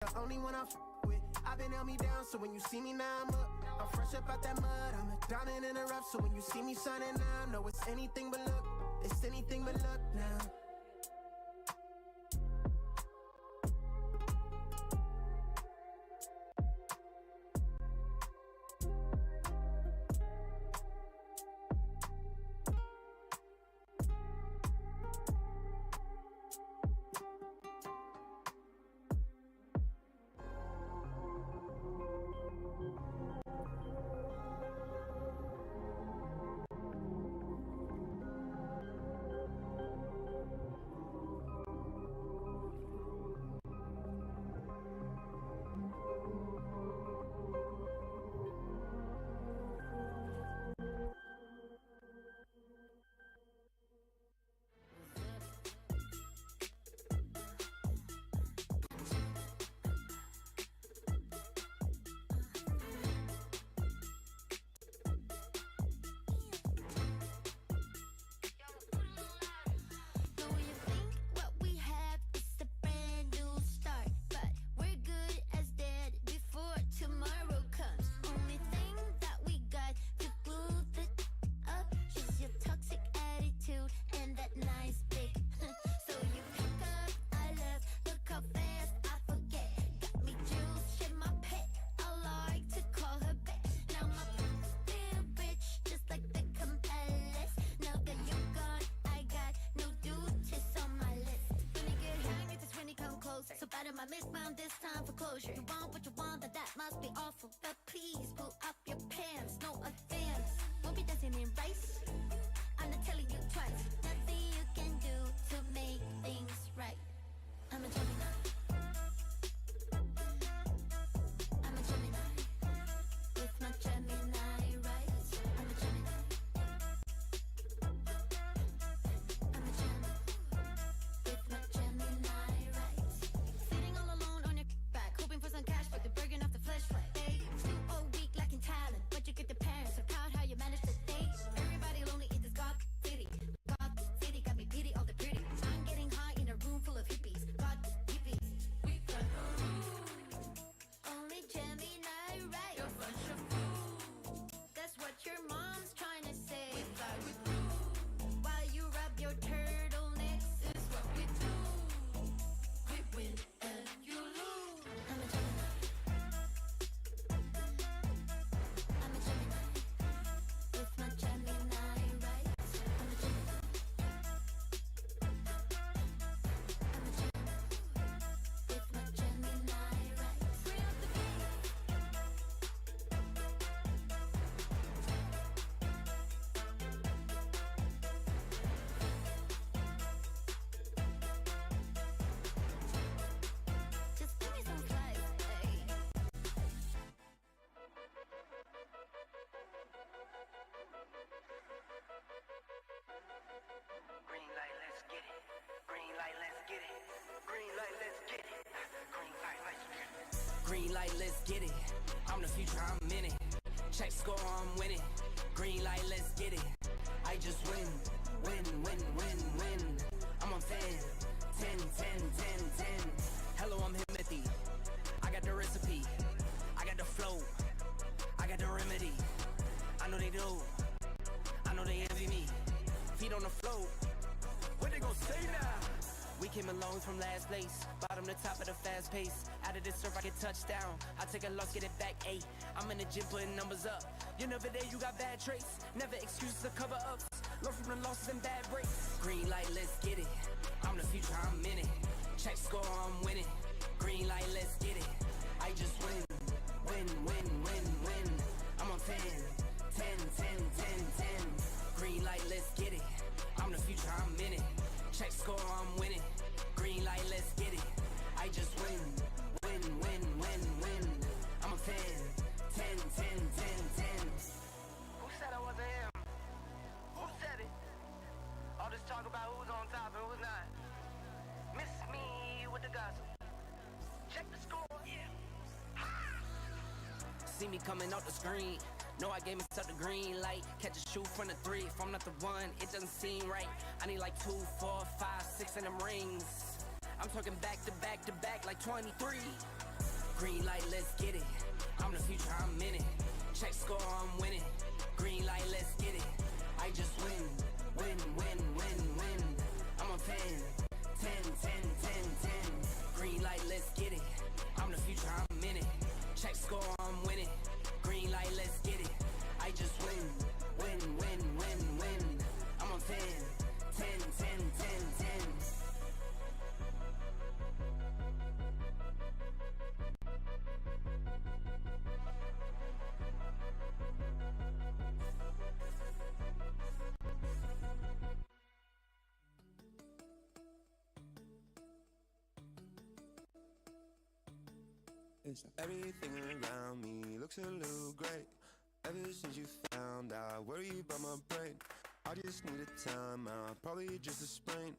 the only one I with. I've been held me down, so when you see me now I'm up. I'm fresh up out that mud, I'm a diamond in the rough. So when you see me shining now, know it's anything but luck. It's anything but luck now. Green light, let's get it. I'm the future, I'm in it. Check score, I'm winning. Green light, let's get it. I just win, win, win, win, win. I'm on 10, 10, 10, 10, 10. Hello, I'm Timothy. I got the recipe. I got the flow. I got the remedy. I know they do. I know they envy me. Feet on the floor. What they gon' say now? We came along from last place, bottom to top of the fast pace. Out of this surf, I get touchdown. I take a loss, get it back 8. I'm in the gym putting numbers up. You're never there, you got bad traits. Never excuses to cover ups. Learn from the losses and bad breaks. Green light, let's get it. I'm the future, I'm in it. Check score, I'm winning. Green light, let's get it. I just win, win, win, win, win. I'm on 10, 10, 10, 10, 10. Green light, let's get it. I'm the future, I'm in it. Check score, I'm winning. Green light, let's get it. I just win, win, win, win, win. I'm a 10, 10, 10, 10, 10. Who said I wasn't him? Who said it? All this talk about who's on top and who's not. Miss me with the gossip. Check the score. Yeah. See me coming out the screen. Know I gave myself the green light. Catch a shoe from the 3. If I'm not the one, it doesn't seem right. I need like 2, 4, 5, 6 in them rings. I'm talking back to back to back like 23. let's get it. I'm the future, I'm in it. Check score, I'm winning. Green light, let's get it. I just win, win, win, win, win. I'm on 10, 10, 10, 10, 10. Green light, let's get it. I'm the future, I'm in it. Check score, I'm winning. Green light, let's get it. I just win, win, win, win, win. I'm on 10, 10, 10, 10, 10. Everything around me looks a little great. Ever since you found out, worry about my brain. I just need a time out, probably just a sprain.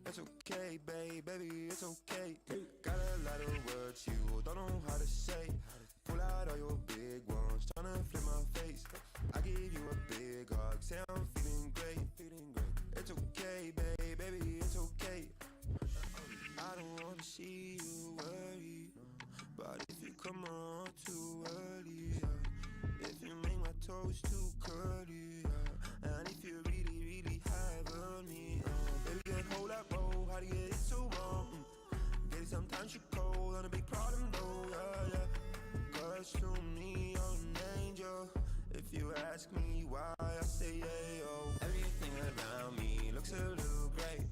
It's okay, baby, it's okay. Got a lot of words you don't know how to say. Pull out all your big ones, tryna flip my face. I give you a big hug, say I'm feeling great. It's okay, baby, it's okay. I don't wanna see you worry, but if you come around too early, if you make my toes too curly, and if you really, really have on me, baby, get hold that roll, how do you get it so wrong? Get it sometimes you cold, on a big problem though, yeah. Cause to me, you're an angel. If you ask me why, I say yeah, yo. Everything around me looks a little great.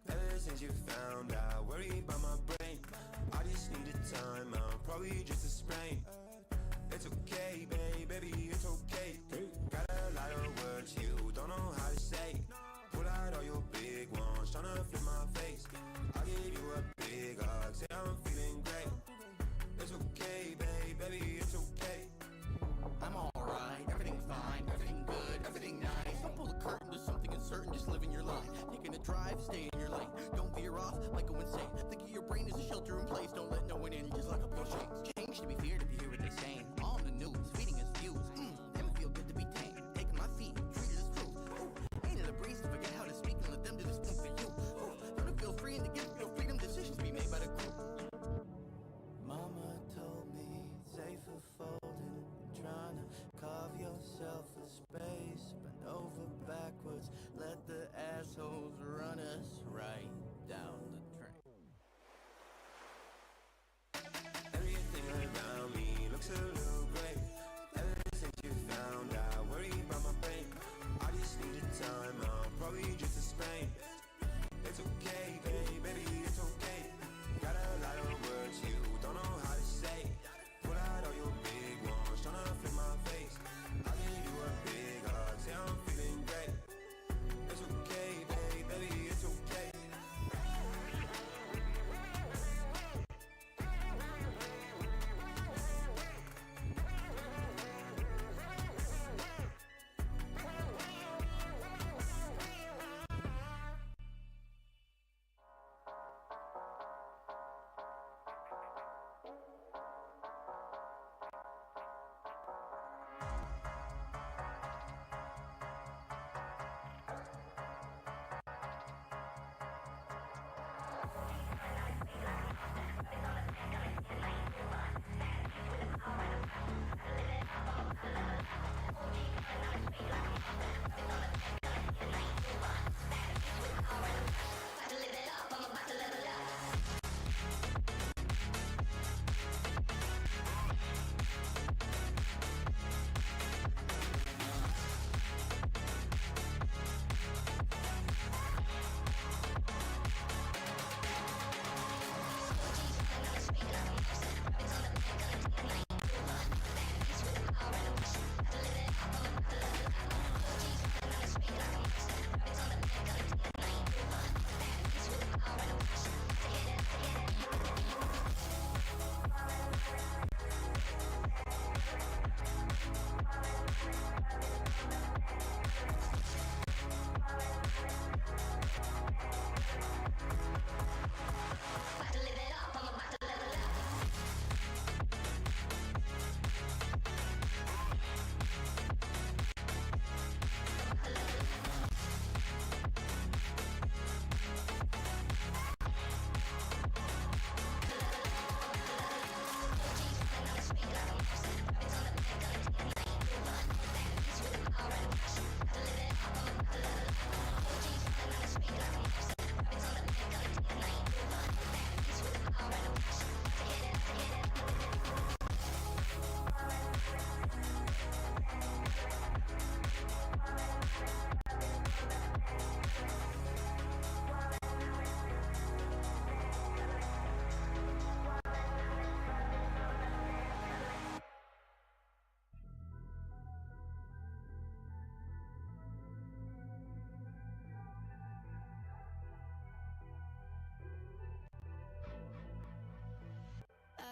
Ever since you found out, worry about my brain. I just need a time out, probably just a sprain. It's okay, baby, it's okay. Got a lot of words you don't know how to say. Pull out all your big ones, tryna flip my face. I'll give you a big hug, say I'm feeling great. It's okay, baby, it's okay. I'm alright, everything's fine, everything good, everything nice. Don't pull the curtain to something uncertain, just living your life. Taking a drive, stay in your lane. Don't veer off, might go insane. Think of your brain as a shelter in place. Don't let no one in, just lock up your chains. Change to be feared if you hear what they're saying. On the news, feeding us views. Never feel good to be tame. Taking my feet, treated as truth. Ain't it a breeze to forget how to speak and let them do the spoon for you? Don't it feel free and to give your freedom, decisions be made by the group.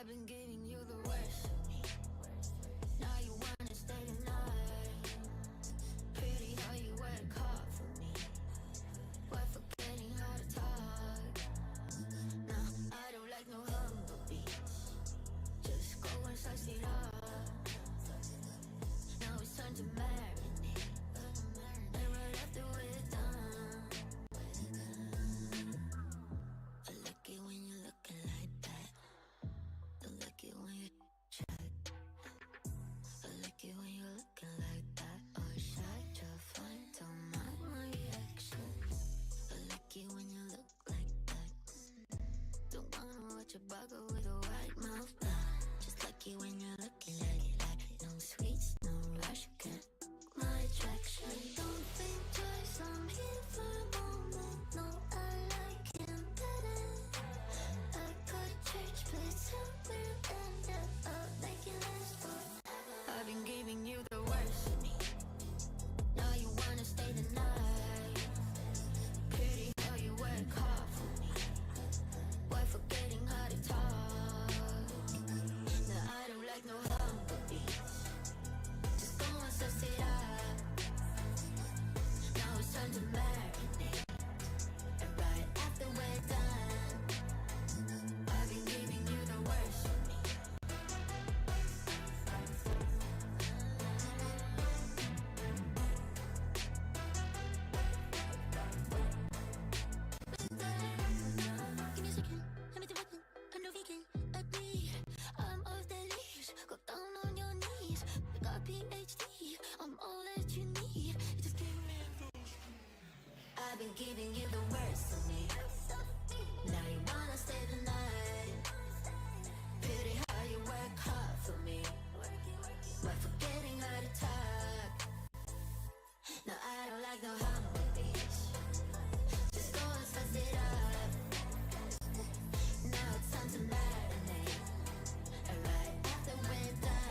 I've been giving you the worst of me. Now you wanna stay the night. Pretty how you work hard for me. Why forgetting how to talk? No, I don't like no humble beats. Just go and slice it up. Now it's time to marinate. And right after we're done, I like it when you're looking like that. I like it when you check. I like it when you're looking like that. Or shy to find, don't mind my reaction. I like it when you look like that. Don't wanna watch a bugger with a white mouth. Just like it when you're looking like that. No sweets, no rush, can't my attraction. Don't think twice, I'm here for a moment. No, I like him better. I got a church place somewhere and I'll make it last forever. I've been giving you the worst of me. Now you wanna stay the night. Pretty how you work hard for me. Why forgetting how to talk? No, I don't like no humble beats. Just go and suss it up. Now it's time to marinate. And right after we're done, I've been giving you the worst of me. Give me a second, let me do it. I'm no vegan, agree. I'm off the leash, go down on your knees. We got PhD, I'm all that you need. You just give me those. I've been giving you the worst of me. Now you wanna stay the night. Pretty how you work hard for me. Why forgetting how to talk? No, I don't like no humble beats. Just go and suss it up. Now it's time to marinate. And right after we're done,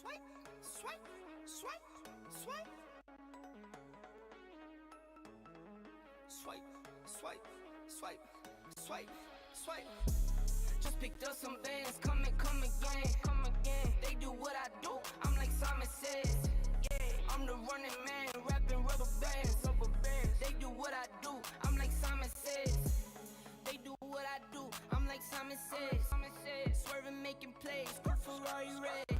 swipe, swipe, swipe, swipe. Swipe, swipe, swipe, swipe, swipe. Just picked up some bands, come again, come again. They do what I do, I'm like Simon says. Yeah, I'm the running man, rapping rubber bands, rubber bands. They do what I do, I'm like Simon says. They do what I do, I'm like Simon says. Swerving, making plays, put Ferrari red.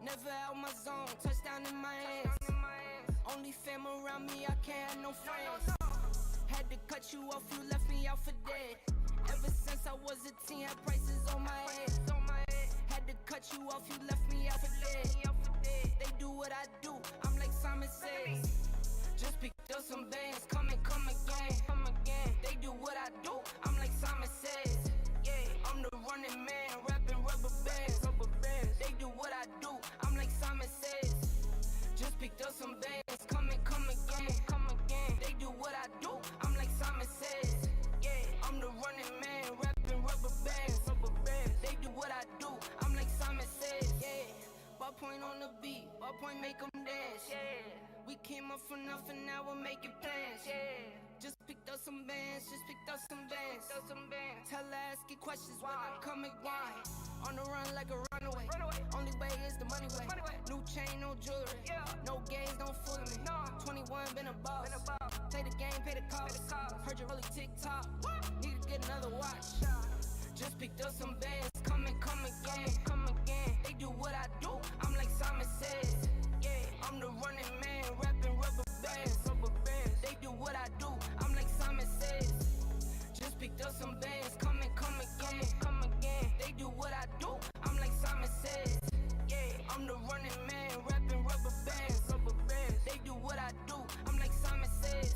Never out my zone, touchdown in my hands. Only fam around me, I can't have no friends. Had to cut you off, you left me out for dead. Ever since I was a teen, had prices on my head. Had to cut you off, you left me out for dead. They do what I do, I'm like Simon says. Just picked up some bands, come again, come again. They do what I do, I'm like Simon says. Yeah, I'm the running man, rapping rubber bands, rubber bands. They do what I do, I'm like Simon says. Just picked up some bands, come again, come again. They do what I do, I'm like Simon says. Yeah, I'm the running man, rapping rubber bands, rubber bands. They do what I do, I'm like Simon says. Yeah, ballpoint on the beat, ballpoint make them dance. Yeah, we came up from nothing, now we're making plans. Yeah, just picked up some bands, just picked up some bands. Tell her, ask it questions when I come and grind. On the run like a runaway. Only way is the money way. New chain, no jewelry. No games, don't fool me. 21, been a boss. Play the game, pay the cost. Heard you really TikTok. Need to get another watch. Just picked up some bands, come again, come again. They do what I do, I'm like Simon says. Yeah, I'm the running man, rapping rubber bands, rubber bands. They do what I do, I'm like Simon says. Just picked up some bands, come again, come again. They do what I do, I'm like Simon says. Yeah, I'm the running man, rapping rubber bands, rubber bands. They do what I do, I'm like Simon says.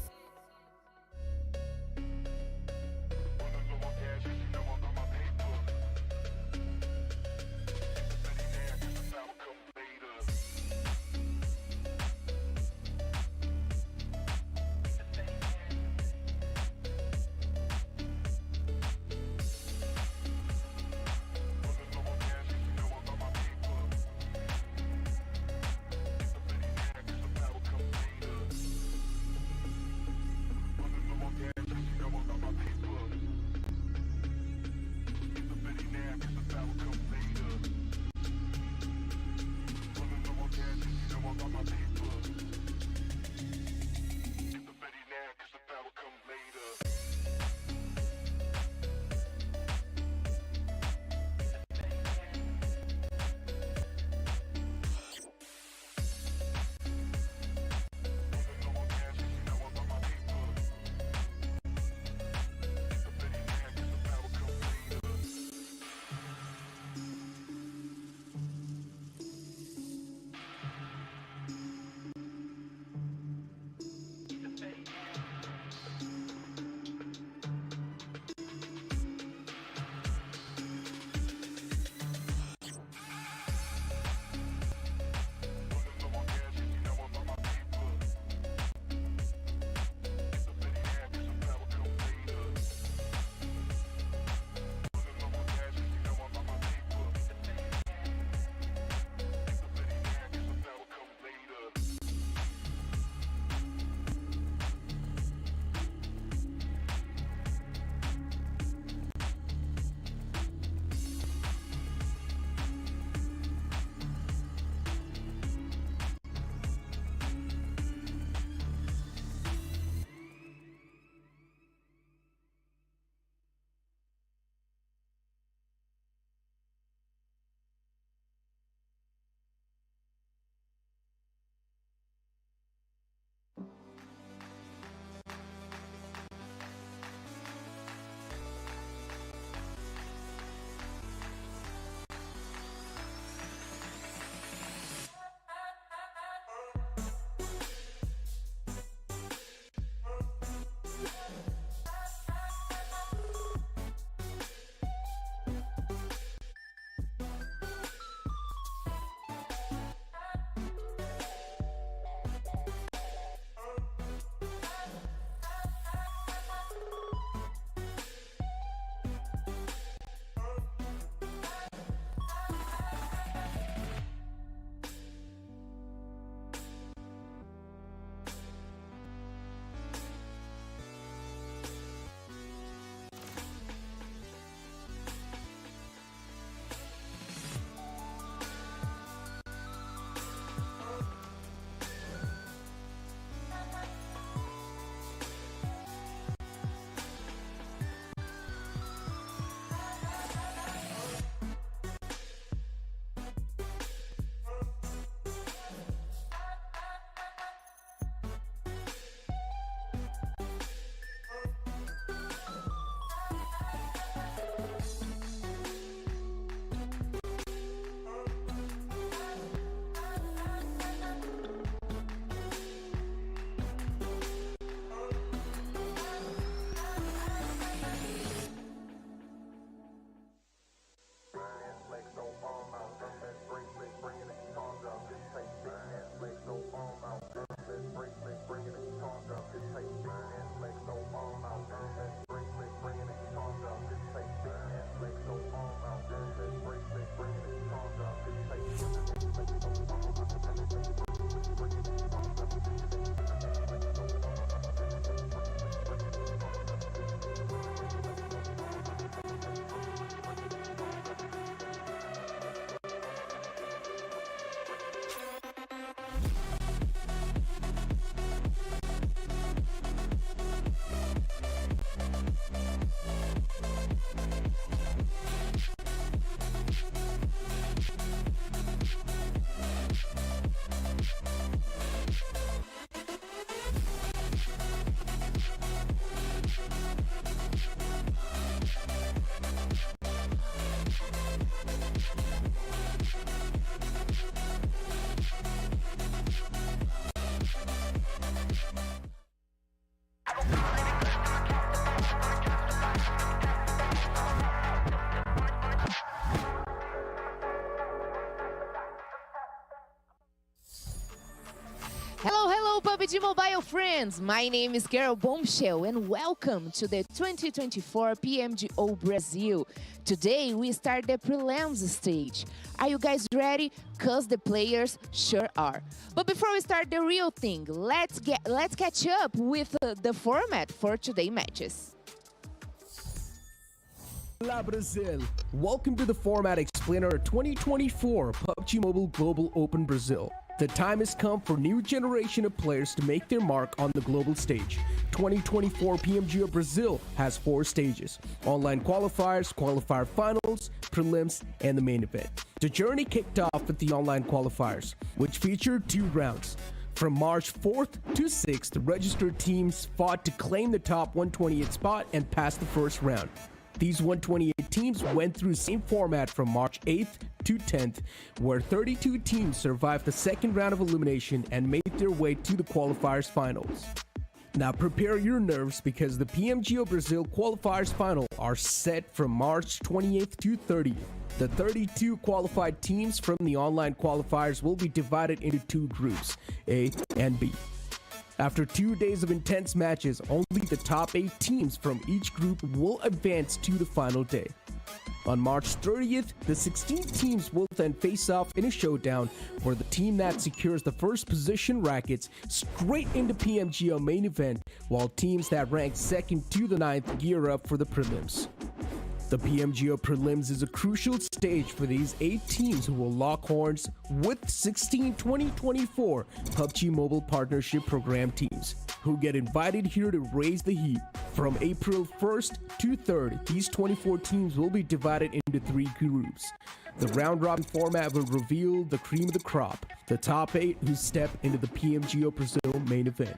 PUBG Mobile friends, my name is Carol Bombshell and welcome to the 2024 PMGO Brazil. Today we start the prelims stage. Are you guys ready? Cause the players sure are. But before we start the real thing, let's catch up with the format for today's matches. Olá Brazil! Welcome to the Format Explainer 2024 PUBG Mobile Global Open Brazil. The time has come for new generation of players to make their mark on the global stage. 2024 PMGO Brazil has 4 stages: Online Qualifiers, Qualifier Finals, Prelims, and the main event. The journey kicked off with the Online Qualifiers, which featured 2 rounds. From March 4th to 6th, the registered teams fought to claim the top 128 spot and pass the first round. These 128 teams went through the same format from March 8th to 10th, where 32 teams survived the second round of elimination and made their way to the qualifiers finals. Now prepare your nerves because the PMGO Brazil Qualifiers Final are set from March 28th to 30th. The 32 qualified teams from the online qualifiers will be divided into 2 groups, A and B. After 2 days of intense matches, only the top 8 teams from each group will advance to the final day. On March 30th, the 16 teams will then face off in a showdown where the team that secures the first position rackets straight into PMGO main event, while teams that rank 2nd to the 9th gear up for the prelims. The PMGO Prelims is a crucial stage for these 8 teams who will lock horns with 16 2024 PUBG Mobile Partnership Program teams, who get invited here to raise the heat. From April 1st to 3rd, these 24 teams will be divided into 3 groups. The round-robin format will reveal the cream of the crop, the top 8 who step into the PMGO Brazil main event.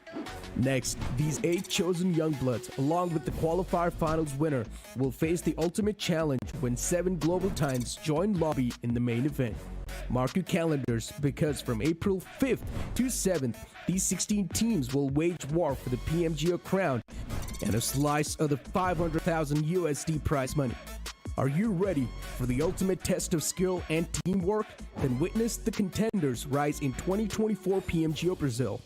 Next, these 8 chosen youngbloods, along with the qualifier finals winner, will face the ultimate challenge when 7 global titans join lobby in the main event. Mark your calendars because from April 5th to 7th, these 16 teams will wage war for the PMGO crown and a slice of the 500,000 USD prize money. Are you ready for the ultimate test of skill and teamwork? Then witness the contenders rise in 2024 PMGO Brazil.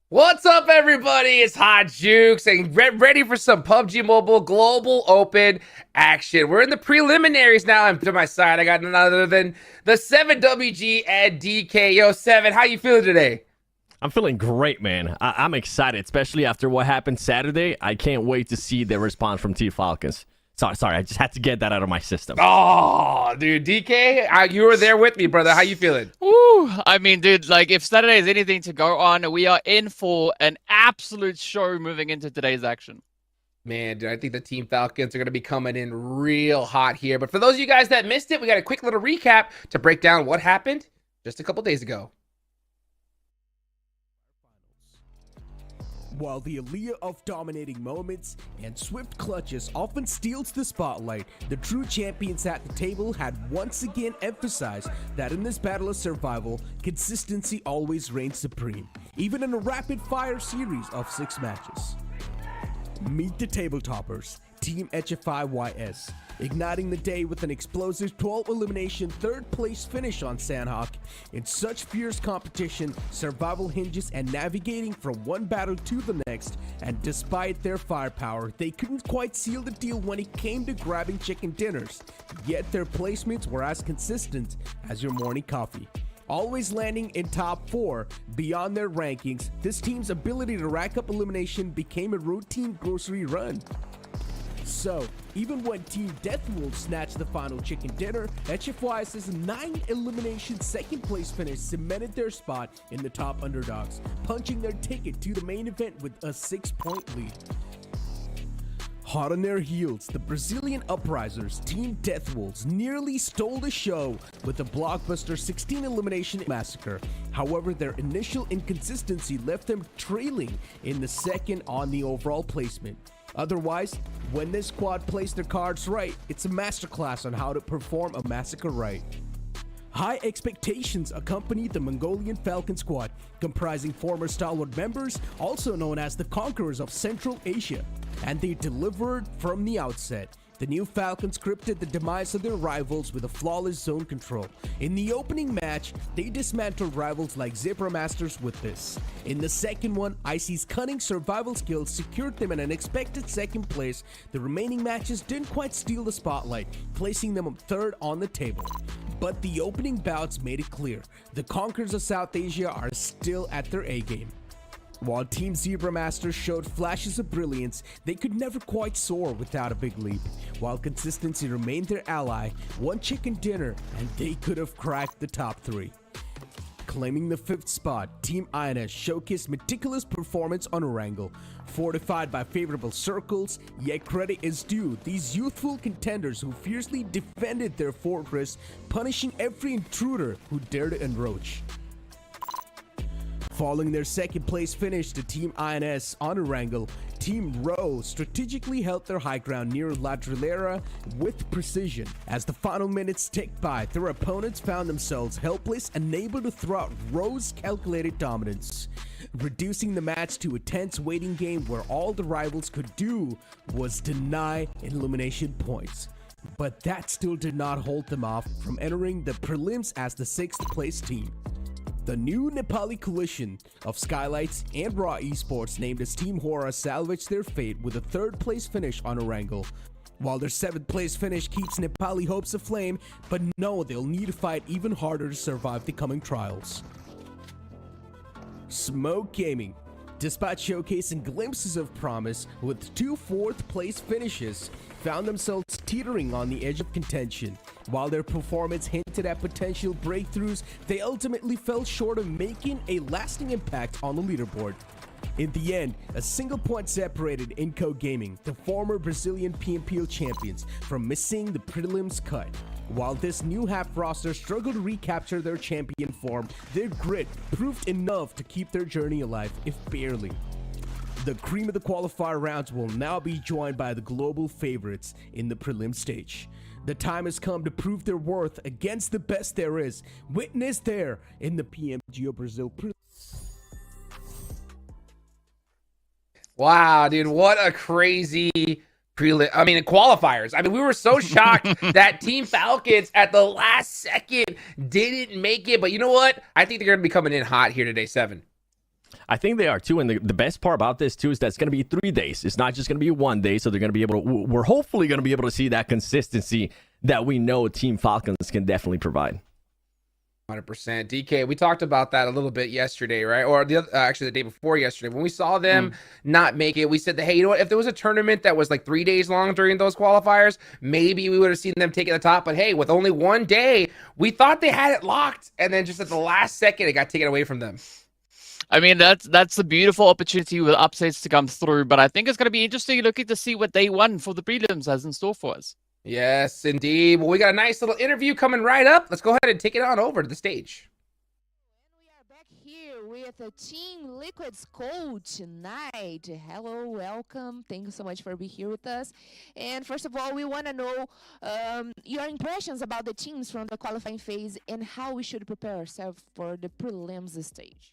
What's up, everybody? It's Hot Jukes and ready for some PUBG Mobile Global Open action. We're in the preliminaries now, and to my side, I got none other than the 7WG and DK. Yo, 7, how you feeling today? I'm feeling great, man. I'm excited, especially after what happened Saturday. I can't wait to see the response from Team Falcons. Sorry, I just had to get that out of my system. Oh, dude, DK, you were there with me, brother. How you feeling? Ooh, I mean, dude, like, if Saturday is anything to go on, we are in for an absolute show moving into today's action. Man, dude, I think the Team Falcons are going to be coming in real hot here. But for those of you guys that missed it, we got a quick little recap to break down what happened just a couple days ago. While the allure of dominating moments and swift clutches often steals the spotlight, the true champions at the table had once again emphasized that in this battle of survival, consistency always reigns supreme, even in a rapid-fire series of 6 matches. Meet the table toppers, Team HFIYS, igniting the day with an explosive 12 elimination 3rd place finish on Sanhok. In such fierce competition, survival hinges and navigating from one battle to the next, and despite their firepower, they couldn't quite seal the deal when it came to grabbing chicken dinners, yet their placements were as consistent as your morning coffee. Always landing in top 4 beyond their rankings, this team's ability to rack up elimination became a routine grocery run. So, even when Team Deathwolf snatched the final chicken dinner, HFYS's 9 elimination 2nd place finish cemented their spot in the top underdogs, punching their ticket to the main event with a 6-point lead. Hot on their heels, the Brazilian uprisers, Team Deathwolves, nearly stole the show with a blockbuster 16 elimination massacre. However, their initial inconsistency left them trailing in the 2nd on the overall placement. Otherwise, when this squad plays their cards right, it's a masterclass on how to perform a massacre right. High expectations accompany the Mongolian Falcon squad, comprising former stalwart members, also known as the Conquerors of Central Asia, and they delivered from the outset. The new Falcons scripted the demise of their rivals with a flawless zone control. In the opening match, they dismantled rivals like Zebra Masters with this. In the second one, Icy's cunning survival skills secured them an unexpected second place. The remaining matches didn't quite steal the spotlight, placing them third on the table. But the opening bouts made it clear, the conquerors of South Asia are still at their A-game. While Team Zebra Masters showed flashes of brilliance, they could never quite soar without a big leap. While consistency remained their ally, one chicken dinner and they could have cracked the top 3. Claiming the 5th spot, Team INS showcased meticulous performance on Erangel. Fortified by favorable circles, yet credit is due these youthful contenders who fiercely defended their fortress, punishing every intruder who dared to encroach. Following their second place finish to Team INS on Erangel, Team Row strategically held their high ground near La Trilera with precision. As the final minutes ticked by, their opponents found themselves helpless, unable to thwart Row's calculated dominance, reducing the match to a tense waiting game where all the rivals could do was deny elimination points. But that still did not hold them off from entering the prelims as the 6th place team. The new Nepali coalition of Skylights and Raw Esports, named as Team Hora, salvaged their fate with a 3rd place finish on Erangel. While their 7th place finish keeps Nepali hopes aflame, but no, they'll need to fight even harder to survive the coming trials. Smoke Gaming, despite showcasing glimpses of promise with 2 4th place finishes, found themselves teetering on the edge of contention. While their performance hinted at potential breakthroughs, they ultimately fell short of making a lasting impact on the leaderboard. In the end, a single point separated Inco Gaming, the former Brazilian PMGO champions, from missing the prelims cut. While this new half roster struggled to recapture their champion form, their grit proved enough to keep their journey alive, if barely. The cream of the qualifier rounds will now be joined by the global favorites in the prelim stage. The time has come to prove their worth against the best there is. Witness there in the PMGO Brazil. Wow, dude, what a crazy qualifiers. I mean, we were so shocked that Team Falcons at the last second didn't make it. But you know what? I think they're going to be coming in hot here today, 7. I think they are too, and the best part about this too is that it's going to be 3 days. It's not just going to be 1 day, so they're going to be able to. We're hopefully going to be able to see that consistency that we know Team Falcons can definitely provide. 100%. DK, we talked about that a little bit yesterday, right? Or actually the day before yesterday when we saw them not make it. We said that, hey, you know what? If there was a tournament that was like 3 days long during those qualifiers, maybe we would have seen them take it the top. But hey, with only 1 day, we thought they had it locked, and then just at the last second, it got taken away from them. I mean, that's the beautiful opportunity with upsets to come through, but I think it's going to be interesting looking to see what day 1 for the prelims has in store for us. Yes, indeed. Well, we got a nice little interview coming right up. Let's go ahead and take it on over to the stage. And we are back here with a Team Liquid's coach, Knight. Hello, welcome. Thank you so much for being here with us. And first of all, we want to know your impressions about the teams from the qualifying phase and how we should prepare ourselves for the prelims stage.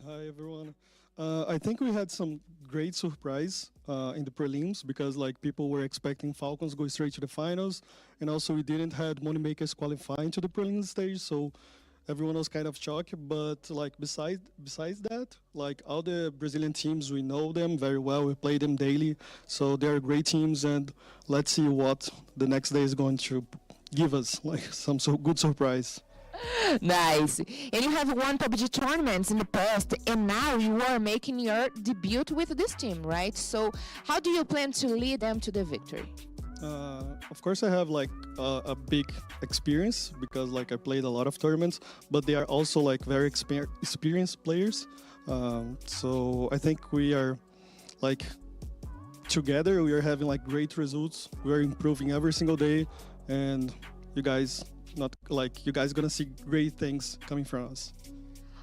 Hi everyone. I think we had some great surprise in the prelims because like people were expecting Falcons go straight to the finals, and also we didn't have Moneymakers qualifying to the prelims stage, so everyone was kind of shocked. But like besides that, like all the Brazilian teams, we know them very well. We play them daily, so they're great teams, and let's see what the next day is going to give us, like some good surprise. Nice. And you have won PUBG tournaments in the past, and now you are making your debut with this team, right? So how do you plan to lead them to the victory? Of course, I have like a big experience because like I played a lot of tournaments, but they are also like very experienced players. So I think we are like together, we are having like great results. We are improving every single day, and you guys gonna see great things coming from us.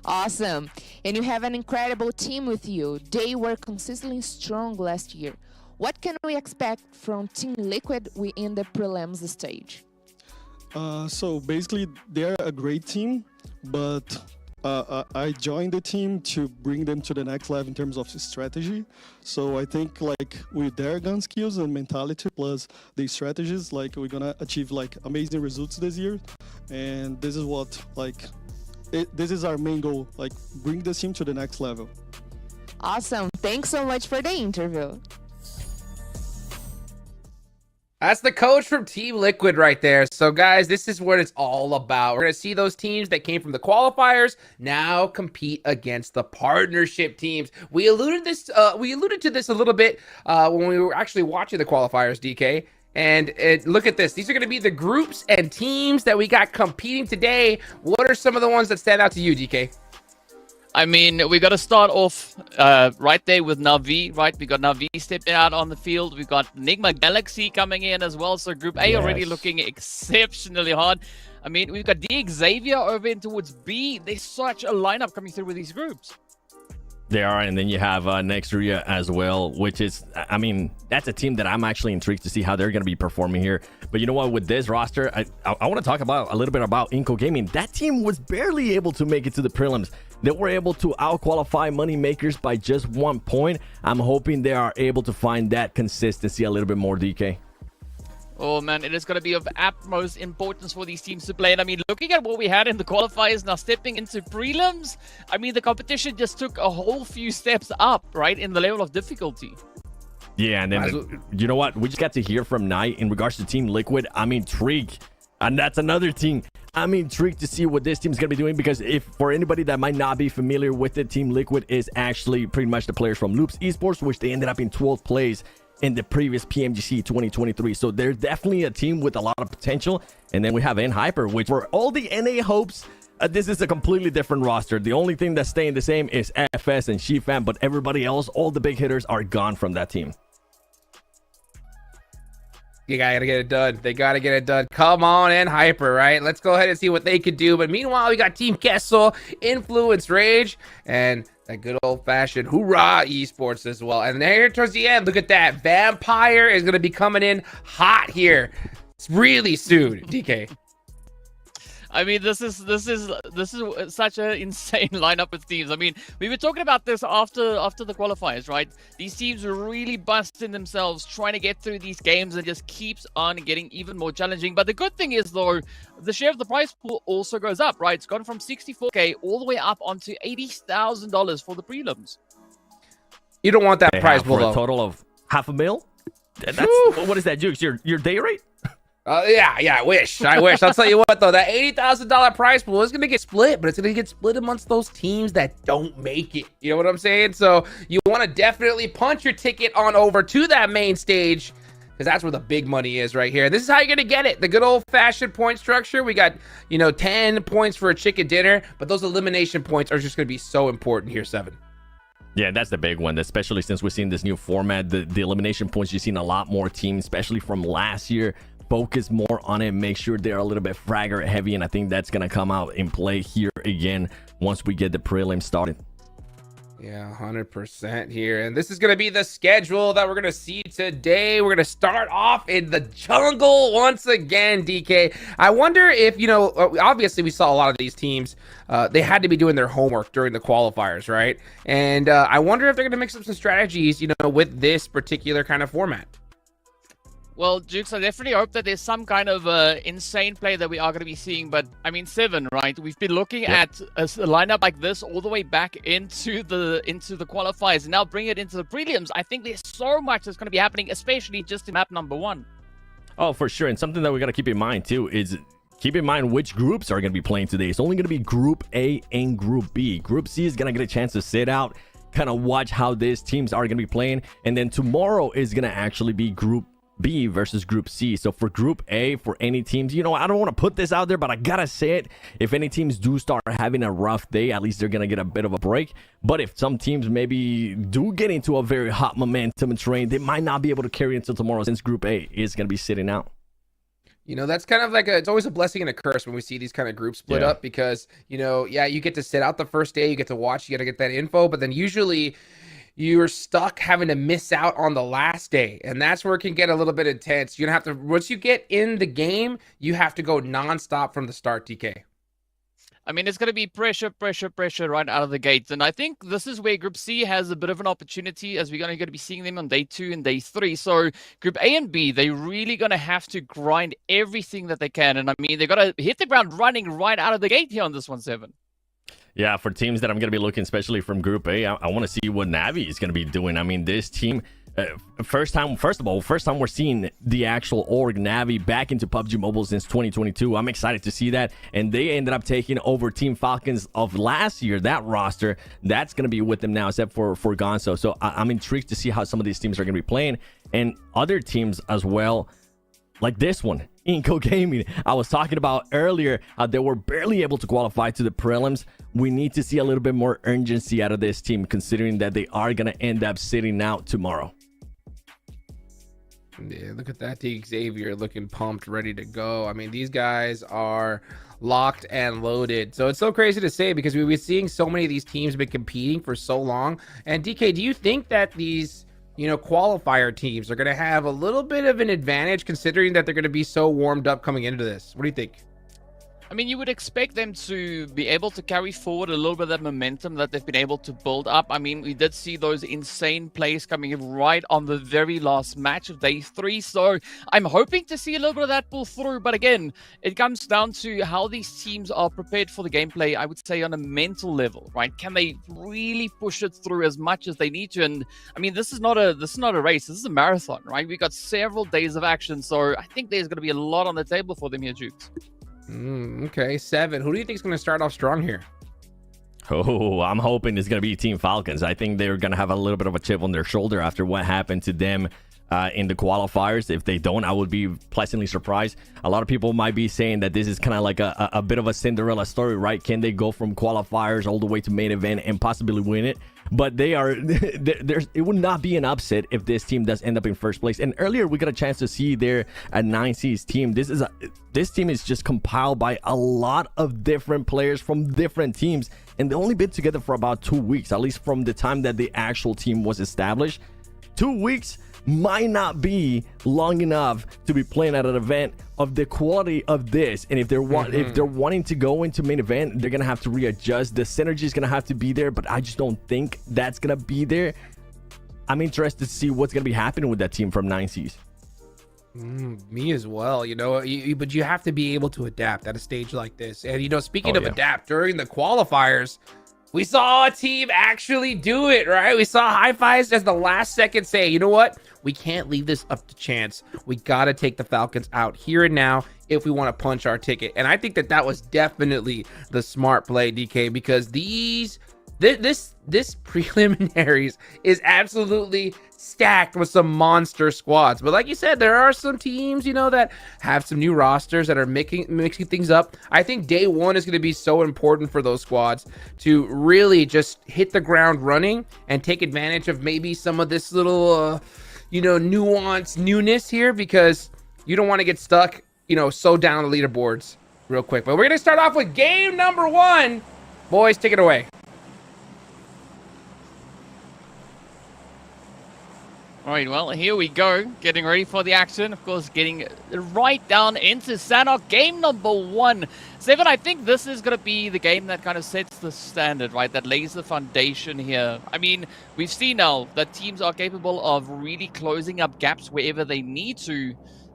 Awesome. And you have an incredible team with you. They were consistently strong last year. What can we expect from Team Liquid in the prelims stage? So basically, they're a great team, but I joined the team to bring them to the next level in terms of strategy. So I think like with their gun skills and mentality plus the strategies, like we're gonna achieve like amazing results this year. And this is what this is our main goal, like bring the team to the next level. Awesome. Thanks so much for the interview. That's the coach from Team Liquid right there. So, guys, this is what it's all about. We're going to see those teams that came from the qualifiers now compete against the partnership teams. We alluded to this a little bit when we were actually watching the qualifiers, DK. And look at this. These are going to be the groups and teams that we got competing today. What are some of the ones that stand out to you, DK? I mean, we got to start off right there with Navi, right? We got Navi stepping out on the field. We got Enigma Galaxy coming in as well. So Group A already looking exceptionally hard. I mean, we've got D Xavier over in towards B. There's such a lineup coming through with these groups. They are, and then you have Nextria as well, which is, I mean, that's a team that I'm actually intrigued to see how they're going to be performing here. But you know what, with this roster, I want to talk about a little bit about Inco Gaming. That team was barely able to make it to the prelims. They were able to out-qualify Moneymakers by just 1 point. I'm hoping they are able to find that consistency a little bit more, DK. Oh, man, it is going to be of utmost importance for these teams to play. And I mean, looking at what we had in the qualifiers, now stepping into prelims, I mean, the competition just took a whole few steps up, right, in the level of difficulty. Yeah, and then, you know what? We just got to hear from Knight in regards to Team Liquid. I'm intrigued. And that's another team. I'm intrigued to see what this team's going to be doing, because if for anybody that might not be familiar with it, Team Liquid is actually pretty much the players from Loops Esports, which they ended up in 12th place in the previous PMGC 2023. So they're definitely a team with a lot of potential. And then we have Hyper, which for all the NA hopes, this is a completely different roster. The only thing that's staying the same is FS and Shifam, but everybody else, all the big hitters are gone from that team. You gotta get it done. They gotta get it done. Come on, Hyper, right? Let's go ahead and see what they could do. But meanwhile, we got Team Kessel, Influence Rage, and that good old-fashioned Hoorah Esports as well. And there towards the end, look at that. Vampire is gonna be coming in hot here. It's really soon, DK. I mean, this is such an insane lineup of teams. I mean, we were talking about this after the qualifiers, right? These teams are really busting themselves trying to get through these games, and just keeps on getting even more challenging. But the good thing is, though, the share of the prize pool also goes up, right? It's gone from 64K all the way up onto $80,000 for the prelims. You don't want that prize pool, for a total of $500,000. That's what is that, Jukes? Your day rate? Yeah, I wish. I'll tell you what, though, that $80,000 prize pool is going to get split, but it's going to get split amongst those teams that don't make it. You know what I'm saying? So you want to definitely punch your ticket on over to that main stage, because that's where the big money is right here. This is how you're going to get it. The good old-fashioned point structure. We got, 10 points for a chicken dinner, but those elimination points are just going to be so important here, 7. Yeah, that's the big one, especially since we've seen this new format. The elimination points, you've seen a lot more teams, especially from last year, focus more on it, make sure they're a little bit fragger heavy, and I think that's going to come out in play here again once we get the prelim started. Yeah, 100% here. And this is going to be the schedule that we're going to see today. We're going to start off in the jungle once again, DK. I wonder if, obviously we saw a lot of these teams, they had to be doing their homework during the qualifiers, right? And I wonder if they're going to mix up some strategies, with this particular kind of format. Well, Jukes, I definitely hope that there's some kind of insane play that we are going to be seeing. But, I mean, 7, right? We've been looking at a lineup like this all the way back into the qualifiers, and now bring it into the prelims. I think there's so much that's going to be happening, especially just in map number 1. Oh, for sure. And something that we got to keep in mind, too, is keep in mind which groups are going to be playing today. It's only going to be Group A and Group B. Group C is going to get a chance to sit out, kind of watch how these teams are going to be playing. And then tomorrow is going to actually be Group B versus Group C. So for Group A, for any teams, I don't want to put this out there, but I gotta say it. If any teams do start having a rough day, at least they're gonna get a bit of a break. But if some teams maybe do get into a very hot momentum and train, they might not be able to carry until tomorrow, since Group A is gonna be sitting out. That's kind of like it's always a blessing and a curse when we see these kind of groups split up, because, you get to sit out the first day, you get to watch, you got to get that info, but then usually you're stuck having to miss out on the last day. And that's where it can get a little bit intense. You're going to have to, once you get in the game, you have to go nonstop from the start, DK. I mean, it's going to be pressure right out of the gate. And I think this is where Group C has a bit of an opportunity, as we're going to be seeing them on day 2 and day 3. So Group A and B, they're really going to have to grind everything that they can. And I mean, they've got to hit the ground running right out of the gate here on this 1-7. Yeah, for teams that I'm going to be looking, especially from Group A, I want to see what Navi is going to be doing. I mean, this team... first time we're seeing the actual org Navi back into PUBG Mobile since 2022. I'm excited to see that. And they ended up taking over Team Falcons of last year. That roster, that's going to be with them now, except for Gonzo. So I'm intrigued to see how some of these teams are going to be playing. And other teams as well, like this one, Inco Gaming. I was talking about earlier, they were barely able to qualify to the prelims. We need to see a little bit more urgency out of this team, considering that they are going to end up sitting out tomorrow. Yeah, look at that. Xavier looking pumped, ready to go. I mean, these guys are locked and loaded. So it's so crazy to say, because we've been seeing so many of these teams been competing for so long. And DK, do you think that these, qualifier teams are going to have a little bit of an advantage, considering that they're going to be so warmed up coming into this? What do you think? I mean, you would expect them to be able to carry forward a little bit of that momentum that they've been able to build up. I mean, we did see those insane plays coming in right on the very last match of day 3. So I'm hoping to see a little bit of that pull through. But again, it comes down to how these teams are prepared for the gameplay, I would say, on a mental level, right? Can they really push it through as much as they need to? And I mean, this is not a race. This is a marathon, right? We got several days of action. So I think there's going to be a lot on the table for them here, Jukes. Okay, 7. Who do you think is going to start off strong here? Oh, I'm hoping it's going to be Team Falcons. I think they're going to have a little bit of a chip on their shoulder after what happened to them in the qualifiers. If they don't, I would be pleasantly surprised. A lot of people might be saying that this is kind of like a bit of a Cinderella story, right? Can they go from qualifiers all the way to main event and possibly win it? But they are it would not be an upset if this team does end up in first place. And earlier we got a chance to see their 9C's team. This team is just compiled by a lot of different players from different teams, and they only been together for about 2 weeks, at least from the time that the actual team was established. 2 weeks might not be long enough to be playing at an event of the quality of this. And if they're wanting to go into main event, they're gonna have to readjust. The synergy is gonna have to be there, but I just don't think that's gonna be there. I'm interested to see what's gonna be happening with that team from 9Cs. Me as well. But you have to be able to adapt at a stage like this. And speaking of adapt, during the qualifiers, we saw a team actually do it, right? We saw High Fives as the last second say, you know what? We can't leave this up to chance. We got to take the Falcons out here and now if we want to punch our ticket. And I think that was definitely the smart play, DK, because this preliminaries is absolutely stacked with some monster squads. But like you said, there are some teams, that have some new rosters that are mixing things up. I think day 1 is going to be so important for those squads to really just hit the ground running and take advantage of maybe some of this little, nuance newness here, because you don't want to get stuck, so down the leaderboards real quick. But we're going to start off with game number 1. Boys, take it away. All right, well, here we go. Getting ready for the action. Of course, getting right down into Sanhok. Game number 1. 7, I think this is going to be the game that kind of sets the standard, right? That lays the foundation here. I mean, we've seen now that teams are capable of really closing up gaps wherever they need to.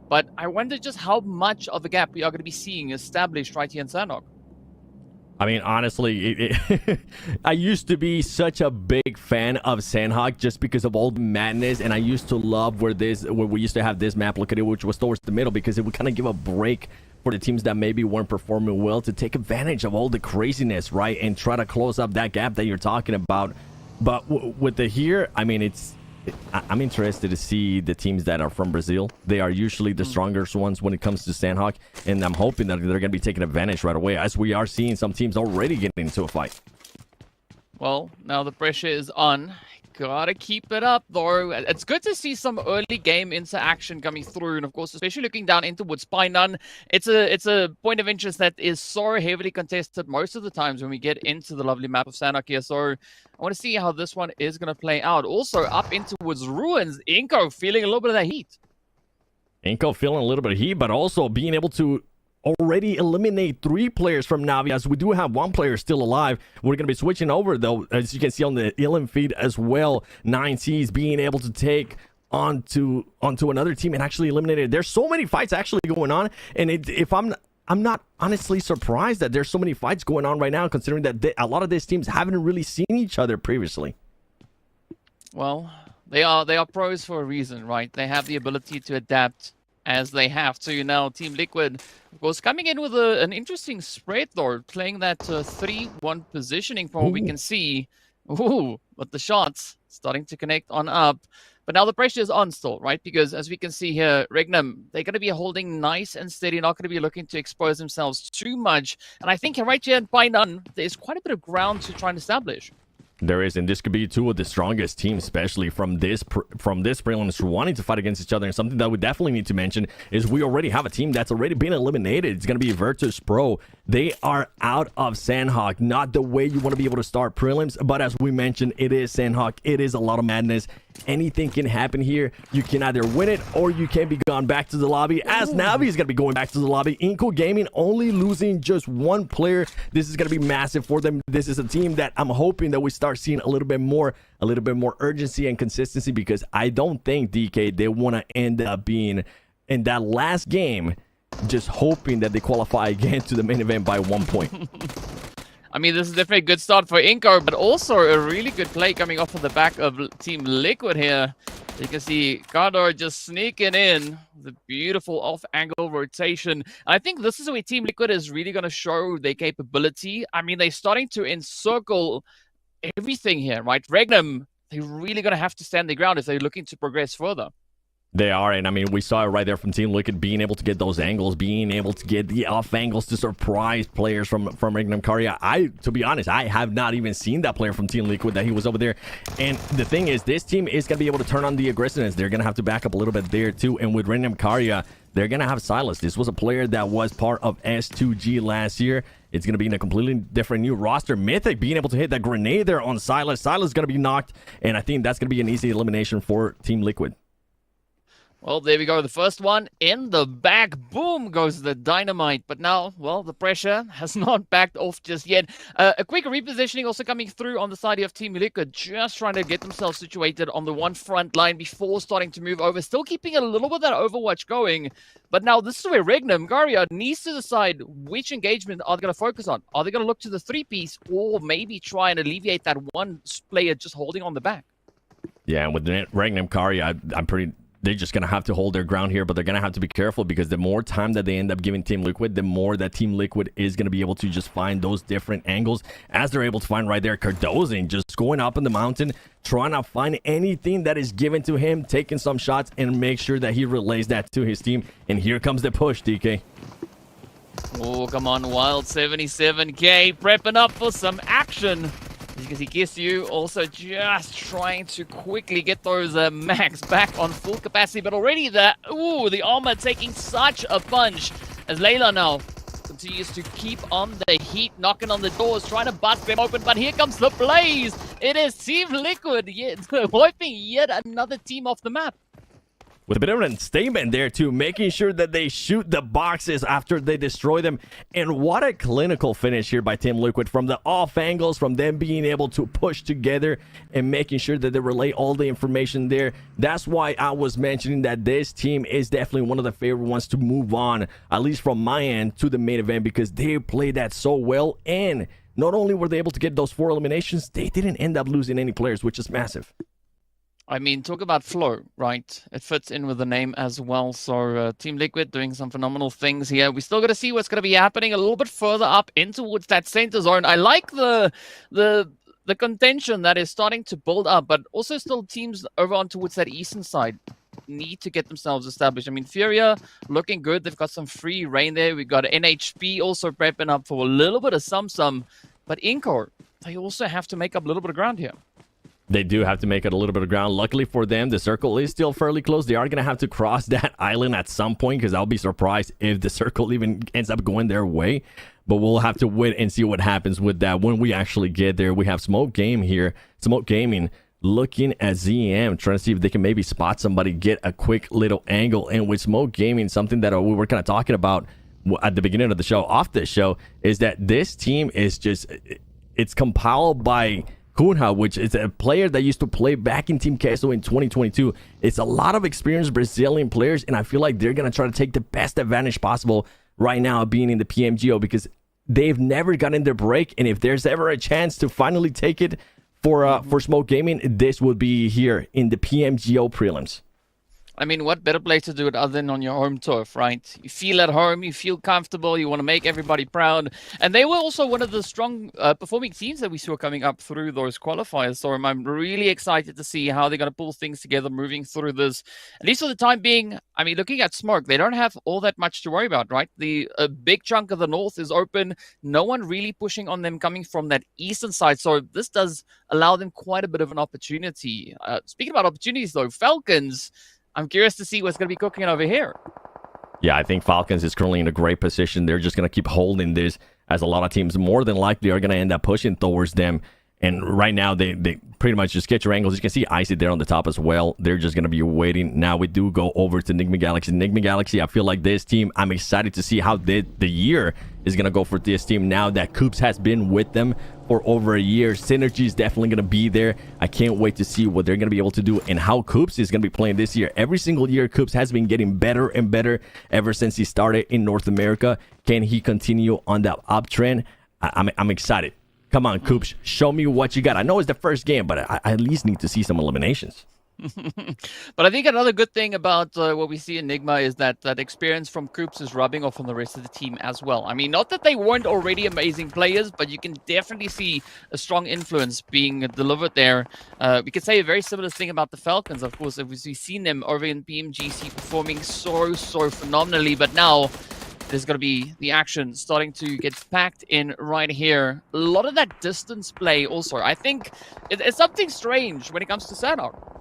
But I wonder just how much of a gap we are going to be seeing established right here in Sanhok. I mean, honestly, I used to be such a big fan of Sanhok just because of all the madness, and I used to love where we used to have this map located, which was towards the middle, because it would kind of give a break for the teams that maybe weren't performing well to take advantage of all the craziness, right, and try to close up that gap that you're talking about. But with the here, I mean, I'm interested to see the teams that are from Brazil. They are usually the strongest ones when it comes to Sanhok, and I'm hoping that they're going to be taking advantage right away, as we are seeing some teams already getting into a fight. Well, now the pressure is on. Gotta keep it up, though. It's good to see some early game interaction coming through, and of course, especially looking down into Woods Painan. It's a point of interest that is so heavily contested most of the times when we get into the lovely map of Sanhok here. So I want to see how this one is going to play out. Also, up into Woods Ruins, Inco feeling a little bit of that heat. Inco feeling a little bit of heat, but also being able to already eliminate 3 players from Navi, as we do have 1 player still alive. We're going to be switching over, though, as you can see on the Elim feed as well. 9Cs being able to take onto another team and actually eliminate it. There's so many fights actually going on, and I'm not honestly surprised that there's so many fights going on right now, considering that a lot of these teams haven't really seen each other previously. Well, they are pros for a reason, right? They have the ability to adapt as they have to. Now, Team Liquid, of course, coming in with an interesting spread, though, playing that 3-1 positioning from what we can see. Ooh, but the shots starting to connect on up. But now the pressure is on still, right? Because as we can see here, Regnum, they're going to be holding nice and steady, not going to be looking to expose themselves too much. And I think right here in Painan, there's quite a bit of ground to try and establish. There is, and this could be 2 of the strongest teams, especially from this prelims, wanting to fight against each other. And something that we definitely need to mention is we already have a team that's already been eliminated. It's going to be Virtus Pro. They are out of Sanhok. Not the way you want to be able to start prelims, but as we mentioned, it is Sanhok. It is a lot of madness. Anything can happen here. You can either win it or you can be gone back to the lobby, as Navi is going to be going back to the lobby. Inco Gaming only losing just 1 player. This is going to be massive for them. This is a team that I'm hoping that we start seeing a little bit more urgency and consistency, because I don't think, DK, they want to end up being in that last game just hoping that they qualify again to the main event by 1 point. I mean, this is definitely a good start for Inco, but also a really good play coming off of the back of Team Liquid here. You can see Gardor just sneaking in the beautiful off-angle rotation. And I think this is where Team Liquid is really going to show their capability. I mean, they're starting to encircle everything here, right? Regnum, they're really going to have to stand their ground if they're looking to progress further. They are, and I mean, we saw it right there from Team Liquid, being able to get those angles, being able to get the off angles to surprise players from Regnum Karya. To be honest, I have not even seen that player from Team Liquid, that he was over there. And the thing is, this team is going to be able to turn on the aggressiveness. They're going to have to back up a little bit there too. And with Regnum Karya, they're going to have Silas. This was a player that was part of S2G last year. It's going to be in a completely different new roster. Mythic being able to hit that grenade there on Silas. Silas is going to be knocked, and I think that's going to be an easy elimination for Team Liquid. Well, there we go. The first one in the back. Boom goes the dynamite. But now, well, the pressure has not backed off just yet. A quick repositioning also coming through on the side of Team Liquid, just trying to get themselves situated on the one front line before starting to move over. Still keeping a little bit of that Overwatch going. But now this is where Regnum Garia needs to decide which engagement are they going to focus on. Are they going to look to the 3-piece or maybe try and alleviate that one player just holding on the back? Yeah, and with Regnum Karya, they're just going to have to hold their ground here, but they're going to have to be careful, because the more time that they end up giving Team Liquid, the more that Team Liquid is going to be able to just find those different angles, as they're able to find right there. Cardozing just going up in the mountain, trying to find anything that is given to him, taking some shots, and make sure that he relays that to his team. And here comes the push, DK. Oh, come on, Wild 77K, prepping up for some action. You can see Gisyu also just trying to quickly get those mags back on full capacity, but already the armor taking such a punch as Layla now continues to keep on the heat, knocking on the doors, trying to bust them open, but here comes the blaze. It is Team Liquid wiping yet another team off the map. With a bit of a statement there too, making sure that they shoot the boxes after they destroy them. And what a clinical finish here by Team Liquid, from the off angles, from them being able to push together and making sure that they relay all the information there. That's why I was mentioning that this team is definitely one of the favorite ones to move on, at least from my end, to the main event, because they played that so well. And not only were they able to get those 4 eliminations, they didn't end up losing any players, which is massive. I mean, talk about flow, right? It fits in with the name as well. So Team Liquid doing some phenomenal things here. We still got to see what's going to be happening a little bit further up in towards that center zone. I like the contention that is starting to build up, but also still teams over on towards that eastern side need to get themselves established. I mean, Furia looking good. They've got some free reign there. We've got NHP also prepping up for a little bit of some. But Inco, they also have to make up a little bit of ground here. They do have to make it a little bit of ground. Luckily for them, the circle is still fairly close. They are going to have to cross that island at some point, because I'll be surprised if the circle even ends up going their way. But we'll have to wait and see what happens with that when we actually get there. We have Smoke Game here. Smoke Gaming looking at ZM, trying to see if they can maybe spot somebody, get a quick little angle. And with Smoke Gaming, something that we were kind of talking about at the beginning of the show, off the show, is that this team is just, it's compiled by Cunha, which is a player that used to play back in Team Queso in 2022. It's a lot of experienced Brazilian players, and I feel like they're going to try to take the best advantage possible right now being in the PMGO, because they've never gotten their break, and if there's ever a chance to finally take it for Smoke Gaming, this would be here in the PMGO prelims. I mean, what better place to do it other than on your home turf, right? You feel at home, you feel comfortable, you want to make everybody proud. And they were also one of the strong performing teams that we saw coming up through those qualifiers. So I'm really excited to see how they're going to pull things together moving through this. At least for the time being, I mean, looking at Smoke, they don't have all that much to worry about, right? A big chunk of the north is open. No one really pushing on them coming from that eastern side. So this does allow them quite a bit of an opportunity. Speaking about opportunities, though, Falcons, I'm curious to see what's going to be cooking over here. Yeah, I think Falcons is currently in a great position. They're just going to keep holding this, as a lot of teams more than likely are going to end up pushing towards them. And right now, they pretty much just get your angles. You can see Icy there on the top as well. They're just going to be waiting. Now we do go over to Enigma Galaxy. Enigma Galaxy, I feel like this team, I'm excited to see how the year is going to go for this team now that Coops has been with them for over a year. Synergy is definitely going to be there. I can't wait to see what they're going to be able to do and how Coops is going to be playing this year. Every single year, Coops has been getting better and better ever since he started in North America. Can he continue on that uptrend? I'm excited. Come on, Coops, show me what you got. I know it's the first game, but I at least need to see some eliminations. But I think another good thing about what we see in Enigma is that experience from Coops is rubbing off on the rest of the team as well. I mean, not that they weren't already amazing players, but you can definitely see a strong influence being delivered there. We could say a very similar thing about the Falcons, of course, if we've seen them over in PMGC performing so phenomenally, but now there's going to be the action starting to get packed in right here. A lot of that distance play also. I think it's something strange when it comes to Sanhok.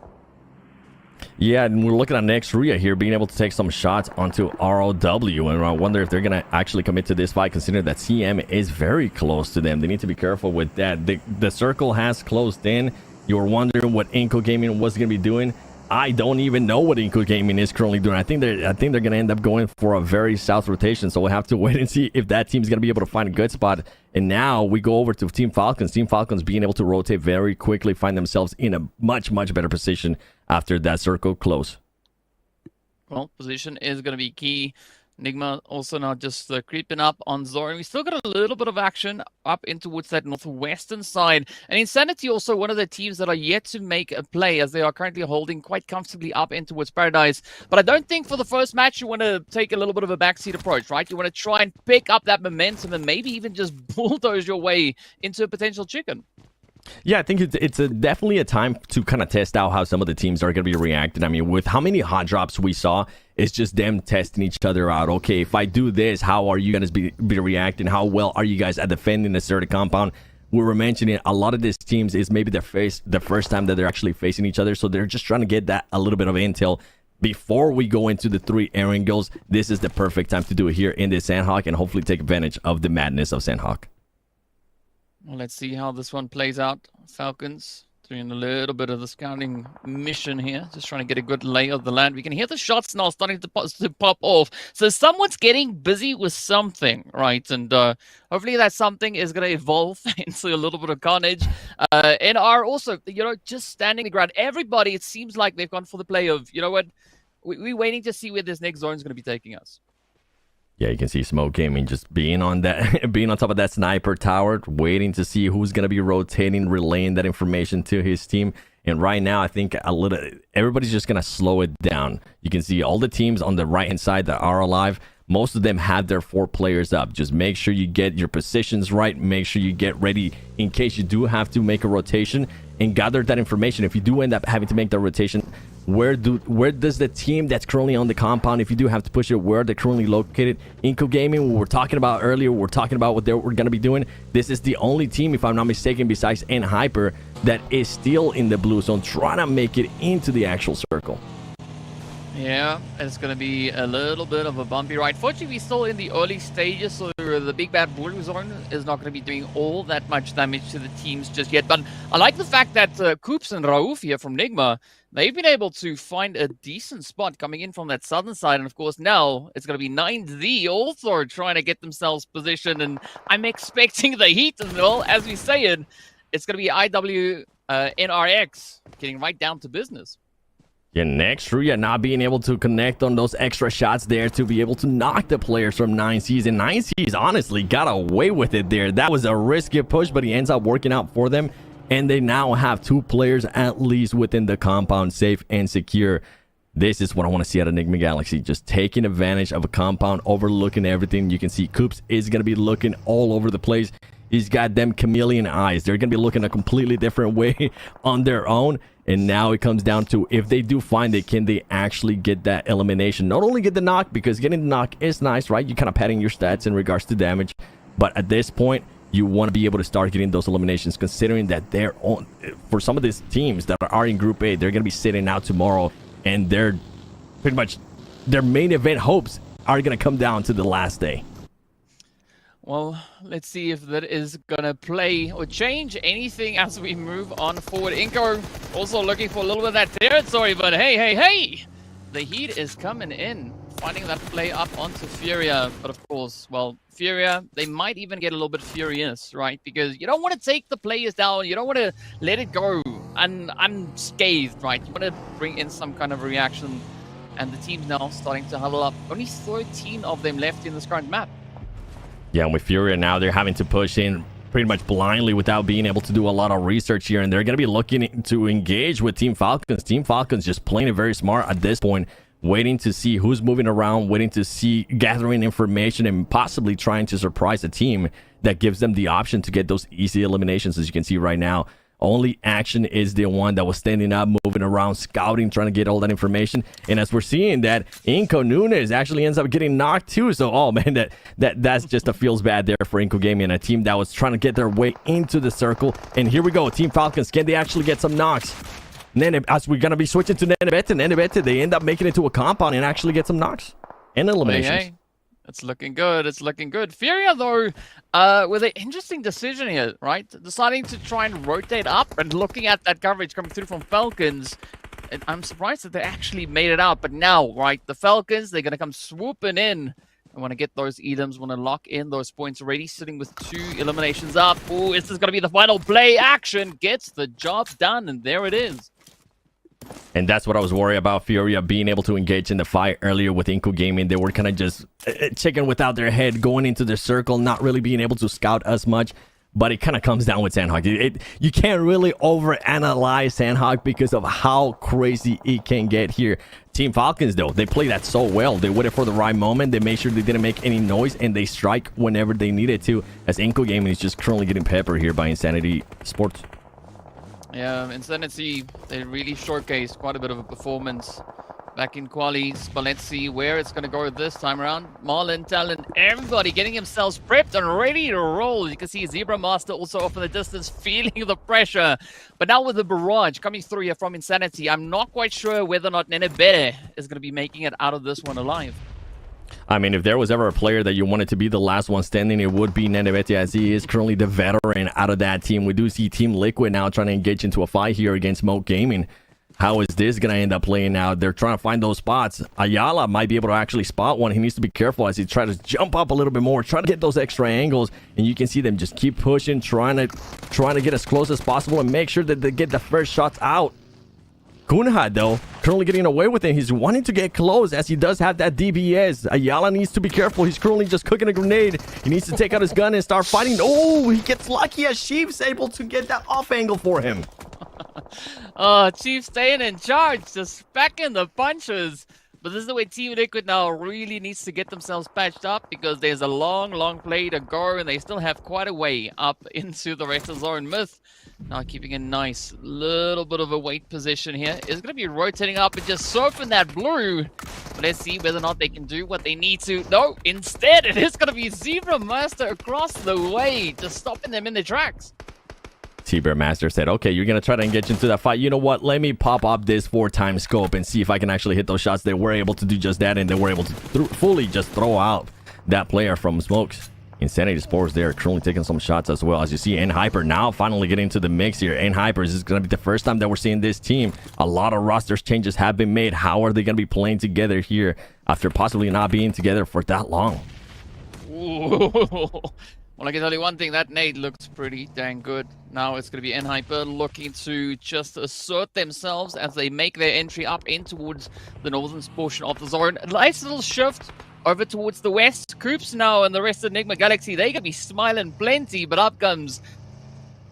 Yeah, and we're looking at next Ria here being able to take some shots onto ROW, and I wonder if they're going to actually commit to this fight, considering that CM is very close to them. They need to be careful with that. The circle has closed in. You were wondering what Inco Gaming was going to be doing. I don't even know what Inco Gaming is currently doing. I think they're going to end up going for a very south rotation, so we'll have to wait and see if that team's going to be able to find a good spot. And now we go over to Team Falcons. Team Falcons being able to rotate very quickly, find themselves in a much better position after that circle close. Well, position is going to be key. Enigma also now just creeping up on Zoran. We still got a little bit of action up in towards that northwestern side. And Insanity also one of the teams that are yet to make a play, as they are currently holding quite comfortably up in towards Paradise. But I don't think for the first match you want to take a little bit of a backseat approach, right? You want to try and pick up that momentum and maybe even just bulldoze your way into a potential chicken. Yeah, I think it's definitely a time to kind of test out how some of the teams are going to be reacting. I mean, with how many hot drops we saw, it's just them testing each other out. Okay, if I do this, how are you going to be reacting? How well are you guys at defending a certain compound? We were mentioning a lot of these teams is maybe the first time that they're actually facing each other, so they're just trying to get that a little bit of intel before we go into the 3 Erangels. This is the perfect time to do it here in the Sanhok and hopefully take advantage of the madness of Sanhok. Well, let's see how this one plays out. Falcons doing a little bit of the scouting mission here, just trying to get a good lay of the land. We can hear the shots now starting to pop off. So someone's getting busy with something, right? And hopefully that something is going to evolve into a little bit of carnage. And are also, just standing the ground. Everybody, it seems like they've gone for the play of, what, we're waiting to see where this next zone is going to be taking us. Yeah, you can see Smoke Gaming just being on top of that sniper tower, waiting to see who's going to be rotating, relaying that information to his team. And right now, I think everybody's just going to slow it down. You can see all the teams on the right-hand side that are alive. Most of them have their 4 players up. Just make sure you get your positions right. Make sure you get ready in case you do have to make a rotation and gather that information. If you do end up having to make the rotation, where does the team that's currently on the compound, if you do have to push it, where they're currently located? Inco Gaming, we were talking about earlier, we're talking about what we're going to be doing. This is the only team, if I'm not mistaken, besides N-Hyper, that is still in the blue zone, trying to make it into the actual circle. Yeah, it's going to be a little bit of a bumpy ride. Fortunately, we're still in the early stages, so the the big bad blue zone is not going to be doing all that much damage to the teams just yet. But I like the fact that Koops and Raouf here from Nigma, they've been able to find a decent spot coming in from that southern side. And of course, now it's going to be 9Z also trying to get themselves positioned. And I'm expecting the heat as well. As we say it, it's going to be NRX getting right down to business. Yeah, next Ruya not being able to connect on those extra shots there to be able to knock the players from 9Cs. And 9Cs honestly got away with it there. That was a risky push, but he ends up working out for them. And they now have 2 players at least within the compound, safe and secure. This is what I want to see out of Enigma Galaxy. Just taking advantage of a compound, overlooking everything. You can see Koops is going to be looking all over the place. He's got them chameleon eyes. They're going to be looking a completely different way on their own. And now it comes down to, if they do find it, can they actually get that elimination? Not only get the knock, because getting the knock is nice, right? You're kind of padding your stats in regards to damage. But at this point, you want to be able to start getting those eliminations, considering that they're on, for some of these teams that are in Group A, they're going to be sitting out tomorrow. And they're pretty much, their main event hopes are going to come down to the last day. Well, let's see if that is going to play or change anything as we move on forward. Inko also looking for a little bit of that territory, but hey, the heat is coming in, finding that play up onto Furia. But of course, well, Furia, they might even get a little bit furious, right? Because you don't want to take the players down. You don't want to let it go unscathed, right? You want to bring in some kind of reaction. And the team's now starting to huddle up. Only 13 of them left in this current map. Yeah, and with Furia now, they're having to push in pretty much blindly without being able to do a lot of research here. And they're going to be looking to engage with Team Falcons. Team Falcons just playing it very smart at this point, waiting to see who's moving around, waiting to see, gathering information, and possibly trying to surprise a team that gives them the option to get those easy eliminations. As you can see right now, only Action is the one that was standing up, moving around, scouting, trying to get all that information. And as we're seeing that, Inko Nunes actually ends up getting knocked too. So, oh man, that's just a feels bad there for Inko Gaming, a team that was trying to get their way into the circle. And here we go, Team Falcons. Can they actually get some knocks? As we're going to be switching to Nenebete, they end up making it to a compound and actually get some knocks and eliminations. Hey. It's looking good. It's looking good. Furia, though, with an interesting decision here, right? Deciding to try and rotate up and looking at that coverage coming through from Falcons. And I'm surprised that they actually made it out. But now, right, the Falcons, they're going to come swooping in. I want to get those items, want to lock in those points already, sitting with 2 eliminations up. Ooh, is this going to be the final play? Action gets the job done, and there it is. And that's what I was worried about, Furia being able to engage in the fight earlier with Inko Gaming. They were kind of just chicken without their head, going into the circle, not really being able to scout as much. But it kind of comes down with Sanhok. You can't really overanalyze Sanhok because of how crazy it can get here. Team Falcons, though, they play that so well. They waited for the right moment. They made sure they didn't make any noise, and they strike whenever they needed to, as Inko Gaming is just currently getting peppered here by Insanity Sports. Yeah, Insanity, they really showcased quite a bit of a performance back in qualies, but let's see where it's going to go this time around. Marlon, Talon, everybody getting themselves prepped and ready to roll. You can see Zebra Master also off in the distance, feeling the pressure. But now with the barrage coming through here from Insanity, I'm not quite sure whether or not Nenebete is going to be making it out of this one alive. I mean, if there was ever a player that you wanted to be the last one standing, it would be Nenebete, as he is currently the veteran out of that team. We do see Team Liquid now trying to engage into a fight here against Smoke Gaming. How is this going to end up playing out? They're trying to find those spots. Ayala might be able to actually spot one. He needs to be careful as he tries to jump up a little bit more, try to get those extra angles. And you can see them just keep pushing, trying to get as close as possible and make sure that they get the first shots out. Kunha, though, currently getting away with it. He's wanting to get close as he does have that DBS. Ayala needs to be careful. He's currently just cooking a grenade. He needs to take out his gun and start fighting. Oh, he gets lucky as Chief's able to get that off angle for him. Oh, Chief staying in charge, just packing the punches. But this is the way Team Liquid now really needs to get themselves patched up, because there's a long play to go, and they still have quite a way up into the rest of Zone Myth. Now keeping a nice little bit of a weight position here. Is going to be rotating up and just surfing that blue. But let's see whether or not they can do what they need to. No, instead it is going to be Zebra Master across the way, just stopping them in their tracks. T-Bear Master said, okay, you're going to try to engage into that fight. You know what? Let me pop up this 4-time scope and see if I can actually hit those shots. They were able to do just that, and they were able to fully just throw out that player from Smokes. Insanity Sports, they are currently taking some shots as well. As you see, Hyper now finally getting into the mix here. Hyper, this is going to be the first time that we're seeing this team. A lot of roster changes have been made. How are they going to be playing together here after possibly not being together for that long? Ooh. Well, I can tell you one thing, that nade looks pretty dang good. Now it's going to be Hyper looking to just assert themselves as they make their entry up in towards the northern portion of the zone. A nice little shift over towards the west. Coops now and the rest of Enigma Galaxy, they gonna be smiling plenty, but up comes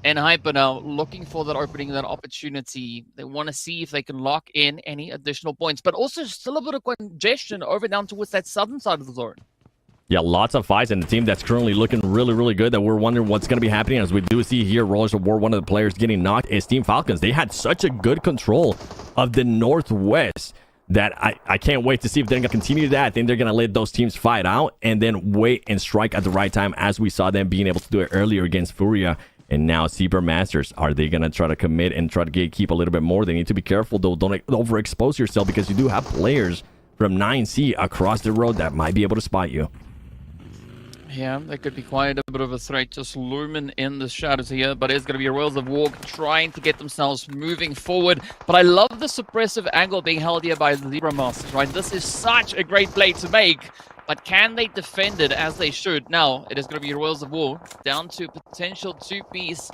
Hyper now looking for that opening, that opportunity. They want to see if they can lock in any additional points, but also still a bit of congestion over down towards that southern side of the zone. Yeah, lots of fights, and the team that's currently looking really, really good that we're wondering what's going to be happening. As we do see here, Rollers of War, one of the players getting knocked is Team Falcons. They had such a good control of the Northwest that I can't wait to see if they're going to continue that. I think they're going to let those teams fight out and then wait and strike at the right time, as we saw them being able to do it earlier against Furia. And now Zebra Masters, are they going to try to commit and try to keep a little bit more? They need to be careful, though. Don't overexpose yourself, because you do have players from 9C across the road that might be able to spot you. Yeah, that could be quite a bit of a threat just looming in the shadows here, but it's going to be Royals of War trying to get themselves moving forward. But I love the suppressive angle being held here by the Zebra Masters, right? This is such a great play to make, but can they defend it as they should? Now, it is going to be Royals of War down to potential two-piece.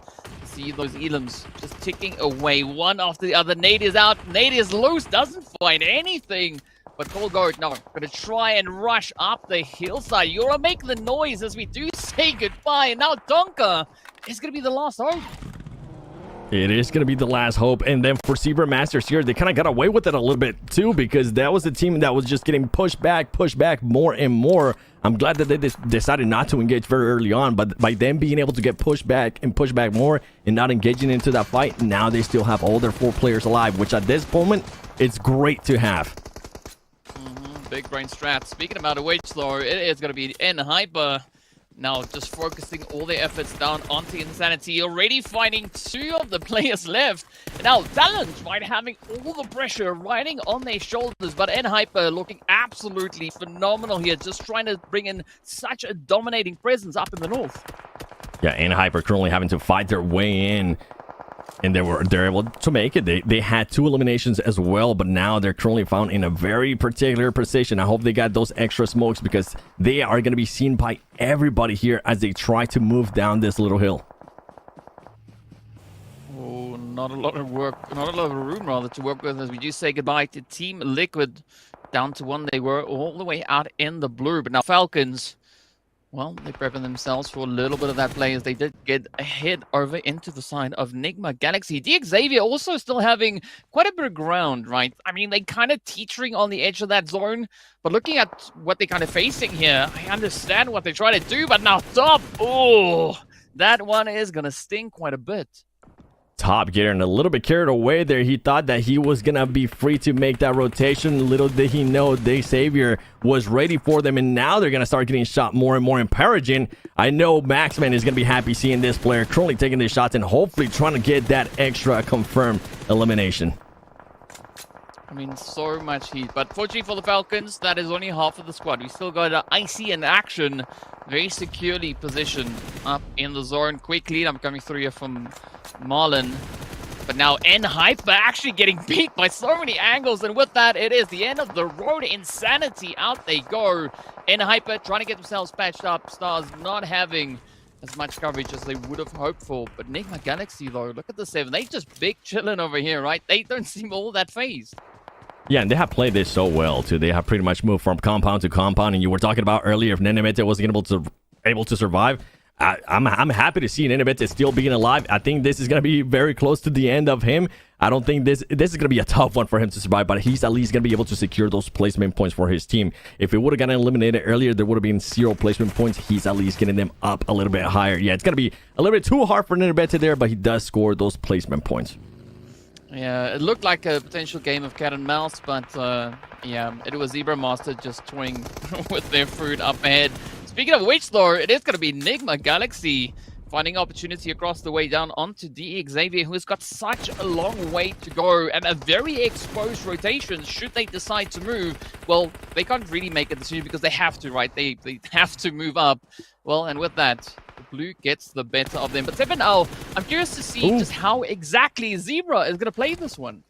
See those elims just ticking away one after the other. Nade is out, Nade is loose, doesn't find anything. But Colgard now going to try and rush up the hillside. You want to make the noise as we do say goodbye. And now Donka is going to be the last hope. It is going to be the last hope. And then for Zebra Masters here, they kind of got away with it a little bit too, because that was a team that was just getting pushed back more and more. I'm glad that they decided not to engage very early on, but by them being able to get pushed back more and not engaging into that fight, now they still have all their 4 players alive, which at this moment, it's great to have. Big brain strat. Speaking about a wage though, it is going to be Hyper now just focusing all their efforts down onto Insanity, already finding 2 of the players left. And now Talent, right, having all the pressure riding on their shoulders, but Hyper looking absolutely phenomenal here, just trying to bring in such a dominating presence up in the north. Yeah, Hyper currently having to fight their way in. And they're able to make it. They had 2 eliminations as well, but now they're currently found in a very particular position. I hope they got those extra smokes, because they are going to be seen by everybody here as they try to move down this little hill. Oh, not a lot of work, not a lot of room rather to work with, as we do say goodbye to Team Liquid, down to 1 they were all the way out in the blue. But now Falcons, well, they're prepping themselves for a little bit of that play as they did get ahead over into the side of Enigma Galaxy. Xavier also still having quite a bit of ground, right? I mean, they kind of teetering on the edge of that zone, but looking at what they're kind of facing here, I understand what they're trying to do, but now Top, oh, that one is going to sting quite a bit. Top getting a little bit carried away there. He thought that he was gonna be free to make that rotation. Little did he know Xavier was ready for them, and now they're gonna start getting shot more and more. Encouraging. I know Maxman is gonna be happy seeing this player currently taking these shots and hopefully trying to get that extra confirmed elimination. I mean, so much heat, but fortunately for the Falcons, that is only half of the squad. We still got Icy in action, very securely positioned up in the zone. Quick lead, I'm coming through here from Marlon, but now Hyper actually getting beat by so many angles, and with that, it is the end of the road. Insanity, out they go. Hyper trying to get themselves patched up. Stars not having as much coverage as they would have hoped for, but Enigma Galaxy though, look at the 7. They just big chilling over here, right? They don't seem all that phased. Yeah, and they have played this so well too. They have pretty much moved from compound to compound, and you were talking about earlier if Nenebete wasn't able to survive. I'm happy to see Nenebete still being alive. I think this is going to be very close to the end of him. I don't think this is going to be a tough one for him to survive, but he's at least going to be able to secure those placement points for his team. If it would have gotten eliminated earlier, there would have been 0 placement points. He's at least getting them up a little bit higher. Yeah, it's going to be a little bit too hard for Nenebete there, but he does score those placement points. Yeah, it looked like a potential game of cat and mouse, but yeah, it was Zebra Master just toying with their food up ahead. Speaking of which, though, it is going to be Enigma Galaxy Finding opportunity across the way down onto DE Xavier, who has got such a long way to go and a very exposed rotation. Should they decide to move, well, they can't really make a decision because they have to, right? They have to move up. Well, and with that, the blue gets the better of them. But 7-0, I'm curious to see just how exactly Zebra is going to play this one.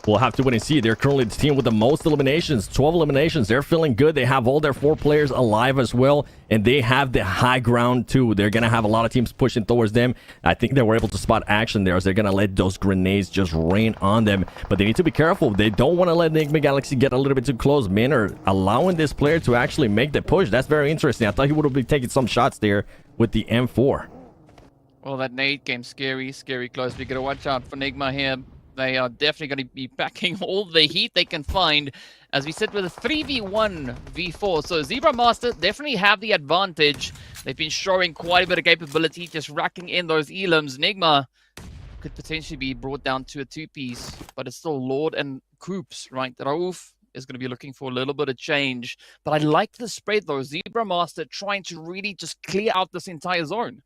We'll have to wait and see. They're currently the team with the most eliminations, 12 eliminations. They're feeling good. They have all their 4 players alive as well, and they have the high ground too. They're going to have a lot of teams pushing towards them. I think they were able to spot action there as they're going to let those grenades just rain on them. But they need to be careful. They don't want to let Enigma Galaxy get a little bit too close. Men are allowing this player to actually make the push. That's very interesting. I thought he would have been taking some shots there with the M4. Well, that nade came scary close. We got to watch out for Enigma here. They are definitely going to be packing all the heat they can find, as we sit with a 3v1 v4. So Zebra Master definitely have the advantage. They've been showing quite a bit of capability, just racking in those elims. Enigma could potentially be brought down to a 2-piece, but it's still Lord and Coops, right? Rauf is going to be looking for a little bit of change. But I like the spread, though. Zebra Master trying to really just clear out this entire zone.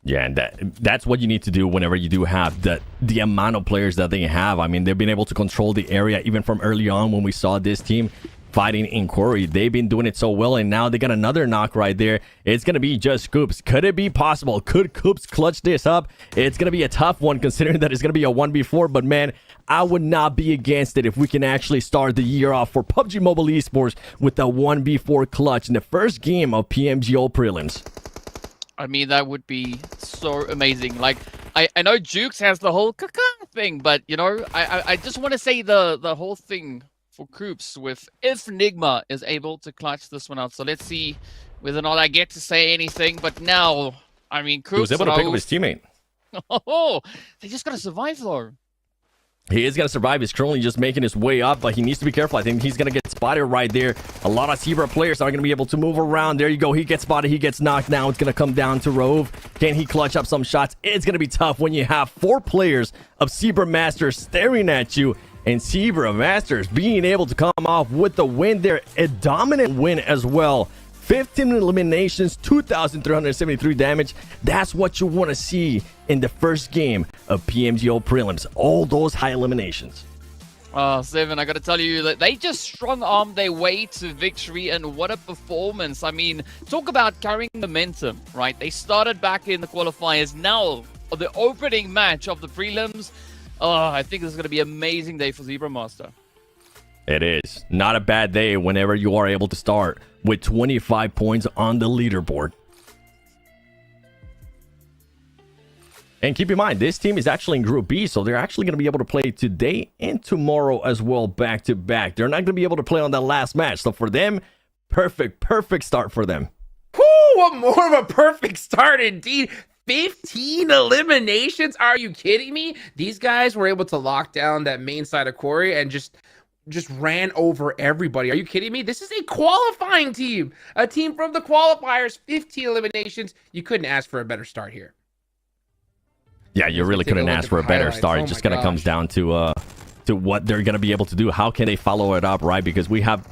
Yeah, and that's what you need to do whenever you do have the amount of players that they have. I mean, they've been able to control the area even from early on when we saw this team fighting in Quarry. They've been doing it so well, and now they got another knock right there. It's going to be just Coops. Could it be possible? Could Coops clutch this up? It's going to be a tough one considering that it's going to be a 1v4, but man, I would not be against it if we can actually start the year off for PUBG Mobile Esports with a 1v4 clutch in the first game of PMGO Prelims. I mean, that would be so amazing. Like, I know Jukes has the whole thing, but, you know, I just want to say the whole thing for Coops with if Enigma is able to clutch this one out. So let's see whether or not I get to say anything. But now, I mean, Coops... He was able to pick up his teammate. Oh, they just got to survive, though. He is going to survive. He's currently just making his way up, but he needs to be careful. I think he's going to get spotted right there. A lot of Zebra players are going to be able to move around. There you go. He gets spotted. He gets knocked down. It's going to come down to Rove. Can he clutch up some shots? It's going to be tough when you have 4 players of Zebra Masters staring at you, and Zebra Masters being able to come off with the win there. A dominant win as well. 15 eliminations, 2,373 damage. That's what you want to see in the first game of PMGO Prelims. All those high eliminations. Seven, I got to tell you that they just strong-armed their way to victory, and what a performance. I mean, talk about carrying momentum, right? They started back in the qualifiers. Now, the opening match of the prelims. I think this is going to be an amazing day for Zebra Master. It is. Not a bad day whenever you are able to start with 25 points on the leaderboard. And keep in mind, this team is actually in Group B, so they're actually going to be able to play today and tomorrow as well, back-to-back. They're not going to be able to play on that last match. So for them, perfect start for them. Whoo, what more of a perfect start indeed. 15 eliminations? Are you kidding me? These guys were able to lock down that main side of Quarry and just ran over everybody. Are you kidding me? This is a qualifying team. A team from the qualifiers, 15 eliminations. You couldn't ask for a better start here. Yeah, you really couldn't ask for a better start. It just kind of comes down to what they're going to be able to do. How can they follow it up, right? Because we have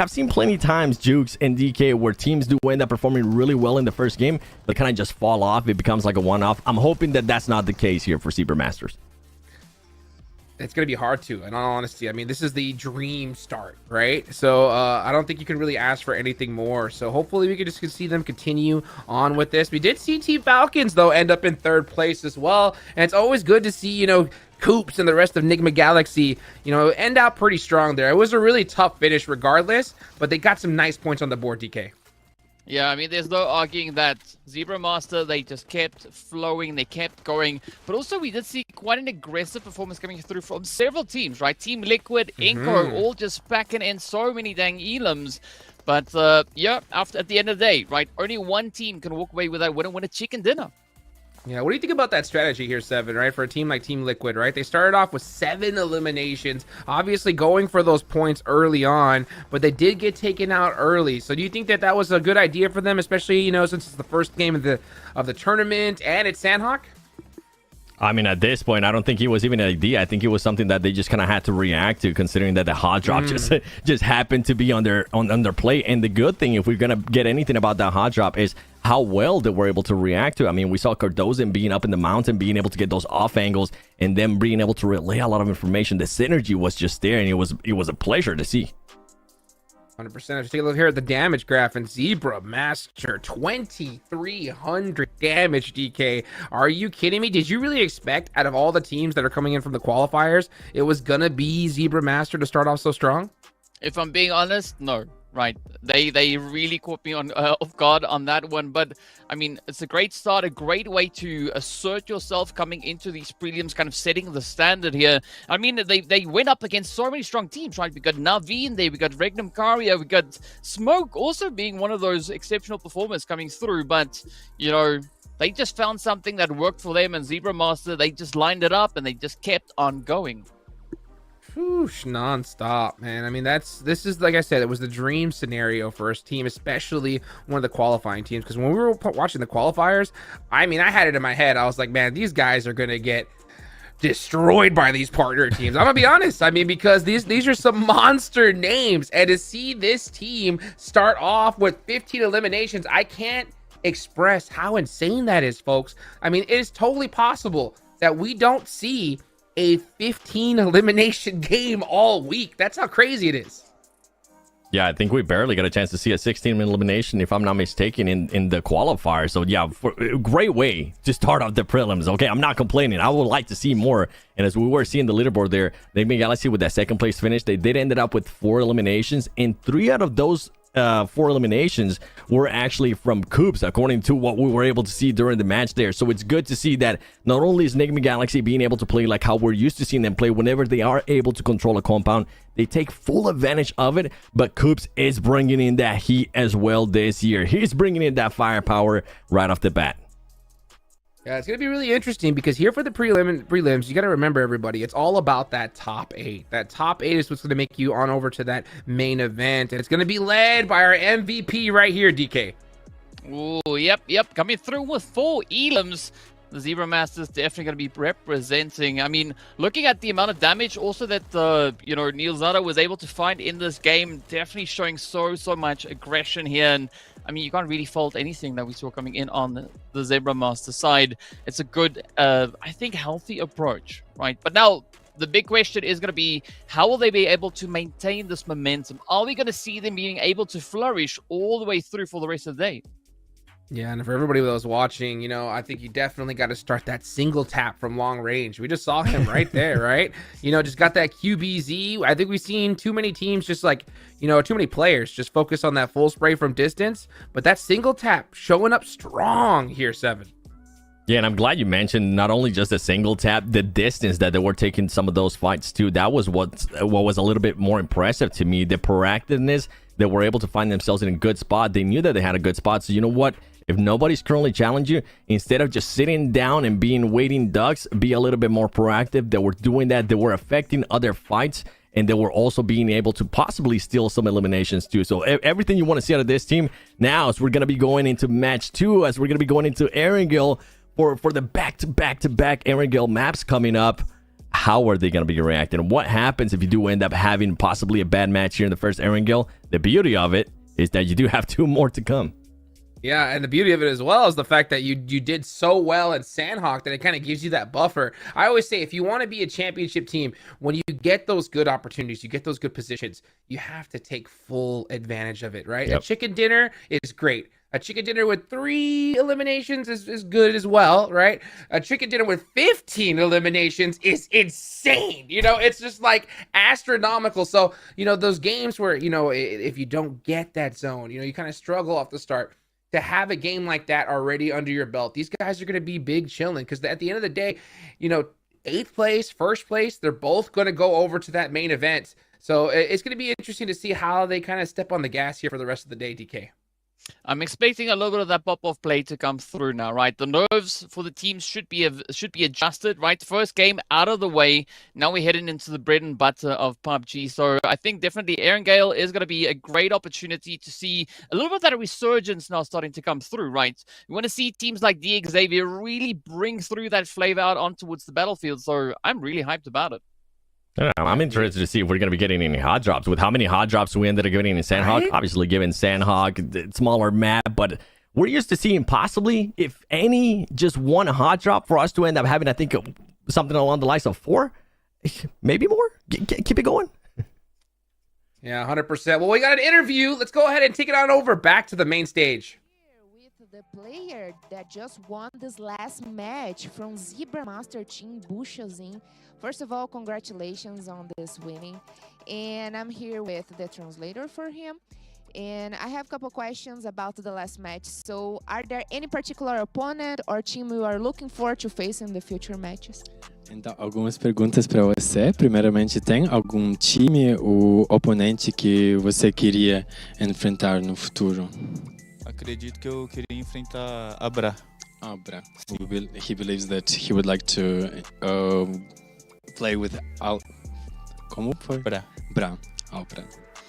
seen plenty times, Jukes and DK, where teams do end up performing really well in the first game, but kind of just fall off. It becomes like a one-off. I'm hoping that that's not the case here for Zebra Masters. It's going to be hard to, in all honesty. I mean, this is the dream start, right? So I don't think you can really ask for anything more. So hopefully we can just see them continue on with this. We did see Team Falcons, though, end up in 3rd place as well. And it's always good to see, you know, Coops and the rest of Enigma Galaxy, you know, end out pretty strong there. It was a really tough finish regardless, but they got some nice points on the board, DK. Yeah, I mean, there's no arguing that Zebra Master, they just kept flowing, they kept going. But also, we did see quite an aggressive performance coming through from several teams, right? Team Liquid, Inco, all just packing in so many dang elims. But, yeah, at the end of the day, right, only one team can walk away with that win and win a chicken dinner. Yeah, what do you think about that strategy here, Seven, right? For a team like Team Liquid, right? They started off with 7 eliminations, obviously going for those points early on, but they did get taken out early. So do you think that that was a good idea for them, especially, you know, since it's the first game of the tournament and it's Sanhok? I mean, at this point, I don't think it was even an idea. I think it was something that they just kind of had to react to, considering that the hot drop just happened to be on their plate. And the good thing, if we're going to get anything about that hot drop, is how well they were able to react to it. I mean, we saw Cardozo being up in the mountain, being able to get those off angles, and then being able to relay a lot of information. The synergy was just there, and it was a pleasure to see. 100%. Let's take a look here at the damage graph, and Zebra Master 2,300 damage. DK, are you kidding me? Did you really expect, out of all the teams that are coming in from the qualifiers, it was gonna be Zebra Master to start off so strong? If I'm being honest, no. Right, they really caught me on off guard on that one, but I mean, it's a great start, a great way to assert yourself coming into these prelims, kind of setting the standard here. I mean, they went up against so many strong teams, right? We got Navi in there, we got Regnum Caria, we got Smoke also being one of those exceptional performers coming through, but you know, they just found something that worked for them, and Zebra Master, they just lined it up and they just kept on going. Whoosh, non-stop, man. I mean, this is, like I said, it was the dream scenario for his team, especially one of the qualifying teams, because when we were watching the qualifiers, I mean, I had it in my head. I was like, man, these guys are gonna get destroyed by these partner teams. I'm gonna be honest. I mean, because these are some monster names, and to see this team start off with 15 eliminations, I can't express how insane that is, folks. I mean, it is totally possible that we don't see a 15 elimination game all week. That's how crazy it is. Yeah, I think we barely got a chance to see a 16 elimination, if I'm not mistaken, in the qualifier. So yeah, a great way to start off the prelims. Okay, I'm not complaining. I would like to see more. And as we were seeing the leaderboard there, Enigma Galaxy with that second place finish, they did end up with 4 eliminations, and 3 out of those 4 eliminations were actually from Coops, according to what we were able to see during the match there. So it's good to see that not only is Enigma Galaxy being able to play like how we're used to seeing them play whenever they are able to control a compound, they take full advantage of it, but Coops is bringing in that heat as well this year. He's bringing in that firepower right off the bat. Yeah, it's going to be really interesting because here for the prelims, you got to remember, everybody, it's all about that top 8. That top 8 is what's going to make you on over to that main event, and it's going to be led by our MVP right here, DK. Oh, yep. Coming through with 4 elims. The Zebra Masters definitely going to be representing. I mean, looking at the amount of damage also that Neil Zada was able to find in this game, definitely showing so much aggression here. And I mean, you can't really fault anything that we saw coming in on the Zebra Master side. It's a good, I think, healthy approach, right? But now the big question is going to be, how will they be able to maintain this momentum? Are we going to see them being able to flourish all the way through for the rest of the day? Yeah, and for everybody that was watching, I think you definitely got to start that single tap from long range. We just saw him right there, right? Just got that QBZ. I think we've seen too many teams just like, too many players just focus on that full spray from distance. But that single tap showing up strong here, 7. Yeah, and I'm glad you mentioned not only just a single tap, the distance that they were taking some of those fights too. That was what was a little bit more impressive to me. The proactiveness, they were able to find themselves in a good spot. They knew that they had a good spot. So you know what? If nobody's currently challenging you, instead of just sitting down and being waiting ducks, be a little bit more proactive. They were doing that. They were affecting other fights, and they were also being able to possibly steal some eliminations too. So everything you want to see out of this team now, as we're going to be going into match 2, as we're going to be going into Erangel for the back-to-back Erangel maps coming up. How are they going to be reacting? What happens if you do end up having possibly a bad match here in the first Erangel? The beauty of it is that you do have 2 more to come. Yeah, and the beauty of it as well is the fact that you did so well at Sanhok that it kind of gives you that buffer. I always say, if you want to be a championship team, when you get those good opportunities, you get those good positions, you have to take full advantage of it, right? Yep. A chicken dinner is great. A chicken dinner with 3 eliminations is good as well, right? A chicken dinner with 15 eliminations is insane. It's just like astronomical. So, those games where, if you don't get that zone, you kind of struggle off the start. To have a game like that already under your belt, these guys are going to be big chilling, because at the end of the day, 8th place, 1st place, they're both going to go over to that main event. So it's going to be interesting to see how they kind of step on the gas here for the rest of the day, DK. I'm expecting a little bit of that pop-off play to come through now, right? The nerves for the teams should be adjusted, right? First game out of the way. Now we're heading into the bread and butter of PUBG. So I think definitely Erangel is going to be a great opportunity to see a little bit of that resurgence now starting to come through, right? We want to see teams like Xavier really bring through that flavor out on towards the battlefield. So I'm really hyped about it. I'm interested to see if we're going to be getting any hot drops. With how many hot drops we ended up getting in Sanhok, right? Obviously given Sanhok, smaller map, but we're used to seeing possibly, if any, just one hot drop for us to end up having, I think, something along the lines of 4, maybe more. Keep it going. Yeah, 100%. Well, we got an interview. Let's go ahead and take it on over back to the main stage. With the player that just won this last match from Zebra Master Team, Bushazin. First of all, congratulations on this winning. And I'm here with the translator for him. And I have a couple questions about the last match. So, are there any particular opponent or team you are looking forward to face in the future matches? Então, algumas perguntas para você. Primeiramente, tem algum time ou oponente que você queria enfrentar no futuro? Acredito que eu queria enfrentar a Bra. Bra. He believes that he would like to play with Como foi? Bra. Bra. Bra.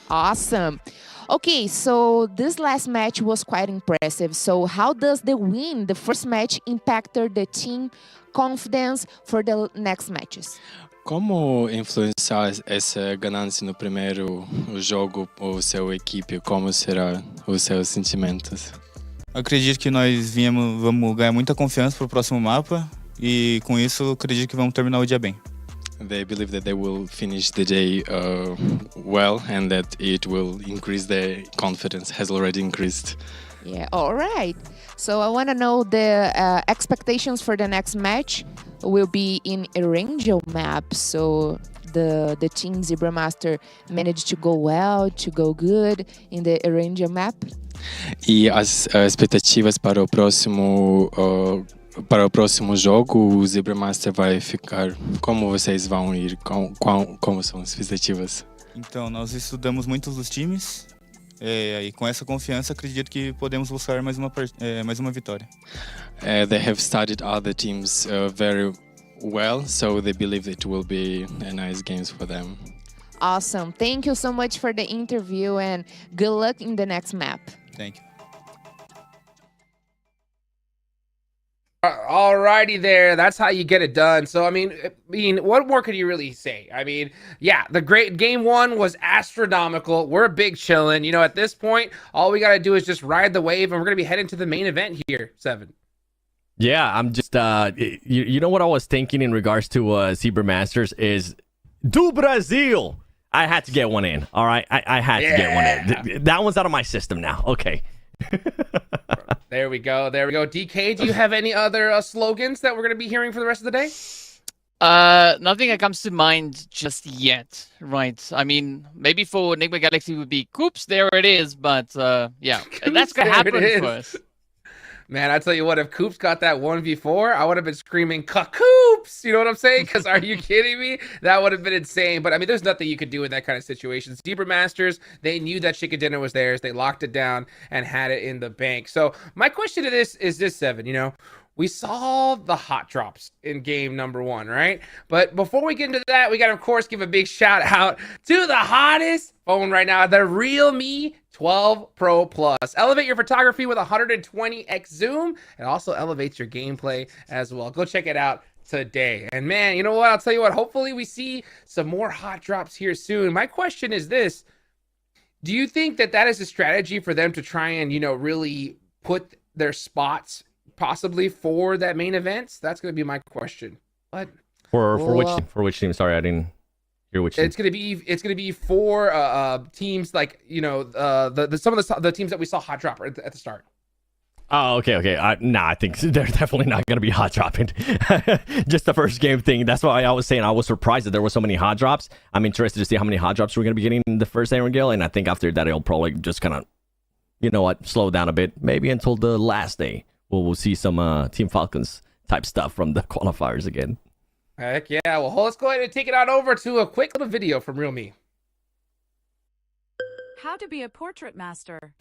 Awesome. Okay, so this last match was quite impressive. So how does the win, the first match, impact the team confidence for the next matches? Como influenciar essa ganância no primeiro jogo o seu equipe? Como será os seus sentimentos? Acredito que nós vamos ganhar muita confiança para o próximo mapa e com isso acredito que vamos terminar o dia bem. They believe that they will finish the day well and that it will increase their confidence, has already increased. Yeah, all right. So I want to know the expectations for the next match will be in Erangel map. So the team Zebra Master managed to go well, to go good in the Erangel map. E as expectativas para o próximo jogo, o Zebra Master vai ficar. Como vocês vão ir? Como são as expectativas? Então, nós estudamos muitos dos times e com essa confiança acredito que podemos buscar mais uma vitória. They have studied other teams very well, so they believe it will be a nice games for them. Awesome. Thank you so much for the interview and good luck in the next map. Thank you. Alrighty there. That's how you get it done. So, I mean, what more could you really say? I mean, yeah, the great game 1 was astronomical. We're big chilling. You know, at this point, all we got to do is just ride the wave, and we're going to be heading to the main event here, 7. Yeah, I'm just, you know what I was thinking in regards to Zebra Masters is, do Brazil! I had to get one in, all right? I had to get one in. That one's out of my system now. Okay. There we go. There we go. DK, do you have any other slogans that we're going to be hearing for the rest of the day? Nothing that comes to mind just yet, right? I mean, maybe for Enigma Galaxy would be Coops, there it is, but yeah, that's going to happen for us. Man, I tell you what, if Coops got that 1v4, I would have been screaming, Coops! You know what I'm saying? Because are you kidding me? That would have been insane. But I mean, there's nothing you could do in that kind of situation. Zebra Masters, they knew that chicken dinner was theirs. They locked it down and had it in the bank. So my question to this is this, 7, you know, we saw the hot drops in game number 1, right? But before we get into that, we got to, of course, give a big shout out to the hottest phone right now, the Realme 12 Pro Plus. Elevate your photography with 120x zoom. It also elevates your gameplay as well. Go check it out today. And man, you know what? I'll tell you what, hopefully we see some more hot drops here soon. My question is this. Do you think that that is a strategy for them to try and, you know, really put their spots possibly for that main event? That's going to be my question. But for which team? Sorry, I didn't hear which team. It's going to be for teams like, you know, some of the teams that we saw hot drop at the start. Oh, okay. I think they're definitely not going to be hot dropping. Just the first game thing. That's why I was saying I was surprised that there were so many hot drops. I'm interested to see how many hot drops we're going to be getting in the first Erangel, and I think after that it'll probably just kind of, you know what, slow down a bit. Maybe until the last day. We'll see some Team Falcons type stuff from the qualifiers again. Heck yeah. Well, let's go ahead and take it on over to a quick little video from Realme. How to be a portrait master.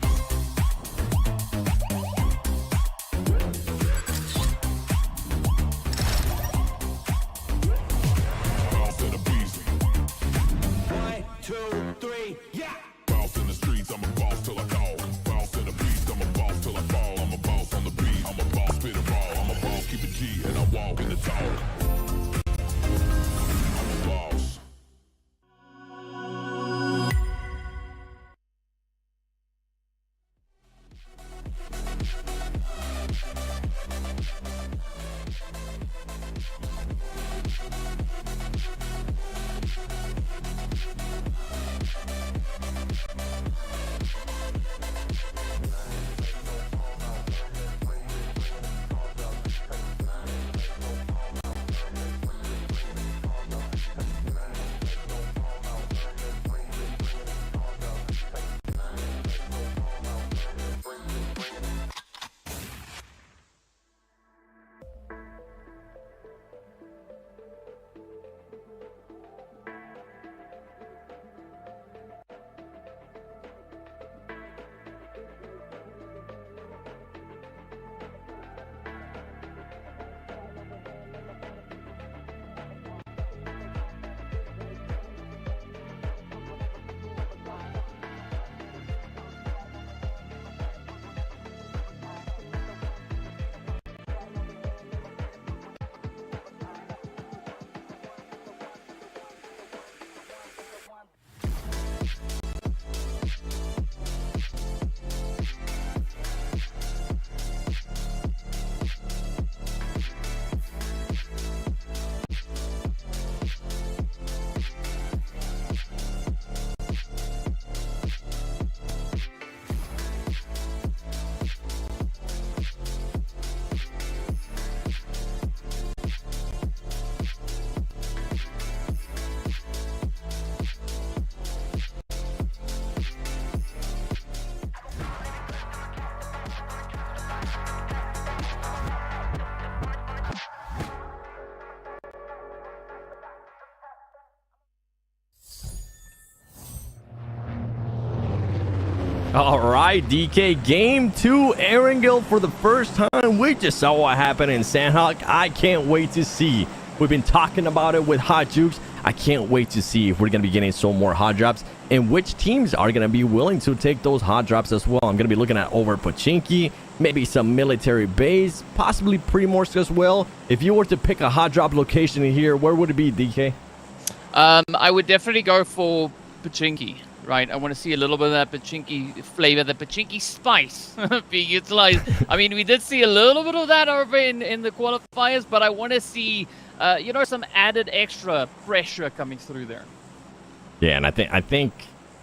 All right, DK, game 2, Erangel for the first time. We just saw what happened in Sanhok. I can't wait to see. We've been talking about it with Hot Jukes. I can't wait to see if we're going to be getting some more hot drops and which teams are going to be willing to take those hot drops as well. I'm going to be looking at over Pochinki, maybe some military base, possibly Primorsk as well. If you were to pick a hot drop location in here, where would it be, DK? I would definitely go for Pochinki. Right, I want to see a little bit of that Pochinki flavor, the Pochinki spice being utilized. I mean, we did see a little bit of that over in the qualifiers, but I want to see, some added extra pressure coming through there. Yeah, and I think,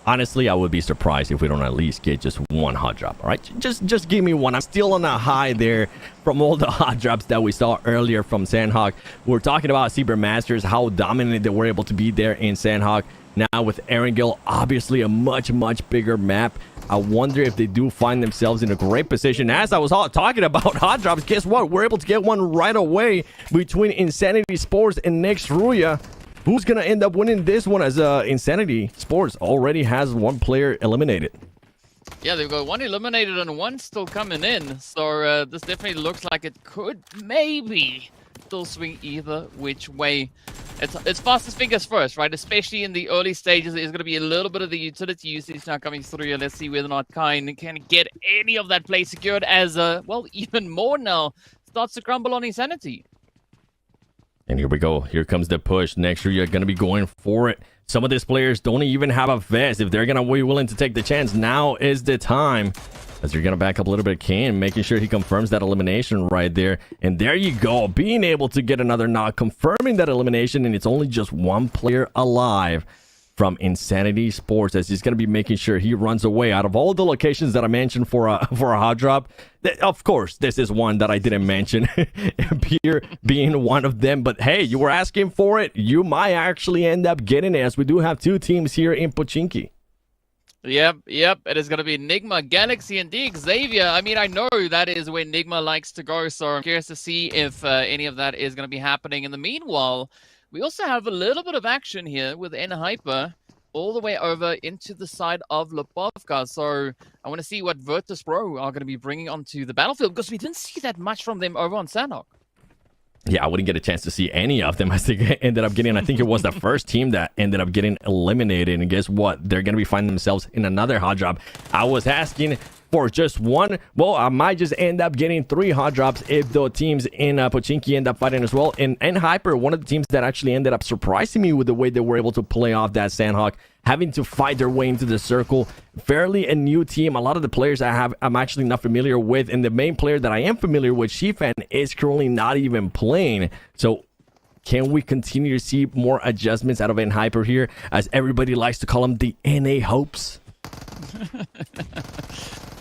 honestly, I would be surprised if we don't at least get just one hot drop. All right, just give me one. I'm still on a high there from all the hot drops that we saw earlier from Sanhok. We're talking about Cyber Masters, how dominant they were able to be there in Sanhok. Now with Erangel, obviously a much bigger map. I wonder if they do find themselves in a great position. As I was talking about hot drops, guess what? We're able to get one right away between Insanity Sports and Next Ruya. Who's going to end up winning this one, as Insanity Sports already has one player eliminated? Yeah, they've got one eliminated and one still coming in. So this definitely looks like it could maybe still swing either which way. It's fastest fingers first, right? Especially in the early stages, there's going to be a little bit of the utility usage now coming through. Let's see whether or not Kain can get any of that play secured as, even more now starts to crumble on Insanity. And here we go. Here comes the push. Next year, you're going to be going for it. Some of these players don't even have a vest. If they're going to be willing to take the chance, now is the time. As you're going to back up a little bit, Kane, making sure he confirms that elimination right there. And there you go. Being able to get another knock, confirming that elimination. And it's only just one player alive from Insanity Sports, as he's going to be making sure he runs away. Out of all the locations that I mentioned for a hot drop, of course, this is one that I didn't mention. Pierre being one of them. But hey, you were asking for it. You might actually end up getting it, as we do have two teams here in Pochinki. Yep. It is going to be Enigma, Galaxy, and D Xavier. I mean, I know that is where Enigma likes to go, so I'm curious to see if any of that is going to be happening. In the meanwhile, we also have a little bit of action here with N-Hyper all the way over into the side of Lipovka. So I want to see what Virtus Pro are going to be bringing onto the battlefield, because we didn't see that much from them over on Sanhok. Yeah, I wouldn't get a chance to see any of them. I think ended up getting, I think it was the first team that ended up getting eliminated. And guess what? They're going to be finding themselves in another hot drop. I was asking for just one. Well, I might just end up getting 3 hot drops if the teams in Pochinki end up fighting as well. And Hyper, one of the teams that actually ended up surprising me with the way they were able to play off that Sanhok, having to fight their way into the circle. Fairly a new team. A lot of the players I'm actually not familiar with. And the main player that I am familiar with, Shifan, is currently not even playing. So can we continue to see more adjustments out of N-Hyper here, as everybody likes to call them the NA Hopes?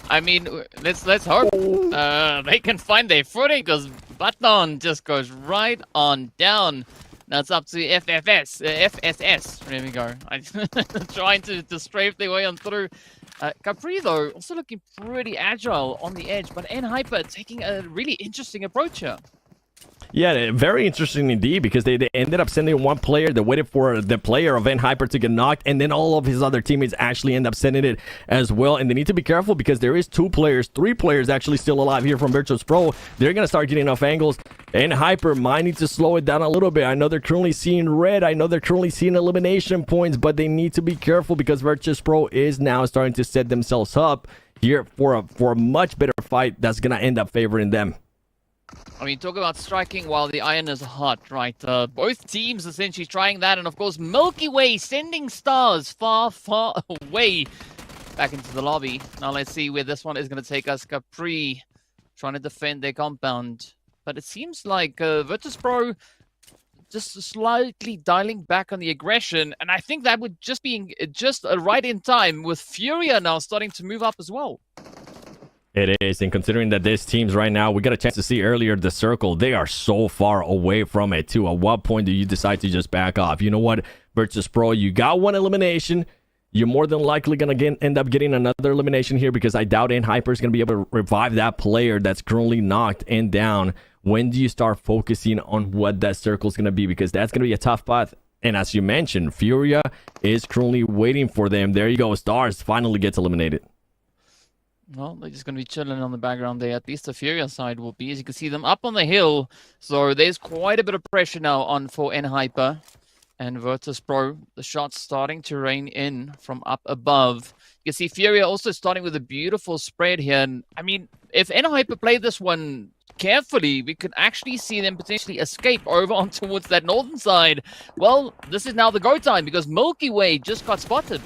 I mean, let's hope they can find their footing, because Baton just goes right on down. Now it's up to FSS. There we go. Trying to strafe their way on through. Capri, though, also looking pretty agile on the edge, but N-Hyper taking a really interesting approach here. Yeah, very interesting indeed, because they ended up sending one player. They waited for the player of N-Hyper to get knocked, and then all of his other teammates actually end up sending it as well. And they need to be careful, because there is 3 players actually still alive here from Virtus Pro. They're going to start getting off angles. N-Hyper might need to slow it down a little bit. I know they're currently seeing red. I know they're currently seeing elimination points, but they need to be careful, because Virtus Pro is now starting to set themselves up here for a much better fight that's going to end up favoring them. I mean, talk about striking while the iron is hot, right? Both teams essentially trying that, and of course, Milky Way sending stars far away back into the lobby. Now let's see where this one is going to take us. Capri trying to defend their compound, but it seems like Virtus Pro just slightly dialing back on the aggression, and I think that would just be right in time, with Furia now starting to move up as well. It is, and considering that these teams right now, we got a chance to see earlier the circle, they are so far away from it too. At what point do you decide to just back off? You know what, Virtus Pro, you got one elimination. You're more than likely going to end up getting another elimination here, because I doubt N-Hyper is going to be able to revive that player that's currently knocked and down. When do you start focusing on what that circle is going to be? Because that's going to be a tough path. And as you mentioned, Furia is currently waiting for them. There you go. Stars finally gets eliminated. Well, they're just going to be chilling on the background there. At least the Furia side will be, as you can see them up on the hill. So there's quite a bit of pressure now on for N-Hyper and Virtus Pro. The shots starting to rain in from up above. You can see Furia also starting with a beautiful spread here. And I mean, if N-Hyper play this one carefully, we could actually see them potentially escape over on towards that northern side. Well, this is now the go time because Milky Way just got spotted.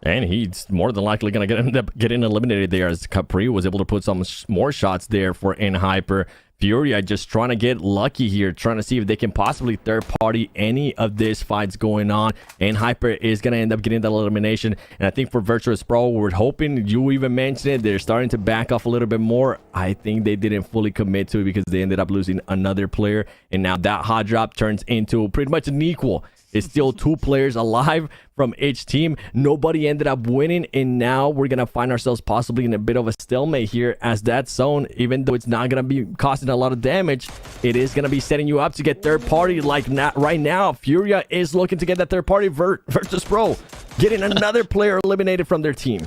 And he's more than likely going to end up getting eliminated there, as Capri was able to put some more shots there for N-Hyper. Furia just trying to get lucky here, trying to see if they can possibly third-party any of these fights going on. N-Hyper is going to end up getting that elimination. And I think for Virtus Pro, we're hoping, you even mentioned it, they're starting to back off a little bit more. I think they didn't fully commit to it because they ended up losing another player. And now that hot drop turns into pretty much an equal. It's still 2 players alive from each team. Nobody ended up winning, and now we're going to find ourselves possibly in a bit of a stalemate here, as that zone, even though it's not going to be costing a lot of damage, it is going to be setting you up to get third party. Like right now, Furia is looking to get that third party. Virtus Pro getting another player eliminated from their team.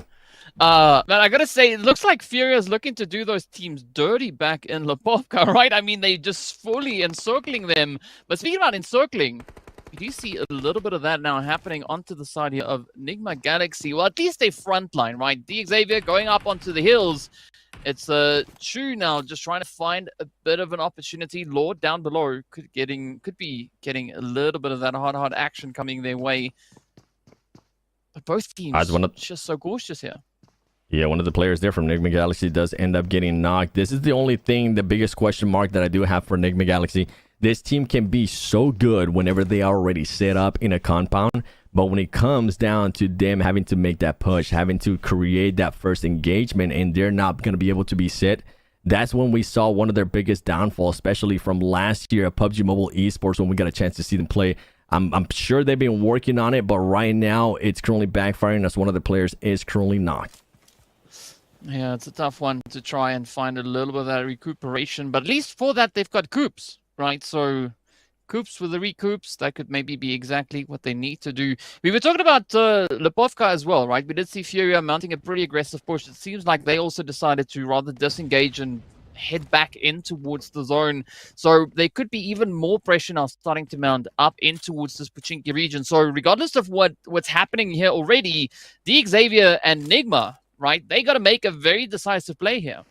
Man, I gotta say, it looks like Furia is looking to do those teams dirty back in Lipovka, right? I mean, they just fully encircling them. But speaking about encircling, you do see a little bit of that now happening onto the side here of Enigma Galaxy. Well, at least they frontline, right? D Xavier going up onto the hills. It's Chu now just trying to find a bit of an opportunity. Lord down below could be getting a little bit of that hard action coming their way. But both teams just so cautious here. Yeah, one of the players there from Enigma Galaxy does end up getting knocked. This is the only thing, the biggest question mark that I do have for Enigma Galaxy. This team can be so good whenever they are already set up in a compound, but when it comes down to them having to make that push, having to create that first engagement, and they're not going to be able to be set, that's when we saw one of their biggest downfalls, especially from last year at PUBG Mobile Esports when we got a chance to see them play. I'm sure they've been working on it, but right now it's currently backfiring as one of the players is currently knocked. Yeah, it's a tough one to try and find a little bit of that recuperation, but at least for that they've got Coops. Right, so Coops with the recoups, that could maybe be exactly what they need to do. We were talking about Lipovka as well, right? We did see Furia mounting a pretty aggressive push. It seems like they also decided to rather disengage and head back in towards the zone. So there could be even more pressure now starting to mount up in towards this Pochinki region. So regardless of what's happening here already, D Xavier and Enigma, right, they got to make a very decisive play here.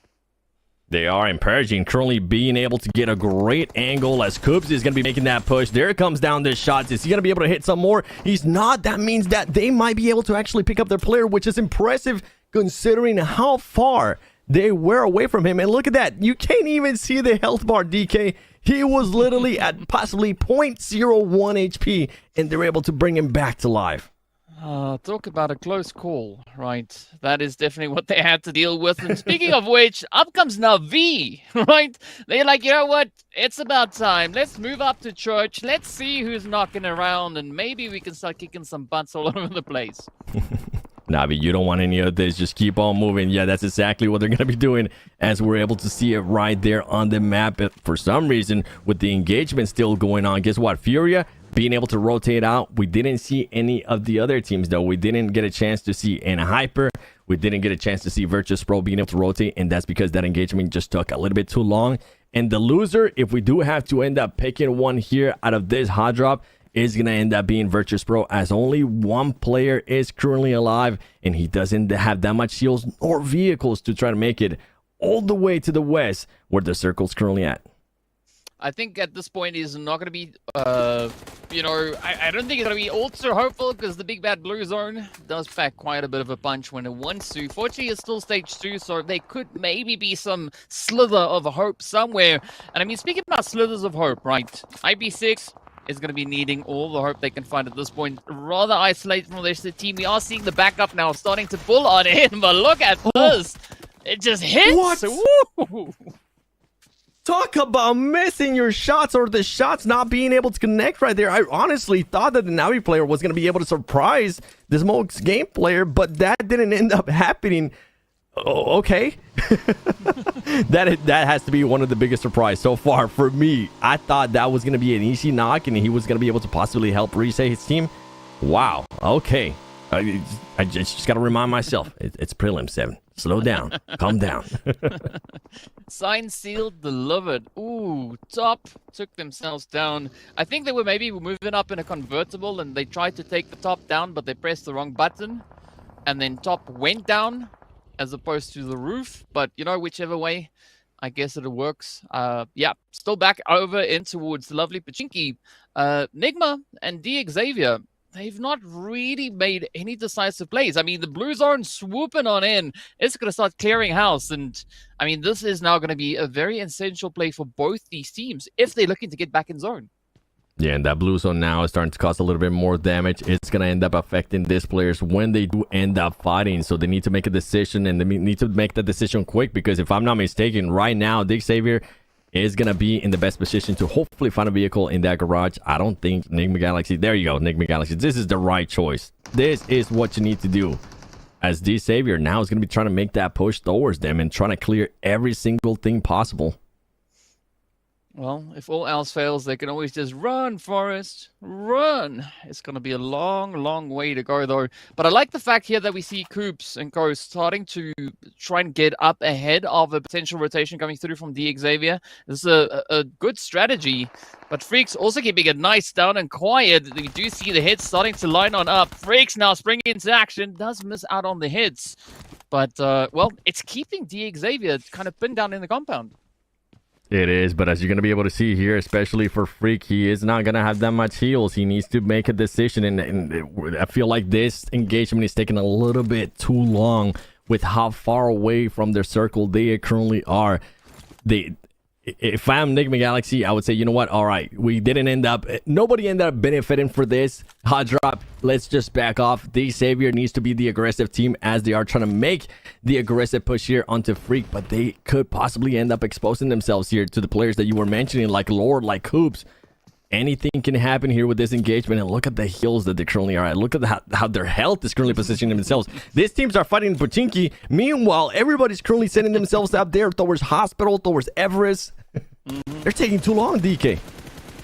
They are encouraging, currently being able to get a great angle as Coops is going to be making that push. There comes down this shot. Is he going to be able to hit some more? He's not. That means that they might be able to actually pick up their player, which is impressive considering how far they were away from him. And look at that. You can't even see the health bar, DK. He was literally at possibly 0.01 HP, and they're able to bring him back to life. Talk about a close call, right? That is definitely what they had to deal with. And speaking of which, up comes Navi, right? They're like, you know what? It's about time. Let's move up to church. Let's see who's knocking around, and maybe we can start kicking some butts all over the place. Navi, you don't want any of this. Just keep on moving. Yeah, that's exactly what they're going to be doing, as we're able to see it right there on the map. But for some reason, with the engagement still going on, guess what? Furia being able to rotate out. We didn't see any of the other teams, though. We didn't get a chance to see N-Hyper. We didn't get a chance to see Virtus Pro being able to rotate, and that's because that engagement just took a little bit too long. And the loser, if we do have to end up picking one here out of this hot drop, is going to end up being Virtus Pro, as only one player is currently alive, and he doesn't have that much shields or vehicles to try to make it all the way to the west, where the circle's currently at. I think at this point he's not going to be, I don't think he's going to be ultra hopeful, because the big bad blue zone does pack quite a bit of a punch when it wants to. Fortunately, it's still stage 2, so there could maybe be some slither of hope somewhere. And I mean, speaking about slithers of hope, right? IP6 is going to be needing all the hope they can find at this point. Rather isolated from the rest of the team. We are seeing the backup now starting to pull on him, but look at this. It just hits. What? Woo! Talk about missing your shots, or the shots not being able to connect right there. I honestly thought that the Navi player was going to be able to surprise the Smokes game player, but that didn't end up happening. Oh, okay. that has to be one of the biggest surprise so far for me. I thought that was going to be an easy knock, and he was going to be able to possibly help reset his team. Wow. Okay. I just got to remind myself, it's prelim 7. Slow down. Calm down. Signed, sealed, delivered. Ooh, top took themselves down. I think they were maybe moving up in a convertible and they tried to take the top down, but they pressed the wrong button. And then top went down as opposed to the roof. But, you know, whichever way, I guess it works. Yeah, still back over in towards the lovely Pachinki. Nigma and D Xavier, they've not really made any decisive plays. I mean, the Blues aren't swooping on in. It's going to start clearing house. And, I mean, this is now going to be a very essential play for both these teams if they're looking to get back in zone. Yeah, and that blue zone now is starting to cause a little bit more damage. It's going to end up affecting these players when they do end up fighting. So they need to make a decision, and they need to make that decision quick, because if I'm not mistaken, right now, Dick Xavier is going to be in the best position to hopefully find a vehicle in that garage. I don't think Nigma Galaxy... There you go, Nigma Galaxy. This is the right choice. This is what you need to do. As D Xavier now is going to be trying to make that push towards them and trying to clear every single thing possible. Well, if all else fails, they can always just run, Forrest. Run! It's going to be a long, long way to go, though. But I like the fact here that we see Coops and Co starting to try and get up ahead of a potential rotation coming through from D Xavier. This is a good strategy. But Freaks also keeping it nice, down and quiet. We do see the hits starting to line on up. Freaks now springing into action. Does miss out on the hits. But, well, it's keeping D Xavier kind of pinned down in the compound. It is, but as you're going to be able to see here, especially for Freak, he is not going to have that much heals. He needs to make a decision, and I feel like this engagement is taking a little bit too long with how far away from their circle they currently are. If I'm Nigma Galaxy, I would say, you know what? All right, nobody ended up benefiting for this hot drop. Let's just back off. D Xavier needs to be the aggressive team, as they are trying to make the aggressive push here onto Freak, but they could possibly end up exposing themselves here to the players that you were mentioning, like Lord, like Hoops. Anything can happen here with this engagement, and look at the heals that they currently are at. Look at how their health is currently positioning themselves. These teams are fighting Pochinki. Meanwhile, everybody's currently sending themselves up there towards Hospital, towards Everest. They're taking too long, DK.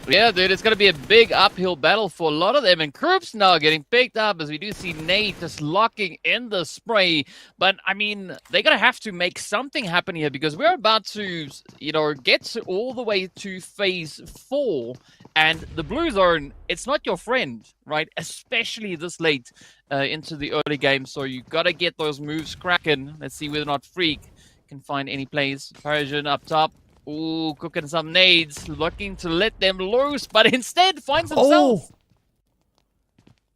Yeah, dude, it's going to be a big uphill battle for a lot of them. And Krups now getting picked up, as we do see Nate just locking in the spray. But, I mean, they're going to have to make something happen here, because we're about to, you know, get all the way to phase 4. And the blue zone, it's not your friend, right? Especially this late into the early game. So you got to get those moves cracking. Let's see whether or not Freak can find any plays. Parisian up top. Ooh, cooking some nades, looking to let them loose, but instead finds himself.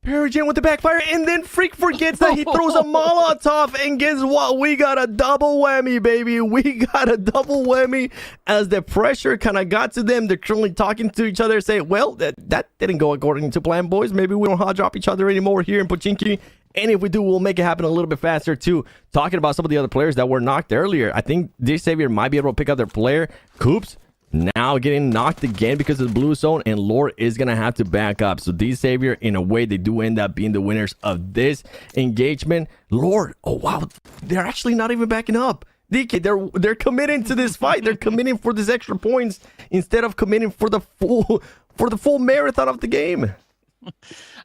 Perogen with the backfire, and then Freak forgets that he throws a Molotov, and guess what? We got a double whammy, baby. We got a double whammy as the pressure kind of got to them. They're currently talking to each other, saying, well, that didn't go according to plan, boys. Maybe we don't hot drop each other anymore here in Pochinki. And if we do, we'll make it happen a little bit faster, too. Talking about some of the other players that were knocked earlier, I think D Xavier might be able to pick up their player. Coops now getting knocked again because of the blue zone, and Lore is going to have to back up. So D Xavier, in a way, they do end up being the winners of this engagement. Lore, oh, wow, they're actually not even backing up. DK, they're committing to this fight. They're committing for these extra points instead of committing for the full marathon of the game.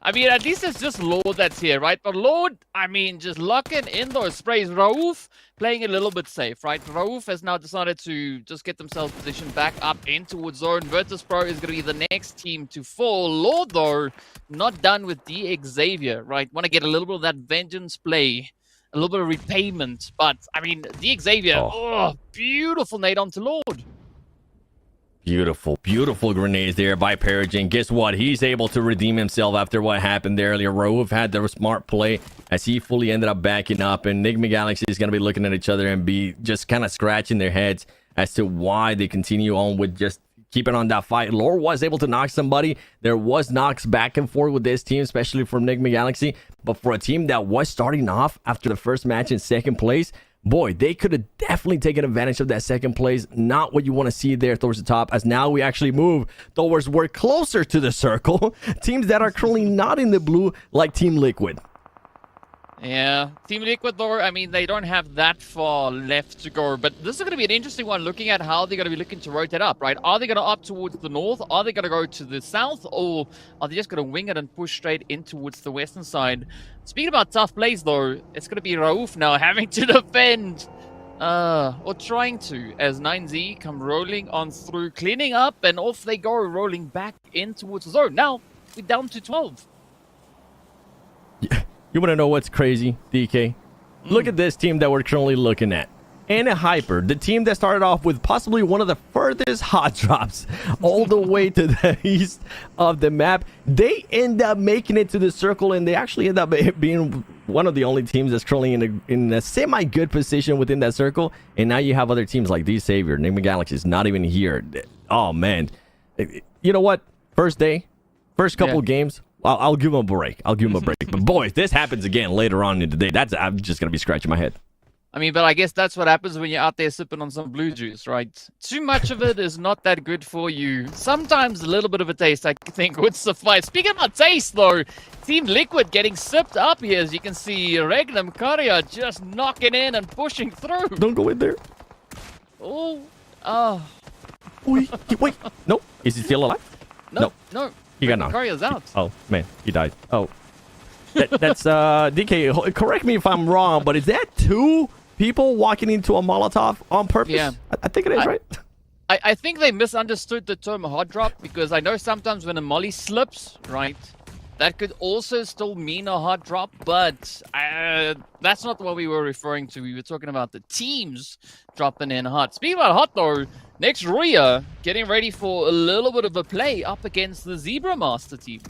I mean, at least it's just Lord that's here, right? But Lord, I mean, just locking in those sprays. Raouf playing a little bit safe, right? Raouf has now decided to just get themselves positioned back up in towards zone. Virtus Pro is going to be the next team to fall. Lord, though, not done with D Xavier, right? Want to get a little bit of that vengeance play, a little bit of repayment. But, I mean, D Xavier, beautiful nade onto Lord. Beautiful, beautiful grenades there by Perogen. Guess what? He's able to redeem himself after what happened there earlier. Raouf had the smart play as he fully ended up backing up. And Nigma Galaxy is going to be looking at each other and be just kind of scratching their heads as to why they continue on with just keeping on that fight. Lore was able to knock somebody. There was knocks back and forth with this team, especially from Nigma Galaxy. But for a team that was starting off after the first match in second place, boy, they could have definitely taken advantage of that second place. Not what you want to see there towards the top, as now we actually move towards we're closer to the circle. Teams that are currently not in the blue, like Team Liquid. Yeah, Team Liquid though, I mean, they don't have that far left to go, but this is going to be an interesting one looking at how they're going to be looking to rotate up, right? Are they going to opt towards the north? Are they going to go to the south? Or are they just going to wing it and push straight in towards the western side? Speaking about tough plays though, it's going to be Rauf now having to defend, or trying to, as 9Z come rolling on through, cleaning up, and off they go, rolling back in towards the zone. Now, we're down to 12. You want to know what's crazy, DK? Look at this team that we're currently looking at. And a Hyper, the team that started off with possibly one of the furthest hot drops all the way to the east of the map. They end up making it to the circle, and they actually end up being one of the only teams that's currently in a semi-good position within that circle. And now you have other teams like D Savior, Nigma Galaxy is not even here. Oh, man. You know what? First day, first couple games, I'll give him a break. I'll give him a break. But boys, this happens again later on in the day. I'm just going to be scratching my head. I mean, but I guess that's what happens when you're out there sipping on some blue juice, right? Too much of it is not that good for you. Sometimes a little bit of a taste, I think, would suffice. Speaking about taste, though, Team Liquid getting sipped up here. As you can see, Regnum Karya just knocking in and pushing through. Don't go in there. Oh. Wait. No. Is he still alive? No. He got knocked. Karya's out. Oh, man. He died. Oh. That's DK, correct me if I'm wrong, but is that 2 people walking into a Molotov on purpose? Yeah. I think it is, right? I think they misunderstood the term hot drop, because I know sometimes when a molly slips, right, that could also still mean a hot drop, but that's not what we were referring to. We were talking about the teams dropping in hot. Speaking about hot, though, next Ruya getting ready for a little bit of a play up against the Zebra Master team.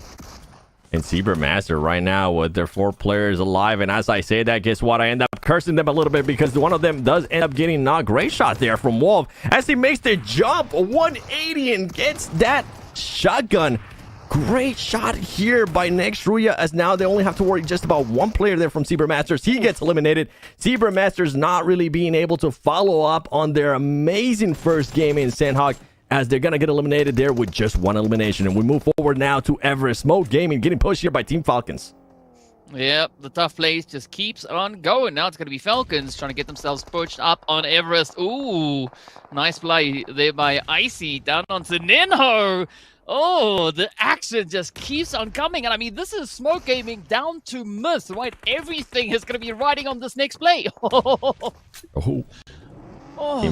And Zebra Master right now with their 4 players alive. And as I say that, guess what? I end up cursing them a little bit because one of them does end up getting knocked. Great shot there from Wolf as he makes the jump 180 and gets that shotgun. Great shot here by Next Ruya, as now they only have to worry just about 1 player there from Zebra Masters. He gets eliminated. Zebra Masters not really being able to follow up on their amazing first game in Sanhok, as they're going to get eliminated there with just 1 elimination. And we move forward now to Everest. Smoke Gaming getting pushed here by Team Falcons. Yep, the tough plays just keeps on going. Now it's going to be Falcons trying to get themselves pushed up on Everest. Ooh, nice play there by Icy down onto Ninho. Oh, the action just keeps on coming. And I mean, this is Smoke Gaming down to Myth, right? Everything is going to be riding on this next play. Team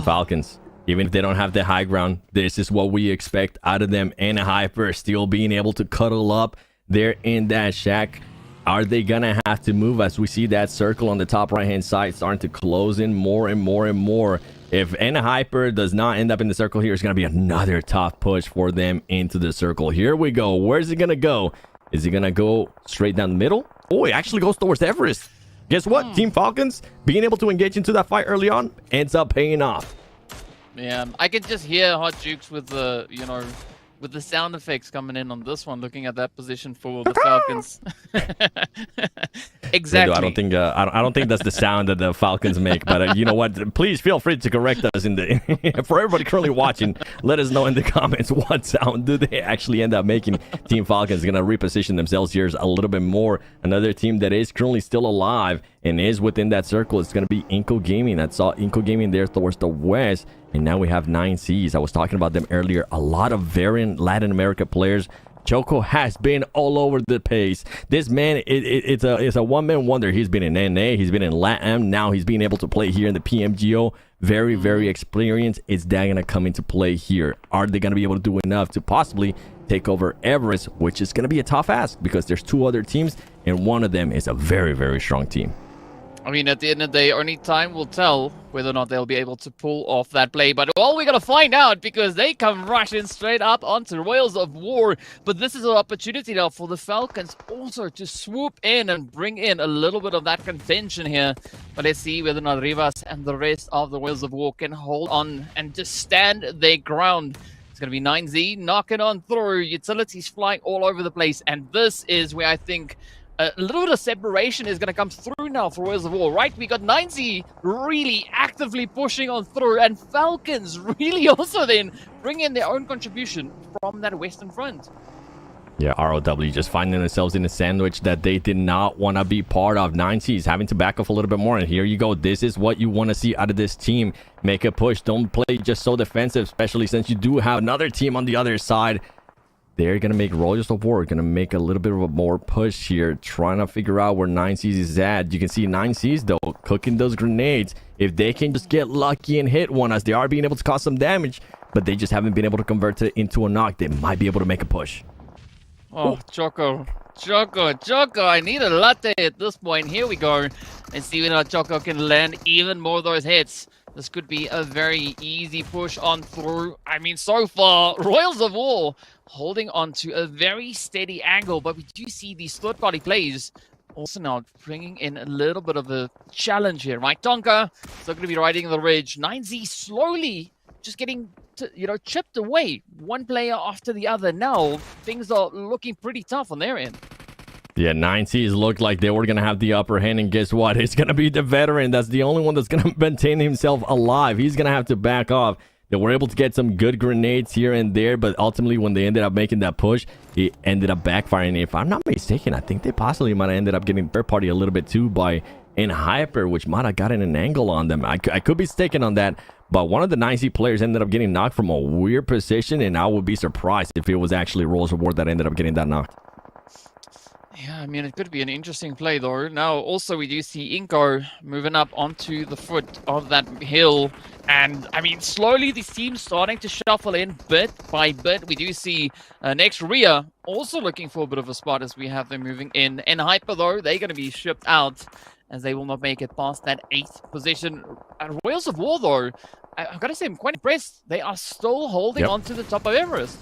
Falcons. Even if they don't have the high ground, this is what we expect out of them. And a Hyper still being able to cuddle up there in that shack. Are they going to have to move as we see that circle on the top right-hand side starting to close in more and more and more? If N Hyper does not end up in the circle here, it's going to be another tough push for them into the circle. Here we go. Where's it going to go? Is he going to go straight down the middle? Oh, it actually goes towards Everest. Guess what? Team Falcons being able to engage into that fight early on ends up paying off. Yeah, I can just hear Hot Jukes with the, with the sound effects coming in on this one, looking at that position for the Falcons. Exactly. I don't think that's the sound that the Falcons make. But you know what? Please feel free to correct us in the for everybody currently watching. Let us know in the comments what sound do they actually end up making. Team Falcons is gonna reposition themselves here a little bit more. Another team that is currently still alive and is within that circle is gonna be Inco Gaming. I saw Inco Gaming there towards the west. And now we have 9Cs. I was talking about them earlier. A lot of variant Latin America players. Choco has been all over the place. This man, it's a one-man wonder. He's been in NA. He's been in LATAM. Now he's being able to play here in the PMGO. Very, very experienced. Is that going to come into play here? Are they going to be able to do enough to possibly take over Everest, which is going to be a tough ask because there's 2 other teams, and one of them is a very, very strong team. I mean, at the end of the day, only time will tell whether or not they'll be able to pull off that play. But all we're going to find out, because they come rushing straight up onto Royals of War. But this is an opportunity now for the Falcons also to swoop in and bring in a little bit of that contention here. But let's see whether or not Rivas and the rest of the Royals of War can hold on and just stand their ground. It's going to be 9Z knocking on through. Utilities flying all over the place. And this is where I think a little bit of separation is going to come through now for Royals of War, right? We got 9Z really actively pushing on through, and Falcons really also then bring in their own contribution from that western front. Yeah, ROW just finding themselves in a sandwich that they did not want to be part of. 9C's having to back off a little bit more. And here you go. This is what you want to see out of this team. Make a push. Don't play just so defensive, especially since you do have another team on the other side. They're going to make Royals of War, going to make a little bit of a more push here, trying to figure out where 9C's is at. You can see 9C's, though, cooking those grenades. If they can just get lucky and hit one, as they are being able to cause some damage, but they just haven't been able to convert it into a knock, they might be able to make a push. Oh, Choco, I need a latte at this point. Here we go. And see whether Choco can land even more of those hits. This could be a very easy push on through. I mean, so far, Royals of War holding on to a very steady angle, but we do see these third-party plays also now bringing in a little bit of a challenge here, right? Tonka still going to be riding the ridge. 9Z slowly just getting chipped away, one player after the other. Now things are looking pretty tough on their end. Yeah, 9C's looked like they were going to have the upper hand, and guess what? It's going to be the veteran. That's the only one that's going to maintain himself alive. He's going to have to back off. They were able to get some good grenades here and there, but ultimately when they ended up making that push, it ended up backfiring. If I'm not mistaken, I think they possibly might have ended up getting third party a little bit too by Hyper, which might have gotten an angle on them. I could be mistaken on that, but one of the 9C players ended up getting knocked from a weird position, and I would be surprised if it was actually Rolls of War that ended up getting that knocked. Yeah, I mean, it could be an interesting play, though. Now, also, we do see Inko moving up onto the foot of that hill. And, I mean, slowly these teams starting to shuffle in bit by bit. We do see next Rhea also looking for a bit of a spot as we have them moving in. And Hyper, though, they're going to be shipped out as they will not make it past that 8th position. Royals of War, though, I've got to say, I'm quite impressed. They are still holding on to the top of Everest.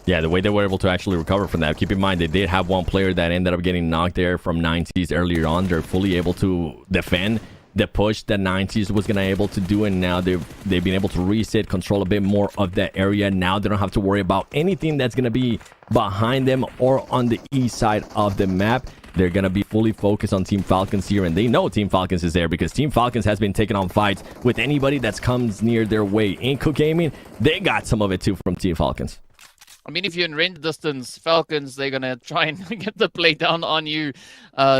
Yeah, the way they were able to actually recover from that. Keep in mind, they did have one player that ended up getting knocked there from 9C's earlier on. They're fully able to defend the push that 9C's was going to be able to do, and now they've been able to reset, control a bit more of that area. Now they don't have to worry about anything that's going to be behind them or on the east side of the map. They're going to be fully focused on Team Falcons here, and they know Team Falcons is there because Team Falcons has been taking on fights with anybody that comes near their way. Inco Gaming, they got some of it too from Team Falcons. I mean, if you're in range distance, Falcons, they're going to try and get the play down on you.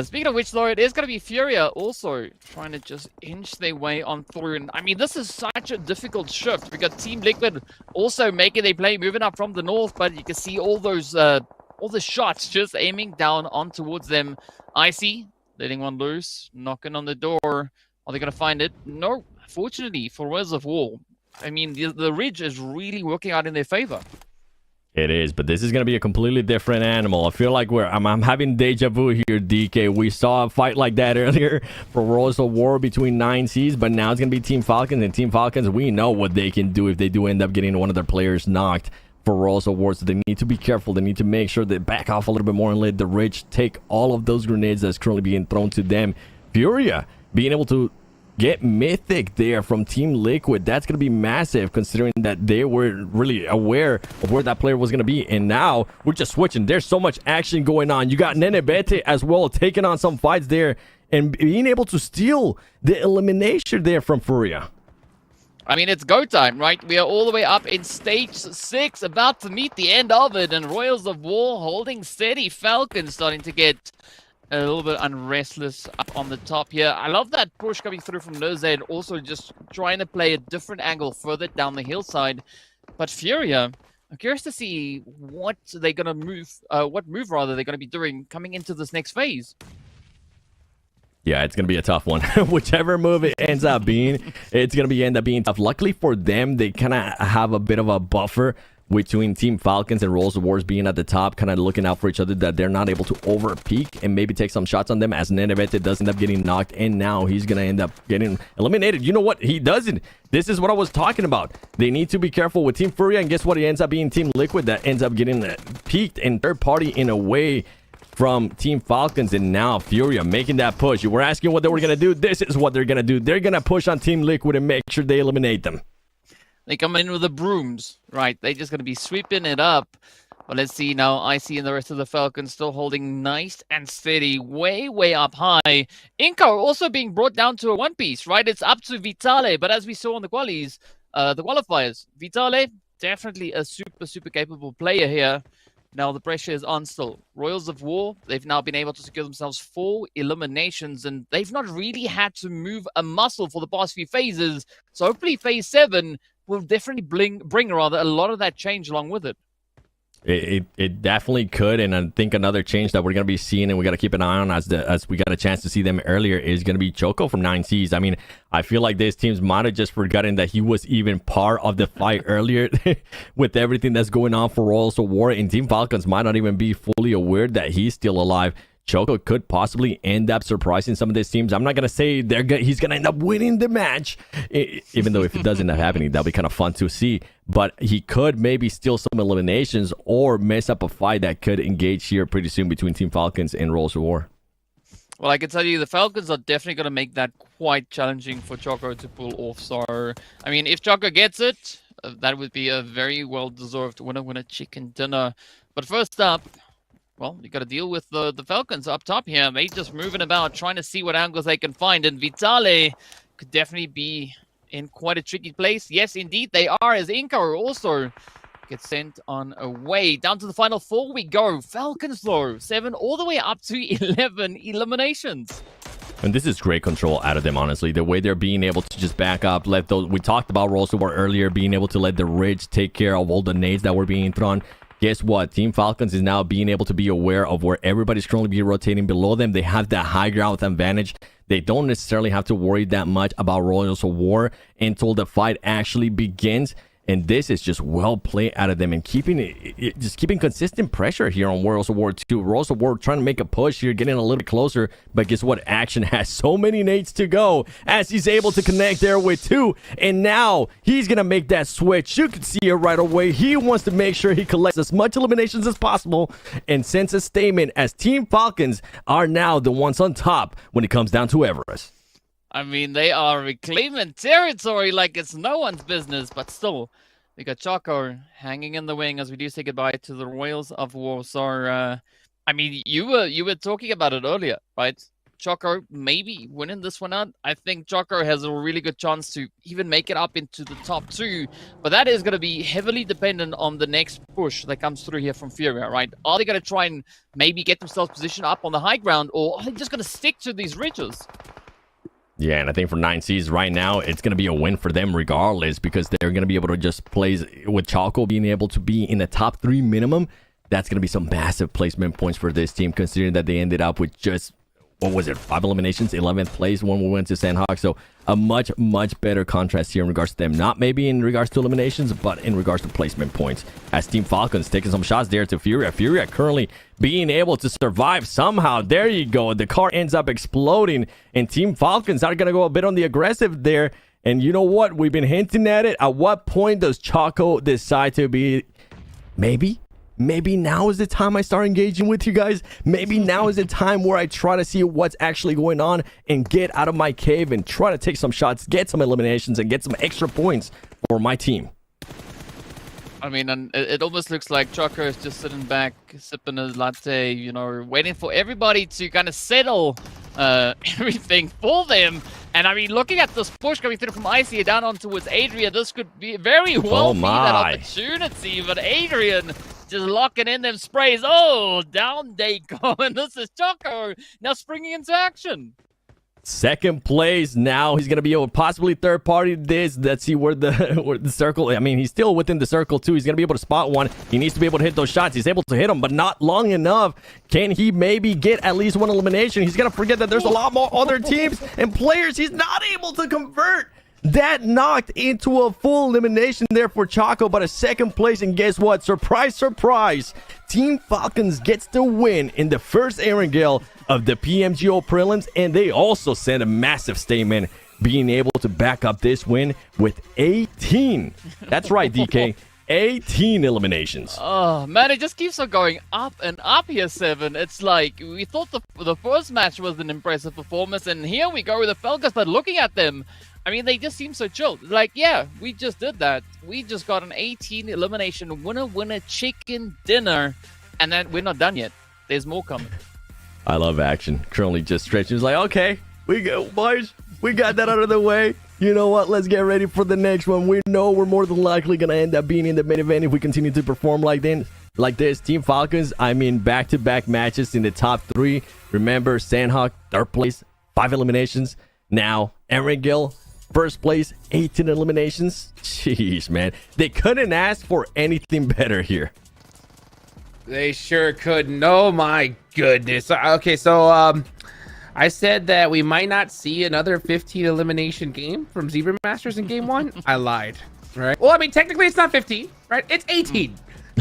Speaking of which, though, it is going to be Furia also trying to just inch their way on through. And I mean, this is such a difficult shift. We got Team Liquid also making their play, moving up from the north, but you can see all the shots just aiming down on towards them. Icy, letting one loose, knocking on the door. Are they going to find it? No, fortunately for Royals of War. I mean, the ridge is really working out in their favor. It is, but this is going to be a completely different animal. I feel like I'm having deja vu here, DK. We saw a fight like that earlier for Royals of War between 9C's, but now it's going to be Team Falcons, and Team Falcons, we know what they can do if they do end up getting one of their players knocked for Royals of War, so they need to be careful. They need to make sure they back off a little bit more and let the Ridge take all of those grenades that's currently being thrown to them. Furia being able to get Mythic there from Team Liquid. That's going to be massive considering that they were really aware of where that player was going to be. And now we're just switching. There's so much action going on. You got Nenebete as well taking on some fights there and being able to steal the elimination there from Furia. I mean, it's go time, right? We are all the way up in stage 6, about to meet the end of it. And Royals of War holding steady. Falcons starting to get a little bit unrestless up on the top here. I love that push coming through from Nozed, also just trying to play a different angle further down the hillside. But Furia, I'm curious to see what they're going to move, what move rather they're going to be doing coming into this next phase. Yeah, it's going to be a tough one. Whichever move it ends up being, it's going to end up being tough. Luckily for them, they kind of have a bit of a buffer between Team Falcons and Rolls of Wars being at the top, kind of looking out for each other, that they're not able to over peak and maybe take some shots on them, as Nenebete does end up getting knocked, and now he's going to end up getting eliminated. You know what? He doesn't. This is what I was talking about. They need to be careful with Team Furia, and guess what? He ends up being Team Liquid that ends up getting peaked and third party in a way from Team Falcons, and now Furia making that push. You were asking what they were going to do. This is what they're going to do. They're going to push on Team Liquid and make sure they eliminate them. They come in with the brooms, right? They're just going to be sweeping it up. But let's see now. Icy and the rest of the Falcons still holding nice and steady, way, way up high. Inco also being brought down to a one piece, right? It's up to Vitale. But as we saw on the qualifiers, Vitale, definitely a super, super capable player here. Now the pressure is on still. Royals of War, they've now been able to secure themselves 4 eliminations, and they've not really had to move a muscle for the past few phases. So hopefully phase 7 will definitely bring a lot of that change along with it. It definitely could, and I think another change that we're going to be seeing and we got to keep an eye on as we got a chance to see them earlier is going to be Choco from 9Cs. I mean, I feel like these teams might have just forgotten that he was even part of the fight earlier with everything that's going on for Royals of War, and Team Falcons might not even be fully aware that he's still alive. Choco could possibly end up surprising some of these teams. I'm not going to say he's going to end up winning the match, even though if it does end up happening, that'll be kind of fun to see. But he could maybe steal some eliminations or mess up a fight that could engage here pretty soon between Team Falcons and Royals of War. Well, I can tell you the Falcons are definitely going to make that quite challenging for Choco to pull off. So, I mean, if Choco gets it, that would be a very well-deserved winner chicken dinner. But first up, well, you got to deal with the Falcons up top here. They just moving about, trying to see what angles they can find. And Vitale could definitely be in quite a tricky place. Yes, indeed, they are, as Inca also gets sent on away. Down to the final 4 we go. Falcons, though, 7 all the way up to 11 eliminations. And this is great control out of them, honestly. The way they're being able to just back up, let those... We talked about Royals of War earlier, being able to let the Ridge take care of all the nades that were being thrown. Guess what? Team Falcons is now being able to be aware of where everybody's currently be rotating below them. They have that high ground advantage. They don't necessarily have to worry that much about Royals of War until the fight actually begins. And this is just well played out of them and keeping consistent pressure here on Royals of War 2. Royals of War trying to make a push here, getting a little bit closer. But guess what? Action has so many nades to go as he's able to connect there with 2. And now he's going to make that switch. You can see it right away. He wants to make sure he collects as much eliminations as possible and sends a statement as Team Falcons are now the ones on top when it comes down to Everest. I mean, they are reclaiming territory like it's no one's business, but still, we got Choco hanging in the wing as we do say goodbye to the Royals of War. So, I mean, you were talking about it earlier, right? Choco maybe winning this one out. I think Choco has a really good chance to even make it up into the top 2, but that is going to be heavily dependent on the next push that comes through here from Furia, right? Are they going to try and maybe get themselves positioned up on the high ground, or are they just going to stick to these ridges? Yeah, and I think for 9Cs right now, it's going to be a win for them regardless because they're going to be able to just place with Choco being able to be in the top 3 minimum. That's going to be some massive placement points for this team considering that they ended up with just, what was it, 5 eliminations, 11th place when we went to Sanhok. So a much, much better contrast here in regards to them. Not maybe in regards to eliminations, but in regards to placement points. As Team Falcons taking some shots there to Furia. Furia currently being able to survive somehow. There you go. The car ends up exploding. And Team Falcons are going to go a bit on the aggressive there. And you know what? We've been hinting at it. At what point does Choco decide to be... Maybe now is the time I start engaging with you guys. Maybe now is the time where I try to see what's actually going on and get out of my cave and try to take some shots, get some eliminations, and get some extra points for my team. I mean, and it almost looks like Choco is just sitting back, sipping his latte, you know, waiting for everybody to kind of settle everything for them. And I mean, looking at this push coming through from Icy down on towards Adrian, this could be very well be that opportunity. But Adrian just locking in them sprays. Oh, down they go. And this is Choco now springing into action. Second place now. He's going to be able to possibly third party this. Let's see where the circle. I mean, he's still within the circle too. He's going to be able to spot one. He needs to be able to hit those shots. He's able to hit them, but not long enough. Can he maybe get at least one elimination? He's going to forget that there's a lot more other teams and players he's not able to convert. That knocked into a full elimination there for Choco, but a second place. And guess what? Surprise, surprise. Team Falcons gets the win in the first Erangel of the PMGO Prelims, and they also sent a massive statement being able to back up this win with 18. That's right, DK. 18 eliminations. Oh, man, it just keeps on going up and up here, Seven. It's like, we thought the first match was an impressive performance, and here we go with the Falcons, but looking at them, I mean, they just seem so chill. Like, yeah, we just did that. We just got an 18 elimination winner chicken dinner, and then we're not done yet. There's more coming. I love action. Currently just stretching. It's like, okay, we go, boys. We got that out of the way. You know what? Let's get ready for the next one. We know we're more than likely going to end up being in the main event if we continue to perform like like this. Team Falcons, I mean, back-to-back matches in the top 3. Remember, Sanhok, 3rd place, 5 eliminations. Now, Erangel, 1st place, 18 eliminations. Jeez, man. They couldn't ask for anything better here. They sure couldn't. Oh, my goodness. Okay, so I said that we might not see another 15 elimination game from Zebra Masters in game 1. I lied, right? Well, I mean, technically it's not 15, right? It's 18.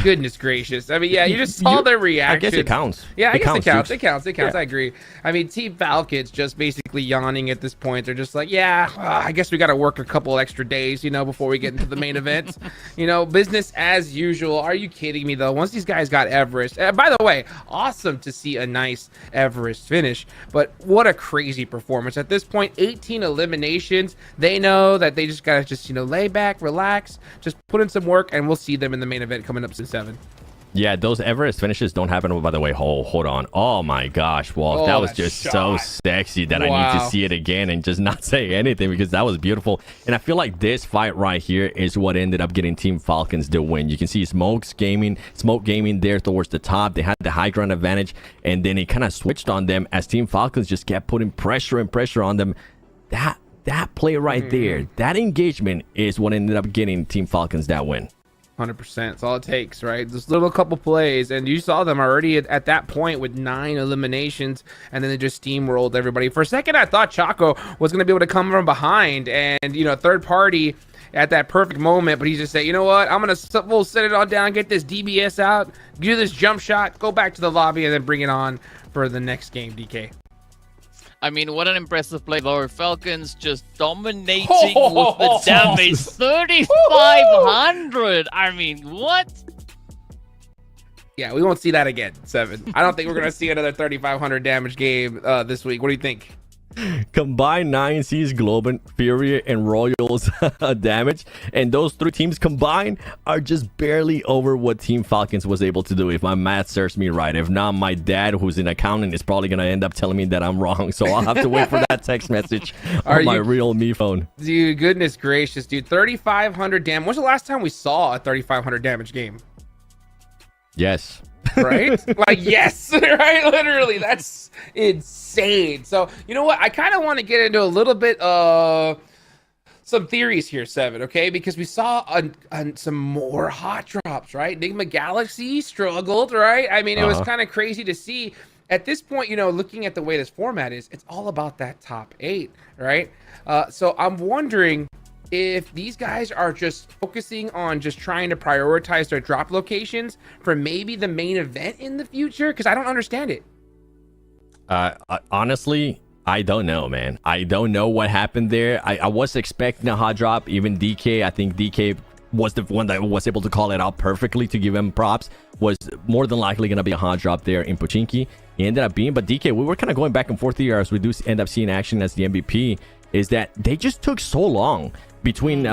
Goodness gracious. I mean, yeah, you just saw their reaction. I guess it counts. Yeah, I guess it counts. Dude. It counts. Yeah. I agree. I mean, Team Falcons just basically yawning at this point. They're just like, yeah, I guess we got to work a couple extra days, you know, before we get into the main event. You know, business as usual. Are you kidding me, though? Once these guys got Everest. By the way, awesome to see a nice Everest finish. But what a crazy performance. At this point, 18 eliminations. They know that they just got to lay back, relax, just put in some work, and we'll see them in the main event coming up in 7. Yeah, those Everest finishes don't happen, by the way. Hold on. Oh, my gosh, Walt. That was just so sexy that I need to see it again and just not say anything because that was beautiful. And I feel like this fight right here is what ended up getting Team Falcons the win. You can see Smoke Gaming there towards the top. They had the high ground advantage, and then it kind of switched on them as Team Falcons just kept putting pressure on them. That play right there, that engagement is what ended up getting Team Falcons that win. 100%. That's all it takes, right? Just little couple plays, and you saw them already at that point with 9 eliminations, and then they just steamrolled everybody. For a second, I thought Chaco was going to be able to come from behind and, third party at that perfect moment, but he just said, you know what? I'm going to we'll set it on down, get this DBS out, do this jump shot, go back to the lobby, and then bring it on for the next game, DK. I mean, what an impressive play, though. Falcons just dominating with the damage. 3,500. I mean, what? Yeah, we won't see that again, 7. I don't think we're going to see another 3,500 damage game this week. What do you think? Combined 9 C's, Globin, Fury, and Royals damage, and those 3 teams combined are just barely over what Team Falcons was able to do, if my math serves me right. If not, my dad, who's in accounting, is probably going to end up telling me that I'm wrong, so I'll have to wait for that text message on my real me phone. Dude, goodness gracious, dude. 3,500 damage. When's the last time we saw a 3,500 damage game? Yes. Right? Like, yes, right? Literally, that's insane. So, you know what? I kind of want to get into a little bit of some theories here, 7, okay? Because we saw some more hot drops, right? Enigma Galaxy struggled, right? I mean, it was kind of crazy to see. At this point, looking at the way this format is, it's all about that top 8, right? So I'm wondering if these guys are just focusing on just trying to prioritize their drop locations for maybe the main event in the future, because I don't understand it. Honestly, I don't know, man. I don't know what happened there. I was expecting a hot drop. Even DK, I think DK was the one that was able to call it out perfectly, to give him props. Was more than likely going to be a hot drop there in Pochinki. He ended up being, but DK, we were kind of going back and forth here as we do end up seeing action as the MVP, is that they just took so long between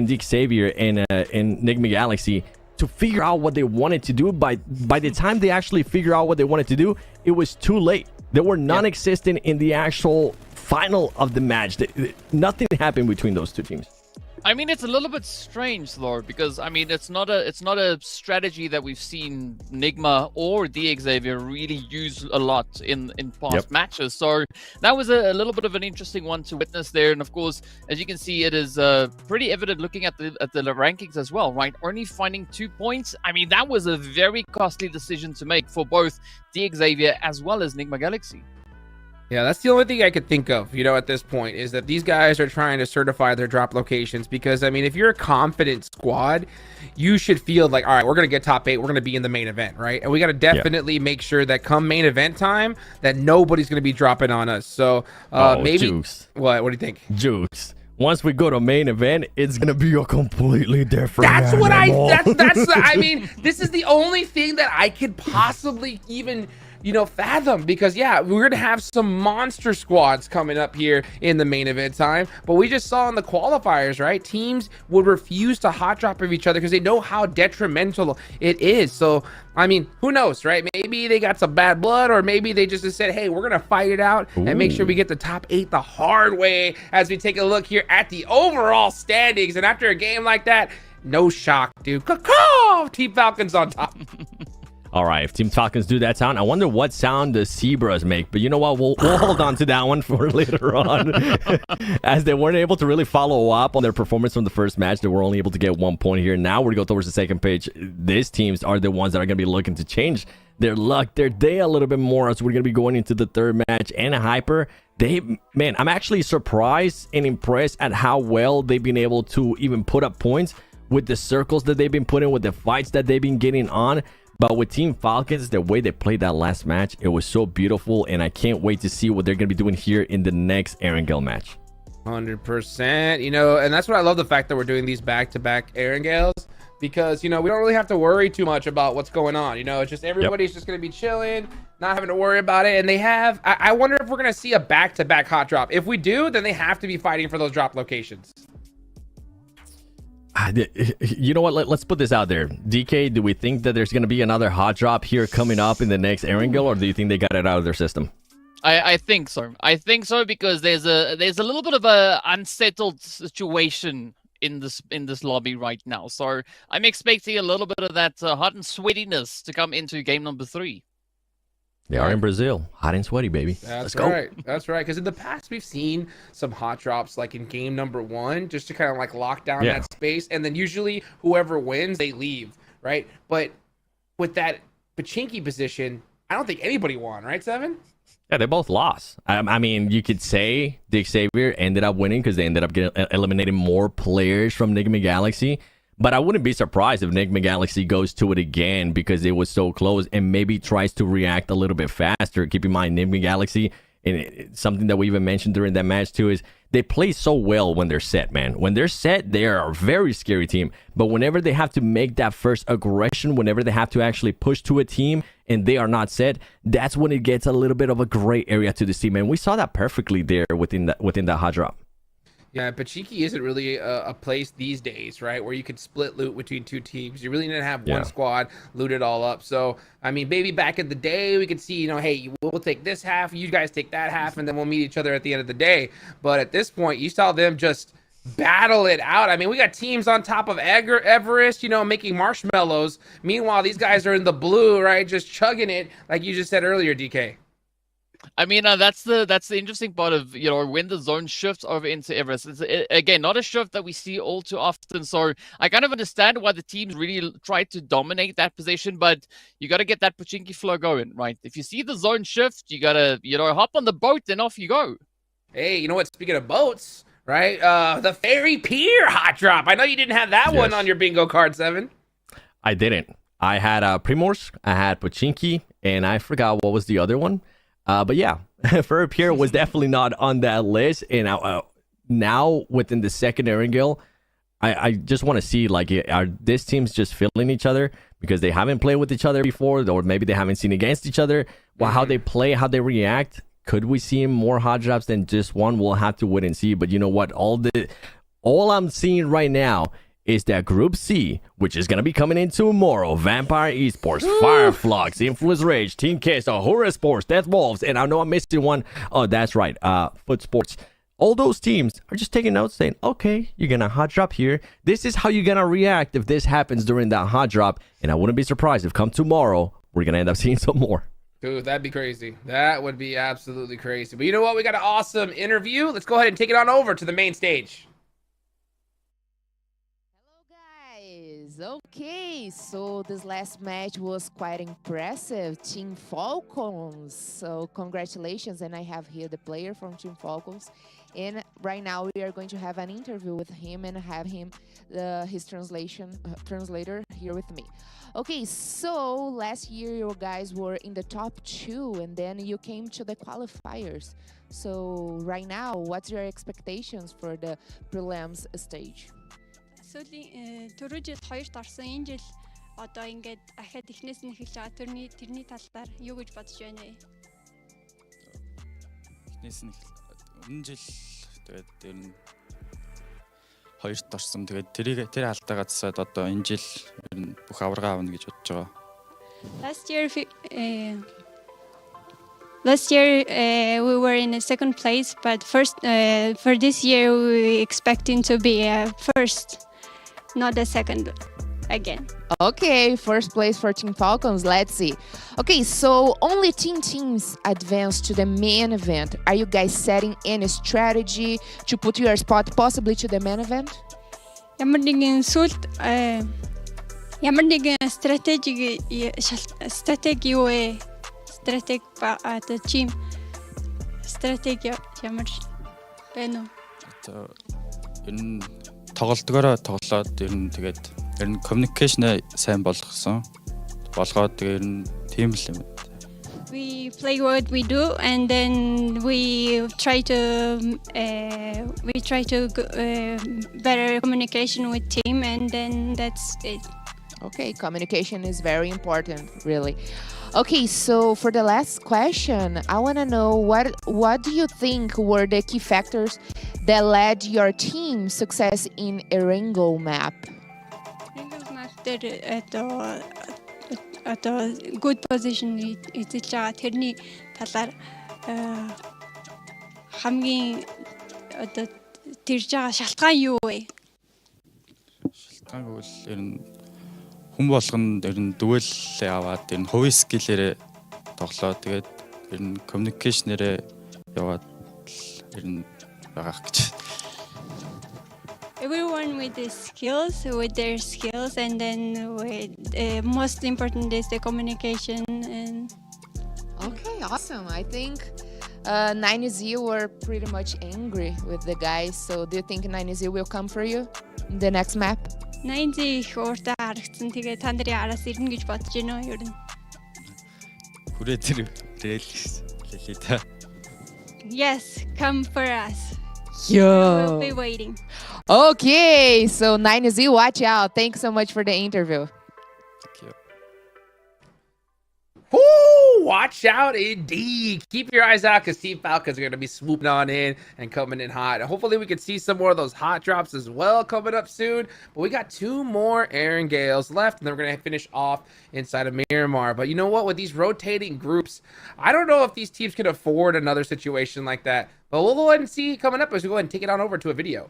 Dick Xavier and Enigma Galaxy to figure out what they wanted to do. By the time they actually figure out what they wanted to do, it was too late. They were non-existent in the actual final of the match. Nothing happened between those 2 teams. I mean, it's a little bit strange, Lord, because I mean, it's not a strategy that we've seen Nigma or DXavier really use a lot in past matches. So that was a little bit of an interesting one to witness there. And of course, as you can see, it is pretty evident looking at the rankings as well, right? Only finding 2 points. I mean, that was a very costly decision to make for both DXavier as well as Nigma Galaxy. Yeah, that's the only thing I could think of, at this point, is that these guys are trying to certify their drop locations. Because, I mean, if you're a confident squad, you should feel like, all right, we're going to get top 8. We're going to be in the main event, right? And we got to definitely make sure that come main event time, that nobody's going to be dropping on us. So, maybe... Jukes. What do you think? Jukes. Once we go to main event, it's gonna be a completely different. That's what I mean, this is the only thing that I could possibly even fathom, because we're gonna have some monster squads coming up here in the main event time. But we just saw in the qualifiers, right? Teams would refuse to hot drop of each other because they know how detrimental it is. So I mean, who knows, right? Maybe they got some bad blood, or maybe they just said, hey, we're gonna fight it out and make sure we get the top 8 the hard way, as we take a look here at the overall standings. And after a game like that, no shock, dude. Team Falcons on top. All right, if Team Falcons do that sound, I wonder what sound the zebras make. But you know what? We'll hold on to that one for later on. As they weren't able to really follow up on their performance from the first match, they were only able to get 1 point here. Now we're going to go towards the second page. These teams are the ones that are going to be looking to change their luck, their day a little bit more, as we're going to be going into the third match. And Hyper, man, I'm actually surprised and impressed at how well they've been able to even put up points with the circles that they've been putting, with the fights that they've been getting on. But with Team Falcons, the way they played that last match, it was so beautiful, and I can't wait to see what they're going to be doing here in the next Erangel match. 100%. You know, and that's what I love, the fact that we're doing these back-to-back Erangels, because, you know, we don't really have to worry too much about what's going on. You know, it's just everybody's just going to be chilling, not having to worry about it. And they have, I wonder if we're going to see a back-to-back hot drop. If we do, then they have to be fighting for those drop locations. You know what? Let's put this out there. DK, do we think that there's going to be another hot drop here coming up in the next Erangel, or do you think they got it out of their system? I think so. I think so, because there's a little bit of a unsettled situation in this lobby right now. So I'm expecting a little bit of that hot and sweatiness to come into game number 3. They are in Brazil. Hot and sweaty, baby. Let's go. Right. That's right. Because in the past, we've seen some hot drops like in game number 1, just to kind of like lock down that space. And then usually whoever wins, they leave, right? But with that Pachinki position, I don't think anybody won, right, Seven? Yeah, they both lost. I mean, you could say Dick Xavier ended up winning because they ended up eliminating more players from Enigma Galaxy. But I wouldn't be surprised if Enigma Galaxy goes to it again because it was so close, and maybe tries to react a little bit faster. Keep in mind, Enigma Galaxy, and something that we even mentioned during that match too, is they play so well when they're set, man. When they're set, they are a very scary team. But whenever they have to make that first aggression, whenever they have to actually push to a team and they are not set, that's when it gets a little bit of a gray area to this team. And we saw that perfectly there within that hot drop. Yeah, Pachinki isn't really a place these days, right, where you could split loot between two teams. You really need to have one squad loot it all up. So, I mean, maybe back in the day, we could see, you know, hey, we'll take this half, you guys take that half, and then we'll meet each other at the end of the day. But at this point, you saw them just battle it out. I mean, we got teams on top of Everest, you know, making marshmallows. Meanwhile, these guys are in the blue, right, just chugging it, like you just said earlier, DK. I mean, that's the interesting part of, you know, when the zone shifts over into Everest. It's, again, not a shift that we see all too often. So I kind of understand why the teams really try to dominate that position, but you got to get that Pachinki flow going, right? If you see the zone shift, you got to, you know, hop on the boat and off you go. Hey, you know what? Speaking of boats, right? The Ferry Pier hot drop. I know you didn't have that one on your bingo card, Seven. I didn't. I had Primorsk, I had Pachinki, and I forgot what was the other one. But yeah, Ferry Pier was definitely not on that list. And now within the second Erangel, I just want to see, like, are these teams just filling each other because they haven't played with each other before, or maybe they haven't seen against each other? Well, how they play, how they react. Could we see more hot drops than just one? We'll have to wait and see. But you know what? All I'm seeing right now is that Group C, which is going to be coming in tomorrow. Vampire Esports, Fireflux, Influence Rage, Team Queso, Horror Sports, Death Wolves, and I know I'm missing one. Oh, that's right, Foot Sports. All those teams are just taking notes saying, okay, you're going to hot drop here. This is how you're going to react if this happens during that hot drop. And I wouldn't be surprised if come tomorrow, we're going to end up seeing some more. Dude, that'd be crazy. That would be absolutely crazy. But you know what? We got an awesome interview. Let's go ahead and take it on over to the main stage. Okay, so this last match was quite impressive. Team Falcons, so congratulations. And I have here the player from Team Falcons, and right now we are going to have an interview with him and have him his translator here with me. Okay, so last year you guys were in the top 2 and then you came to the qualifiers. So right now, what's your expectations for the prelims stage? Түрүү жил 2-т орсон. Энэ жил одоо ингээд ахаад эхнээс нь эхэлж байгаа. Тэрний талаар юу гэж бодож байна вэ? Эхнээс нь өмнө жил тэгээд тэр нь 2-т орсон. Тэгээд тэр алдаагаа засаад одоо энэ жил ер нь бүх аварга авна гэж бодож байгаа. Last year we were in a second place, but for this year we expecting to be first. Not the second. again. Okay, first place for Team Falcons. Let's see. Okay, so only teams advance to the main event. Are you guys setting any strategy to put your spot possibly to the main event? Ямар нэгэн стратеги юу вэ? Стратеги одоо team стратеги ямар байна уу? Ер нь тоглолтгоороо тоглоод ер нь тэгээд ер нь communication сайн болгоод тэгээд ер нь team л юм. We play what we do, and then we try to better communication with team, and then that's it. Okay, communication is very important, really. Okay, so for the last question, I want to know what do you think were the key factors that led your team's success in Erangel map? Erangel map at a good position эзэлж байгаа тэрний талаар хамгийн одоо тэрж байгаа шалтгаан юу вэ? Шалтгаан бол ер нь хүн болгонд ер нь дүгэлээ аваад ер нь хувийн скиллээрээ тоглоо тэгээд ер нь communication-ээрээ яваад ер нь байгаа гэж. Everyone with their skills, and then most important is the communication. And okay, awesome. I think 9Z were pretty much angry with the guys. So do you think 9Z will come for you in the next map? 9Z их ууртаа харагдсан. Тэгээ та нарын араас ирнэ гэж бодож байна уу ер нь? Хүрээ лээ та. Yes, come for us. Yo. We'll be waiting. Okay, so 9Z, watch out. Thanks so much for the interview. Thank you. Woo! Watch out indeed. Keep your eyes out because Team Falcons are going to be swooping on in and coming in hot. Hopefully we can see some more of those hot drops as well coming up soon. But we got 2 more Erangels left, and then we're going to finish off inside of Miramar. But you know what? With these rotating groups, I don't know if these teams can afford another situation like that. But we'll go ahead and see coming up as we go ahead and take it on over to a video.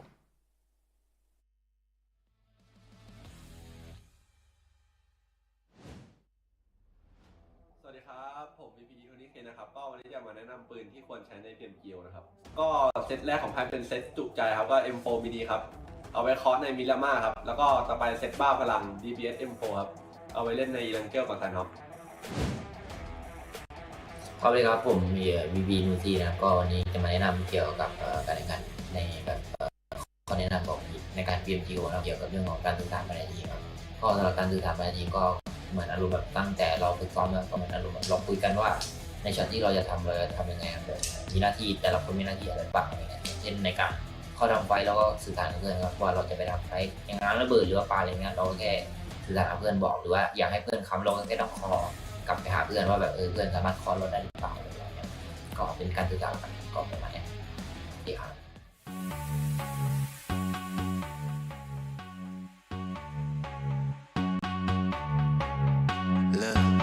PMGO นะครับก็เซตแรกของไพ่เป็นเซตจุใจครับก็ M4 BD ครับเอาไว้เคาะในมิรามาครับแล้วก็ต่อไปเซตบ้าพลัง DBS M4 ครับเอาไว้เล่นในอีรังเกลกับซันฮอกครับเลยครับผมมีBBนูซีนะก็วันนี้จะมาแนะนำเกี่ยวกับการแข่งขันในแบบข้อแนะนำของในการ PMGO นะเกี่ยวกับเรื่องของการสื่อสารภายในทีมครับก็สำหรับการสื่อสารภายในทีมก็เหมือนอารมณ์แบบตั้งแต่เราฝึกซ้อมก็เหมือนอารมณ์แบบเราคุยกันว่าในช็อตที่เราจะทำยังไงครับมีหน้าที่แต่ละคนมีหน้าที่อะไรบ้างอะไรเงี้ยเช่นในการเข้าทำไฟแล้วก็สื่อสารกับเพื่อนครับว่าเราจะไปทำไฟอย่างนั้นระเบิดหรือว่าปาอะไรเงี้ยเราแค่สื่อสารกับเพื่อนบอกหรือว่าอยากให้เพื่อนค้ำเราแค่ต้องคอกลับไปหาเพื่อนว่าแบบเพื่อนสามารถคอเราได้หรือเปล่าอะไรเงี้ยก็เป็นการสื่อสารกันก็ประมาณนี้ดีครับ Look.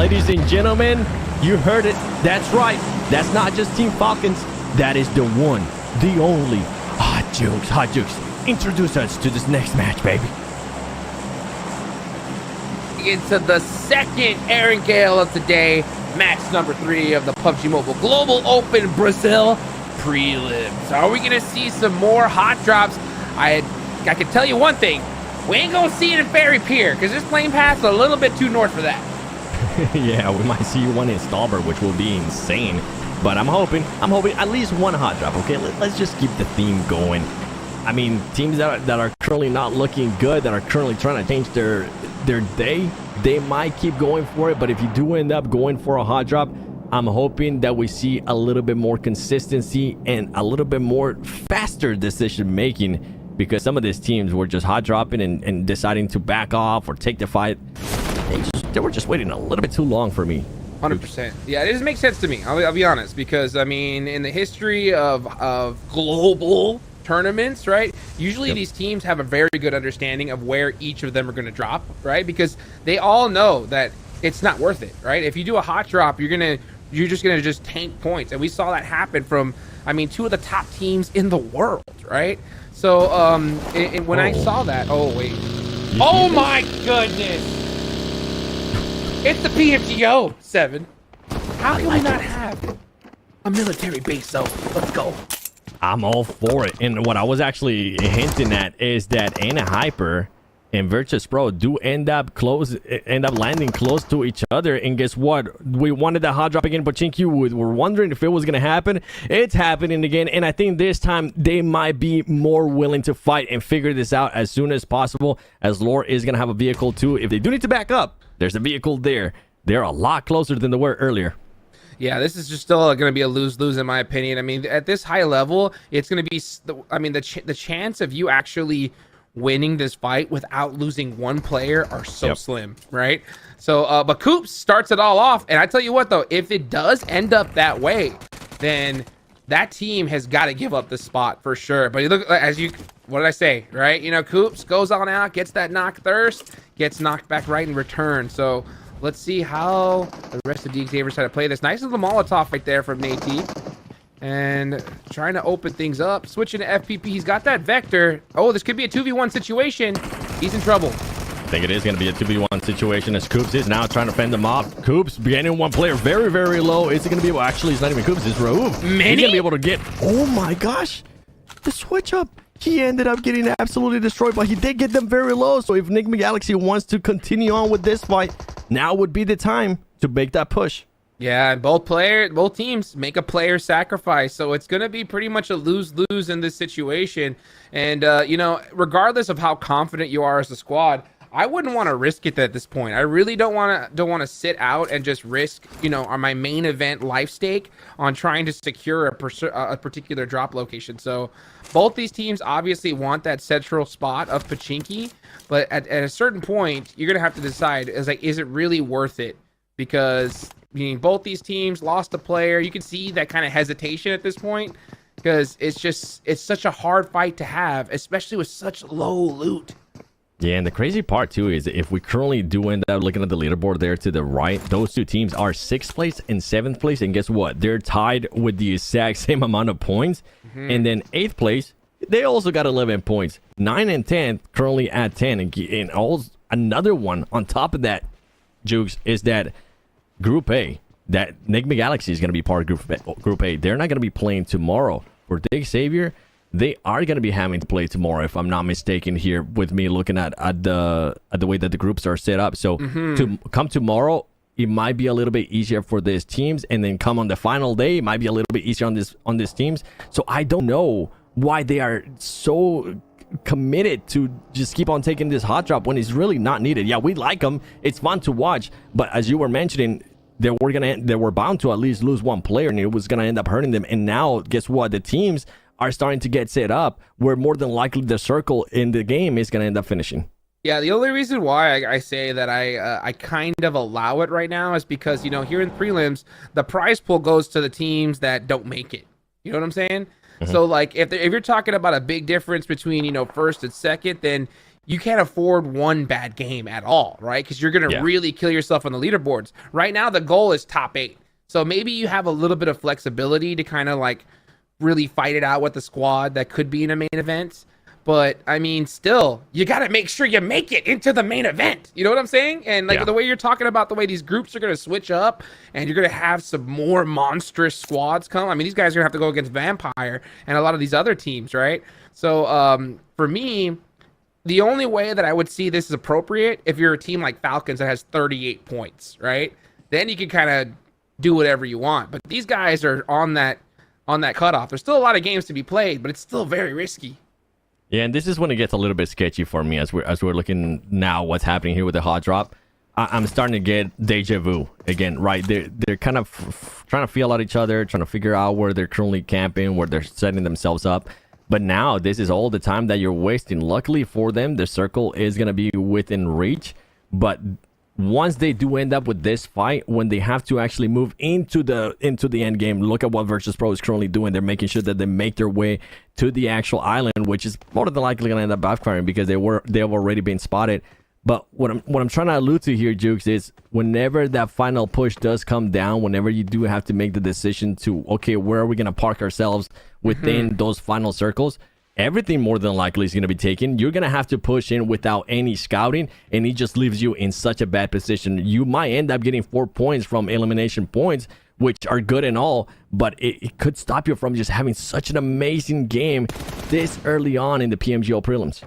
Ladies and gentlemen, you heard it. That's right. That's not just Team Falcons. That is the one, the only Hot Jukes. Hot Jukes, introduce us to this next match, baby. Into the second Erangel of today, match number 3 of the PUBG Mobile Global Open Brazil Prelims. Are we gonna see some more hot drops? I can tell you one thing, we ain't gonna see it in Ferry Pier because this plane path's a little bit too north for that. Yeah, we might see one in Stalbert, which will be insane. But I'm hoping at least one hot drop. Okay, let's just keep the theme going. I mean, teams that are currently not looking good, that are currently trying to change their day, they might keep going for it. But if you do end up going for a hot drop, I'm hoping that we see a little bit more consistency and a little bit more faster decision making, because some of these teams were just hot dropping and deciding to back off or take the fight. They were just waiting a little bit too long for me. 100%. Yeah, it doesn't make sense to me. I'll be honest, because I mean, in the history of global tournaments, right? Usually these teams have a very good understanding of where each of them are going to drop, right? Because they all know that it's not worth it, right? If you do a hot drop, you're just gonna tank points, and we saw that happen from, I mean, 2 of the top teams in the world, right? So when I saw that, oh wait, oh my goodness, it's the PMGO 7. How can we not have a military base though? Let's go. I'm all for it. And what I was actually hinting at is that Ana Hyper and Virtus Pro do end up landing close to each other. And guess what? We wanted that hot drop again, but Chinky, we were wondering if it was going to happen. It's happening again. And I think this time they might be more willing to fight and figure this out as soon as possible, as Lore is going to have a vehicle too. If they do need to back up, there's a vehicle there. They're a lot closer than they were earlier. Yeah, this is just still going to be a lose-lose in my opinion. I mean, at this high level, it's going to be, I mean, the chance of you actually winning this fight without losing one player are so slim, right? So, but Coops starts it all off. And I tell you what, though, if it does end up that way, then that team has got to give up the spot for sure. But you look, what did I say, right? You know, Coops goes on out, gets that knock thirst, gets knocked back right in return. So let's see how the rest of the Xavier's try to play this. Nice little Molotov right there from Nate. And trying to open things up. Switching to FPP. He's got that Vector. Oh, this could be a 2v1 situation. He's in trouble. I think it is going to be a 2v1 situation as Coops is now trying to fend them off. Coops getting one player very, very low. Is it going to be able, actually, it's not even Coops, it's Raouf. He's going to be able to get, oh my gosh, the switch up. He ended up getting absolutely destroyed, but he did get them very low. So if Enigma Galaxy wants to continue on with this fight, now would be the time to make that push. Yeah, and both teams make a player sacrifice, so it's going to be pretty much a lose-lose in this situation. And you know, regardless of how confident you are as a squad, I wouldn't want to risk it at this point. I really don't want to sit out and just risk, you know, on my main event life stake on trying to secure a particular drop location. So both these teams obviously want that central spot of Pachinki, but at a certain point, you're going to have to decide, is it really worth it? Because I mean, both these teams lost a player. You can see that kind of hesitation at this point because it's such a hard fight to have, especially with such low loot. Yeah, and the crazy part too is if we currently do end up looking at the leaderboard there to the right, those two teams are 6th place and 7th place, and guess what? They're tied with the exact same amount of points. And then 8th place, they also got 11 points. 9 and 10 currently at 10, and also another one on top of that, Jukes, is that Group A, that Enigma Galaxy is going to be part of Group A. They're not going to be playing tomorrow. For Dig Xavier, they are going to be having to play tomorrow, if I'm not mistaken here, with me looking at the way that the groups are set up. So to come tomorrow, it might be a little bit easier for these teams, and then come on the final day, it might be a little bit easier on these teams. So I don't know why they are so committed to just keep on taking this hot drop when it's really not needed. Yeah, we like them, it's fun to watch, but as you were mentioning, they were bound to at least lose one player, and it was gonna end up hurting them. And now guess what? The teams are starting to get set up where more than likely the circle in the game is gonna end up finishing. Yeah, the only reason why I say that I kind of allow it right now is because, you know, here in prelims, the prize pool goes to the teams that don't make it. You know what I'm saying? So like if you're talking about a big difference between, you know, 1st and 2nd, then you can't afford one bad game at all, right? Because you're going to really kill yourself on the leaderboards. Right now, the goal is top 8. So maybe you have a little bit of flexibility to kind of like really fight it out with the squad that could be in a main event. But I mean, still, you got to make sure you make it into the main event. You know what I'm saying? And like the way you're talking about the way these groups are going to switch up and you're going to have some more monstrous squads come. I mean, these guys are going to have to go against Vampire and a lot of these other teams, right? So for me, the only way that I would see this is appropriate if you're a team like Falcons that has 38 points, right? Then you can kind of do whatever you want. But these guys are on that cutoff. There's still a lot of games to be played, but it's still very risky. Yeah, and this is when it gets a little bit sketchy for me as we're looking now what's happening here with the hot drop. I'm starting to get deja vu again, right? They're kind of trying to feel out each other, trying to figure out where they're currently camping, where they're setting themselves up. But now this is all the time that you're wasting. Luckily for them, the circle is going to be within reach. But once they do end up with this fight, when they have to actually move into the end game, look at what Virtus Pro is currently doing. They're making sure that they make their way to the actual island, which is more than likely going to end up backfiring because they have already been spotted. But what I'm trying to allude to here, Jukes, is whenever that final push does come down, whenever you do have to make the decision to, okay, where are we going to park ourselves within those final circles, everything more than likely is going to be taken. You're going to have to push in without any scouting, and it just leaves you in such a bad position. You might end up getting 4 points from elimination points, which are good and all, but it could stop you from just having such an amazing game this early on in the PMGO prelims.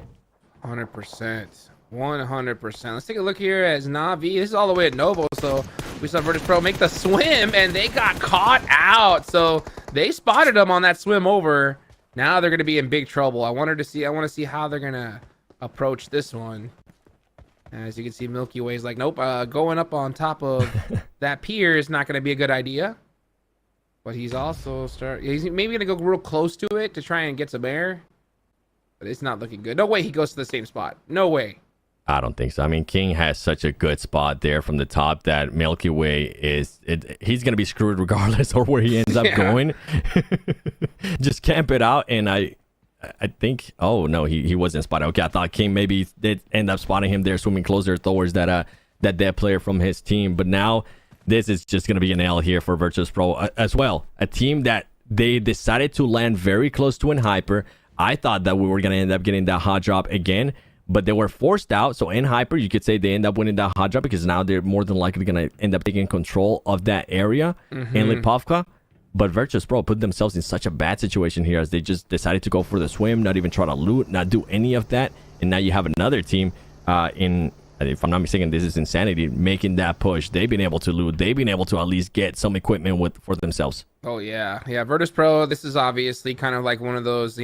100%. 100%. Let's take a look here as Na'Vi. This is all the way at Novo, so we saw Virtus Pro make the swim, and they got caught out. So they spotted them on that swim over. Now they're going to be in big trouble. I want to see how they're going to approach this one. As you can see, Milky Way's like, nope, going up on top of that pier is not going to be a good idea. But he's also he's maybe going to go real close to it to try and get some air. But it's not looking good. No way he goes to the same spot. No way. I don't think so. I mean, King has such a good spot there from the top that Milky Way he's going to be screwed regardless of where he ends up going. Just camp it out. And I think, oh no, he wasn't spotted. Okay, I thought King maybe did end up spotting him there, swimming closer towards that dead player from his team. But now this is just going to be an L here for Virtus Pro as well. A team that they decided to land very close to in Hyper. I thought that we were going to end up getting that hot drop again, but they were forced out. So in Hyper, you could say they end up winning that hot drop because now they're more than likely going to end up taking control of that area in Lipovka. But Virtus Pro put themselves in such a bad situation here as they just decided to go for the swim, not even try to loot, not do any of that. And now you have another team if I'm not mistaken, this is Insanity, making that push. They've been able to loot. They've been able to at least get some equipment for themselves. Oh, yeah. Yeah, Virtus Pro, this is obviously kind of like one of those,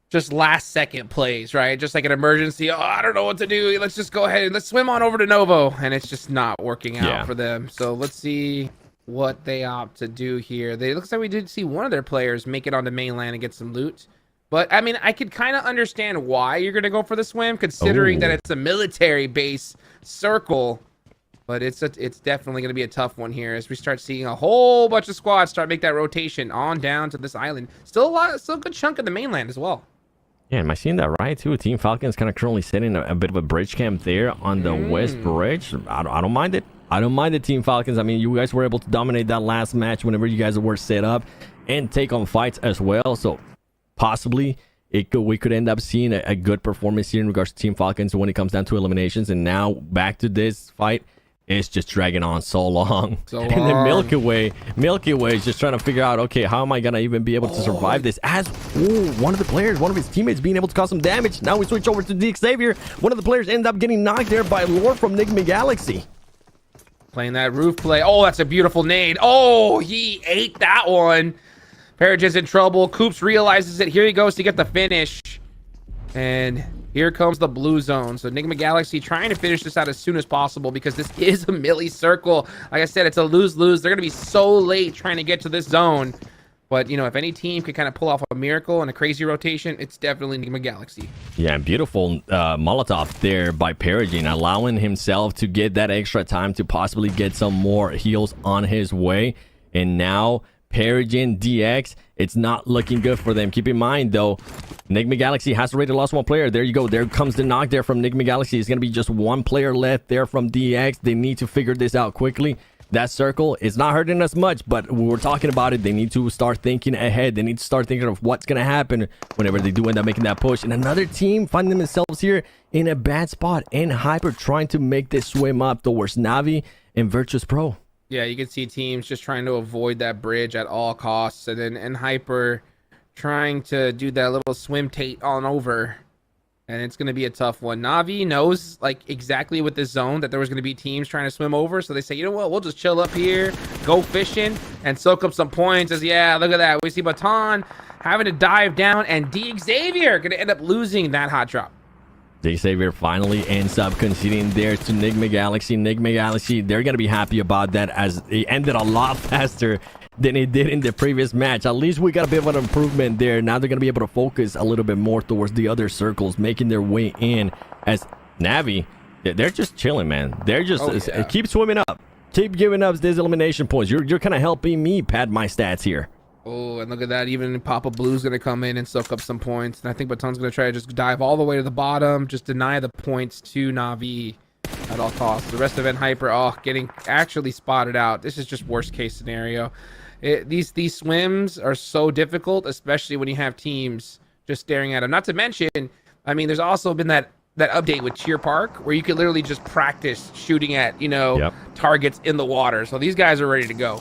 just last second plays, right? Just like an emergency. Oh, I don't know what to do. Let's just go ahead and let's swim on over to Novo. And it's just not working out for them. So let's see what they opt to do here. It looks like we did see one of their players make it onto mainland and get some loot. But, I mean, I could kind of understand why you're going to go for the swim, considering that it's a military base circle. But it's definitely going to be a tough one here as we start seeing a whole bunch of squads start make that rotation on down to this island. Still a good chunk of the mainland as well. Yeah, am I seeing that right, too? Team Falcons kind of currently setting a bit of a bridge camp there on the West Bridge. I don't mind it. I don't mind it, Team Falcons. I mean, you guys were able to dominate that last match whenever you guys were set up and take on fights as well. So possibly we could end up seeing a good performance here in regards to Team Falcons when it comes down to eliminations. And now back to this fight. It's just dragging on so long. And then Milky Way is just trying to figure out, okay, how am I going to even be able to survive this? As one of his teammates being able to cause some damage. Now we switch over to the Xavier. One of the players end up getting knocked there by Lore from Enigma Galaxy. Playing that roof play. Oh, that's a beautiful nade. Oh, he ate that one. Parage's in trouble. Coops realizes it. Here he goes to get the finish. And here comes the blue zone. So Enigma Galaxy trying to finish this out as soon as possible because this is a milli circle. Like I said, it's a lose-lose. They're going to be so late trying to get to this zone. But, if any team could kind of pull off a miracle and a crazy rotation, it's definitely Enigma Galaxy. Yeah, beautiful Molotov there by Perigin, allowing himself to get that extra time to possibly get some more heals on his way. And now Perijin, DX. It's not looking good for them. Keep in mind, though, Enigma Galaxy has already lost one player. There you go. There comes the knock there from Enigma Galaxy. It's going to be just one player left there from DX. They need to figure this out quickly. That circle is not hurting us much, but we're talking about it. They need to start thinking ahead. They need to start thinking of what's going to happen whenever they do end up making that push. And another team finding themselves here in a bad spot. And Hyper trying to make this swim up towards Navi and Virtus Pro. Yeah, you can see teams just trying to avoid that bridge at all costs. And Hyper trying to do that little swim Tate on over. And it's going to be a tough one. Navi knows like exactly with this zone that there was going to be teams trying to swim over. So they say, you know what, we'll just chill up here, go fishing, and soak up some points. As yeah, look at that. We see Baton having to dive down, and D Xavier going to end up losing that hot drop. D Xavier finally ends up conceding there to Enigma Galaxy. Enigma Galaxy, they're going to be happy about that as it ended a lot faster than it did in the previous match. At least we got a bit of an improvement there. Now they're going to be able to focus a little bit more towards the other circles, making their way in. As Navi, they're just chilling, man. They're just keep swimming up, keep giving up these elimination points. You're kind of helping me pad my stats here. Oh, and look at that. Even Papa Blue's going to come in and soak up some points. And I think Baton's going to try to just dive all the way to the bottom, just deny the points to Navi at all costs. The rest of it, Hyper, getting actually spotted out. This is just worst case scenario. These swims are so difficult, especially when you have teams just staring at them. Not to mention, I mean, there's also been that update with Cheer Park where you could literally just practice shooting at, targets in the water. So these guys are ready to go.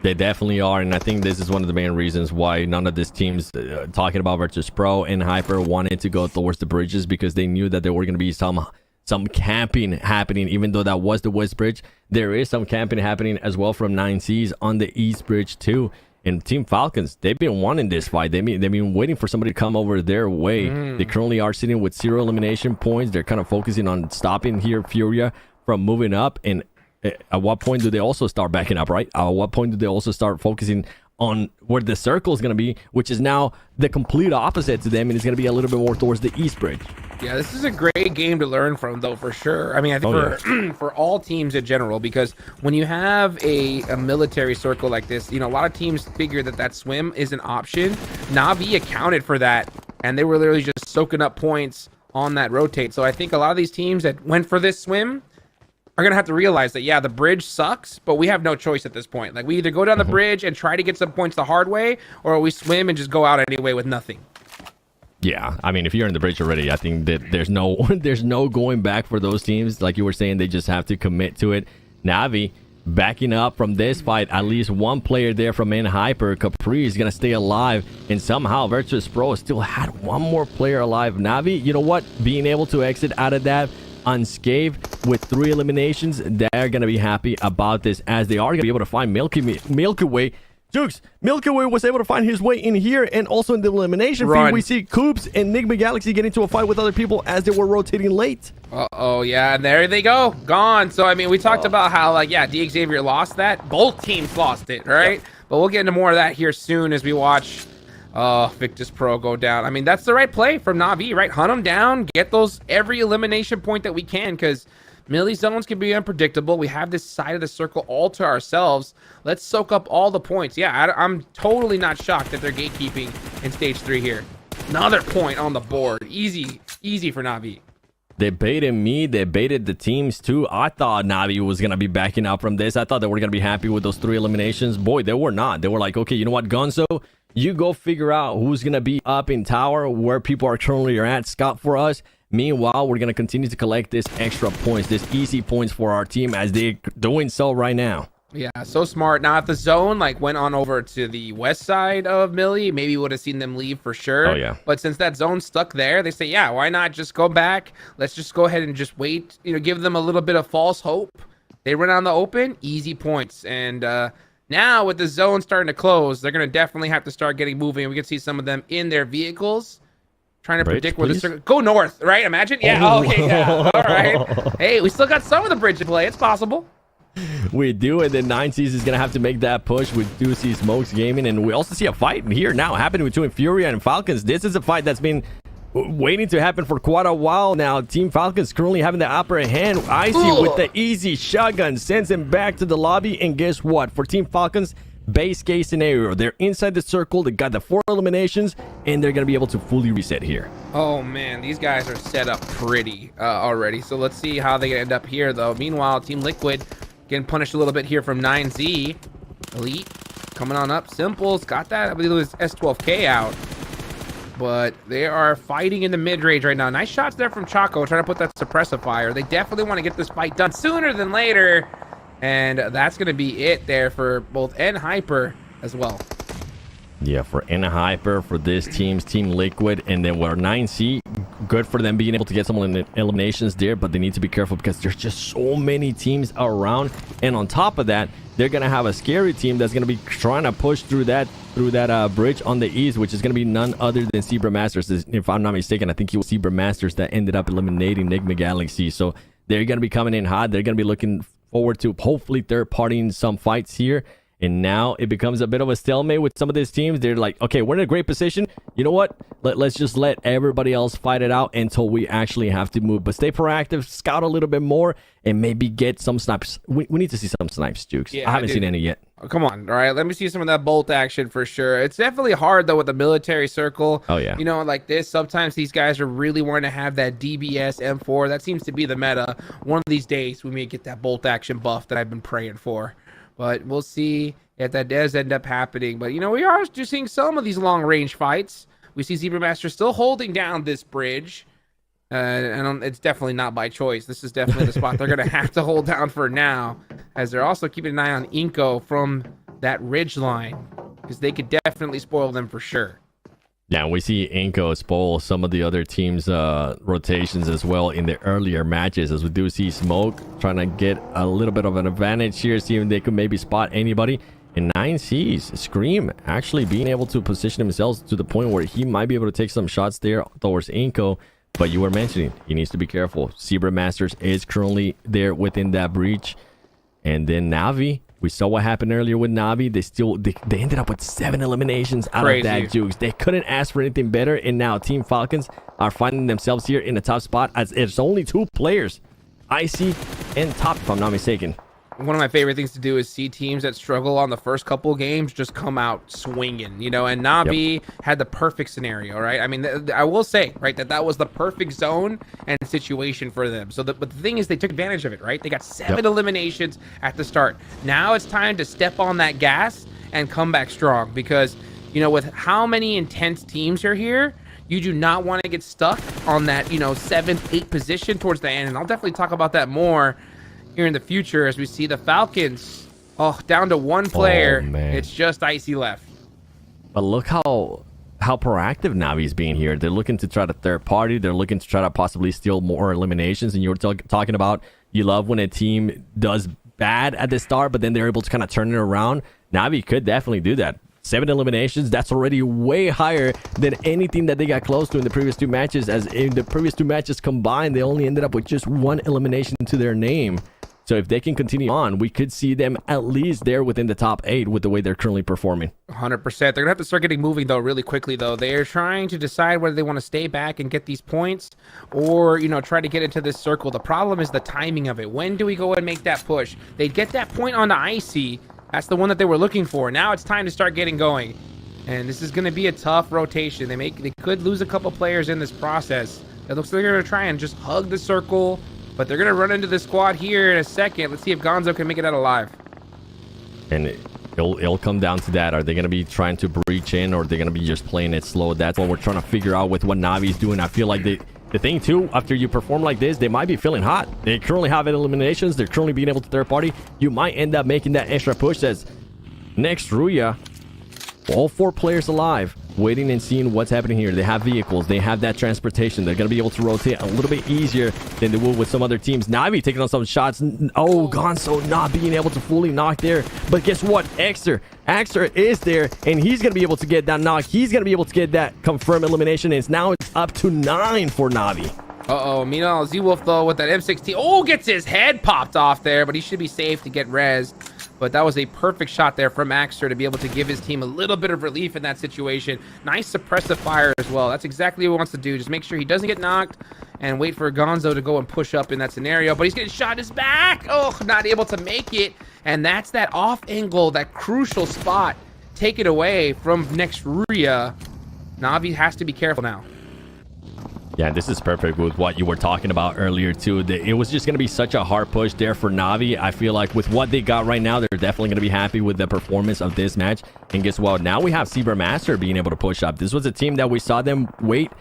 They definitely are, and I think this is one of the main reasons why none of these teams talking about Virtus Pro and Hyper wanted to go towards the bridges, because they knew that there were going to be some camping happening. Even though that was the West Bridge, there is some camping happening as well from 9Cs on the East Bridge too. And Team Falcons, they've been wanting this fight. They've been waiting for somebody to come over their way. They currently are sitting with 0 elimination points. They're kind of focusing on stopping here Furia from moving up. And at what point do they also start backing up, right? At what point do they also start focusing on where the circle is going to be, which is now the complete opposite to them, and it's going to be a little bit more towards the East Bridge. Yeah, this is a great game to learn from, though, for sure. I mean, I think for all teams in general, because when you have a military circle like this, a lot of teams figure that swim is an option. Navi accounted for that, and they were literally just soaking up points on that rotate. So I think a lot of these teams that went for this swim are going to have to realize that, yeah, the bridge sucks, but we have no choice at this point. Like, we either go down the bridge and try to get some points the hard way, or we swim and just go out anyway with nothing. Yeah, I mean, if you're in the bridge already, I think that there's no going back for those teams. Like you were saying, they just have to commit to it. Navi backing up from this fight, at least one player there from Hyper. Capri is going to stay alive, and somehow Virtus Pro still had one more player alive. Navi, you know what? Being able to exit out of that unscathed with 3 eliminations, they're going to be happy about this, as they are going to be able to find Milky Way. Jukes, Milky Way was able to find his way in here, and also in the elimination feed, we see Coops and Enigma Galaxy get into a fight with other people as they were rotating late. Yeah, and there they go, gone. So, I mean, we talked about how, D Xavier lost that. Both teams lost it, right? Yep. But we'll get into more of that here soon as we watch Virtus Pro go down. I mean, that's the right play from Navi, right? Hunt them down, get every elimination point that we can, because melee zones can be unpredictable. We have this side of the circle all to ourselves. Let's soak up all the points. Yeah, I'm totally not shocked that they're gatekeeping in stage 3 here. Another point on the board. Easy for Navi. They baited me. They baited the teams too. I thought Navi was going to be backing out from this. I thought they were going to be happy with those 3 eliminations. Boy, they were not. They were like, okay, you know what, Gonzo? You go figure out who's going to be up in tower, where people are currently at. Scout for us. Meanwhile, we're going to continue to collect this extra points, this easy points for our team, as they're doing so right now. Yeah, so smart. Now, if the zone went on over to the west side of Millie, maybe would have seen them leave for sure. Oh, yeah. But since that zone's stuck there, they say, yeah, why not just go back? Let's just go ahead and just wait, give them a little bit of false hope. They run on the open, easy points. And now with the zone starting to close, they're going to definitely have to start getting moving. We can see some of them in their vehicles, trying to predict where the circle go north, right? Imagine. Yeah. Okay. Yeah. All right. Hey, we still got some of the bridge to play. It's possible. We do, and then 9Cs is going to have to make that push with 2C Smokes Gaming, and we also see a fight here now happening between Furia and Falcons. This is a fight that's been waiting to happen for quite a while now. Team Falcons currently having the upper hand. Icy with the easy shotgun sends him back to the lobby, and guess what? For Team Falcons, base case scenario, they're inside the circle, they got the 4 eliminations, and they're going to be able to fully reset here. Oh man, these guys are set up pretty already. So let's see how they end up here though. Meanwhile, Team Liquid getting punished a little bit here from 9Z. Elite coming on up. Simple's got that. I believe it was S12K out. But they are fighting in the mid-range right now. Nice shots there from Choco trying to put that suppressifier. They definitely want to get this fight done sooner than later. And that's going to be it there for both N Hyper as well. Yeah, for N Hyper, for this team's Team Liquid, and then we're 9C. Good for them being able to get some eliminations there, but they need to be careful because there's just so many teams around. And on top of that, they're going to have a scary team that's going to be trying to push through that bridge on the east, which is going to be none other than Zebra Masters. If I'm not mistaken, I think it was Zebra Masters that ended up eliminating Enigma Galaxy. So they're going to be coming in hot. They're going to be looking forward to hopefully third-partying some fights here. And now it becomes a bit of a stalemate with some of these teams. They're like, okay, we're in a great position. You know what? Let's just let everybody else fight it out until we actually have to move. But stay proactive, scout a little bit more, and maybe get some snipes. We need to see some snipes, Jukes. Yeah, I haven't seen any yet. Oh, come on. All right, let me see some of that bolt action for sure. It's definitely hard, though, with the military circle. Oh, yeah. You know, like this, sometimes these guys are really wanting to have that DBS M4. That seems to be the meta. One of these days, we may get that bolt action buff that I've been praying for. But we'll see if that does end up happening. But, you know, we are just seeing some of these long-range fights. We see Zebra Master still holding down this bridge. And it's definitely not by choice. This is definitely the spot they're going to have to hold down for now, as they're also keeping an eye on Inko from that ridge line, because they could definitely spoil them for sure. Yeah, we see Inko spoil some of the other teams' rotations as well in the earlier matches, as we do see Smoke trying to get a little bit of an advantage here, see if they could maybe spot anybody. And 9C's Scream actually being able to position themselves to the point where he might be able to take some shots there towards Inko. But you were mentioning he needs to be careful. Zebra Masters is currently there within that breach. And then Navi, we saw what happened earlier with Navi. They ended up with 7 eliminations out of that, Jukes. They couldn't ask for anything better. And now Team Falcons are finding themselves here in a tough spot, as it's only 2 players, Icy and Top, if I'm not mistaken. One of my favorite things to do is see teams that struggle on the first couple of games just come out swinging, you know, and Navi had the perfect scenario, right? I mean, I will say, right, that was the perfect zone and situation for them. So, but the thing is, they took advantage of it, right? They got 7 eliminations at the start. Now it's time to step on that gas and come back strong, because, you know, with how many intense teams are here, you do not want to get stuck on that, you know, 7th, 8th position towards the end. And I'll definitely talk about that more here in the future, as we see the Falcons down to 1 player. It's just Icy left. But look how proactive Navi's being here. They're looking to try to third party. They're looking to try to possibly steal more eliminations. And you were talking about, you love when a team does bad at the start, but then they're able to kind of turn it around. Navi could definitely do that. 7 eliminations, that's already way higher than anything that they got close to in the previous 2 matches. As in the previous 2 matches combined, they only ended up with just 1 elimination to their name. So if they can continue on, we could see them at least there within the top 8 with the way they're currently performing. 100%. They're going to have to start getting moving, though, really quickly, though. They're trying to decide whether they want to stay back and get these points or, you know, try to get into this circle. The problem is the timing of it. When do we go and make that push? They get that point on the Icy. That's the one that they were looking for. Now it's time to start getting going. And this is going to be a tough rotation. They could lose a couple players in this process. It looks like they're going to try and just hug the circle. But they're going to run into the squad here in a second. Let's see if Gonzo can make it out alive. And it'll come down to that. Are they going to be trying to breach in, or are they going to be just playing it slow? That's what we're trying to figure out with what Navi's doing. I feel like the thing, too, after you perform like this, they might be feeling hot. They currently have eliminations. They're currently being able to third party. You might end up making that extra push. As next, Ruya, all 4 players alive, waiting and seeing what's happening here. They have vehicles. They have that transportation. They're going to be able to rotate a little bit easier than they will with some other teams. Navi taking on some shots. Oh, Gonzo not being able to fully knock there. But guess what? Axer is there, and he's going to be able to get that knock. He's going to be able to get that confirmed elimination, and now it's up to 9 for Navi. Uh-oh. Meanwhile, Z-Wolf, though, with that M16. Oh, gets his head popped off there, but he should be safe to get rezzed. But that was a perfect shot there from Axter to be able to give his team a little bit of relief in that situation. Nice suppressive fire as well. That's exactly what he wants to do. Just make sure he doesn't get knocked and wait for Gonzo to go and push up in that scenario, but he's getting shot in his back. Oh, not able to make it. And that's that off angle, that crucial spot taken away from Nextria. Na'Vi has to be careful now. Yeah, this is perfect with what you were talking about earlier, too. It was just going to be such a hard push there for Na'Vi. I feel like with what they got right now, they're definitely going to be happy with the performance of this match. And guess what? Now we have Zebra Master being able to push up. This was a team that we saw them wait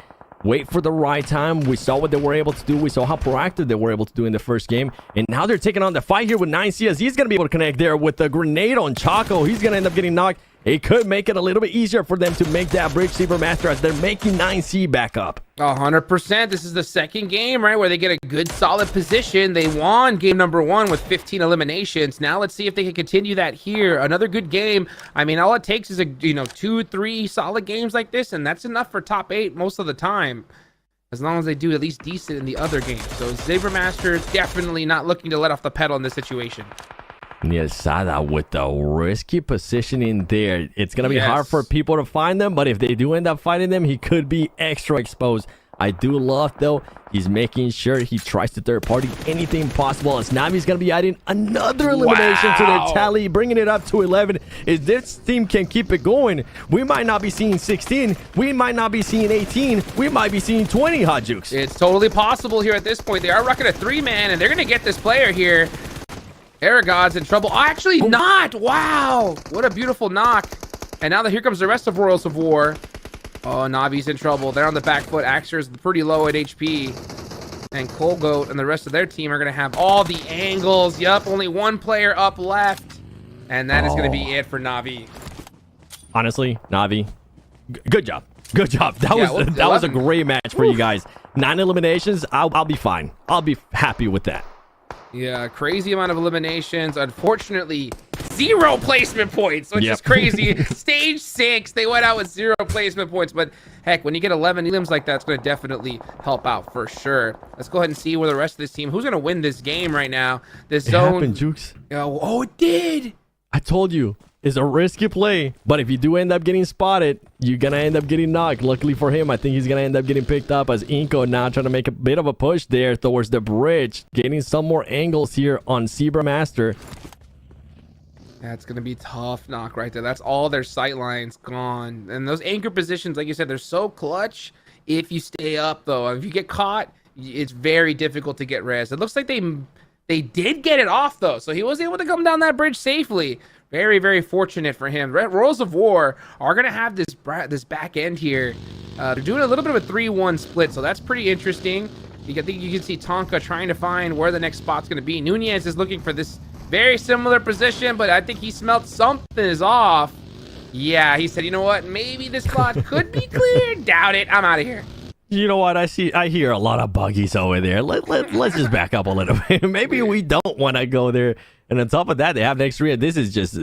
for the right time. We saw what they were able to do. We saw how proactive they were able to do in the first game. And now they're taking on the fight here with 9C, as he's going to be able to connect there with the grenade on Choco. He's going to end up getting knocked. It could make it a little bit easier for them to make that bridge, Zebra Master, as they're making 9C back up. 100%. This is the second game, right, where they get a good, solid position. They won game number 1 with 15 eliminations. Now let's see if they can continue that here. Another good game. I mean, all it takes is 2-3 solid games like this, and that's enough for top 8 most of the time, as long as they do at least decent in the other games. So Zebra Master definitely not looking to let off the pedal in this situation. Sada with the risky positioning there. It's going to be hard for people to find them, but if they do end up finding them, he could be extra exposed. I do love, though, he's making sure he tries to third party anything possible, as Na'Vi's going to be adding another elimination to their tally, bringing it up to 11. If this team can keep it going, we might not be seeing 16. We might not be seeing 18. We might be seeing 20, Hot Jukes. It's totally possible here at this point. They are rocking a 3-man, and they're going to get this player here. Eragon's in trouble. Oh, actually not. Wow. What a beautiful knock. And now here comes the rest of Royals of War. Oh, Na'Vi's in trouble. They're on the back foot. Axer's pretty low at HP. And Colgoat and the rest of their team are going to have all the angles. Yup, only one player up left. And that is going to be it for Na'Vi. Honestly, Na'Vi, good job. Good job. That was a great match for you guys. 9 eliminations. I'll be fine. I'll be happy with that. Yeah, crazy amount of eliminations. Unfortunately, 0 placement points, which is crazy. Stage 6, they went out with 0 placement points. But heck, when you get 11 elims like that, it's going to definitely help out for sure. Let's go ahead and see where the rest of this team, who's going to win this game right now. This zone. Happened, Jukes. Oh, it did. I told you. It's a risky play, but if you do end up getting spotted, you're going to end up getting knocked. Luckily for him, I think he's going to end up getting picked up, as Inko now trying to make a bit of a push there towards the bridge, getting some more angles here on Zebra Master. That's going to be tough knock right there. That's all their sight lines gone. And those anchor positions, like you said, they're so clutch if you stay up, though. If you get caught, it's very difficult to get res. It looks like they did get it off, though, so he was able to come down that bridge safely. Very, very fortunate for him. Royals of War are going to have this back end here. They're doing a little bit of a 3-1 split, so that's pretty interesting. I think you can see Tonka trying to find where the next spot's going to be. Nunez is looking for this very similar position, but I think he smelled something is off. Yeah, he said, you know what? Maybe this spot could be cleared. Doubt it. I'm out of here. You know what? I hear a lot of buggies over there. Let's just back up a little bit. Maybe we don't want to go there. And on top of that, they have Nextria. This is just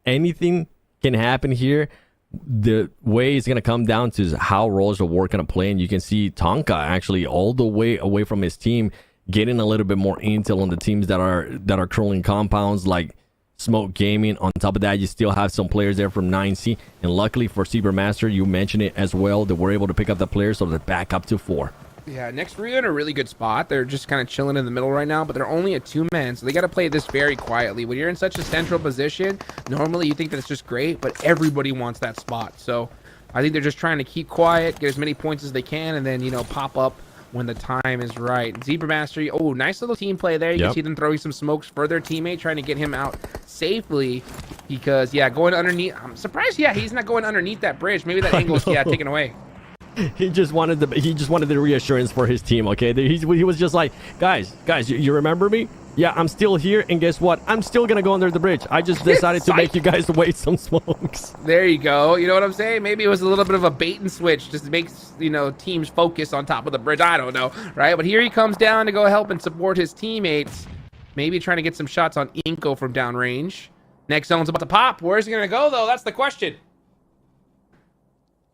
anything can happen here. The way it's going to come down to is how Royals of War going to play. And you can see Tonka actually all the way away from his team, getting a little bit more intel on the teams that are curling compounds like Smoke Gaming. On top of that, you still have some players there from 9C. And luckily for Zebra Master, you mentioned it as well, that we're able to pick up the players, so they're back up to 4. Yeah, Nextria in a really good spot. They're just kind of chilling in the middle right now, but they're only a 2-man, so they got to play this very quietly. When you're in such a central position, normally you think that's just great, but everybody wants that spot. So I think they're just trying to keep quiet, get as many points as they can, and then, pop up when the time is right. Zebra Master, oh, nice little team play there. You can see them throwing some smokes for their teammate, trying to get him out safely because, going underneath. I'm surprised, he's not going underneath that bridge. Maybe that angle is, taken away. He just wanted the reassurance for his team. Okay, he was just like, guys, you remember me? Yeah, I'm still here, and guess what? I'm still gonna go under the bridge. I just decided to make you guys waste some smokes. There you go. You know what I'm saying? Maybe it was a little bit of a bait and switch, just to make teams focus on top of the bridge. I don't know, right? But here he comes down to go help and support his teammates. Maybe trying to get some shots on Inko from downrange. Next zone's about to pop. Where's he gonna go though? That's the question.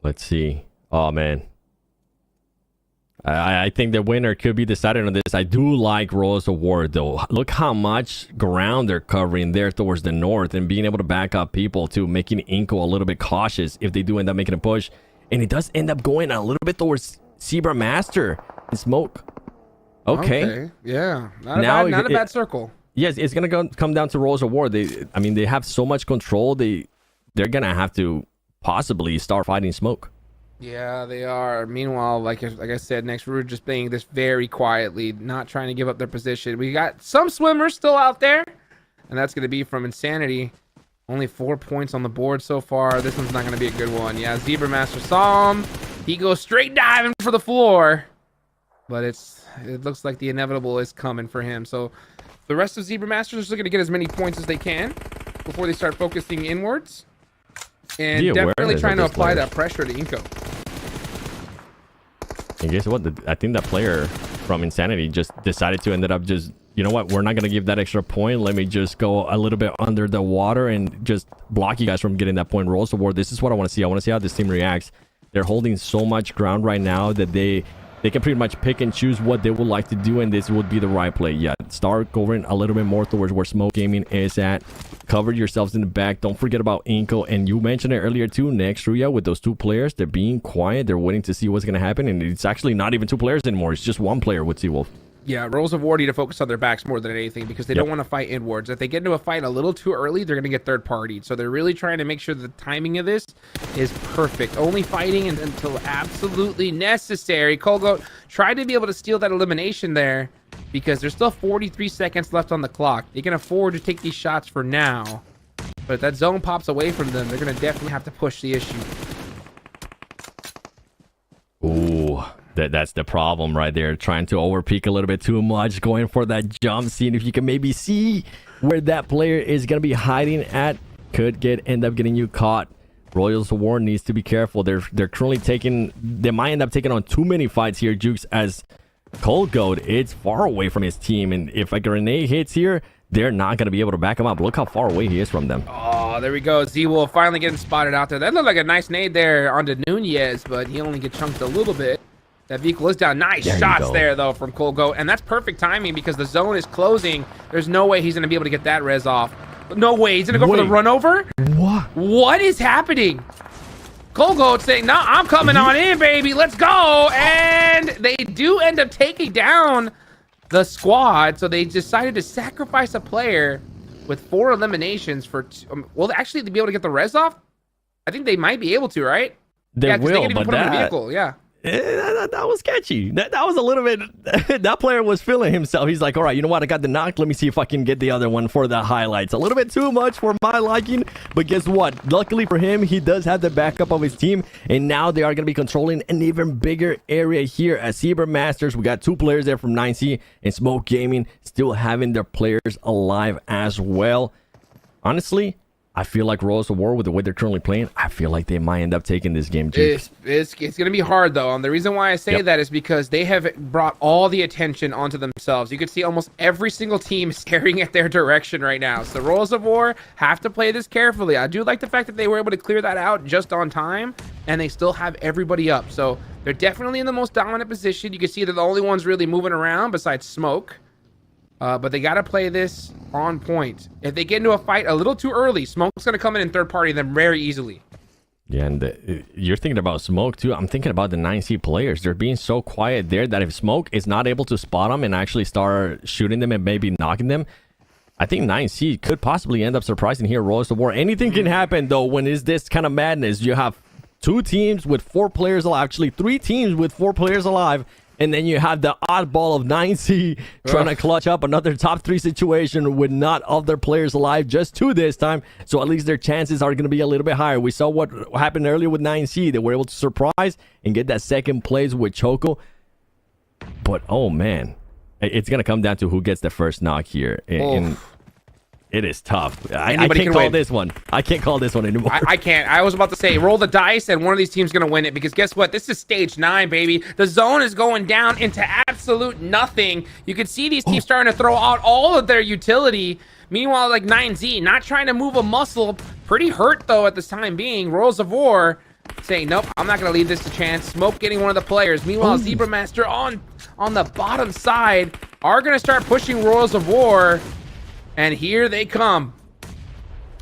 Let's see. Oh, man. I think the winner could be decided on this. I do like Royals of War, though. Look how much ground they're covering there towards the north and being able to back up people, too, making Inko a little bit cautious if they do end up making a push. And it does end up going a little bit towards Zebra Master. Smoke. Okay. Yeah. Not a bad circle. Yes, it's gonna come down to Roles of War. They have so much control. They're gonna have to possibly start fighting Smoke. Yeah, they are. Meanwhile, like I said, next we're just playing this very quietly, not trying to give up their position. We got some swimmers still out there, and that's going to be from Insanity. Only 4 points on the board so far. This one's not going to be a good one. Yeah, Zebra Master saw him. He goes straight diving for the floor, but it looks like the inevitable is coming for him. So the rest of Zebra Masters are just looking to get as many points as they can before they start focusing inwards. And definitely trying to apply that pressure to Inko. And guess what? I think that player from Insanity just decided to ended up just, you know what? We're not going to give that extra point. Let me just go a little bit under the water and just block you guys from getting that point. Rolls of War. This is what I want to see. I want to see how this team reacts. They're holding so much ground right now that they can pretty much pick and choose what they would like to do, and this would be the right play. Yeah, start going a little bit more towards where Smoke Gaming is at. Cover yourselves in the back. Don't forget about Inko. And you mentioned it earlier too, next Ruya, with those two players. They're being quiet. They're waiting to see what's going to happen. And it's actually not even two players anymore. It's just one player with Seawolf. Yeah, Rolls of War need to focus on their backs more than anything because they don't want to fight inwards. If they get into a fight a little too early, they're going to get third-partied. So they're really trying to make sure the timing of this is perfect. Only fighting until absolutely necessary. Colgoat tried to be able to steal that elimination there because there's still 43 seconds left on the clock. They can afford to take these shots for now. But if that zone pops away from them, they're going to definitely have to push the issue. Ooh. That's the problem right there. Trying to overpeak a little bit too much. Going for that jump scene. If you can maybe see where that player is going to be hiding at, could end up getting you caught. Royals of War needs to be careful. They're currently they might end up taking on too many fights here, Jukes, as Colgoat is far away from his team. And if a grenade hits here, they're not going to be able to back him up. Look how far away he is from them. Oh, there we go. Z-Wolf finally getting spotted out there. That looked like a nice nade there onto Nunez, but he only gets chunked a little bit. That vehicle is down. Nice shots there, though, from Colgoat. And that's perfect timing because the zone is closing. There's no way he's going to be able to get that res off. No way. He's going to go for the run over? What? What is happening? Colgoat saying, nah, I'm coming on in, baby. Let's go. And they do end up taking down the squad. So they decided to sacrifice a player with 4 eliminations for... well, actually, to be able to get the res off? I think they might be able to, right? They will, they can even but put him in the vehicle. Yeah. That was sketchy. That was a little bit... that player was feeling himself. He's like, all right, you know what? I got the knock. Let me see if I can get the other one for the highlights. A little bit too much for my liking. But guess what? Luckily for him, he does have the backup of his team. And now they are going to be controlling an even bigger area here at Zebra Masters. We got 2 players there from 9C and Smoke Gaming still having their players alive as well. Honestly, I feel like Royals of War, with the way they're currently playing, I feel like they might end up taking this game, too. It's going to be hard, though. And the reason why I say that is because they have brought all the attention onto themselves. You can see almost every single team staring at their direction right now. So Royals of War have to play this carefully. I do like the fact that they were able to clear that out just on time, and they still have everybody up. So they're definitely in the most dominant position. You can see they're the only ones really moving around besides Smoke. But they got to play this on point. If they get into a fight a little too early, Smoke's going to come in third party them very easily. Yeah, and you're thinking about Smoke, too. I'm thinking about the 9C players. They're being so quiet there that if Smoke is not able to spot them and actually start shooting them and maybe knocking them, I think 9C could possibly end up surprising here, Royals of War. Anything can happen, though, when it's this kind of madness. You have 2 teams with 4 players alive. Actually, 3 teams with 4 players alive. And then you have the oddball of 9C trying to clutch up another top 3 situation with not all their players alive, just 2 this time. So at least their chances are going to be a little bit higher. We saw what happened earlier with 9C. They were able to surprise and get that second place with Choco. But, oh, man, it's going to come down to who gets the first knock here. And it is tough. I can't call this one. I can't call this one anymore. I can't. I was about to say, roll the dice, and one of these teams is going to win it, because guess what? This is stage 9, baby. The zone is going down into absolute nothing. You can see these teams starting to throw out all of their utility. Meanwhile, like 9Z, not trying to move a muscle. Pretty hurt, though, at this time being. Royals of War saying, nope, I'm not going to leave this to chance. Smoke getting one of the players. Meanwhile, Zebra Master on the bottom side are going to start pushing Royals of War. And here they come.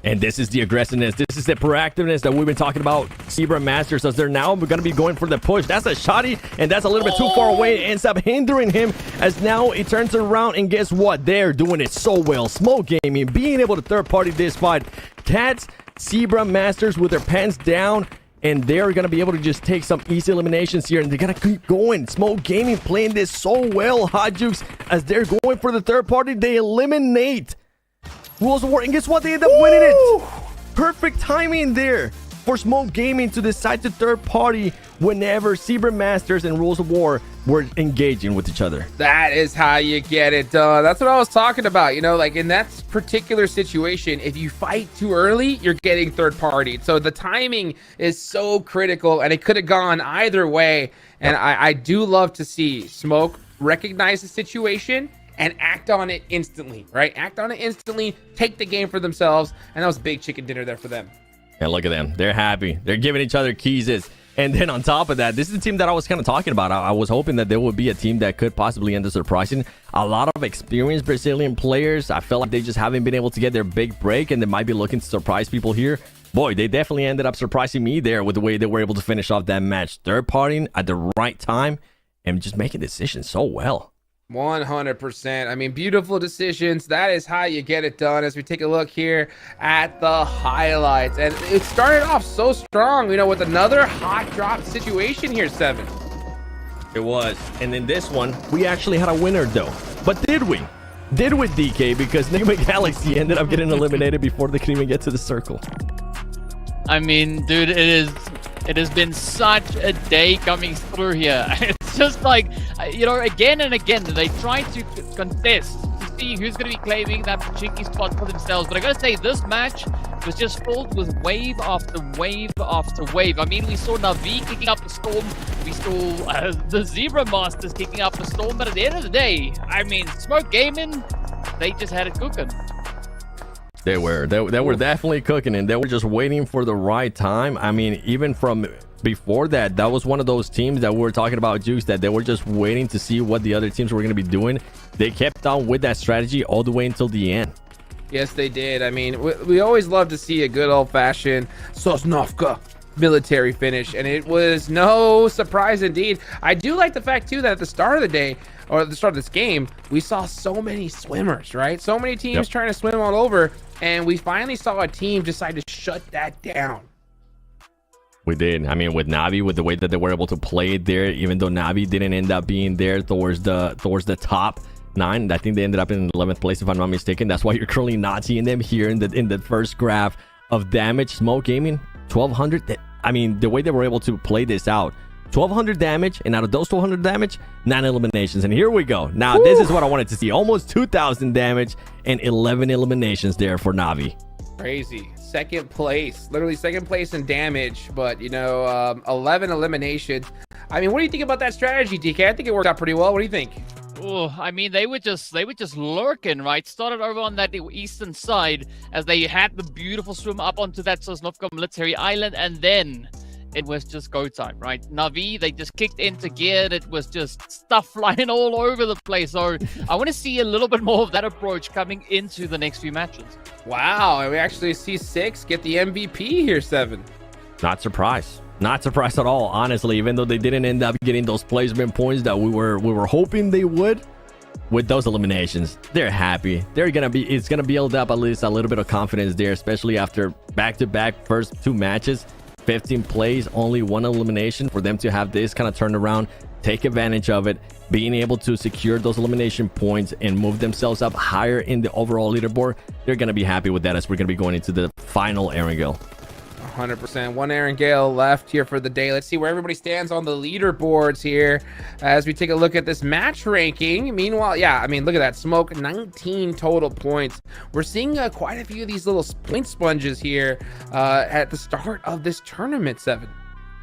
And this is the aggressiveness. This is the proactiveness that we've been talking about. Zebra Masters, as they're now going to be going for the push. That's a shotty, and that's a little bit too far away. It ends up hindering him, as now it turns around, and guess what? They're doing it so well. Smoke Gaming being able to third-party this fight. Cats, Zebra Masters with their pants down, and they're going to be able to just take some easy eliminations here, and they're going to keep going. Smoke Gaming playing this so well, Hot Jukes, as they're going for the third party. They eliminate Rules of War, and guess what? They end up winning it. Perfect timing there for Smoke Gaming to decide to third party whenever Zebra Masters and Rules of War were engaging with each other. That is how you get it done. That's what I was talking about. You know, like in that particular situation, if you fight too early, you're getting third party. So the timing is so critical, and it could have gone either way. And I do love to see Smoke recognize the situation and act on it instantly, right? Act on it instantly, take the game for themselves, and that was a big chicken dinner there for them. And look at them. They're happy. They're giving each other keys. And then on top of that, this is the team that I was kind of talking about. I was hoping that there would be a team that could possibly end up surprising. A lot of experienced Brazilian players. I felt like they just haven't been able to get their big break, and they might be looking to surprise people here. Boy, they definitely ended up surprising me there with the way they were able to finish off that match. Third partying at the right time and just making decisions so well. 100%. I mean, beautiful decisions. That is how you get it done. As we take a look here at the highlights, and it started off so strong, you know, with another hot drop situation here, 7. It was. And in this one, we actually had a winner though. But did we? Did with DK, because Nigma Galaxy ended up getting eliminated before they could even get to the circle. I mean, dude, it has been such a day coming through here. It's just like, you know, again and again, they try to contest to see who's going to be claiming that cheeky spot for themselves. But I got to say, this match was just filled with wave after wave after wave. I mean, we saw Navi kicking up the storm. We saw the Zebra Masters kicking up the storm. But at the end of the day, I mean, Smoke Gaming, they just had it cooking. They were definitely cooking, and they were just waiting for the right time. I mean, even from before that, that was one of those teams that we were talking about, Juice, that they were just waiting to see what the other teams were going to be doing. They kept on with that strategy all the way until the end. Yes, they did. I mean, we always love to see a good old-fashioned Sosnovka military finish, and it was no surprise indeed. I do like the fact too that at the start of the day, or at the start of this game, we saw so many swimmers, right? So many teams trying to swim all over, and we finally saw a team decide to shut that down. We did. I mean, with Navi, with the way that they were able to play it there, even though Navi didn't end up being there towards the top 9, I think they ended up in 11th place, if I'm not mistaken. That's why you're currently not seeing them here in the first graph of damage. Smoke Gaming, 1200. I mean, the way they were able to play this out, 1200 damage, and out of those 1200 damage, 9 eliminations. And here we go. Now, this is what I wanted to see. Almost 2000 damage and 11 eliminations there for Navi. Crazy. Second place, literally second place in damage, but you know, 11 eliminations. I mean, what do you think about that strategy, DK? I think it worked out pretty well. What do you think? Oh, I mean, they were just lurking, right? Started over on that eastern side as they had the beautiful swim up onto that Sosnovka military island, and then it was just go time, right? Navi, they just kicked into gear. It was just stuff flying all over the place. So I want to see a little bit more of that approach coming into the next few matches. Wow, and we actually see 6 get the MVP here, 7. Not surprised. Not surprised at all, honestly, even though they didn't end up getting those placement points that we were hoping they would. With those eliminations, they're happy. It's gonna build up at least a little bit of confidence there, especially after back-to-back first 2 matches. 15 plays, only 1 elimination. For them to have this kind of turned around, take advantage of it, being able to secure those elimination points and move themselves up higher in the overall leaderboard, they're going to be happy with that, as we're going to be going into the final Erangel. 100%. 1 Erangel left here for the day. Let's see where everybody stands on the leaderboards here as we take a look at this match ranking. Meanwhile, yeah, I mean, look at that. Smoke, 19 total points. We're seeing quite a few of these little point sponges here at the start of this tournament, 7.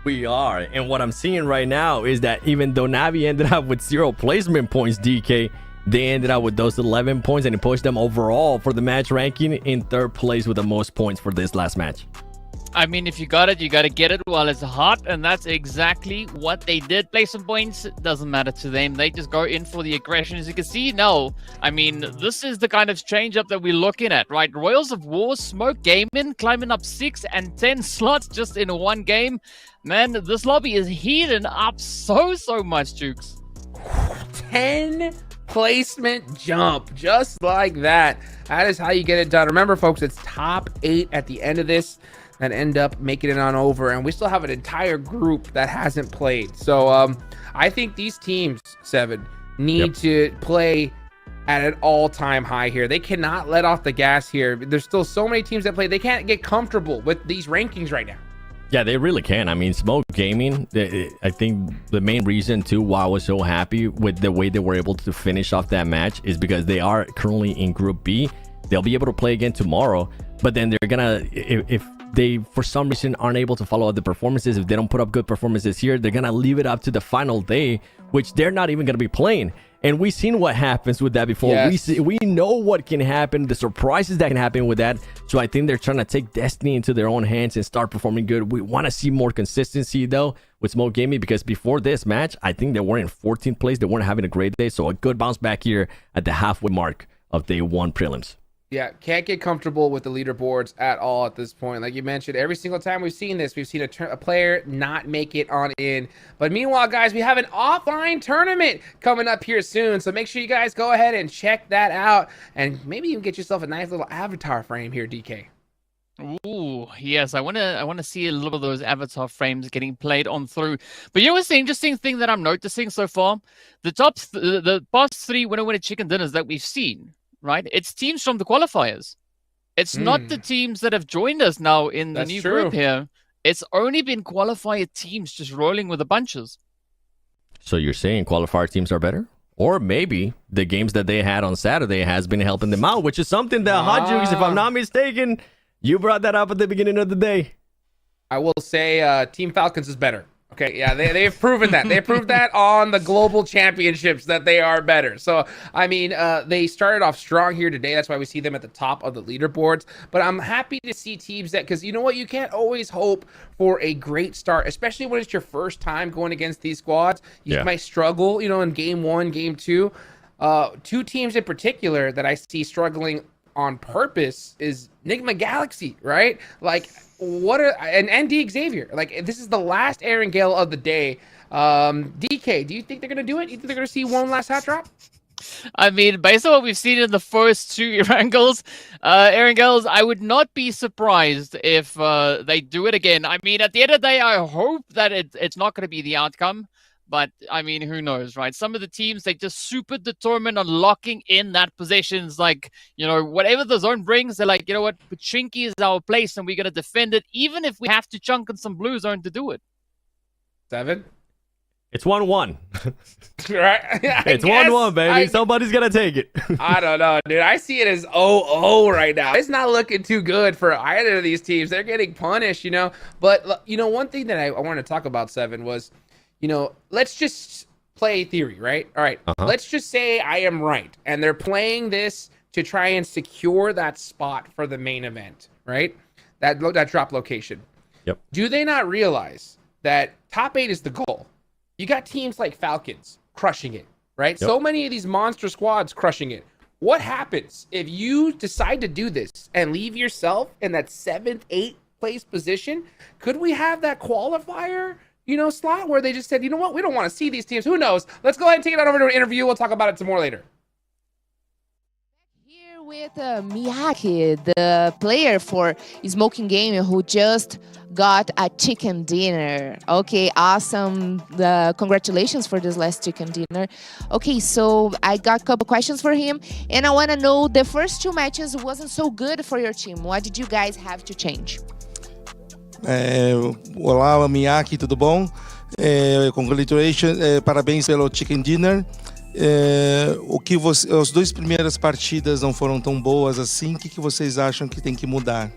We are, and what I'm seeing right now is that even though Navi ended up with 0 placement points, DK, they ended up with those 11 points, and it pushed them overall for the match ranking in 3rd place with the most points for this last match. I mean, if you got it, you got to get it while it's hot, and that's exactly what they did. Play some points, doesn't matter to them. They just go in for the aggression. As you can see now, I mean, this is the kind of change-up that we're looking at, right? Royals of War, Smoke Gaming, climbing up 6 and 10 slots just in one game. Man, this lobby is heating up so much, Jukes. 10 placement jump, just like that. That is how you get it done. Remember, folks, it's top 8 at the end of this that end up making it on over, and we still have an entire group that hasn't played. So I think these teams, Seven, need to play at an all-time high here. They cannot let off the gas here. There's still so many teams that play. They can't get comfortable with these rankings right now. Yeah, they really can. I mean, Smoke Gaming, I think the main reason too why I was so happy with the way they were able to finish off that match is because they are currently in Group B. They'll be able to play again tomorrow, but then they're gonna, if they for some reason aren't able to follow up the performances, if they don't put up good performances here, they're gonna leave it up to the final day, which they're not even gonna be playing. And we've seen what happens with that before. Yes. We know what can happen, the surprises that can happen with that. So I think they're trying to take destiny into their own hands and start performing good. We want to see more consistency though with Smoke Gaming, because before this match, I think they were in 14th place. They weren't having a great day. So a good bounce back here at the halfway mark of day 1 prelims. Yeah, can't get comfortable with the leaderboards at all at this point. Like you mentioned, every single time we've seen this, we've seen a player not make it on in. But meanwhile, guys, we have an offline tournament coming up here soon. So make sure you guys go ahead and check that out. And maybe you can get yourself a nice little avatar frame here, DK. Ooh, yes, I wanna see a little of those avatar frames getting played on through. But you know what's the interesting thing that I'm noticing so far? The the past 3 winner chicken dinners that we've seen, right? It's teams from the qualifiers. It's not the teams that have joined us now in the new group here. It's only been qualifier teams just rolling with the bunches. So you're saying qualifier teams are better? Or maybe the games that they had on Saturday has been helping them out, which is something that Hot Jukes, if I'm not mistaken, you brought that up at the beginning of the day. I will say Team Falcons is better. Okay, yeah, they've proven that. They proved that on the global championships that they are better. So, I mean, they started off strong here today. That's why we see them at the top of the leaderboards. But I'm happy to see teams that, because you know what? You can't always hope for a great start, especially when it's your first time going against these squads. You might struggle, you know, in game 1, game 2. 2 teams in particular that I see struggling on purpose is Nigma Galaxy, right? Like, and ND Xavier. Like, this is the last Erangel of the day. DK, do you think they're gonna do it? You think they're gonna see one last hot drop? I mean, based on what we've seen in the first 2 Erangels, I would not be surprised if they do it again. I mean, at the end of the day, I hope that it's not going to be the outcome. But, I mean, who knows, right? Some of the teams, they just super determined on locking in that positions. Like, you know, whatever the zone brings, they're like, you know what, Pachinki is our place and we're going to defend it, even if we have to chunk in some blue zone to do it. 7? It's 1-1. Right? It's 1-1, baby. Somebody's going to take it. I don't know, dude. I see it as 0-0 right now. It's not looking too good for either of these teams. They're getting punished, you know. But, you know, one thing that I wanted to talk about, 7, was, you know, let's just play theory, right? All right. Let's just say I am right. And they're playing this to try and secure that spot for the main event, right? That drop location. Yep. Do they not realize that top 8 is the goal? You got teams like Falcons crushing it, right? Yep. So many of these monster squads crushing it. What happens if you decide to do this and leave yourself in that 7th, 8th place position? Could we have that qualifier, you know, slot where they just said, you know what, we don't want to see these teams. Who knows? Let's go ahead and take it on over to an interview. We'll talk about it some more later. Here with Miyake, the player for Smoking Game, who just got a chicken dinner. Okay, awesome. Congratulations for this last chicken dinner. Okay, so I got a couple questions for him, and I want to know, the first 2 matches wasn't so good for your team. What did you guys have to change? Olá, Miyake, tudo bom? Congratulations, parabéns pelo Chicken Dinner. As 2 primeiras partidas não foram tão boas assim. O que vocês acham que tem que mudar?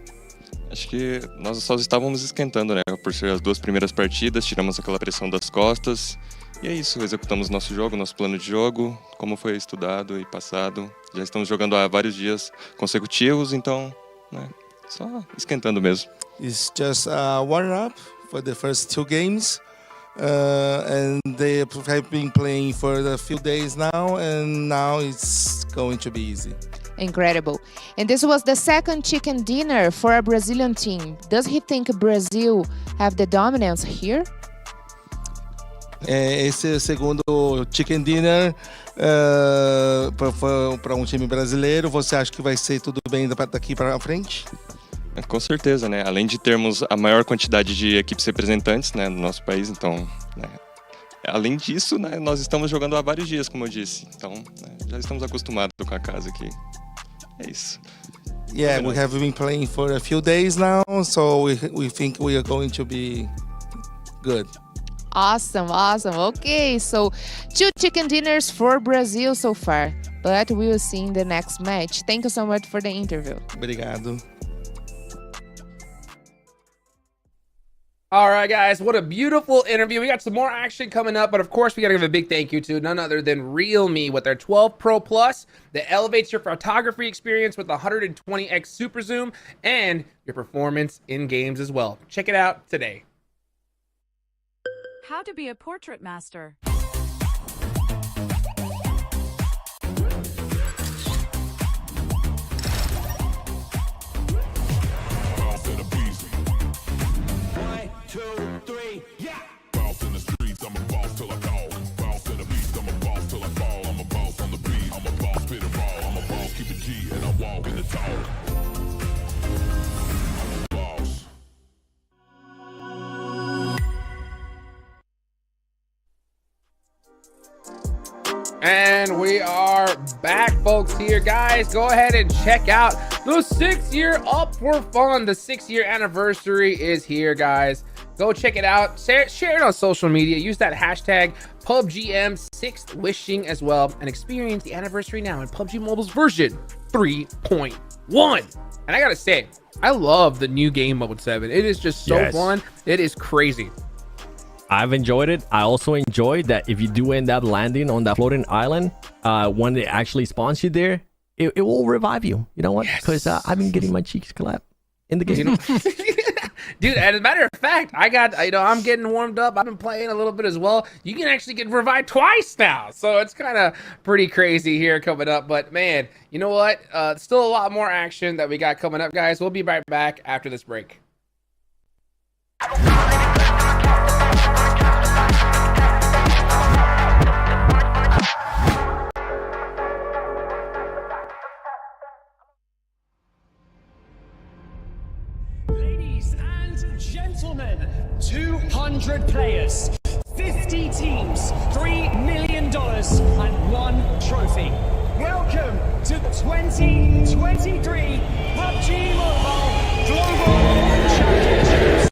Acho que nós só estávamos esquentando, né? Por ser as 2 primeiras partidas, tiramos aquela pressão das costas. E é isso, executamos nosso jogo, nosso plano de jogo, como foi estudado e passado. Já estamos jogando há vários dias consecutivos, então, né? Só esquentando mesmo. It's just warm-up for the first 2 games. And they have been playing for a few days now, and now it's going to be easy. Incredible. And this was the second chicken dinner for a Brazilian team. Does he think Brazil have the dominance here? Esse é o segundo chicken dinner para time brasileiro. Você acha que vai ser tudo bem daqui para frente? Com certeza, né? Além de termos a maior quantidade de equipes representantes, né, no nosso país, então, né, além disso, né, nós estamos jogando há vários dias, como eu disse. Então, né, já estamos acostumados com a casa aqui. É isso. Yeah, we have been playing for a few days now, so we think we are going to be good. Awesome, awesome. Okay, so 2 chicken dinners for Brazil so far, but we will see in the next match. Thank you so much for the interview. Obrigado. All right, guys, what a beautiful interview. We got some more action coming up, but of course, we got to give a big thank you to none other than Realme with their 12 Pro Plus that elevates your photography experience with 120x super zoom and your performance in games as well. Check it out today. How to be a portrait master. And we are back, folks, here. Guys, go ahead and check out the 6-year Up for Fun. The 6-year anniversary is here, guys. Go check it out. Share it on social media. Use that hashtag PUBGM6th wishing as well. And experience the anniversary now in PUBG Mobile's version 3.1. And I gotta say, I love the new game mode 7. It is just so fun. It is crazy. I've enjoyed it. I also enjoyed that if you do end up landing on that floating island, when it actually spawns you there, it will revive you. You know what? Because I've been getting my cheeks clapped in the game. You know, dude, as a matter of fact, I'm getting warmed up. I've been playing a little bit as well. You can actually get revived twice now. So it's kind of pretty crazy here coming up. But man, you know what? Still a lot more action that we got coming up, guys. We'll be right back after this break. Ladies and gentlemen, 200 players, 50 teams, $3 million, and 1 trophy. Welcome to the 2023 PUBG Mobile Global Championships.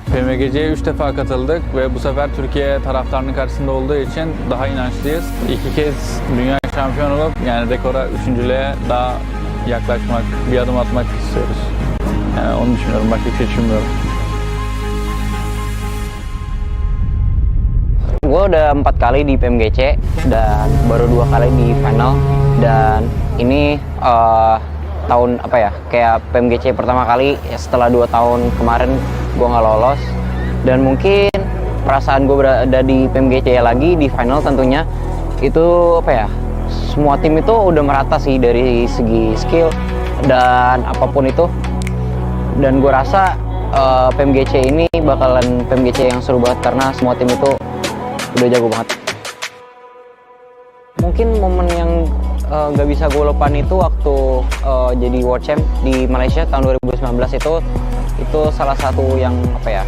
PMGC'ye 3 defa katıldık ve bu sefer Türkiye taraftarının karşısında olduğu için daha inançlıyız. 2 kez dünya şampiyonu olup yani rekora 3.lüğe daha yaklaşmak, bir adım atmak istiyoruz. Yani onu düşünüyorum, başka bir şey düşünmüyorum. Gue udah 4 kali di PMGC dan baru 2 kali di final, dan ini tahun apa ya, kayak PMGC pertama kali setelah 2 tahun kemarin gue nggak lolos, dan mungkin perasaan gue berada di PMGC lagi di final tentunya itu apa ya, semua tim itu udah merata sih dari segi skill dan apapun itu, dan gue rasa PMGC ini bakalan PMGC yang seru banget karena semua tim itu udah jago banget. Mungkin momen yang gak bisa gue lupain itu waktu jadi World Champ di Malaysia tahun 2019 itu salah satu yang apa ya,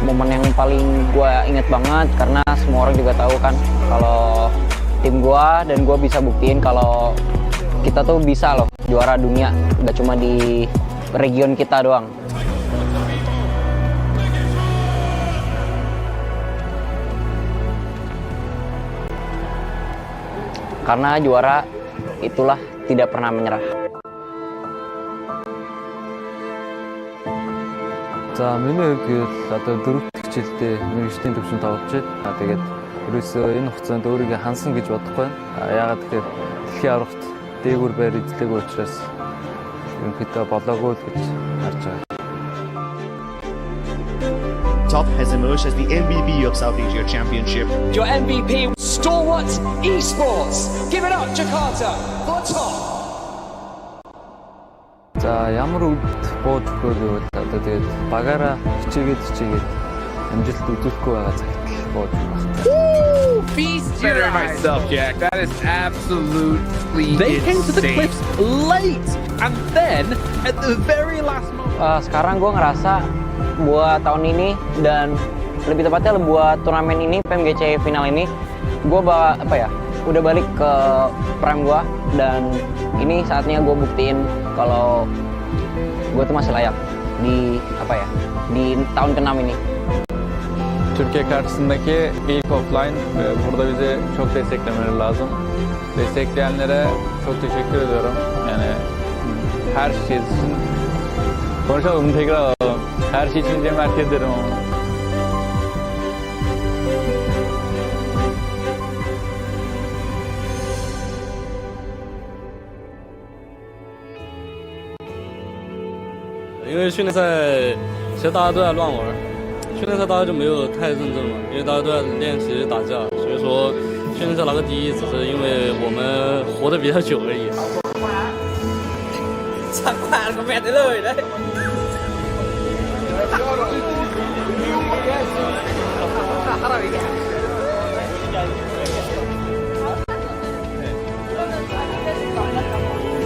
momen yang paling gue inget banget karena semua orang juga tahu kan kalau tim gue dan gue bisa buktiin kalau kita tuh bisa loh juara dunia, gak cuma di region kita doang. Karena juara itulah tidak pernah menyerah. За миний хувьд одоо 4-р жилдээ мэргэжлийн төвшөнд тоглож байна. Тэгээд ерөөсөө энэ хугацаанд өөрийгөө хансан гэж бодохгүй байна. Яагаад тэгэхээр дэлхийн аврагт дээгүүр байр эзлээгүй учраас ерөнхийдөө болоогүй л гэж харж байгаа. Top has emerged as the MVP of South Asia Championship. Your MVP, Stalwart Esports. Give it up, Jakarta, for top. За ямар үед бууж өгөө гэвэл одоо тэгээд багаараа хичээгээд амжилт үзүүлэхгүй байгаа цагт л бууж Woo! Beast better myself, Jack. That is absolutely They came to the insane. cliffs late, and then at the very last moment. Sekarang gue ngerasa buat tahun ini dan lebih tepatnya buat turnamen ini PMGC final ini gue udah balik ke prime gue dan ini saatnya gue buktiin kalau gue tuh masih layak di di tahun ke-6 ini. Türkiye karşısındaki ilk offline ve burada bize çok desteklemeleri lazım. Destekleyenlere çok teşekkür ediyorum. Yani her şey için konuşalım tekrar alalım. Her şey için cömert ederim ama.因为训练赛其实大家都在乱玩，训练赛大家就没有太认真嘛，因为大家都在练习打架，所以说训练赛拿个第一只是因为我们活得比较久而已。สั่งผ่านคอมเมนต์ได้เลยนะ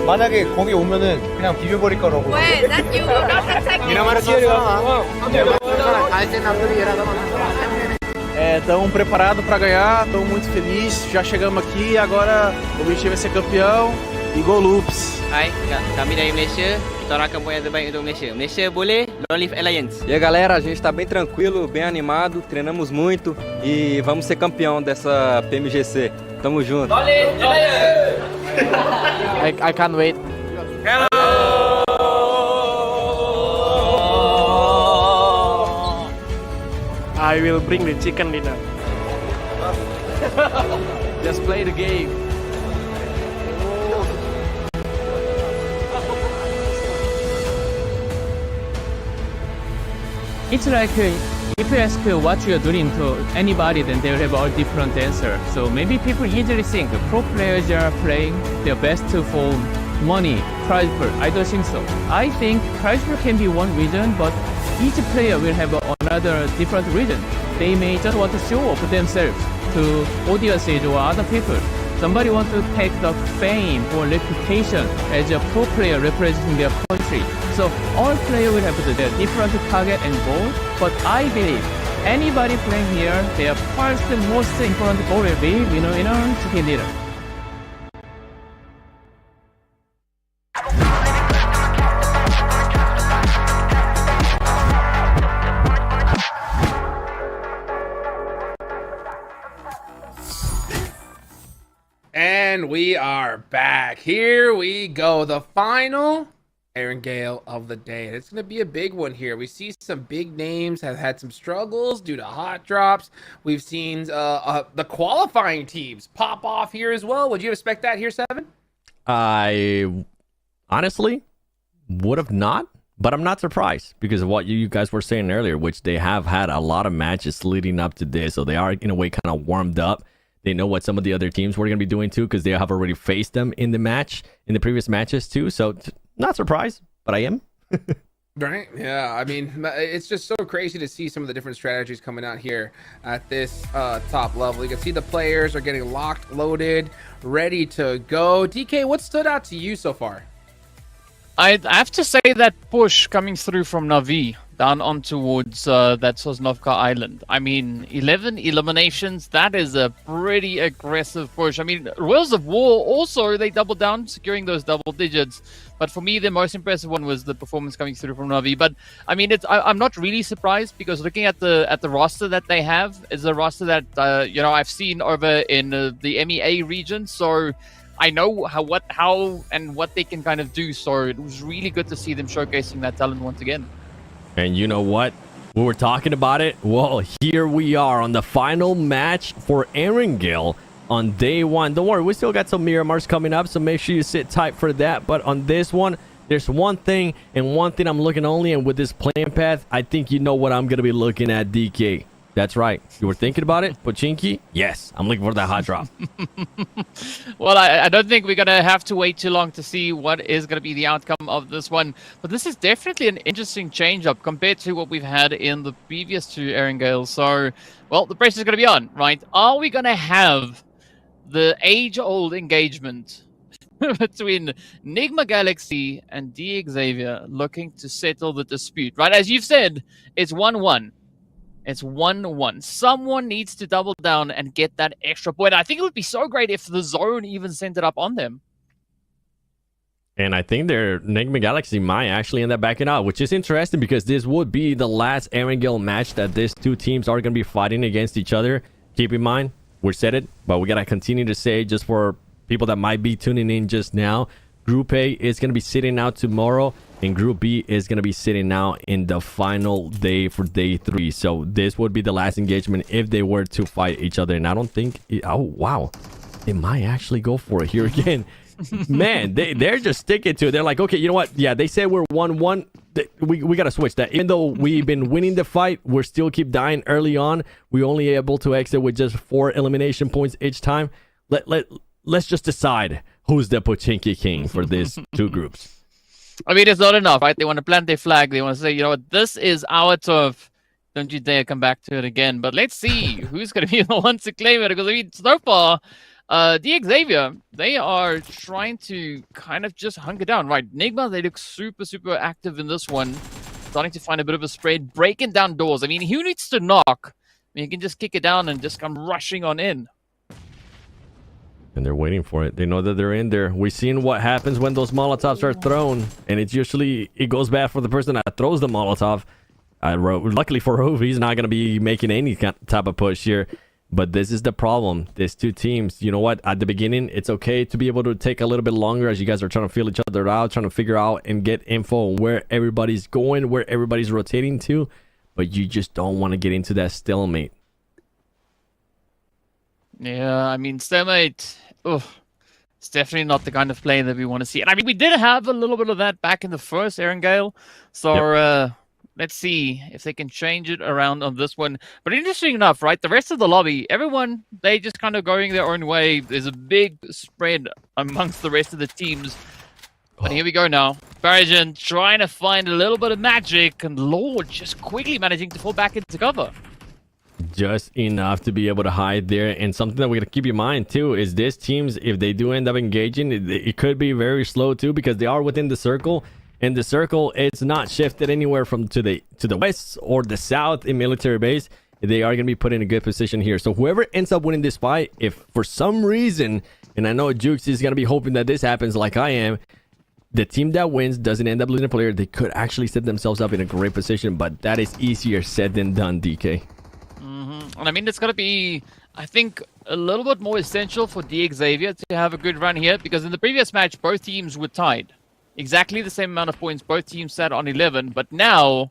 만약에 거기 오면은 그냥 비벼버릴 거라고. Wait, that you will not protect me. Miramar Estamos preparados para ganhar, estamos muito felizes, já chegamos aqui, agora o objetivo é ser campeão e gol loops. Hai, kami dari Malaysia, kita orang akan buat yang terbaik untuk Malaysia. Malaysia boleh, Long Live Alliance. E aí galera, a gente está bem tranquilo, bem animado, treinamos muito e vamos ser campeão dessa PMGC. Tamo junto. Long Live Alliance. I can't wait. I will bring the chicken dinner. Just play the game. It's like if you ask what you're doing to anybody, then they'll have all different answer. So maybe people easily think pro players are playing their best for money, prize pool. I don't think so. I think prize pool can be one reason, but each player will have another different reason. They may just want to show off themselves to audiences or other people. Somebody wants to take the fame or reputation as a pro player representing their country. So all players will have their different target and goal, but I believe anybody playing here, their first most important goal will be winner, chicken dinner. And we are back. Here we go. The final Erangel of the day. It's going to be a big one here. We see some big names have had some struggles due to hot drops. We've seen the qualifying teams pop off here as well. Would you expect that here, Seven? I honestly would have not, but I'm not surprised because of what you guys were saying earlier, which they have had a lot of matches leading up to this. So they are, in a way, kind of warmed up. They know what some of the other teams were going to be doing too, because they have already faced them in the previous matches too. So not surprised, but I am. Right? Yeah. I mean, it's just so crazy to see some of the different strategies coming out here at this top level. You can see the players are getting locked, loaded, ready to go. DK, what stood out to you so far? I have to say that push coming through from Na'Vi down on towards that Sosnovka Island. I mean, 11 eliminations, that is a pretty aggressive push. I mean, Royals of War also, they doubled down, securing those double digits. But for me, the most impressive one was the performance coming through from Na'Vi. But I mean, I'm not really surprised because looking at the roster that they have is a roster that I've seen over in the MEA region. So I know how and what they can kind of do. So it was really good to see them showcasing that talent once again. And you know what? We were talking about it. Well, here we are on the final match for Erangel on day one. Don't worry, we still got some Miramars coming up, so make sure you sit tight for that. But on this one, there's one thing and one thing I'm looking only, and with this playing path, I think you know what I'm going to be looking at, DK. That's right. You were thinking about it, Pochinki? Yes, I'm looking for that hot drop. Well, I don't think we're going to have to wait too long to see what is going to be the outcome of this one. But this is definitely an interesting change-up compared to what we've had in the previous two Erangel. So, well, the press is going to be on, right? Are we going to have the age-old engagement between Nigma Galaxy and D Xavier looking to settle the dispute, right? As you've said, it's 1-1. It's 1-1. Someone needs to double down and get that extra point. I think it would be so great if the zone even sent it up on them. And I think their Nigma Galaxy might actually end up backing out, which is interesting because this would be the last Erangel match that these two teams are going to be fighting against each other. Keep in mind, we said it, but we got to continue to say, just for people that might be tuning in just now, Group A is going to be sitting out tomorrow, and Group B is going to be sitting out in the final day for day 3. So this would be the last engagement if they were to fight each other. And I don't think... oh, wow. They might actually go for it here again. Man, they're just sticking to it. They're like, okay, you know what? Yeah, they said we're 1-1. We got to switch that. Even though we've been winning the fight, we're still keep dying early on. We're only able to exit with just 4 elimination points each time. Let's just decide who's the Pochinki king for these two groups. I mean, it's not enough, right? They want to plant their flag. They want to say, you know what, this is our turf. Don't you dare come back to it again. But let's see who's going to be the one to claim it. Because, I mean, so far, D Xavier, they are trying to kind of just hunker down, right? Nigma, they look super, super active in this one. Starting to find a bit of a spread, breaking down doors. I mean, who needs to knock? I mean, you can just kick it down and just come rushing on in. And they're waiting for it. They know that they're in there. We've seen what happens when those Molotovs are thrown. And it's usually, it goes bad for the person that throws the Molotov. Luckily for Rove, he's not going to be making any type of push here. But this is the problem. These two teams, you know what? At the beginning, it's okay to be able to take a little bit longer as you guys are trying to feel each other out, trying to figure out and get info on where everybody's going, where everybody's rotating to. But you just don't want to get into that stalemate. Yeah, I mean, stalemate, it's definitely not the kind of play that we want to see. And I mean, we did have a little bit of that back in the first Erangel. So let's see if they can change it around on this one. But interesting enough, right? The rest of the lobby, everyone, they just kind of going their own way. There's a big spread amongst the rest of the teams. But here we go now. Barajan trying to find a little bit of magic, and Lord just quickly managing to fall back into cover. Just enough to be able to hide there. And something that we got to keep in mind too is these teams, if they do end up engaging, it could be very slow too, because they are within the circle, and the circle, it's not shifted anywhere from to the west or the south in military base. They are going to be put in a good position here. So whoever ends up winning this fight, if for some reason, and I know Jukes is going to be hoping that this happens like I am, the team that wins doesn't end up losing a player, they could actually set themselves up in a great position. But that is easier said than done, DK. And I mean, it's going to be, I think, a little bit more essential for D Xavier to have a good run here, because in the previous match, both teams were tied. Exactly the same amount of points. Both teams sat on 11. But now,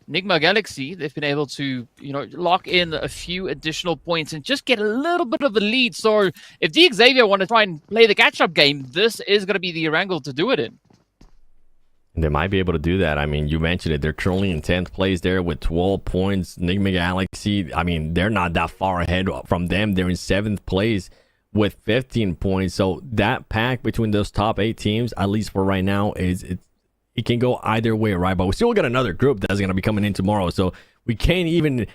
Nigma Galaxy, they've been able to, you know, lock in a few additional points and just get a little bit of a lead. So if D Xavier want to try and play the catch-up game, this is going to be the Erangel to do it in. They might be able to do that. I mean, you mentioned it. They're currently in 10th place there with 12 points. Nigma Galaxy, I mean, they're not that far ahead from them. They're in 7th place with 15 points. So that pack between those top 8 teams, at least for right now, it can go either way, right? But we still got another group that's going to be coming in tomorrow. So we can't even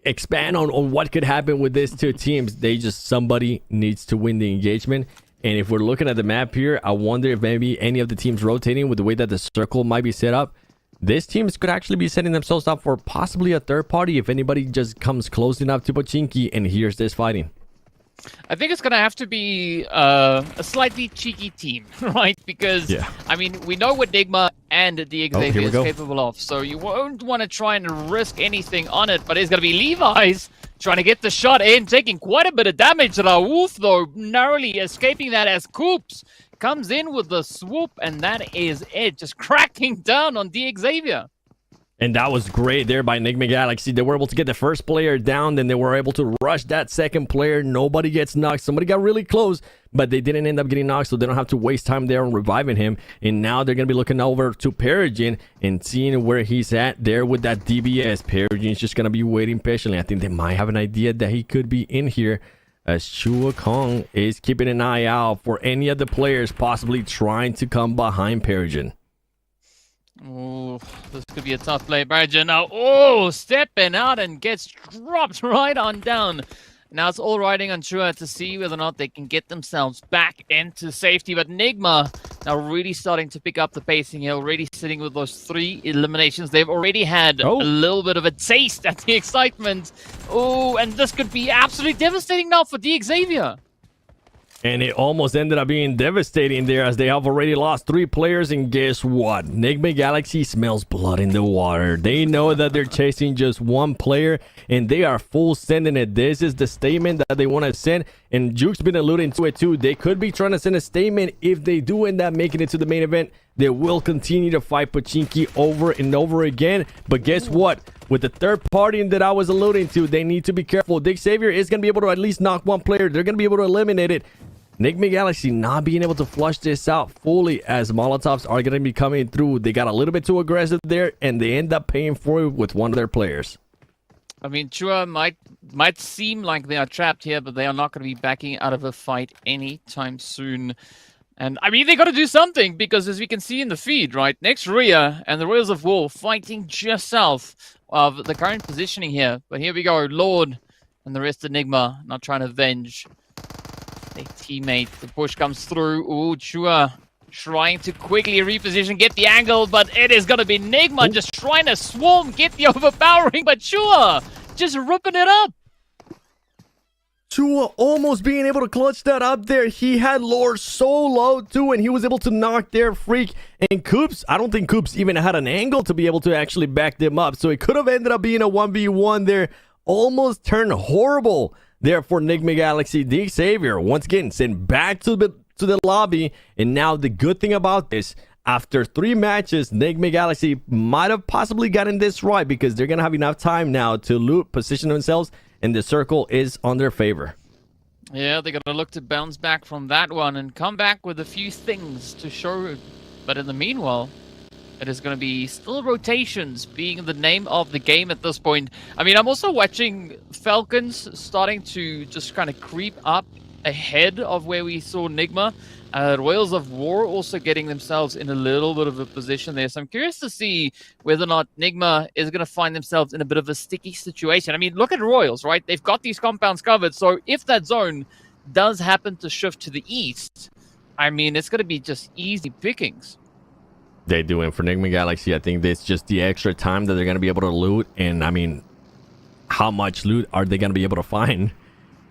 expand on what could happen with these two teams. Somebody needs to win the engagement. And if we're looking at the map here, I wonder if maybe any of the teams rotating with the way that the circle might be set up, these teams could actually be setting themselves up for possibly a third party if anybody just comes close enough to Pochinki and hears this fighting. I think it's going to have to be a slightly cheeky team, right? Because, I mean, we know what Nigma and D Xavier is capable of. So you won't want to try and risk anything on it. But it's going to be Levi's trying to get the shot in, taking quite a bit of damage. Rauf, though, narrowly escaping that as Coops comes in with the swoop, and that is it. Just cracking down on D Xavier. And that was great there by Enigma Galaxy. They were able to get the first player down, then they were able to rush that second player. Nobody gets knocked. Somebody got really close, but they didn't end up getting knocked, so they don't have to waste time there on reviving him. And now they're going to be looking over to Peregrine and seeing where he's at there with that DBS. Peregrine's just going to be waiting patiently. I think they might have an idea that he could be in here, as Chua Kong is keeping an eye out for any of the players possibly trying to come behind Peregrine. Oh, this could be a tough play. Barja now, oh, stepping out and gets dropped right on down. Now it's all riding on Chua to see whether or not they can get themselves back into safety. But Nigma now really starting to pick up the pacing here, already sitting with those 3 eliminations. They've already had a little bit of a taste at the excitement. Oh, and this could be absolutely devastating now for D Xavier. And it almost ended up being devastating there, as they have already lost 3 players. And guess what? Enigma Galaxy smells blood in the water. They know that they're chasing just 1 player, and they are full sending it. This is the statement that they want to send, and Juke's been alluding to it too. They could be trying to send a statement. If they do end up making it to the main event, they will continue to fight Pachinki over and over again. But guess what? With the third party that I was alluding to, they need to be careful. Dick Xavier is going to be able to at least knock 1 player. They're going to be able to eliminate it. Enigma Galaxy not being able to flush this out fully, as Molotovs are going to be coming through. They got a little bit too aggressive there, and they end up paying for it with 1 of their players. I mean, Chua might seem like they are trapped here, but they are not going to be backing out of a fight anytime soon. And I mean, they got to do something, because as we can see in the feed, right, next Rhea and the Royals of War fighting just south of the current positioning here. But here we go, Lord and the rest of Enigma not trying to avenge a teammate. The push comes through. Ooh, Chua trying to quickly reposition, get the angle, but it is going to be Enigma just trying to swarm, get the overpowering, but Chua just ripping it up. Chua almost being able to clutch that up there. He had Lord so low too, and he was able to knock their Freak. And Coops, I don't think Coops even had an angle to be able to actually back them up, so it could have ended up being a 1v1 there. Almost turned horrible there for Enigma Galaxy. D Xavier once again sent back to the lobby. And now the good thing about this, after 3 matches, Enigma Galaxy might have possibly gotten this right, because they're gonna have enough time now to loot, position themselves, and the circle is on their favor. Yeah, they're gonna look to bounce back from that one and come back with a few things to show. But in the meanwhile, it is going to be still rotations being the name of the game at this point. I mean, I'm also watching Falcons starting to just kind of creep up ahead of where we saw Nigma. Royals of War also getting themselves in a little bit of a position there. So I'm curious to see whether or not Nigma is going to find themselves in a bit of a sticky situation. I mean, look at Royals, right? They've got these compounds covered. So if that zone does happen to shift to the east, I mean, it's going to be just easy pickings. They do. And for Enigma Galaxy, I think it's just the extra time that they're going to be able to loot. And I mean, how much loot are they going to be able to find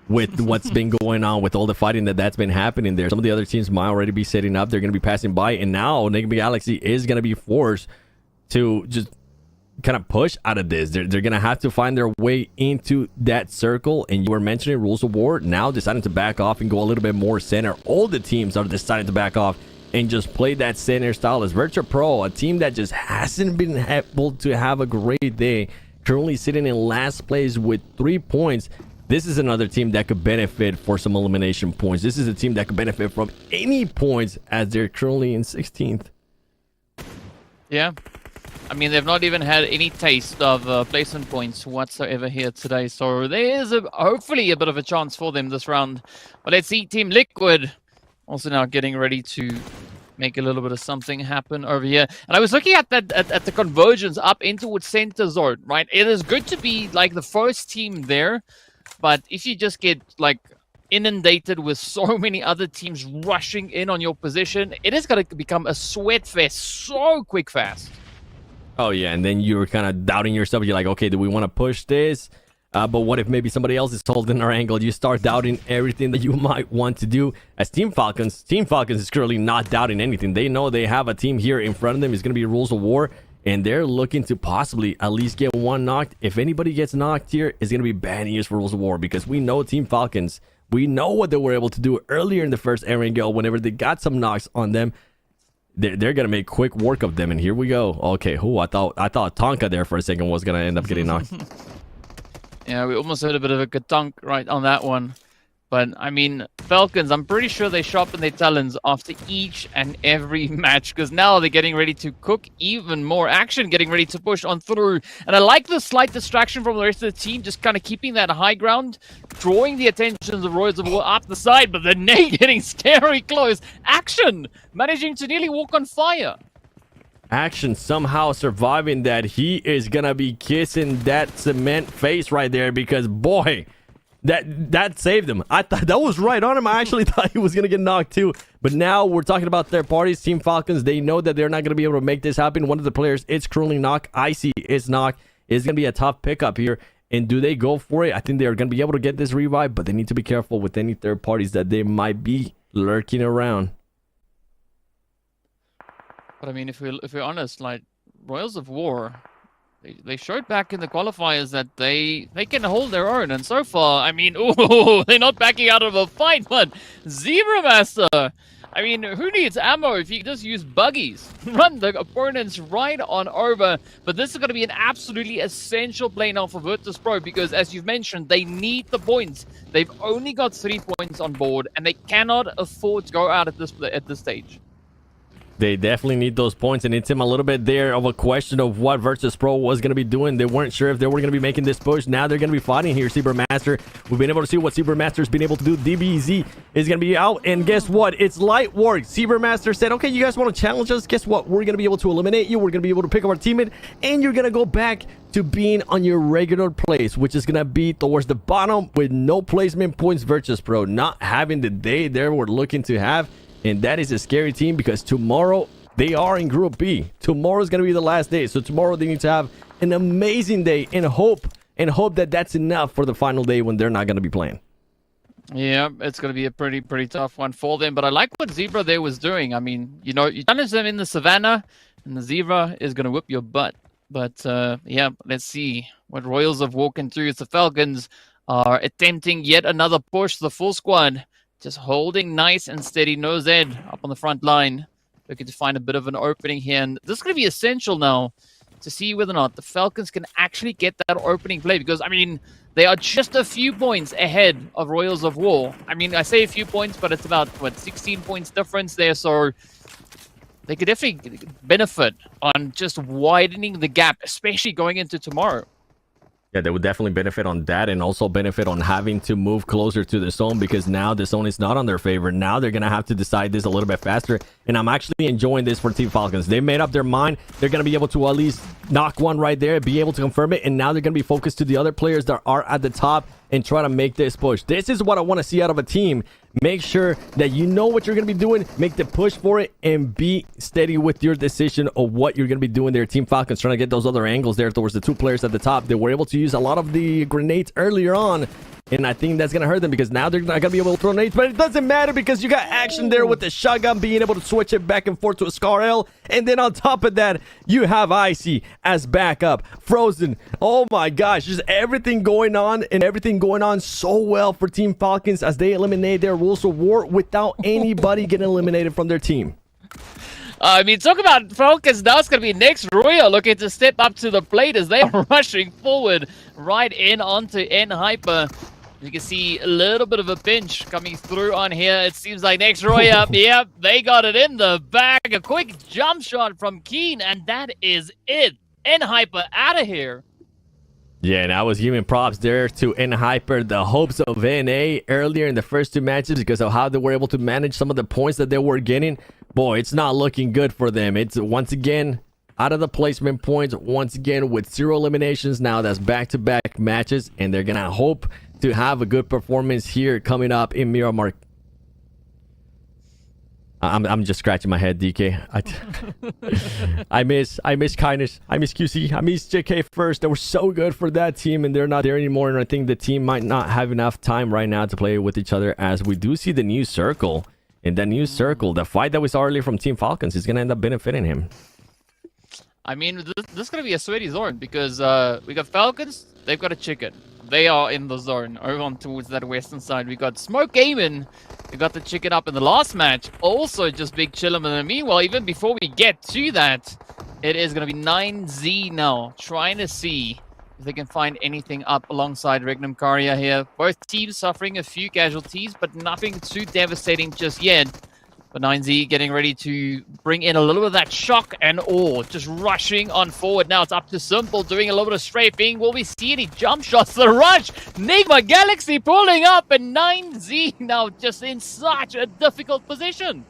with what's been going on, with all the fighting that's been happening there? Some of the other teams might already be setting up. They're going to be passing by. And now Enigma Galaxy is going to be forced to just kind of push out of this. They're going to have to find their way into that circle. And you were mentioning Rules of War now deciding to back off and go a little bit more center. All the teams are deciding to back off and just play that center style. As Virtua Pro, a team that just hasn't been able to have a great day, currently sitting in last place with 3 points. This is another team that could benefit for some elimination points. This is a team that could benefit from any points, as they're currently in 16th. Yeah. I mean, they've not even had any taste of placement points whatsoever here today. So there is hopefully a bit of a chance for them this round. But let's see, Team Liquid also now getting ready to make a little bit of something happen over here. And I was looking at that at the convergence up into its center zone, right? It is good to be like the first team there, but if you just get like inundated with so many other teams rushing in on your position, it is going to become a sweat fest so quick fast. Oh yeah, and then you're kind of doubting yourself. You're like, okay, do we want to push this? But what if maybe somebody else is holding our angle? You start doubting everything that you might want to do. As Team Falcons is currently not doubting anything. They know they have a team here in front of them. It's going to be Rules of War. and they're looking to possibly at least get one knocked. If anybody gets knocked here, it's going to be bad news for Rules of War, because we know Team Falcons, we know what they were able to do earlier in the first Erangel whenever they got some knocks on them. They're going to make quick work of them, and here we go. Okay, I thought Tonka there for a second was going to end up getting knocked. Yeah, we almost had a bit of a gadunk right on that one. But, I mean, Falcons, I'm pretty sure they sharpen their talons after each and every match, because now they're getting ready to cook even more action, getting ready to push on through. And I like the slight distraction from the rest of the team, just kind of keeping that high ground, drawing the attention of the Royals of War up the side, but then Nate getting scary close. Action! Managing to nearly walk on fire. Action somehow surviving that. He is going to be kissing that cement face right there, because, boy... That saved him. I thought that was right on him. I actually thought he was going to get knocked too. But now we're talking about third parties. Team Falcons, they know that they're not going to be able to make this happen. One of the players, it's currently knocked. Icy is knocked. It's going to be a tough pickup here. And do they go for it? I think they're going to be able to get this revive, but they need to be careful with any third parties that they might be lurking around. But I mean, if we're honest, like Royals of War, they showed back in the qualifiers that they can hold their own, and so far, I mean, ooh, they're not backing out of a fight, but Zebra Master, I mean, who needs ammo if you just use buggies? Run the opponents right on over, but this is going to be an absolutely essential play now for Virtus Pro, because as you've mentioned, they need the points. They've only got 3 points on board, and they cannot afford to go out at this stage. They definitely need those points, and it's him a little bit there of a question of what Virtus Pro was going to be doing. They weren't sure if they were going to be making this push. Now they're going to be fighting here. Zebra Master, we've been able to see what Zebra Master's been able to do. DBZ is going to be out, and guess what? It's light work. Zebra Master said, okay, you guys want to challenge us? Guess what? We're going to be able to eliminate you. We're going to be able to pick up our teammate, and you're going to go back to being on your regular place, which is going to be towards the bottom with no placement points. Virtus Pro not having the day they were looking to have. And that is a scary team, because tomorrow they are in Group B. Tomorrow is going to be the last day. So tomorrow they need to have an amazing day and hope that that's enough for the final day when they're not going to be playing. Yeah, it's going to be a pretty tough one for them. But I like what Zebra there was doing. I mean, you know, you challenge them in the savannah, and the Zebra is going to whip your butt. But yeah, let's see what Royals of War can do. It's the Falcons are attempting yet another push. The full squad just holding nice and steady, no Zed up on the front line. Looking to find a bit of an opening here. And this is going to be essential now to see whether or not the Falcons can actually get that opening play. Because, I mean, they are just a few points ahead of Royals of War. I mean, I say a few points, but it's about, 16 points difference there. So they could definitely benefit on just widening the gap, especially going into tomorrow. Yeah, they would definitely benefit on that, and also benefit on having to move closer to the zone, because now the zone is not on their favor. Now they're going to have to decide this a little bit faster, and I'm actually enjoying this for Team Falcons. They made up their mind. They're going to be able to at least knock one right there, be able to confirm it, and now they're going to be focused to the other players that are at the top and try to make this push. This is what I want to see out of a team. Make sure that you know what you're going to be doing, make the push for it, and be steady with your decision of what you're going to be doing there. Team Falcons trying to get those other angles there towards the 2 players at the top. They were able to use a lot of the grenades earlier on, and I think that's going to hurt them, because now they're not going to be able to throw nades. But it doesn't matter, because you got action there with the shotgun, being able to switch it back and forth to a Scar L. And then on top of that, you have Icy as backup. Frozen. Oh my gosh, just everything going on, and everything going on so well for Team Falcons as they eliminate their Rules of War without anybody getting eliminated from their team. I mean, talk about Falcons. Now it's going to be next Royal looking to step up to the plate as they are rushing forward right in onto N-Hyper. You can see a little bit of a pinch coming through on here. It seems like next Royal, yep, they got it in the bag. A quick jump shot from Keen, and that is it. N-Hyper out of here. Yeah, and I was giving props there to N-Hyper, the hopes of NA earlier in the first 2 matches, because of how they were able to manage some of the points that they were getting. Boy, it's not looking good for them. It's once again out of the placement points, once again with 0 eliminations. Now that's back-to-back matches, and they're going to hope to have a good performance here coming up in Miramar. I'm just scratching my head, DK. I miss Kindness. I miss QC. I miss JK first. They were so good for that team, and they're not there anymore. And I think the team might not have enough time right now to play with each other, as we do see the new circle. And that new circle, the fight that we saw earlier from Team Falcons, is going to end up benefiting him. I mean, this is going to be a sweaty zone because we got Falcons, they've got a chicken. They are in the zone over on towards that western side. We got Smoke Gaming, we got the chicken up in the last match. Also just Big Chillum. And meanwhile, even before we get to that, it is going to be 9Z now, trying to see if they can find anything up alongside Regnum Karia here. Both teams suffering a few casualties, but nothing too devastating just yet. But 9Z getting ready to bring in a little bit of that shock and awe, just rushing on forward. Now it's up to Simple, doing a little bit of strafing. Will we see any jump shots? The rush! Enigma Galaxy pulling up, and 9Z now just in such a difficult position.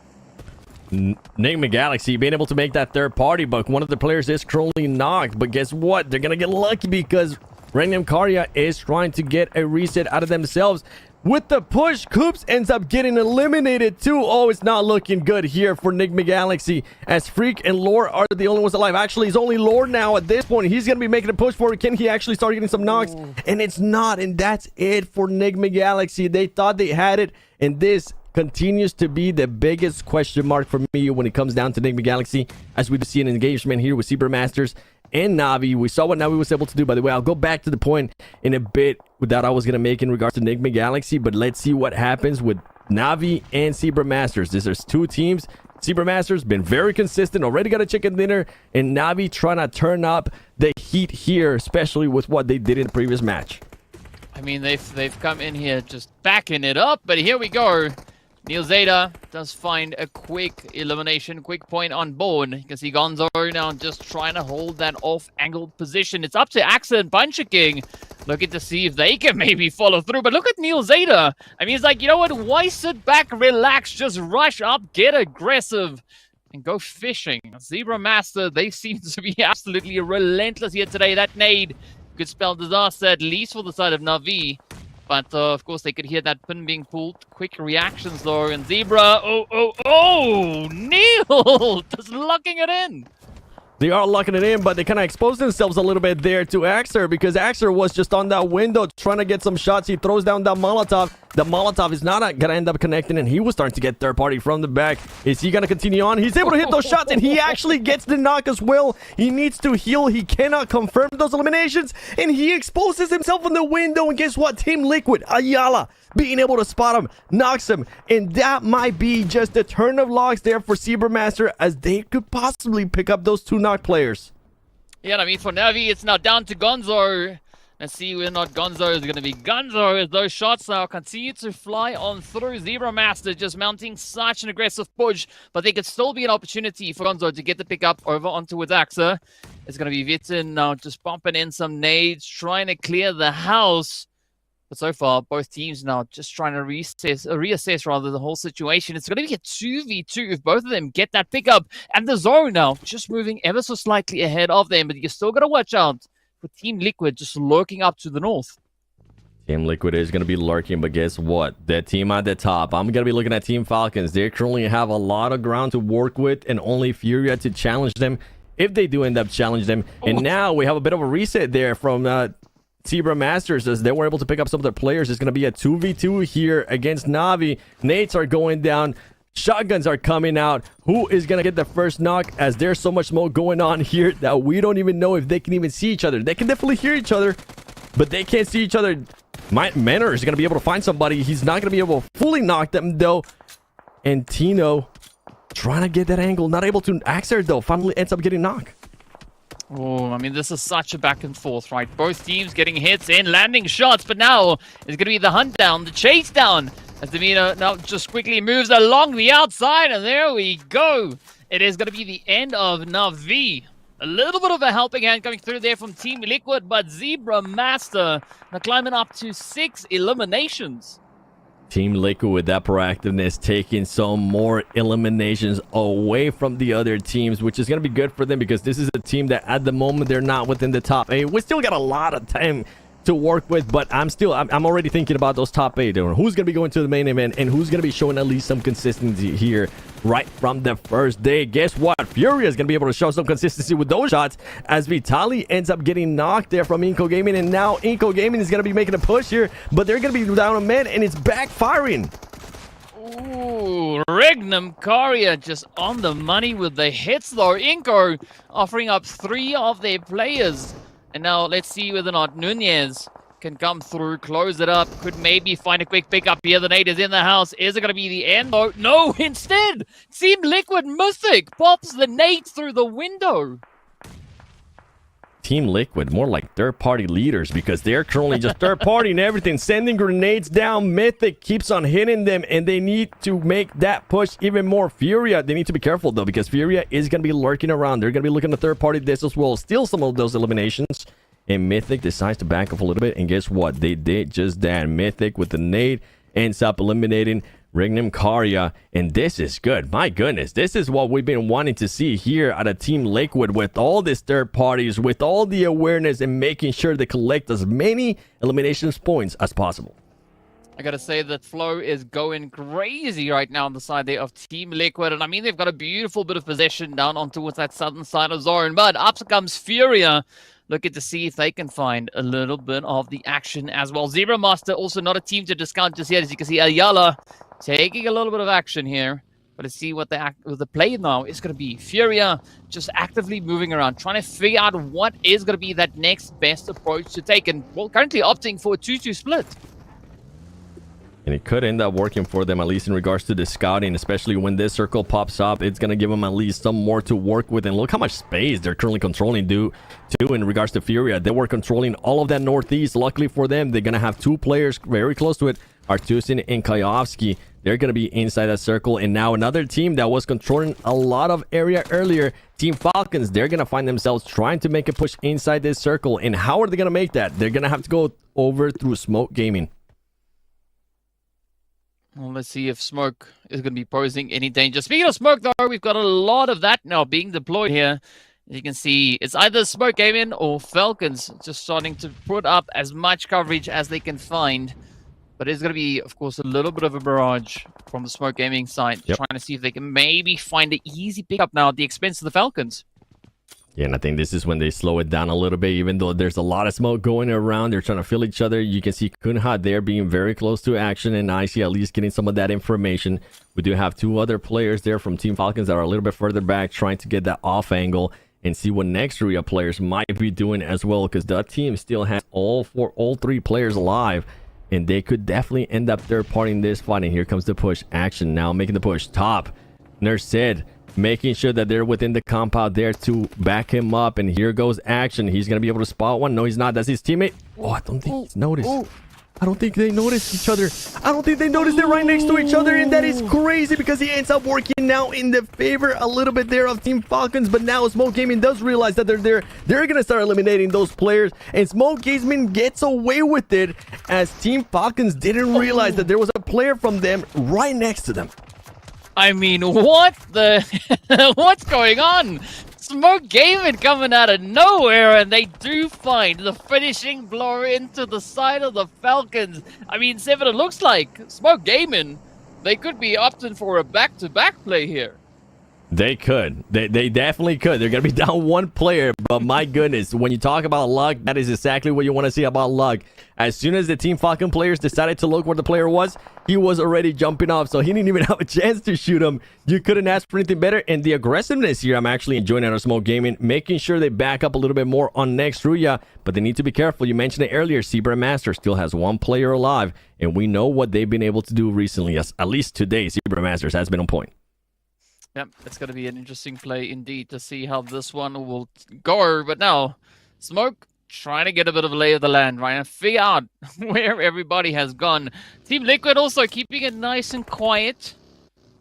Enigma Galaxy being able to make that third party, but one of the players is currently knocked. But guess what? They're going to get lucky because Regnum Karia is trying to get a reset out of themselves. With the push, Coops ends up getting eliminated too. Oh, it's not looking good here for Enigma Galaxy as Freak and Lore are the only ones alive. Actually, it's only Lore now at this point. He's going to be making a push for it. Can he actually start getting some knocks? And it's not. And that's it for Enigma Galaxy. They thought they had it. And this continues to be the biggest question mark for me when it comes down to Enigma Galaxy. As we see an engagement here with Zebra Masters and Navi. We saw what Navi was able to do. By the way, I'll go back to the point in a bit that I was going to make in regards to Enigma Galaxy, but let's see what happens with Navi and Zebra Masters. There's two teams. Zebra Masters been very consistent, already got a chicken dinner, and Navi trying to turn up the heat here, especially with what they did in the previous match. I mean, they've come in here just backing it up, but here we go. Neil Zeta does find a quick elimination, quick point on board. You can see Gonzo now just trying to hold that off-angled position. It's up to Axa and Puncher King looking to see if they can maybe follow through. But look at Neil Zeta. I mean, he's like, you know what? Why sit back, relax, just rush up, get aggressive, and go fishing. Zebra Master, they seem to be absolutely relentless here today. That nade could spell disaster, at least for the side of Navi. But, of course, they could hear that pin being pulled. Quick reactions, though. And Zebra, oh! Neil just locking it in. They are locking it in, but they kind of exposed themselves a little bit there to Axer because Axer was just on that window trying to get some shots. He throws down that Molotov. The Molotov is not going to end up connecting, and he was starting to get third party from the back. Is he going to continue on? He's able to hit those shots, and he actually gets the knock as well. He needs to heal. He cannot confirm those eliminations, and he exposes himself in the window, and guess what? Team Liquid, Ayala, being able to spot him, knocks him, and that might be just a turn of locks there for Zebra Master as they could possibly pick up those two knocked players. Yeah, I mean, for Navi, it's now down to Gonzo. Let's see whether or not Gonzo is going to be Gonzo as those shots now continue to fly on through. Zebra Master just mounting such an aggressive push, but they could still be an opportunity for Gonzo to get the pick up over onto with Axa. It's going to be Vitin now just bumping in some nades, trying to clear the house. But so far, both teams now just trying to reassess rather the whole situation. It's going to be a 2v2 if both of them get that pickup. And the zone now just moving ever so slightly ahead of them. But you still got to watch out for Team Liquid just lurking up to the north. Team Liquid is going to be lurking, but guess what? That team at the top, I'm going to be looking at Team Falcons. They currently have a lot of ground to work with and only Furia to challenge them if they do end up challenging them. And now we have a bit of a reset there from Zebra Masters as they were able to pick up some of their players. It's going to be a 2v2 here against Navi. Nades are going down. Shotguns are coming out. Who is going to get the first knock as there's so much smoke going on here that we don't even know if they can even see each other. They can definitely hear each other, but they can't see each other. Manor is going to be able to find somebody. He's not going to be able to fully knock them though. And Tino trying to get that angle. Not able to. Axer though finally ends up getting knocked. Oh, I mean, this is such a back and forth, right? Both teams getting hits in, landing shots, but now it's going to be the hunt down, the chase down, as Davina now just quickly moves along the outside, and there we go. It is going to be the end of Navi. A little bit of a helping hand coming through there from Team Liquid, but Zebra Master now climbing up to 6 eliminations. Team Liquid with that proactiveness taking some more eliminations away from the other teams, which is going to be good for them because this is a team that at the moment they're not within the top 8. We still got a lot of time to work with, but I'm already thinking about those top 8. Who's going to be going to the main event and who's going to be showing at least some consistency here right from the first day. Guess what? Furia is going to be able to show some consistency with those shots as Vitali ends up getting knocked there from Inco Gaming, and now Inco Gaming is going to be making a push here, but they're going to be down a man and it's backfiring. Ooh, Regnum Karia just on the money with the hits though. Inko offering up 3 of their players. And now let's see whether or not Nunez can come through, close it up, could maybe find a quick pickup here. The nade is in the house. Is it going to be the end though? No, instead, Team Liquid Mythic pops the nade through the window. Team Liquid, more like third-party leaders because they're currently just third-party and everything, sending grenades down. Mythic keeps on hitting them, and they need to make that push even more. Furia, they need to be careful, though, because Furia is going to be lurking around. They're going to be looking to third-party this as well, steal some of those eliminations, and Mythic decides to back up a little bit, and guess what? They did just that. Mythic with the nade ends up eliminating Regnum Karia, and this is good. My goodness, this is what we've been wanting to see here at a Team Liquid with all these third parties, with all the awareness and making sure they collect as many eliminations points as possible. I gotta say that Flow is going crazy right now on the side there of Team Liquid, and I mean they've got a beautiful bit of possession down on towards that southern side of zone, but up comes Furia, looking to see if they can find a little bit of the action as well. Zebra Master also not a team to discount just yet, as you can see Ayala taking a little bit of action here. But let's see what the play now is going to be. Furia just actively moving around, trying to figure out what is going to be that next best approach to take. And, well, currently opting for a 2-2 split. And it could end up working for them, at least in regards to the scouting, especially when this circle pops up. It's going to give them at least some more to work with. And look how much space they're currently controlling too in regards to Furia. They were controlling all of that northeast. Luckily for them, they're going to have 2 players very close to it. Artusin and Kayovsky, they're going to be inside that circle. And now another team that was controlling a lot of area earlier, Team Falcons, they're going to find themselves trying to make a push inside this circle. And how are they going to make that? They're going to have to go over through Smoke Gaming. Well, let's see if Smoke is going to be posing any danger. Speaking of Smoke, though, we've got a lot of that now being deployed here. As you can see, it's either Smoke Gaming or Falcons just starting to put up as much coverage as they can find. But it's going to be, of course, a little bit of a barrage from the Smoke Gaming side, trying to see if they can maybe find an easy pickup now at the expense of the Falcons. Yeah, and I think this is when they slow it down a little bit, even though there's a lot of smoke going around. They're trying to feel each other. You can see Kunha there being very close to action, and Icy at least getting some of that information. We do have 2 other players there from Team Falcons that are a little bit further back, trying to get that off angle and see what next Ria players might be doing as well, because that team still has all 3 players alive. And they could definitely end up third-partying this fight. And here comes the push. Action now making the push. Top. Nurse said, making sure that they're within the compound there to back him up. And here goes Action. He's going to be able to spot one. No, he's not. That's his teammate. Oh, I don't think he's noticed. I don't think they noticed each other. I don't think they noticed they're right next to each other. And that is crazy because he ends up working now in the favor a little bit there of Team Falcons. But now Smoke Gaming does realize that they're there. They're going to start eliminating those players. And Smoke Gaming gets away with it as Team Falcons didn't realize that there was a player from them right next to them. I mean, what the... What's going on? Smoke Gaming coming out of nowhere, and they do find the finishing blow into the side of the Falcons. I mean, Seven, it looks like Smoke Gaming, they could be opting for a back-to-back play here. They could. They definitely could. They're going to be down 1 player, but my goodness, when you talk about luck, that is exactly what you want to see about luck. As soon as the Team Falcon players decided to look where the player was, he was already jumping off, so he didn't even have a chance to shoot him. You couldn't ask for anything better, and the aggressiveness here, I'm actually enjoying out of Smoke Gaming, making sure they back up a little bit more on next Ruya, but they need to be careful. You mentioned it earlier, Zebra Master still has 1 player alive, and we know what they've been able to do recently. At least today, Zebra Masters has been on point. Yep, it's going to be an interesting play indeed to see how this one will go. But now, Smoke trying to get a bit of a lay of the land, right? And figure out where everybody has gone. Team Liquid also keeping it nice and quiet.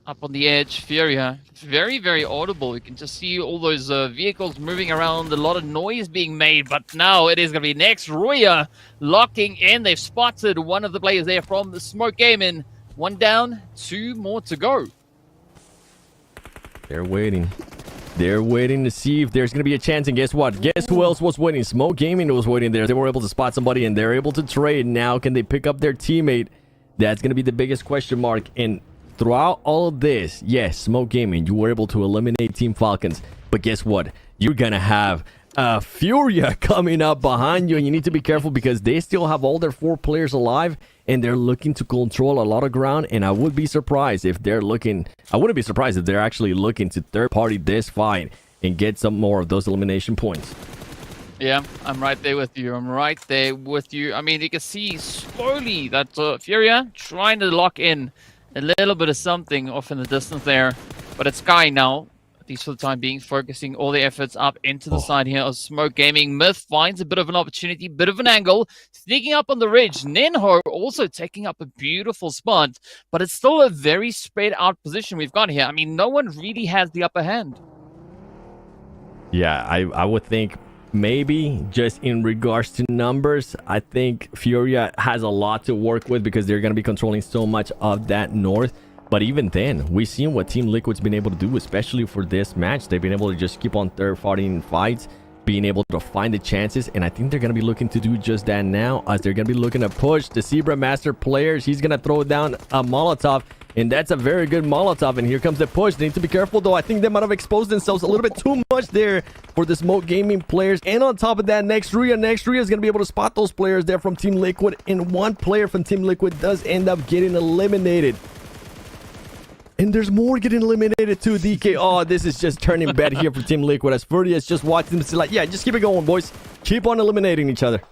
Up on the edge, Furia, very, very audible. You can just see all those vehicles moving around, a lot of noise being made. But now it is going to be next. Ruya locking in. They've spotted one of the players there from the Smoke Gaming. 1 down, 2 more to go. They're waiting. They're waiting to see if there's going to be a chance. And guess what? Guess who else was waiting? Smoke Gaming was waiting there. They were able to spot somebody, and they're able to trade. Now, can they pick up their teammate? That's going to be the biggest question mark. And throughout all of this, yes, Smoke Gaming, you were able to eliminate Team Falcons. But guess what? You're going to have Furia coming up behind you, and you need to be careful because they still have all their 4 players alive. and they're looking to control a lot of ground. And I wouldn't be surprised if they're actually looking to third party this fight and get some more of those elimination points. Yeah, I'm right there with you. I mean, you can see slowly that Furia trying to lock in a little bit of something off in the distance there. But it's Sky now, at least for the time being, focusing all the efforts up into the side here of Smoke Gaming. Myth finds a bit of an opportunity, bit of an angle, sneaking up on the ridge. Nenho also taking up a beautiful spot, but it's still a very spread out position we've got here. I mean, no one really has the upper hand. Yeah, I would think maybe just in regards to numbers, I think Furia has a lot to work with because they're going to be controlling so much of that north. But even then, we've seen what Team Liquid's been able to do, especially for this match. They've been able to just keep on third-partying fights, being able to find the chances, and I think they're going to be looking to do just that now, as they're going to be looking to push the Zebra Master players. He's going to throw down a Molotov, and that's a very good Molotov, and here comes the push. They need to be careful, though. I think they might have exposed themselves a little bit too much there for the Smoke Gaming players. And on top of that, Nextria is going to be able to spot those players there from Team Liquid, and one player from Team Liquid does end up getting eliminated. And there's more getting eliminated too, DK. Oh, this is just turning bad here for Team Liquid, as Furia is just watching them like, yeah, just keep it going, boys. Keep on eliminating each other.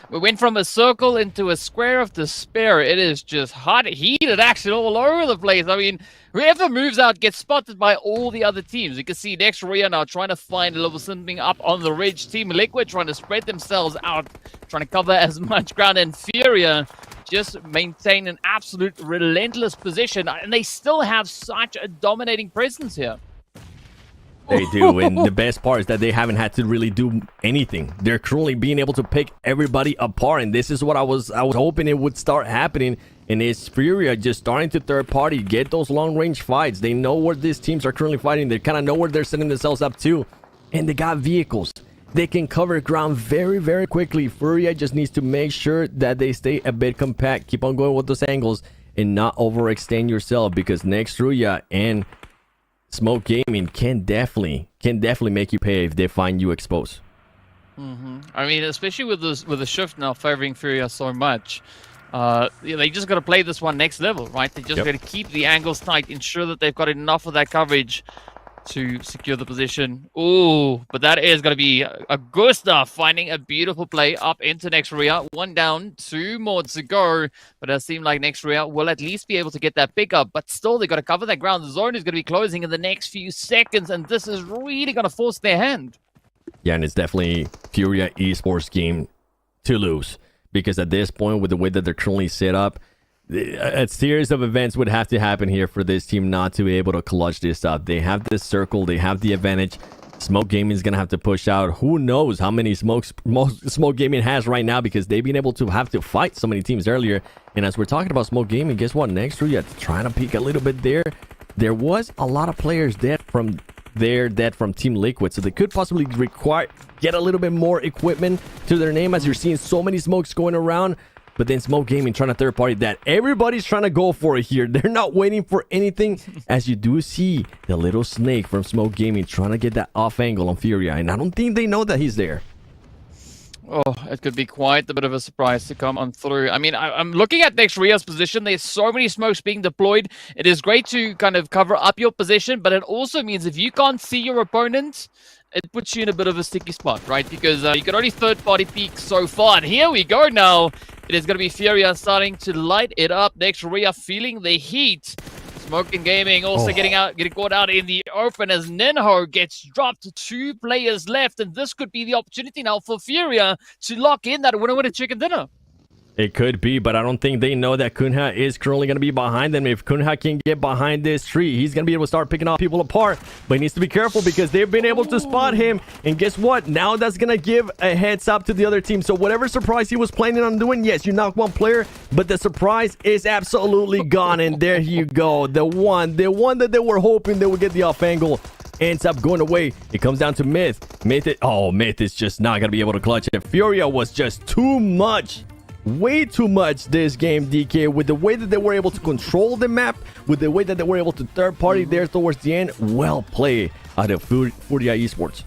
We went from a circle into a square of despair. It is just hot, heated action all over the place. I mean, whoever moves out gets spotted by all the other teams. You can see Nextria now trying to find a little something up on the ridge. Team Liquid trying to spread themselves out, trying to cover as much ground. And Furia just maintain an absolute relentless position. And they still have such a dominating presence here. They do, and the best part is that they haven't had to really do anything. They're currently being able to pick everybody apart, and this is what I was hoping it would start happening. And it's Furia just starting to third party, get those long range fights. They know where these teams are currently fighting. They kind of know where they're setting themselves up to, and they got vehicles. They can cover ground very, very quickly. Furia just needs to make sure that they stay a bit compact, keep on going with those angles, and not overextend yourself, because Nextria and Smoke Gaming can definitely make you pay if they find you exposed. I mean, especially with the shift now favoring Furia so much, they just got to play this one next level, right? They just got to keep the angles tight, ensure that they've got enough of that coverage to secure the position. Ooh, but that is going to be Augusta finding a beautiful play up into Nextria. One down, two more to go. But it seems like Nextria will at least be able to get that pickup. But still, they got to cover that ground. The zone is going to be closing in the next few seconds, and this is really going to force their hand. Yeah, and it's definitely Furia Esports game to lose, because at this point, with the way that they're currently set up, a series of events would have to happen here for this team not to be able to clutch this up. They have this circle, they have the advantage. Smoke Gaming is going to have to push out. Who knows how many Smoke Gaming has right now, because they've been able to have to fight so many teams earlier. And as we're talking about Smoke Gaming, guess what? Nextria trying to peek a little bit there. There was a lot of players dead from Team Liquid, so they could possibly get a little bit more equipment to their name, as you're seeing so many smokes going around. But then Smoke Gaming trying to third party that. Everybody's trying to go for it here. They're not waiting for anything, as you do see the little snake from Smoke Gaming trying to get that off angle on Furia, and I don't think they know that he's there. Oh, it could be quite a bit of a surprise to come on through. I mean, I'm looking at Nextria's position. There's so many smokes being deployed. It is great to kind of cover up your position, but it also means if you can't see your opponent, it puts you in a bit of a sticky spot, right? Because you can only third-party peek so far. And here we go now. It is going to be Furia starting to light it up. Nextria feeling the heat. Smoke Gaming also getting caught out in the open as Nenho gets dropped. 2 players left, and this could be the opportunity now for Furia to lock in that winner chicken dinner. It could be, but I don't think they know that Kunha is currently going to be behind them. If Kunha can get behind this tree, he's going to be able to start picking off people apart. But he needs to be careful, because they've been able to spot him. And guess what? Now that's going to give a heads up to the other team. So whatever surprise he was planning on doing, yes, you knock one player, but the surprise is absolutely gone. And there you go. The one that they were hoping they would get the off angle ends up going away. It comes down to Myth. Myth is just not going to be able to clutch it. Furia was just too much. Way too much this game, DK, with the way that they were able to control the map, with the way that they were able to third party there towards the end. Well played out of Furia Esports.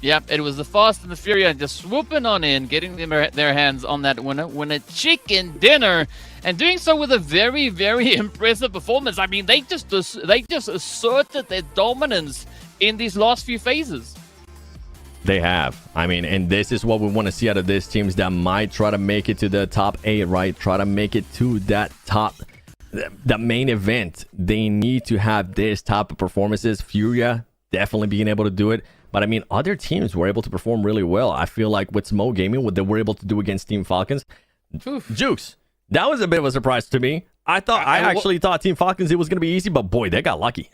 Yep, it was the Fast and the Furious just swooping on in, getting their hands on that winner chicken dinner, and doing so with a very, very impressive performance. I mean, they just asserted their dominance in these last few phases. They have. I mean, and this is what we want to see out of these teams that might try to make it to the top 8, right? Try to make it to that the main event. They need to have this type of performances. Furia definitely being able to do it. But I mean, other teams were able to perform really well. I feel like with Smo Gaming, what they were able to do against Team Falcons. Jukes, that was a bit of a surprise to me. I actually thought Team Falcons, it was going to be easy, but boy, they got lucky.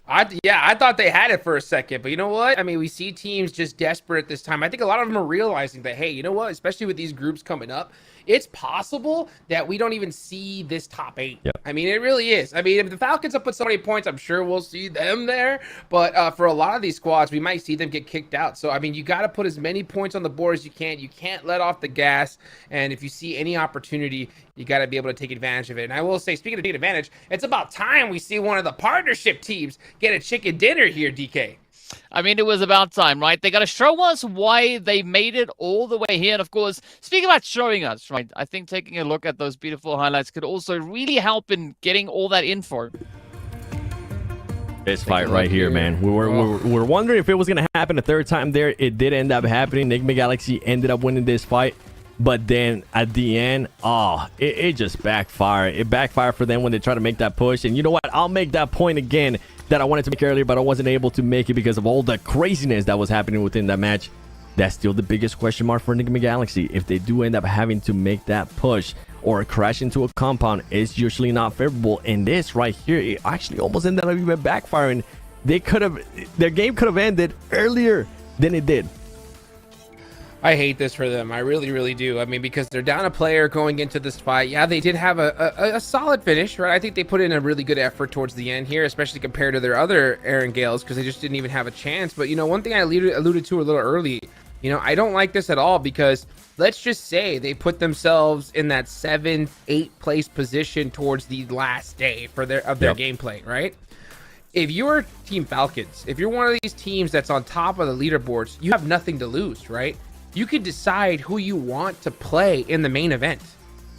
I thought they had it for a second, but you know what? I mean, we see teams just desperate this time. I think a lot of them are realizing that, hey, you know what? Especially with these groups coming up, it's possible that we don't even see this top 8. Yep. I mean, it really is. I mean, if the Falcons have put so many points, I'm sure we'll see them there. But for a lot of these squads, we might see them get kicked out. So, I mean, you got to put as many points on the board as you can. You can't let off the gas. And if you see any opportunity, you got to be able to take advantage of it. And I will say, speaking of taking advantage, it's about time we see one of the partnership teams get a chicken dinner here, DK. I mean, it was about time, right? They got to show us why they made it all the way here. And of course, speaking about showing us, right, I think taking a look at those beautiful highlights could also really help in getting all that info. This fight right here, man. We were wondering if it was going to happen a third time there. It did end up happening. Enigma Galaxy ended up winning this fight. But then at the end, it just backfired. It backfired for them when they tried to make that push. And you know what? I'll make that point again that I wanted to make earlier, but I wasn't able to make it because of all the craziness that was happening within that match. That's still the biggest question mark for Enigma Galaxy. If they do end up having to make that push or crash into a compound, it's usually not favorable. And this right here, it actually almost ended up even backfiring. Their game could have ended earlier than it did. I hate this for them. I really, really do. I mean, because they're down a player going into this fight. Yeah, they did have a solid finish, right? I think they put in a really good effort towards the end here, especially compared to their other Erangels, because they just didn't even have a chance. But, you know, one thing I alluded to a little early, you know, I don't like this at all because let's just say they put themselves in that 7th, 8th place position towards the last day for their gameplay, right? If you're Team Falcons, if you're one of these teams that's on top of the leaderboards, you have nothing to lose, right? You could decide who you want to play in the main event,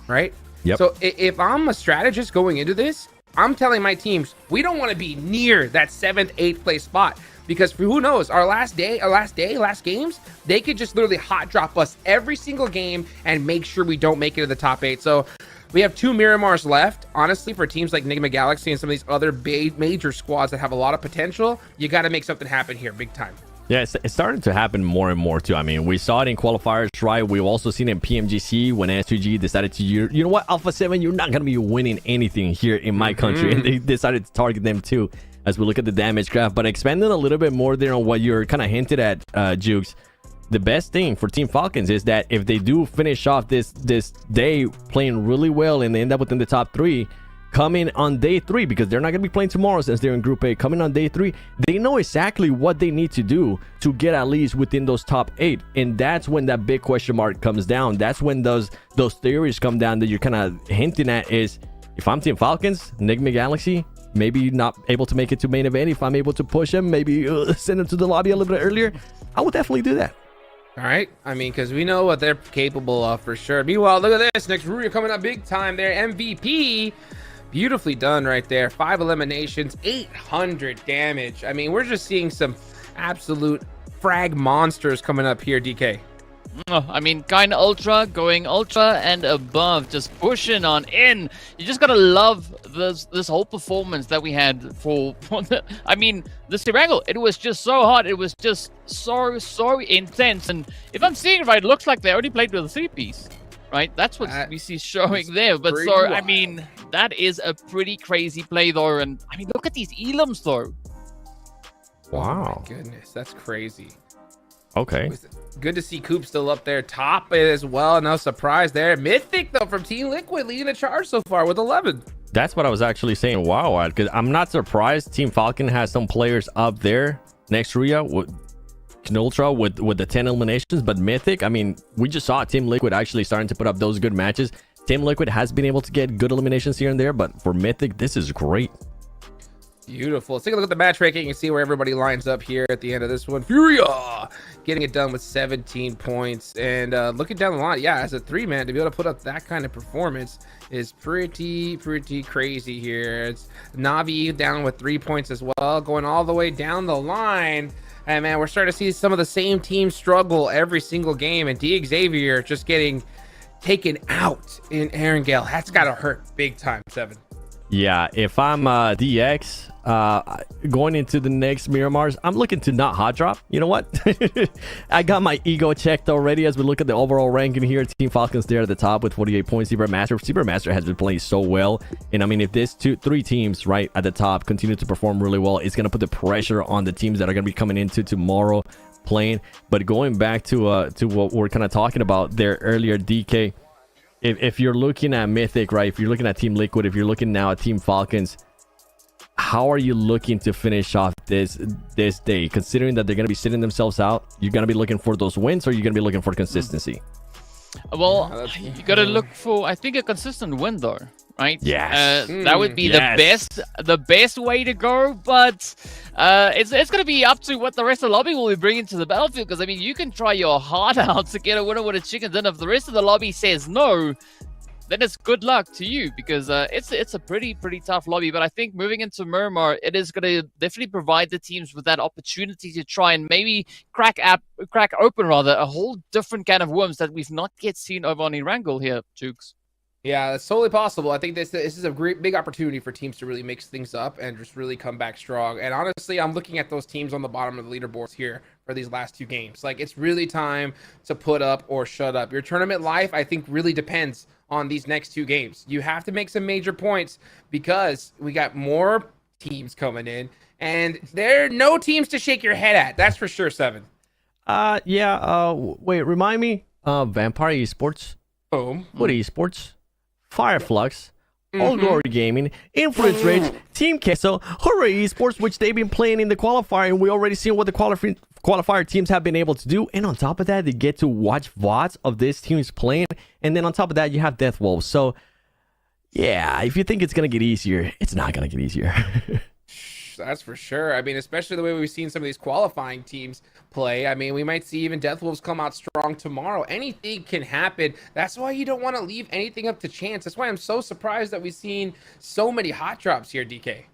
right? Yep. So if I'm a strategist going into this, I'm telling my teams, we don't want to be near that 7th, 8th place spot because who knows, our last games, they could just literally hot drop us every single game and make sure we don't make it to the top 8. So we have 2 Miramars left. Honestly, for teams like Enigma Galaxy and some of these other major squads that have a lot of potential, you got to make something happen here big time. Yeah, it's starting to happen more and more too. I mean, we saw it in qualifiers, right? We've also seen it in PMGC when S2G decided to, you know what, Alpha 7, you're not going to be winning anything here in my country. And they decided to target them too as we look at the damage graph. But expanding a little bit more there on what you're kind of hinted at, Jukes, the best thing for Team Falcons is that if they do finish off this day playing really well and they end up within the top 3, coming on day 3, because they're not going to be playing tomorrow since they're in Group A, coming on day 3, they know exactly what they need to do to get at least within those top 8. And that's when that big question mark comes down. That's when those theories come down that you're kind of hinting at is, if I'm Team Falcons, Enigma Galaxy, maybe not able to make it to main event, if I'm able to push them, maybe send them to the lobby a little bit earlier, I would definitely do that. All right. I mean, because we know what they're capable of for sure. Meanwhile, look at this. Next, Ruria coming up big time there. MVP. Beautifully done right there. 5 eliminations, 800 damage. I mean, we're just seeing some absolute frag monsters coming up here, DK. Oh, I mean, kind of ultra, going ultra and above, just pushing on in. You just gotta love this whole performance that we had for I mean, this Erangel, it was just so hot. It was just so intense. And if I'm seeing it right, it looks like they already played with a 3-piece. Right, that's what we see showing there. But so, wild. I mean, that is a pretty crazy play though. And I mean, look at these elims though. Wow. Oh my goodness, that's crazy. Okay. Good to see Coop still up there top as well. No surprise there. Mythic though from Team Liquid leading the charge so far with 11. That's what I was actually saying. Wow, because I'm not surprised Team Falcon has some players up there next to Ria with Ultra with the 10 eliminations, but Mythic, I mean, we just saw Team Liquid actually starting to put up those good matches. Team Liquid has been able to get good eliminations here and there, but for Mythic, this is great. Beautiful. Let's take a look at the match ranking and see where everybody lines up here at the end of this one. Furia getting it done with 17 points. And looking down the line, yeah, as a 3-man, to be able to put up that kind of performance is pretty crazy here. It's Navi down with 3 points as well, going all the way down the line. And man, we're starting to see some of the same teams struggle every single game. And Xavier just getting taken out in Erangel. That's got to hurt big time, 7. Yeah, if I'm DX going into the next Miramars, I'm looking to not hot drop. You know what? I got my ego checked already as we look at the overall ranking here. Team Falcons there at the top with 48 points. Zebra Master has been playing so well. And I mean, if this 3 teams right at the top continue to perform really well, it's going to put the pressure on the teams that are going to be coming into tomorrow playing. But going back to what we're kind of talking about there earlier, DK, if you're looking at Mythic, right, if you're looking at Team Liquid, if you're looking now at Team Falcons, how are you looking to finish off this day, considering that they're going to be sitting themselves out? You're going to be looking for those wins, or you're going to be looking for consistency? Well, you got to look for, I think, a consistent win, though, right? Yes. That would be the best way to go, but it's going to be up to what the rest of the lobby will be bringing to the battlefield, because, I mean, you can try your heart out to get a winner with a chicken dinner. If the rest of the lobby says no, then it's good luck to you, because it's a pretty tough lobby. But I think moving into Miramar, it is going to definitely provide the teams with that opportunity to try and maybe crack open a whole different can of worms that we've not yet seen over on Erangel here, Jukes. Yeah, that's totally possible. I think this is a big opportunity for teams to really mix things up and just really come back strong. And honestly, I'm looking at those teams on the bottom of the leaderboards here for these last 2 games. Like, it's really time to put up or shut up. Your tournament life, I think, really depends on these next 2 games. You have to make some major points, because we got more teams coming in, and there are no teams to shake your head at. That's for sure, 7. Wait, remind me. Vampire Esports. Boom. What Esports? Fireflux. All Glory Gaming, Influence Rage, Team Queso, Hooray Esports, which they've been playing in the qualifier, and we already seen what the qualifier teams have been able to do. And on top of that, they get to watch VODs of this team's playing. And then on top of that, you have Death Wolves. So, yeah, if you think it's going to get easier, it's not going to get easier. That's for sure. I mean, especially the way we've seen some of these qualifying teams play. I mean, we might see even Death Wolves come out strong tomorrow. Anything can happen. That's why you don't want to leave anything up to chance. That's why I'm so surprised that we've seen so many hot drops here, DK.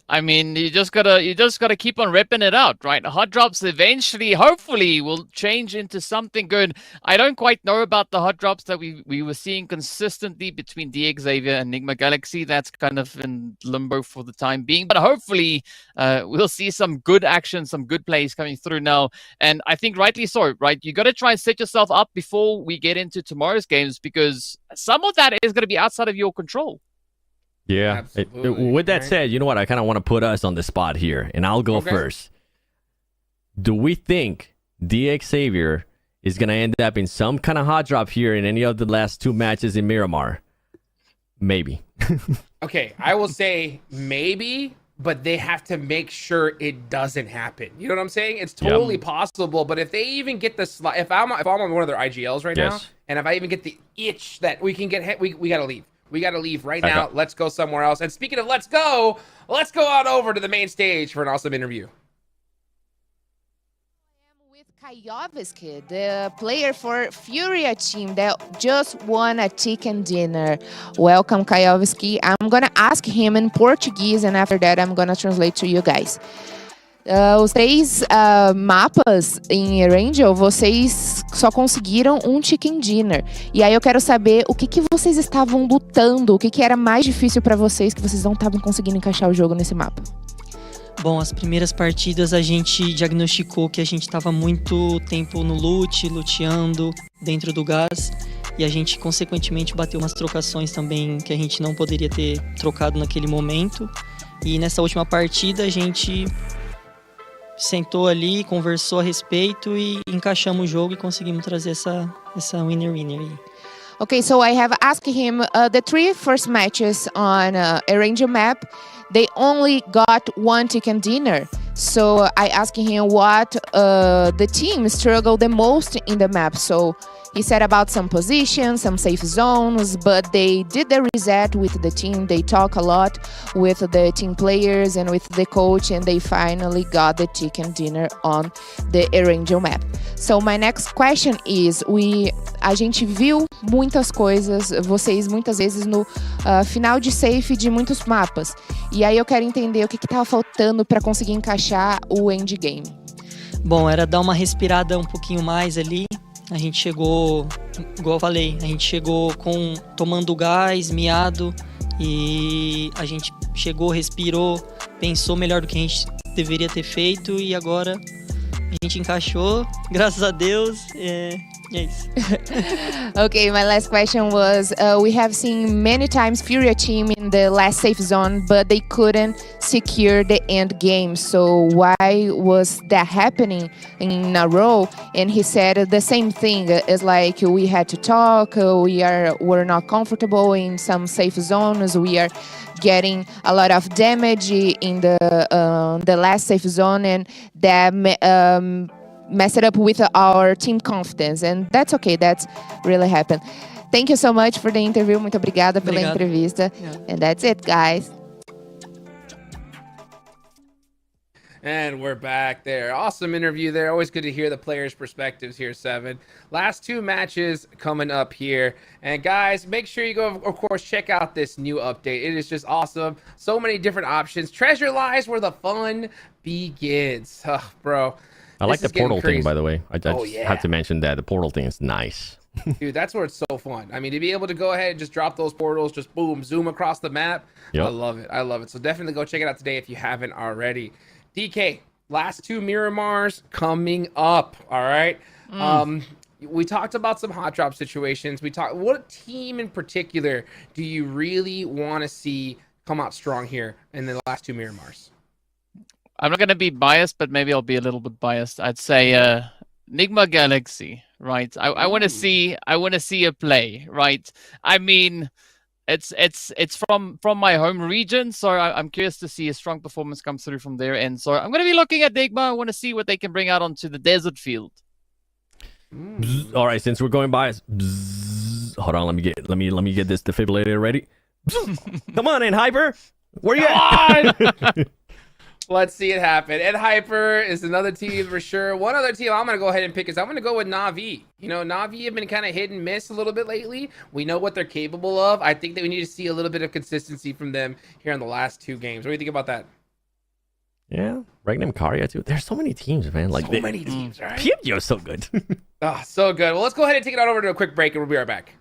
I mean, you just gotta keep on ripping it out, right? Hot drops eventually, hopefully, will change into something good. I don't quite know about the hot drops that we were seeing consistently between Xavier and Enigma Galaxy. That's kind of in limbo for the time being, but hopefully we'll see some good action, some good plays coming through now. And I think rightly so, right? You got to try and set yourself up before we get into tomorrow's games, because some of that is going to be outside of your control. Yeah. With that said, you know what? I kind of want to put us on the spot here, and I'll go first. Do we think Xavier is going to end up in some kind of hot drop here in any of the last 2 matches in Miramar? Maybe. Okay, I will say maybe, but they have to make sure it doesn't happen. You know what I'm saying? It's totally possible, but if they even get the slot, if I'm on one of their IGLs right now, and if I even get the itch that we can get hit, we got to leave. We got to leave right now. Let's go somewhere else. And speaking of let's go on over to the main stage for an awesome interview. I am with Kayovsky, the player for Furia team that just won a chicken dinner. Welcome, Kayovsky. I'm going to ask him in Portuguese, and after that, I'm going to translate to you guys. Os 3 mapas em Erangel, vocês só conseguiram um chicken dinner. E aí eu quero saber o que vocês estavam lutando, o que era mais difícil para vocês, que vocês não estavam conseguindo encaixar o jogo nesse mapa. Bom, as primeiras partidas a gente diagnosticou que a gente estava muito tempo no luteando dentro do gás. E a gente, consequentemente, bateu umas trocações também que a gente não poderia ter trocado naquele momento. E nessa última partida a gente sentou ali, conversou a respeito e encaixamos o jogo e conseguimos trazer essa winner-winner aí. Okay, so I have asked him the 3 first matches on Erangel map, they only got 1 chicken dinner. So I asked him what the team struggled the most in the map. So He said about some positions, some safe zones, but they did the reset with the team. They talk a lot with the team players and with the coach, and they finally got the chicken dinner on the Erangel map. So my next question is, a gente viu muitas coisas, vocês muitas vezes no final de safe de muitos mapas. E aí eu quero entender o que estava faltando para conseguir encaixar o endgame. Bom, era dar uma respirada um pouquinho mais ali. A gente chegou, igual eu falei, a gente chegou tomando gás, miado, e a gente chegou, respirou, pensou melhor do que a gente deveria ter feito, e agora a gente encaixou, graças a Deus, é isso. Okay, my last question was, we have seen many times Furia team in the last safe zone, but they couldn't secure the end game. So why was that happening in a row? And he said the same thing. It's like we had to talk. We're not comfortable in some safe zones. We are getting a lot of damage in the last safe zone, and that mess it up with our team confidence, and that's okay. That's really happened. Thank you so much for the interview. Muito obrigada pela entrevista. Yeah. And that's it, guys. And we're back there. Awesome interview there. Always good to hear the players' perspectives here, Seven. Last two matches coming up here. And guys, make sure you go, of course, check out this new update. It is just awesome. So many different options. Treasure lies where the fun begins. Oh, bro. I like the portal thing, by the way. I just have to mention that. The portal thing is nice. Dude, that's where it's so fun. I mean, to be able to go ahead and just drop those portals, just boom, zoom across the map. Yep. I love it. I love it. So definitely go check it out today if you haven't already. DK, last two Miramars coming up. All right. We talked about some hot drop situations. What team in particular do you really want to see come out strong here in the last two Miramars? I'm not going to be biased, but maybe I'll be a little bit biased. I'd say Nigma Galaxy, right? I want to see a play, right? I mean, it's from my home region, so I'm curious to see a strong performance come through from their end. So I'm going to be looking at Nigma. I want to see what they can bring out onto the desert field. All right, since we're going biased, hold on, let me get this defibrillator ready. Come on in, Hyper. Where you at? Let's see it happen. Ed Hyper is another team for sure. One other team I'm going to go ahead and pick is I'm going to go with Na'Vi. You know, Na'Vi have been kind of hit and miss a little bit lately. We know what they're capable of. I think that we need to see a little bit of consistency from them here in the last two games. What do you think about that? Yeah, Regnum Karya too. There's so many teams, man. Like so many teams, right? PMGO is so good. Oh, so good. Well, let's go ahead and take it on over to a quick break, and we'll be right back.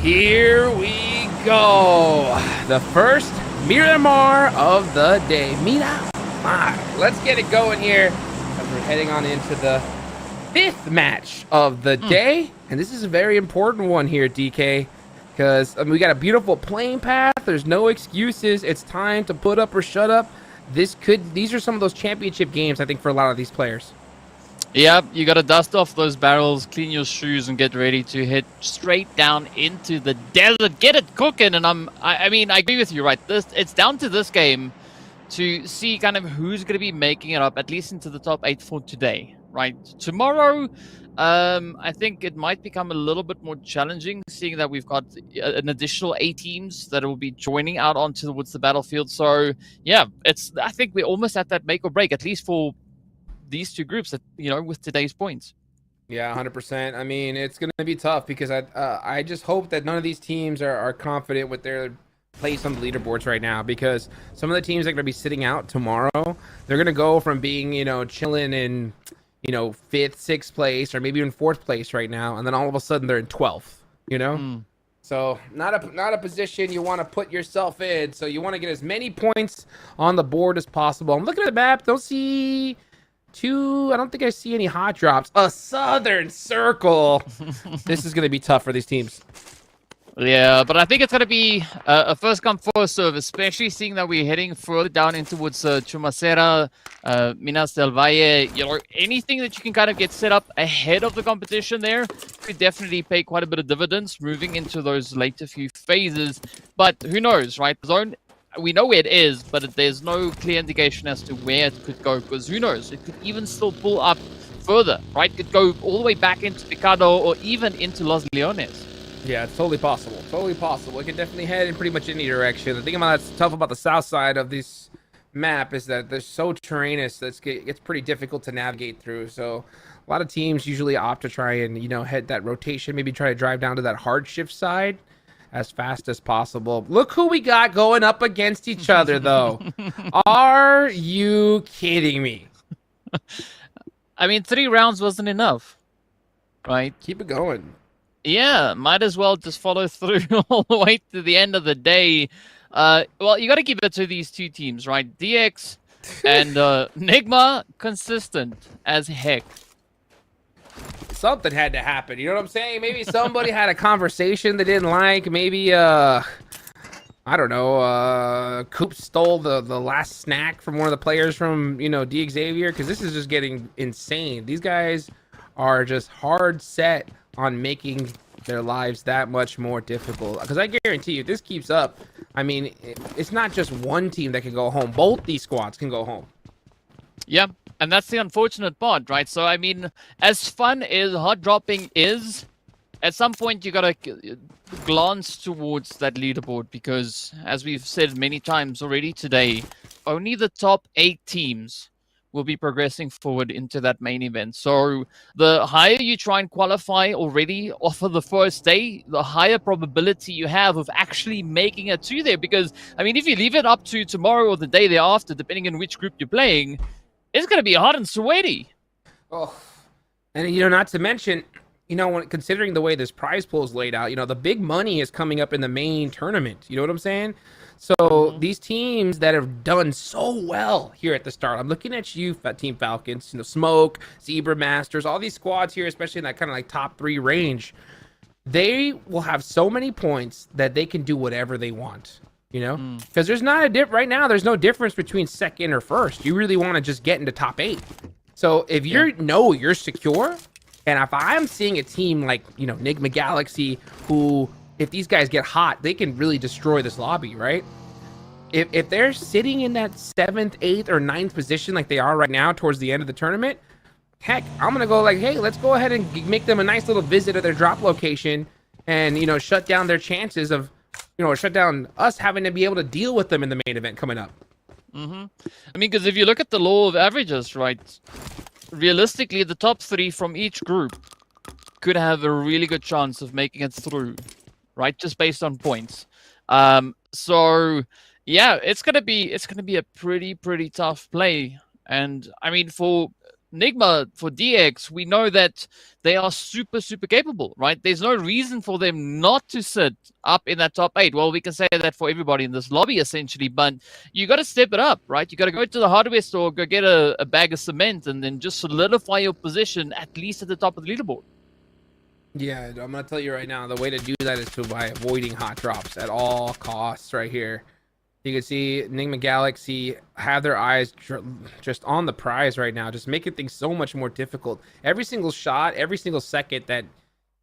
Here we go. The first Miramar of the day. Miramar. Let's get it going here as we're heading on into the 5th match of the day. And this is a very important one here, DK, because we got a beautiful playing path. There's no excuses. It's time to put up or shut up. These are some of those championship games, I think, for a lot of these players. Yeah, you got to dust off those barrels, clean your shoes, and get ready to head straight down into the desert. Get it cooking. And I mean, I agree with you, right? It's down to this game to see kind of who's going to be making it up, at least into the top 8 for today, right? Tomorrow, I think it might become a little bit more challenging, seeing that we've got an additional 8 teams that will be joining out towards the battlefield. So, yeah, I think we're almost at that make or break, at least for these 2 groups that, with today's points. Yeah, 100%. I mean, it's going to be tough because I just hope that none of these teams are confident with their place on the leaderboards right now, because some of the teams that are going to be sitting out tomorrow, they're going to go from being, chilling in, 5th, 6th place, or maybe even 4th place right now, and then all of a sudden they're in 12th, So not a position you want to put yourself in. So you want to get as many points on the board as possible. I'm looking at the map. I don't think I see any hot drops. A Southern Circle. This is going to be tough for these teams. Yeah, but I think it's going to be a first come, first serve, especially seeing that we're heading further down in towards Chumacera, Minas del Valle. Anything that you can kind of get set up ahead of the competition there could definitely pay quite a bit of dividends moving into those later few phases. But who knows, right? Zone, we know where it is, but there's no clear indication as to where it could go, because who knows? It could even still pull up further, right? It could go all the way back into Picado or even into Los Leones. Yeah, it's totally possible. Totally possible. It can definitely head in pretty much any direction. The thing that's tough about the south side of this map is that they're so terrainous that it's pretty difficult to navigate through. So a lot of teams usually opt to try and, head that rotation, maybe try to drive down to that hard shift side as fast as possible. Look who we got going up against each other, though. Are you kidding me? I mean, 3 rounds wasn't enough, right? Keep it going. Yeah, might as well just follow through all the way to the end of the day. Well, you got to give it to these 2 teams, right? DX and Nigma, consistent as heck. Something had to happen. You know what I'm saying? Maybe somebody had a conversation they didn't like. Maybe, I don't know, Coop stole the last snack from one of the players from, D Xavier, because this is just getting insane. These guys are just hard set on making their lives that much more difficult, because I guarantee you, if this keeps up, I mean, it's not just one team that can go home. Both these squads can go home. Yeah, and that's the unfortunate part, right? So, I mean, as fun as hot dropping is, at some point you gotta glance towards that leaderboard, because, as we've said many times already today, only the top 8 teams will be progressing forward into that main event. So the higher you try and qualify already off of the first day, the higher probability you have of actually making it to there. Because, I mean, if you leave it up to tomorrow or the day thereafter, depending on which group you're playing, it's going to be hot and sweaty. Oh, and, not to mention, when considering the way this prize pool is laid out, the big money is coming up in the main tournament. You know what I'm saying? So these teams that have done so well here at the start, I'm looking at you, Team Falcons, Smoke, Zebra Masters, all these squads here, especially in that kind of like top 3 range, they will have so many points that they can do whatever they want, because there's not right now, there's no difference between second or first. You really want to just get into top 8. So if you're secure, and if I'm seeing a team like, Nigma Galaxy, who, if these guys get hot, they can really destroy this lobby, right? If they're sitting in that 7th, 8th, or 9th position like they are right now towards the end of the tournament, heck, I'm going to go like, hey, let's go ahead and make them a nice little visit at their drop location and, shut down their chances of, shut down us having to be able to deal with them in the main event coming up. I mean, because if you look at the law of averages, right, realistically, the top 3 from each group could have a really good chance of making it through, right? Just based on points. So yeah, it's gonna be a pretty tough play. And I mean, for Nigma, for DX, we know that they are super, super capable, right? There's no reason for them not to sit up in that top 8. Well, we can say that for everybody in this lobby, essentially, but you got to step it up, right? You got to go to the hardware store, go get a bag of cement, and then just solidify your position at least at the top of the leaderboard. Yeah, I'm gonna tell you right now, the way to do that is by avoiding hot drops at all costs right here. You can see Enigma Galaxy have their eyes just on the prize right now, just making things so much more difficult. Every single shot, every single second that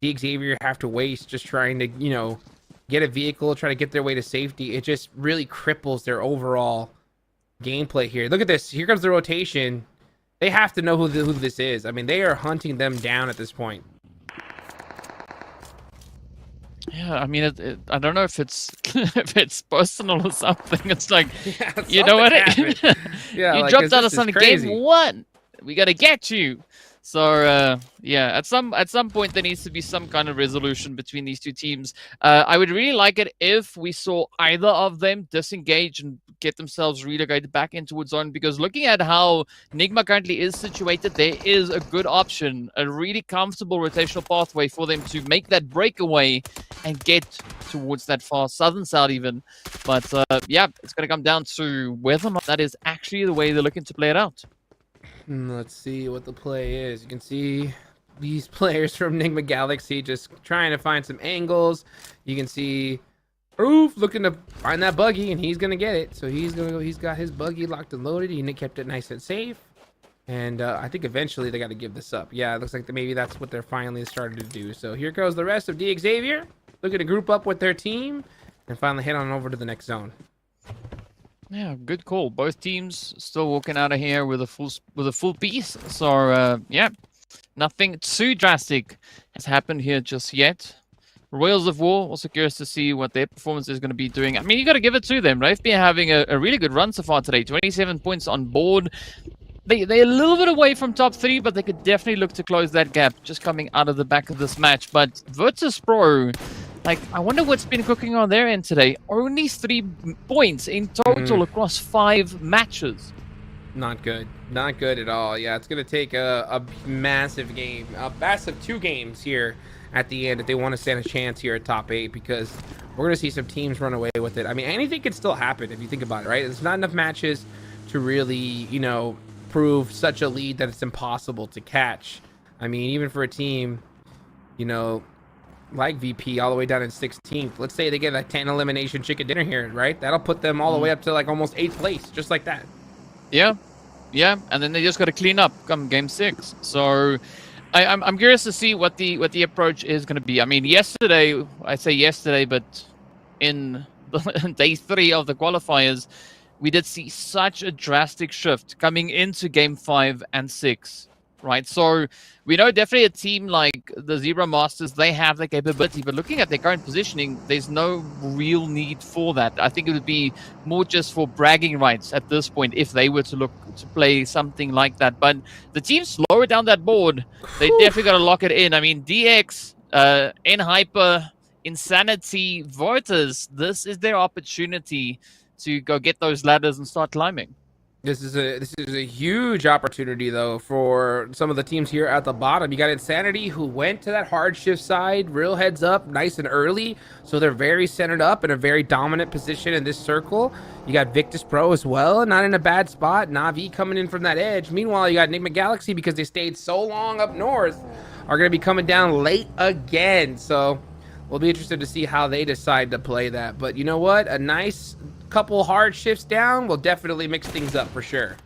the Xavier have to waste just trying to, you know, get a vehicle, try to get their way to safety, it just really cripples their overall gameplay here. Look at this. Here comes the rotation. They have to know who this is. I mean, they are hunting them down at this point. Yeah, I mean, I don't know if it's if it's personal or something. It's like, you know what? Yeah, you like, dropped out of this is something crazy. game 1. We got to get you. So yeah, at some point there needs to be some kind of resolution between these two teams. I would really like it if we saw either of them disengage and get themselves relocated back into Wood Zone, because looking at how Nigma currently is situated, there is a good option, a really comfortable rotational pathway for them to make that breakaway and get towards that far southern side even. But yeah, it's going to come down to whether or not that is actually the way they're looking to play it out. Let's see what the play is. You can see these players from Enigma Galaxy just trying to find some angles. You can see Roof looking to find that buggy, and he's gonna get it. So he's gonna go. He's got his buggy locked and loaded. He kept it nice and safe. And I think eventually they got to give this up. Yeah, it looks like maybe that's what they're finally starting to do. So here goes the rest of D Xavier, looking to group up with their team and finally head on over to the next zone. Yeah, good call. Both teams still walking out of here with a full piece. So yeah, nothing too drastic has happened here just yet. Royals of War, also curious to see what their performance is going to be doing. I mean, you got to give it to them. They've been having a really good run so far today. 27 points on board. They're a little bit away from top 3, but they could definitely look to close that gap just coming out of the back of this match. But Virtus Pro, like, I wonder what's been cooking on their end today. Only 3 points in total across 5 matches. Not good. Not good at all. Yeah, it's going to take a massive game, a massive 2 games here at the end if they want to stand a chance here at top 8, because we're going to see some teams run away with it. I mean, anything could still happen if you think about it, right? There's not enough matches to really, you know, prove such a lead that it's impossible to catch. I mean, even for a team, you know, like VP all the way down in 16th, let's say they get a 10 elimination chicken dinner here, right? That'll put them all the way up to like almost 8th place, just like that. Yeah, and then they just got to clean up come game 6. So I'm curious to see what the approach is going to be. I mean, yesterday, I say yesterday, but in day 3 of the qualifiers, we did see such a drastic shift coming into game 5 and 6, right? So we know definitely a team like the Zebra Masters, they have the capability, but looking at their current positioning, there's no real need for that. I think it would be more just for bragging rights at this point if they were to look to play something like that. But the teams lower down that board, they definitely got to lock it in. I mean, DX, N-Hyper, Insanity, Vortas, this is their opportunity to go get those ladders and start climbing. This is a huge opportunity though for some of the teams here at the bottom. You got Insanity, who went to that hard shift side, real heads up, nice and early, so they're very centered up in a very dominant position in this circle. You got Victus Pro as well, not in a bad spot. Navi coming in from that edge. Meanwhile, you got Enigma Galaxy, because they stayed so long up north, are going to be coming down late again. So we'll be interested to see how they decide to play that. But you know what? A nice couple hard shifts down will definitely mix things up for sure.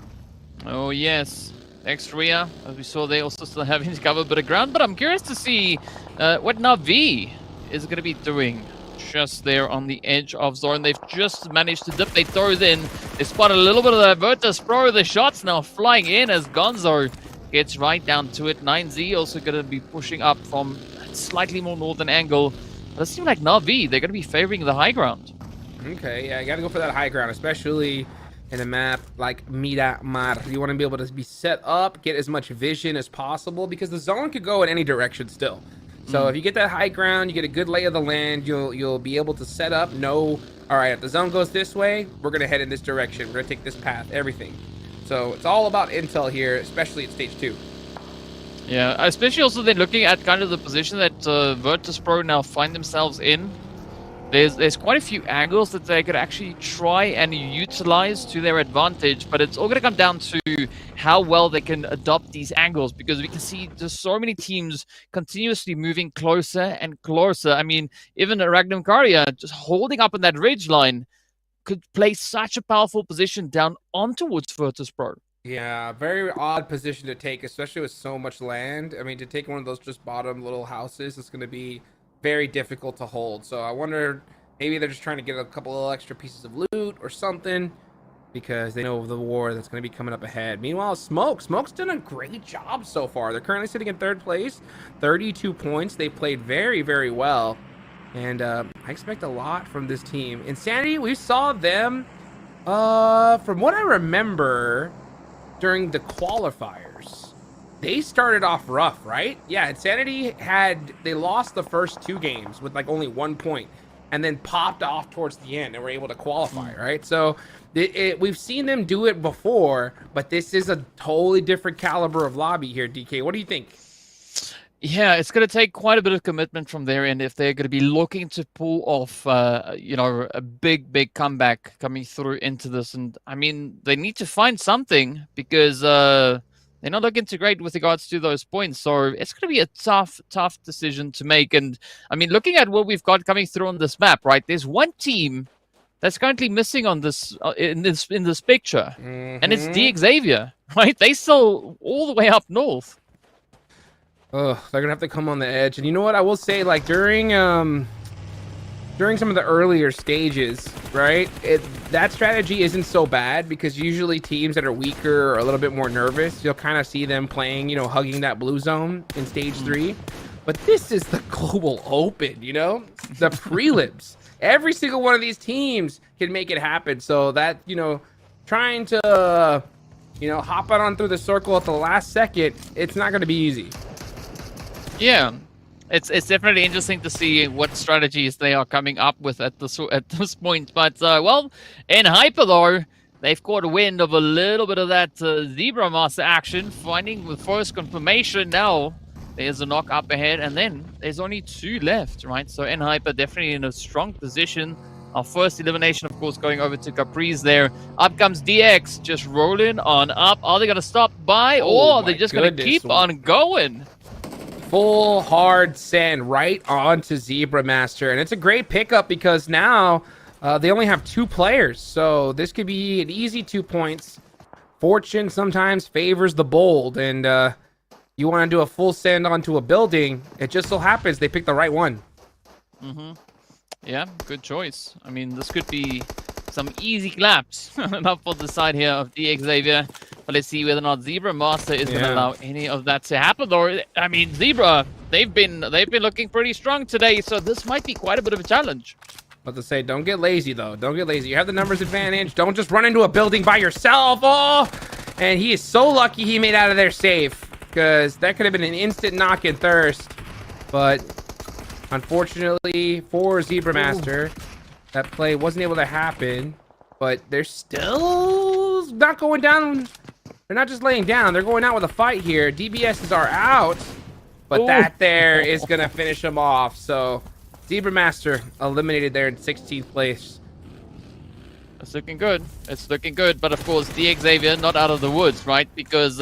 Oh yes, Xria, as we saw, they also still having to cover a bit of ground, but I'm curious to see what Navi is going to be doing just there on the edge of zone. They've just managed to dip their toes in. They spot a little bit of that Virtus Pro. The shots now flying in as Gonzo gets right down to it. 9Z also going to be pushing up from a slightly more northern angle. But it seems like Navi, they're going to be favoring the high ground. Okay, yeah, you got to go for that high ground, especially in a map like Miramar. You want to be able to be set up, get as much vision as possible, because the zone could go in any direction still. So if you get that high ground, you get a good lay of the land, you'll be able to set up, know, all right, if the zone goes this way, we're going to head in this direction. We're going to take this path, everything. So it's all about intel here, especially at stage 2. Yeah, especially also then looking at kind of the position that Virtus.pro now find themselves in. There's quite a few angles that they could actually try and utilize to their advantage, but it's all going to come down to how well they can adopt these angles, because we can see just so many teams continuously moving closer and closer. I mean, even Ragnar Karya just holding up on that ridge line could play such a powerful position down on towards Virtus.pro. Yeah, very odd position to take, especially with so much land. I mean, to take one of those just bottom little houses is going to be very difficult to hold. So I wonder, maybe they're just trying to get a couple of extra pieces of loot or something, because they know of the war that's going to be coming up ahead. Meanwhile, Smoke's done a great job so far. They're currently sitting in 3rd place, 32 points. They played very, very well. And I expect a lot from this team. Insanity, we saw them, from what I remember, during the qualifiers. They started off rough, right? Yeah, Insanity they lost the first 2 games with like only 1 point, and then popped off towards the end and were able to qualify, right? So we've seen them do it before, but this is a totally different caliber of lobby here, DK. What do you think? Yeah, it's going to take quite a bit of commitment from their end if they're going to be looking to pull off, a big comeback coming through into this. And I mean, they need to find something, because they're not looking too great with regards to those points. So it's going to be a tough decision to make. And I mean, looking at what we've got coming through on this map, right? There's one team that's currently missing on this in this picture, and it's Xavier, right? They still all the way up north. Oh, they're gonna have to come on the edge. And you know what? I will say, like, during some of the earlier stages, right? That strategy isn't so bad, because usually teams that are weaker or a little bit more nervous, you'll kind of see them playing, hugging that blue zone in stage 3. But this is the global open, the prelims. Every single one of these teams can make it happen. So that, trying to, hop on through the circle at the last second, it's not going to be easy. Yeah, it's definitely interesting to see what strategies they are coming up with at this point. But well, in Hyper though, they've caught a wind of a little bit of that Zebra Master action, finding the first confirmation. Now there's a knock up ahead, and then there's only 2 left, right? So in Hyper definitely in a strong position. Our first elimination, of course, going over to Caprice there. Up comes DX, just rolling on up. Are they going to stop by, or are they just going to keep on going? Full hard send right onto Zebra Master, and it's a great pickup, because now they only have 2 players, so this could be an easy 2 points. Fortune sometimes favors the bold, and you want to do a full send onto a building. It just so happens they picked the right one. Yeah, good choice. I mean, this could be some easy claps up for the side here of Xavier. But let's see whether or not Zebra Master is going to allow any of that to happen. Or I mean, Zebra, they've been looking pretty strong today, so this might be quite a bit of a challenge. About to say, don't get lazy though. Don't get lazy. You have the numbers advantage. Don't just run into a building by yourself. Oh, and he is so lucky he made out of there safe, because that could have been an instant knock and thirst. But unfortunately for Zebra Master, that play wasn't able to happen. But they're still not going down. They're not just laying down. They're going out with a fight here. DBSs are out, but that there is going to finish them off. So Zebra Master eliminated there in 16th place. It's looking good. It's looking good. But of course, Xavier not out of the woods, right? Because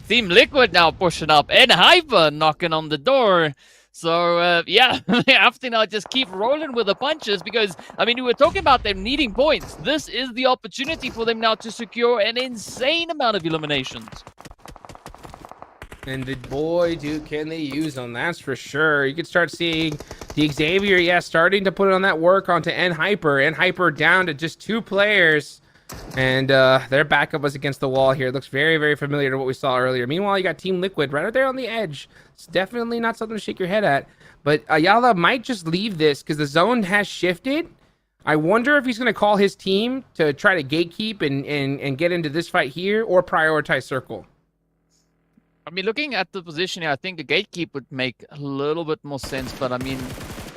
Team Liquid now pushing up, and Hyper knocking on the door. So, yeah, they have to now just keep rolling with the punches, because, I mean, we were talking about them needing points. This is the opportunity for them now to secure an insane amount of eliminations. And boy, dude, can they use them, that's for sure. You can start seeing the Xavier, starting to put it on that work onto N-Hyper. N-Hyper down to just 2 players. And their backup was against the wall here. It looks very, very familiar to what we saw earlier. Meanwhile, you got Team Liquid right there on the edge. It's definitely not something to shake your head at. But Ayala might just leave this, because the zone has shifted. I wonder if he's going to call his team to try to gatekeep and get into this fight here, or prioritize circle. I mean, looking at the position here, I think the gatekeep would make a little bit more sense. But I mean,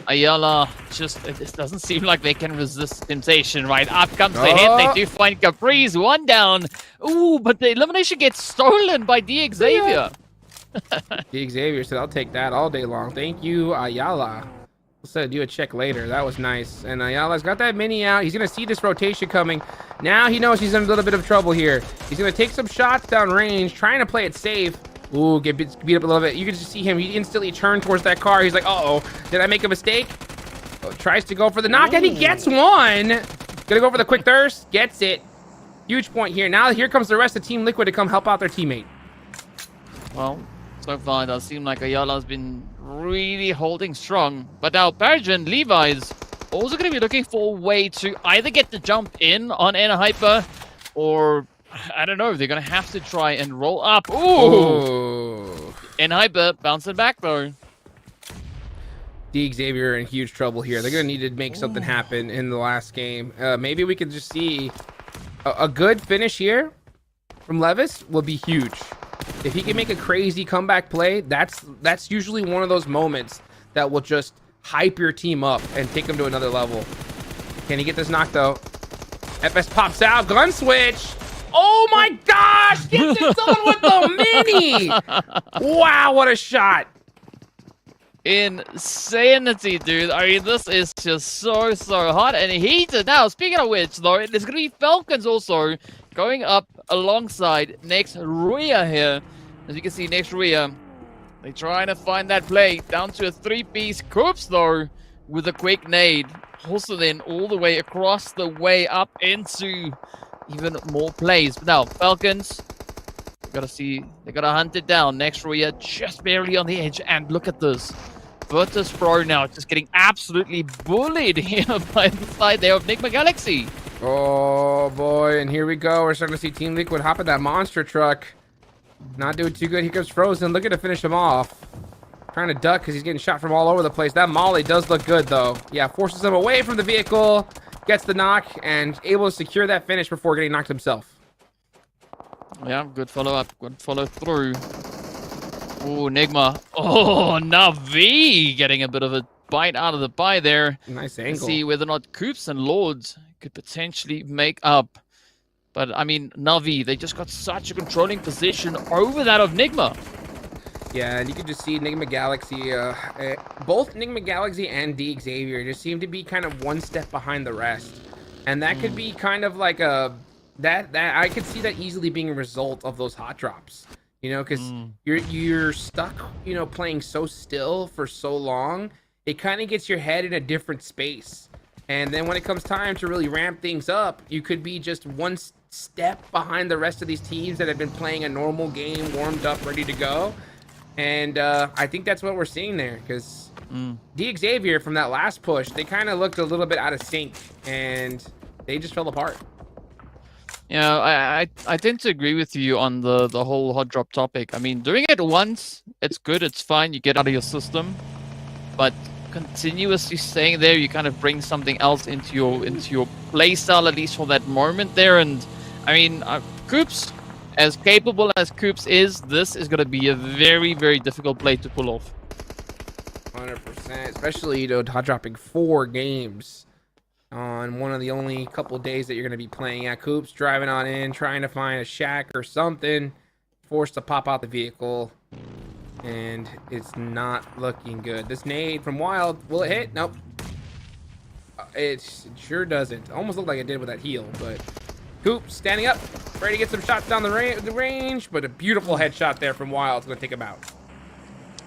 Ayala it doesn't seem like they can resist temptation, right? Up comes the hit. They do find Caprice, one down. Ooh, but the elimination gets stolen by D Xavier. D Xavier said, "I'll take that all day long. Thank you, Ayala." We'll send you a check later. That was nice. And Ayala's got that mini out. He's gonna see this rotation coming. Now he knows he's in a little bit of trouble here. He's gonna take some shots down range, trying to play it safe. Ooh, get beat up a little bit. You can just see him. He instantly turned towards that car. He's like, uh-oh, did I make a mistake? Oh, tries to go for the knock, and he gets one. Gonna go for the quick thirst. Gets it. Huge point here. Now here comes the rest of Team Liquid to come help out their teammate. Well, so far it does seem like Ayala's been really holding strong. But now Persian, Levi's also going to be looking for a way to either get the jump in on Hyper, or I don't know, they're going to have to try and roll up. Ooh! Hyper bouncing back though. D Xavier are in huge trouble here. They're going to need to make something happen in the last game. Maybe we could just see a good finish here from Levis will be huge. If he can make a crazy comeback play, that's usually one of those moments that will just hype your team up and take them to another level. Can he get this knock though? FS pops out, gun switch. Oh my gosh, gets it done with the mini. Wow, what a shot. Insanity, dude. I mean, this is just so hot and heated. Now, speaking of which, though, there's going to be Falcons also going up alongside next Ruya here. As you can see, next Ruya, they're trying to find that play down to a 3-piece. Coops, though, with a quick nade. Also then all the way across the way up into even more plays. But now, Falcons, they gotta hunt it down. Next Ruya just barely on the edge. And look at this. Virtus Pro now just getting absolutely bullied here by the side there of Nigma Galaxy. Oh boy, and here we go. We're starting to see Team Liquid hop in that monster truck. Not doing too good. Here comes Frozen, looking to finish him off. Trying to duck because he's getting shot from all over the place. That molly does look good though. Yeah, forces him away from the vehicle, gets the knock, and able to secure that finish before getting knocked himself. Yeah, good follow up, good follow through. Oh, Nigma. Oh, Navi getting a bit of a bite out of the pie there. Nice angle. Let's see whether or not Coops and Lords could potentially make up. But I mean, Navi, they just got such a controlling position over that of Nigma. Yeah, and you can just see Nigma Galaxy, both Nigma Galaxy and D Xavier just seem to be kind of one step behind the rest. And that could be kind of like that I could see that easily being a result of those hot drops. You know, because you're stuck, you know, playing so still for so long. It kind of gets your head in a different space. And then when it comes time to really ramp things up, you could be just one step behind the rest of these teams that have been playing a normal game, warmed up, ready to go. And I think that's what we're seeing there, because D Xavier from that last push, they kind of looked a little bit out of sync and they just fell apart. Yeah, I tend to agree with you on the whole hot drop topic. I mean, doing it once, it's good, it's fine, you get out of your system. But continuously staying there, you kind of bring something else into your play style, at least for that moment there. And I mean, Coops, as capable as Coops is, this is going to be a very, very difficult play to pull off. 100%, especially, you know, hot dropping 4 games on one of the only couple days that you're going to be playing at. Coops driving on in, trying to find a shack or something, forced to pop out the vehicle, and it's not looking good. This nade from Wild, will it hit? Nope. It sure doesn't. Almost looked like it did with that heal, but Coops standing up, ready to get some shots down the range, but a beautiful headshot there from Wild. It's going to take him out.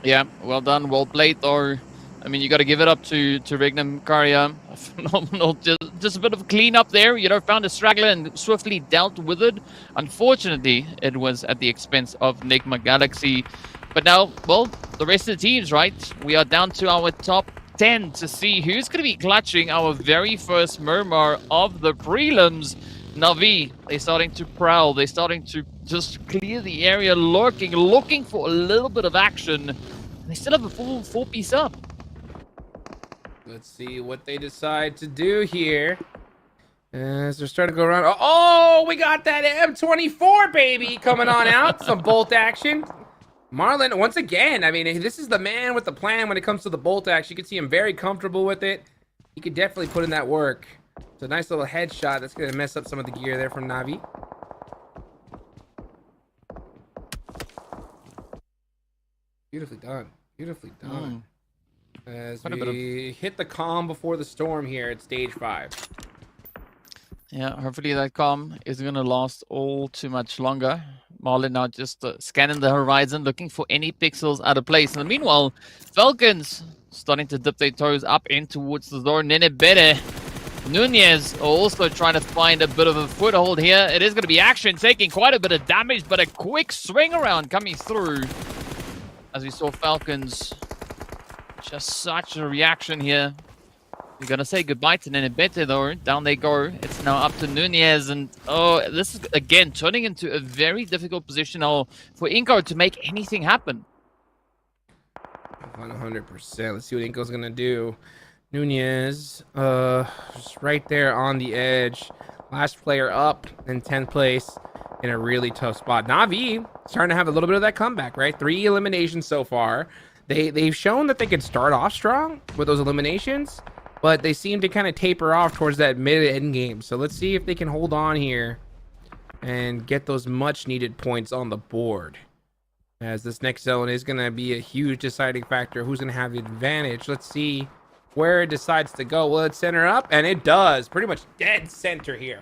Yeah, well done, well played though. I mean, you got to give it up to Regnum Karya. Phenomenal. Just a bit of cleanup there. You know, found a straggler and swiftly dealt with it. Unfortunately, it was at the expense of Nigma Galaxy. But now, well, the rest of the teams, right? We are down to our top 10 to see who's going to be clutching our very first Miramar of the prelims. Navi, they're starting to prowl. They're starting to just clear the area, looking for a little bit of action. They still have a full 4-piece up. Let's see what they decide to do here. As they're starting to go around. Oh, we got that M24, baby, coming on out. Some bolt action. Marlon, once again, I mean, this is the man with the plan when it comes to the bolt axe. You can see him very comfortable with it. He could definitely put in that work. It's a nice little headshot. That's going to mess up some of the gear there from Navi. Beautifully done. Beautifully done. As we hit the calm before the storm here at stage 5. Yeah, hopefully that calm isn't going to last all too much longer. Marlon now just scanning the horizon, looking for any pixels out of place. In the meanwhile, Falcons starting to dip their toes up in towards the zone. Nenebere. Nunez also trying to find a bit of a foothold here. It is going to be action, taking quite a bit of damage, but a quick swing around coming through. As we saw Falcons, just such a reaction here. We're going to say goodbye to Nenebete though. Down they go. It's now up to Nunez. And oh, this is again turning into a very difficult position now for Inko to make anything happen. 100%. Let's see what Inko's going to do. Nunez, just right there on the edge. Last player up in 10th place in a really tough spot. Navi starting to have a little bit of that comeback, right? 3 eliminations so far. They've shown that they could start off strong with those eliminations, but they seem to kind of taper off towards that mid-end game. So let's see if they can hold on here and get those much-needed points on the board. As this next zone is going to be a huge deciding factor. Who's going to have the advantage? Let's see where it decides to go. Will it center up? And it does. Pretty much dead center here.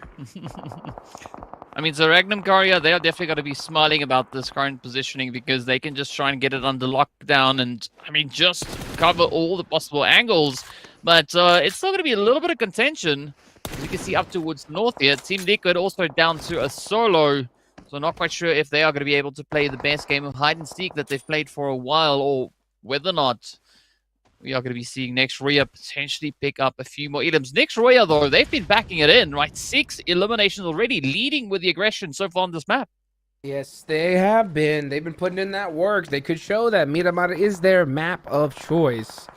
I mean, so Ragnum Karya, they are definitely going to be smiling about this current positioning because they can just try and get it under lockdown and, I mean, just cover all the possible angles. But it's still going to be a little bit of contention. As you can see up towards north here. Team Liquid also down to a solo. So not quite sure if they are going to be able to play the best game of hide and seek that they've played for a while, or whether or not we are going to be seeing Next Roya potentially pick up a few more items. Next Roya, though, they've been backing it in, right? 6 eliminations already, leading with the aggression so far on this map. Yes, they have been. They've been putting in that work. They could show that Miramar is their map of choice.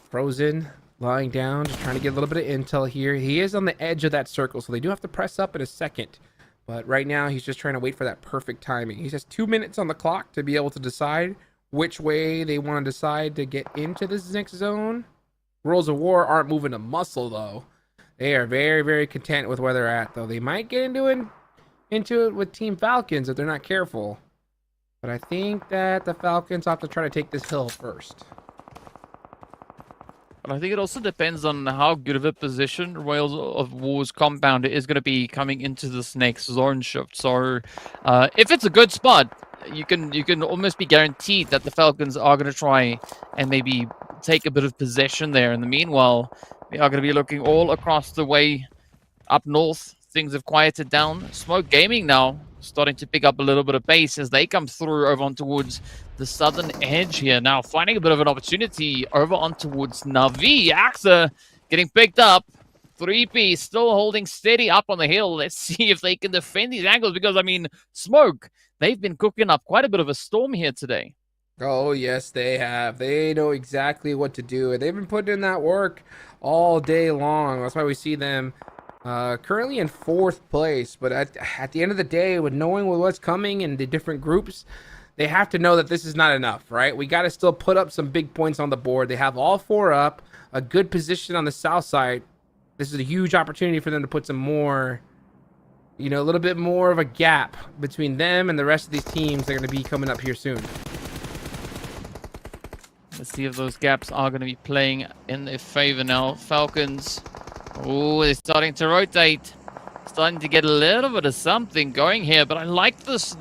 Frozen, lying down, just trying to get a little bit of intel here. He is on the edge of that circle, so they do have to press up in a second. But right now, he's just trying to wait for that perfect timing. He has 2 minutes on the clock to be able to decide which way they want to decide to get into this next zone. Rules of War aren't moving a muscle, though. They are very, very content with where they're at, though. They might get into it with Team Falcons if they're not careful. But I think that the Falcons have to try to take this hill first. But I think it also depends on how good of a position Royals of War's compound is going to be coming into this next zone shift. So if it's a good spot, you can almost be guaranteed that the Falcons are going to try and maybe take a bit of possession there. In the meanwhile, we are going to be looking all across the way up north. Things have quieted down. Smoke Gaming now starting to pick up a little bit of pace as they come through over on towards the southern edge here. Now finding a bit of an opportunity over on towards Navi. AXA getting picked up. 3P still holding steady up on the hill. Let's see if they can defend these angles because, I mean, Smoke, they've been cooking up quite a bit of a storm here today. Oh, yes, they have. They know exactly what to do. They've been putting in that work all day long. That's why we see them currently in 4th place. But at the end of the day, with knowing what's coming in the different groups, they have to know that this is not enough, right? We got to still put up some big points on the board. They have all 4 up, a good position on the south side. This is a huge opportunity for them to put some more, a little bit more of a gap between them and the rest of these teams that are going to be coming up here soon. Let's see if those gaps are going to be playing in their favor now. Falcons, oh, they're starting to rotate. Starting to get a little bit of something going here, but I like this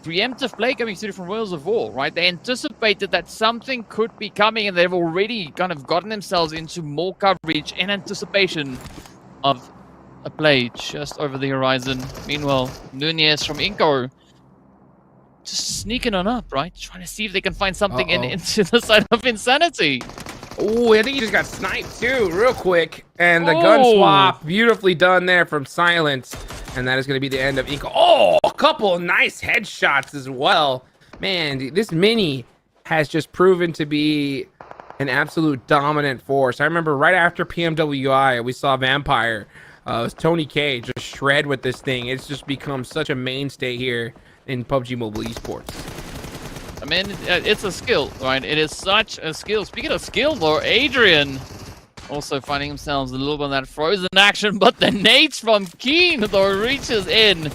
preemptive play coming through from Royals of War, right? They anticipated that something could be coming, and they've already kind of gotten themselves into more coverage in anticipation of a play just over the horizon. Meanwhile, Nunez from Inko just sneaking on up, right? Trying to see if they can find something into the side of Insanity. Oh, I think he just got sniped too, real quick. And the gun swap, beautifully done there from Silence. And that is going to be the end of Inko. Oh, a couple of nice headshots as well. Man, this mini has just proven to be an absolute dominant force. I remember right after PMWI, we saw Vampire. It was Tony K just shred with this thing. It's just become such a mainstay here in PUBG Mobile Esports. mean, it's a skill, right? It is such a skill. Speaking of skill, though, Adrian also finding themselves a little bit of that frozen action, but the nades from Keen, though, reaches in.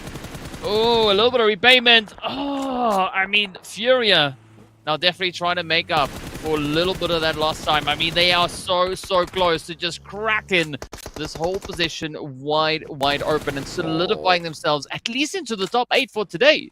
Oh, a little bit of repayment. Oh, I mean, Furia now definitely trying to make up for a little bit of that lost time. I mean, they are so close to just cracking this whole position wide open and solidifying themselves at least into the top 8 for today.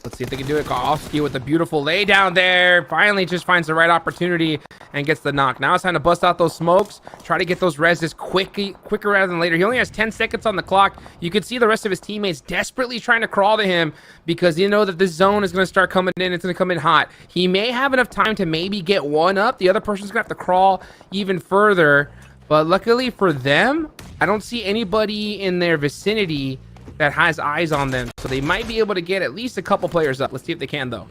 Let's see if they can do it. Kowalski with a beautiful lay down there. Finally just finds the right opportunity and gets the knock. Now it's time to bust out those smokes. Try to get those reses quicker rather than later. He only has 10 seconds on the clock. You can see the rest of his teammates desperately trying to crawl to him because you know that this zone is going to start coming in. It's going to come in hot. He may have enough time to maybe get one up. The other person's going to have to crawl even further. But luckily for them, I don't see anybody in their vicinity that has eyes on them, so they might be able to get at least a couple players up. Let's see if they can, though.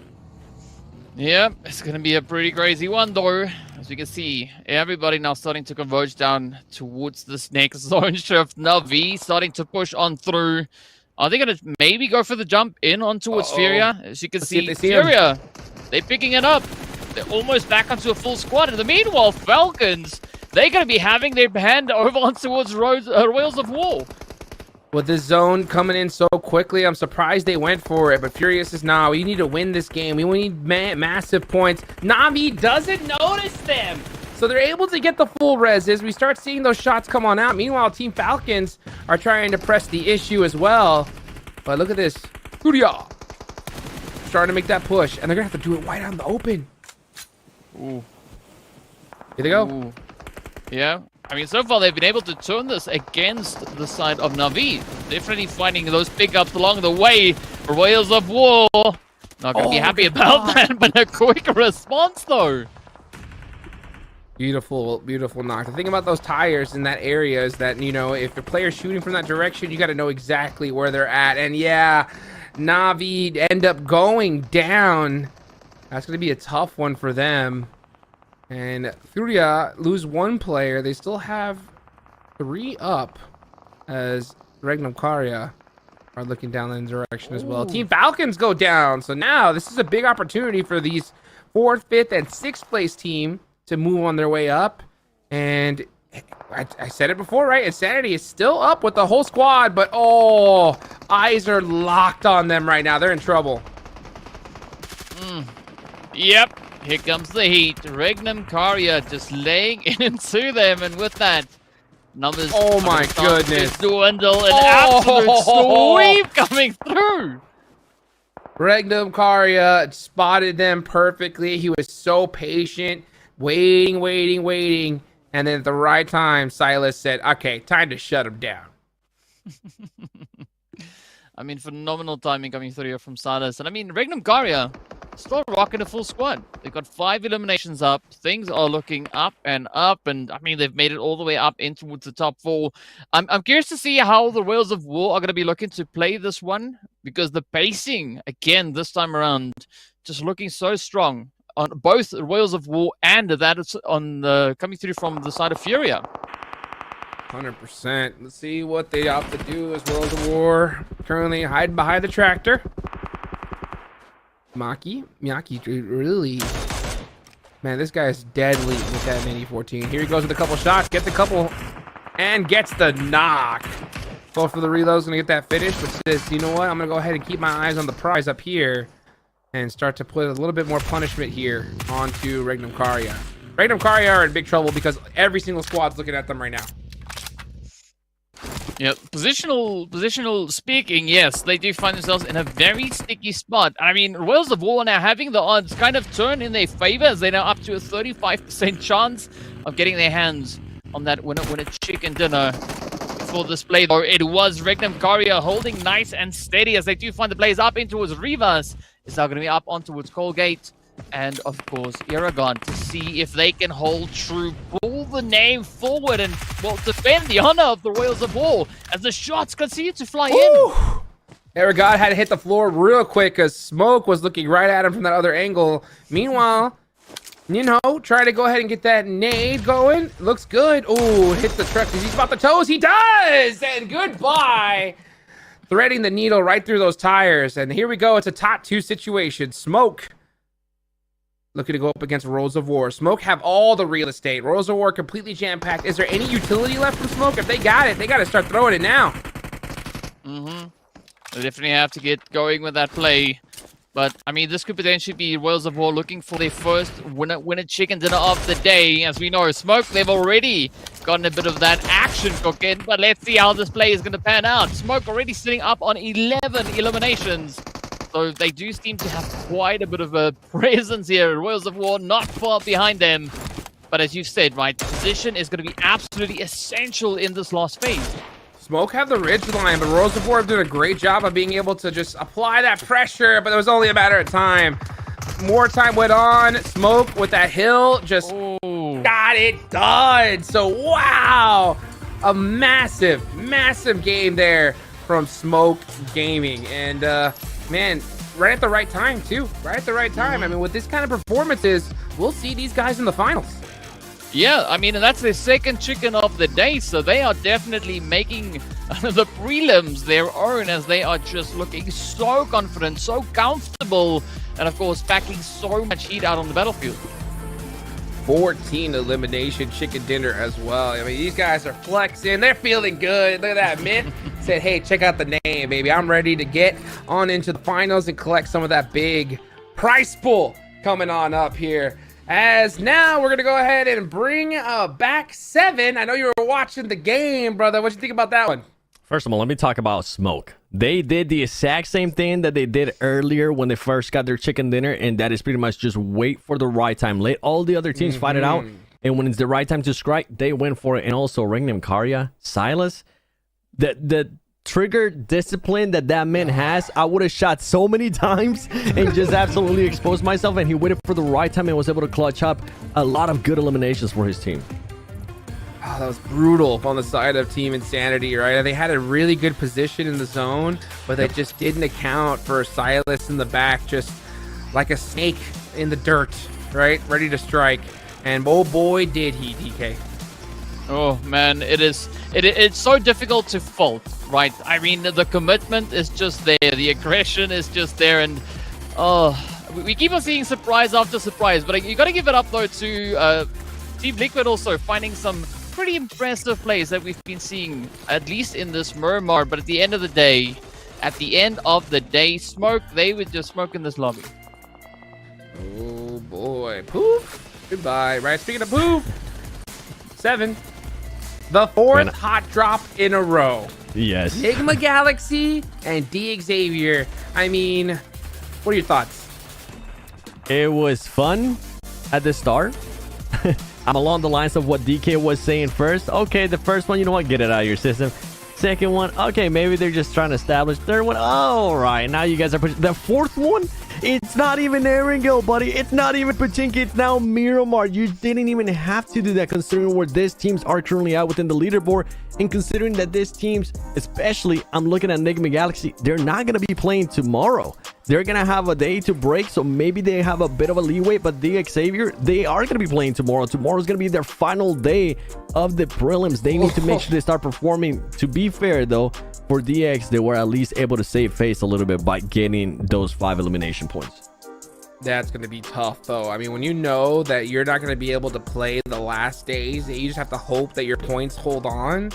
Yeah, it's gonna be a pretty crazy one, though. As you can see, everybody now starting to converge down towards this next zone shift. Navi starting to push on through. Are they gonna maybe go for the jump in on towards Furia? As you can see, Furia, they're picking it up. They're almost back onto a full squad. In the meanwhile, Falcons, they're gonna be having their hand over on towards Royals of War. With this zone coming in so quickly, I'm surprised they went for it. But Furious says, nah, we need to win this game. We need massive points. Navi doesn't notice them. So they're able to get the full reses. We start seeing those shots come on out. Meanwhile, Team Falcons are trying to press the issue as well. But look at this. Furia starting to make that push. And they're going to have to do it wide out in the open. Ooh. Here they go. Ooh. Yeah. I mean, so far they've been able to turn this against the side of Navi. Definitely finding those pickups along the way. Royals of War not going to be happy about that, but a quick response though. Beautiful knock. The thing about those tires in that area is that, you know, if the player's shooting from that direction, you got to know exactly where they're at. And yeah, Navi end up going down. That's going to be a tough one for them. And Furia lose one player. They still have 3 up as Regnum Karya are looking down in the direction as well. Team Falcons go down. So now this is a big opportunity for these 4th, 5th, and 6th place team to move on their way up. And I said it before, right? Insanity is still up with the whole squad, but oh, eyes are locked on them right now. They're in trouble. Yep. Here comes the heat. Regnum Karya just laying into them, and with that, numbers. Oh my goodness! Dwindle, an absolute sweep coming through. Regnum Karya spotted them perfectly. He was so patient, waiting, and then at the right time, Silas said, "Okay, time to shut him down." I mean, phenomenal timing coming through here from Silas, and I mean, Regnum Karya still rocking a full squad. They've got 5 eliminations up. Things are looking up, and I mean, they've made it all the way up into the top 4. I'm curious to see how the Royals of War are going to be looking to play this one, because the pacing, again, this time around, just looking so strong on both Royals of War and that it's on the coming through from the side of Furia. 100%. Let's see what they opt to do as Royals of War currently hiding behind the tractor. Maki really, man, this guy's deadly with that mini 14. Here he goes with a couple shots, gets a couple, and gets the knock. Goes for the reloads, gonna get that finish, but says, you know what, I'm gonna go ahead and keep my eyes on the prize up here and start to put a little bit more punishment here onto Regnum Karya. Regnum Karya are in big trouble because every single squad's looking at them right now. Yeah, positional speaking, yes, they do find themselves in a very sticky spot. I mean, Royals of War now having the odds kind of turn in their favor, as they're now up to a 35% chance of getting their hands on that winner chicken dinner for this play. Though it was Regnum Karya holding nice and steady as they do find the plays up in towards Rivas. It's now going to be up on towards Colgate. And of course, Eragon to see if they can hold true, pull the name forward, and well, defend the honor of the Royals of War as the shots continue to fly in. Eragon had to hit the floor real quick because Smoke was looking right at him from that other angle. Meanwhile, you know, try to go ahead and get that nade going. Looks good. Ooh, hits the truck. Does he spot the toes? He does! And goodbye. Threading the needle right through those tires. And here we go. It's a top 2 situation. Smoke looking to go up against Rose of War. Smoke have all the real estate. Rose of War completely jam-packed. Is there any utility left from Smoke? If they got it, they got to start throwing it now. They definitely have to get going with that play. But, I mean, this could potentially be Wales of War looking for their first winner chicken dinner of the day. As we know, Smoke, they've already gotten a bit of that action cooking. But let's see how this play is going to pan out. Smoke already sitting up on 11 eliminations. So they do seem to have quite a bit of a presence here. Wales of War not far behind them. But as you said, right, position is going to be absolutely essential in this last phase. Smoke have the ridge line, but Rose of War have done a great job of being able to just apply that pressure, but it was only a matter of time. More time went on. Smoke with that hill just got it done. So, wow. A massive, massive game there from Smoke Gaming. And, man, right at the right time, too. Right at the right time. I mean, with this kind of performances, we'll see these guys in the finals. Yeah, I mean, and that's their second chicken of the day, so they are definitely making the prelims their own, as they are just looking so confident, so comfortable, and of course, packing so much heat out on the battlefield. 14 elimination chicken dinner as well. I mean, these guys are flexing. They're feeling good. Look at that. Mint said, hey, check out the name, baby. I'm ready to get on into the finals and collect some of that big prize pool coming on up here. As now we're going to go ahead and bring back 7. I know you were watching the game, brother. What you think about that one? First of all, let me talk about Smoke. They did the exact same thing that they did earlier when they first got their chicken dinner, and that is pretty much just wait for the right time. Let all the other teams fight it out, and when it's the right time to strike, they went for it. And also, Regnum, Karya, Silas, the trigger discipline that man has, I would have shot so many times and just absolutely exposed myself, and he waited for the right time and was able to clutch up a lot of good eliminations for his team. Oh, that was brutal on the side of Team Insanity, right? They had a really good position in the zone, but they just didn't account for Silas in the back, just like a snake in the dirt, right? Ready to strike. And oh boy, did he, DK. Oh man, it's so difficult to fault, right? I mean, the commitment is just there, the aggression is just there, and we keep on seeing surprise after surprise. But you got to give it up though to Team Liquid, also finding some pretty impressive plays that we've been seeing, at least in this Miramar. But at the end of the day, Smoke, they would just smoke in this lobby. Oh boy, poof, goodbye. Right, speaking of poof, 7. The 4th hot drop in a row. Yes. Enigma Galaxy and D Xavier. I mean, what are your thoughts? It was fun at the start. I'm along the lines of what DK was saying first. Okay, the first one, you know what? Get it out of your system. Second one, okay, maybe they're just trying to establish. Third one, all right, now you guys are pushing. The fourth one, it's not even Erangel, buddy. It's not even Pachinki. It's now Miramar. You didn't even have to do that, considering where these teams are currently at within the leaderboard, and considering that these teams, especially, I'm looking at Enigma Galaxy, they're not going to be playing tomorrow. They're going to have a day to break, so maybe they have a bit of a leeway, but the Xavier, they are going to be playing tomorrow. Tomorrow's going to be their final day of the prelims. They need to make sure they start performing. To be fair, though, for DX, they were at least able to save face a little bit by getting those 5 elimination points. That's going to be tough, though. I mean, when you know that you're not going to be able to play the last days, you just have to hope that your points hold on.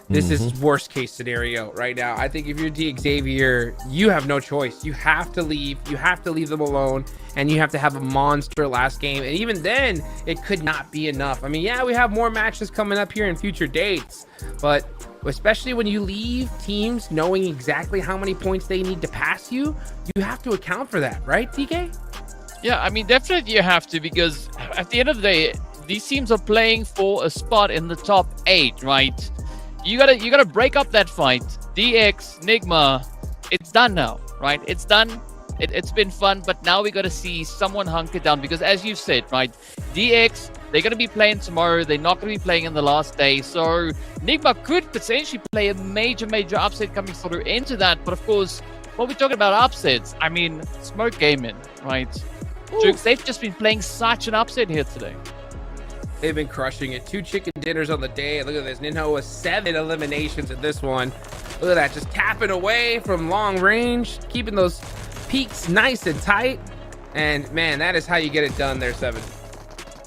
This is worst case scenario right now. I think if you're D Xavier, you have no choice. You have to leave. You have to leave them alone, and you have to have a monster last game. And even then, it could not be enough. I mean, yeah, we have more matches coming up here in future dates, but especially when you leave teams knowing exactly how many points they need to pass you, you have to account for that, right, DK? Yeah, I mean, definitely you have to, because at the end of the day, these teams are playing for a spot in the top 8, right? You gotta break up that fight. DX, Nigma, it's done now, right? It's done. It's been fun, but now we gotta see someone hunker down, because as you said, right, DX, they're gonna be playing tomorrow. They're not gonna be playing in the last day, so Nigma could potentially play a major upset coming through into that. But of course, when we're talking about upsets, I mean, Smoke Gaming, right? Jukes, they've just been playing such an upset here today. They've been crushing it. 2 chicken dinners on the day. Look at this. Ninho with 7 eliminations in this one. Look at that. Just tapping away from long range, keeping those peaks nice and tight. And man, that is how you get it done there, Seven.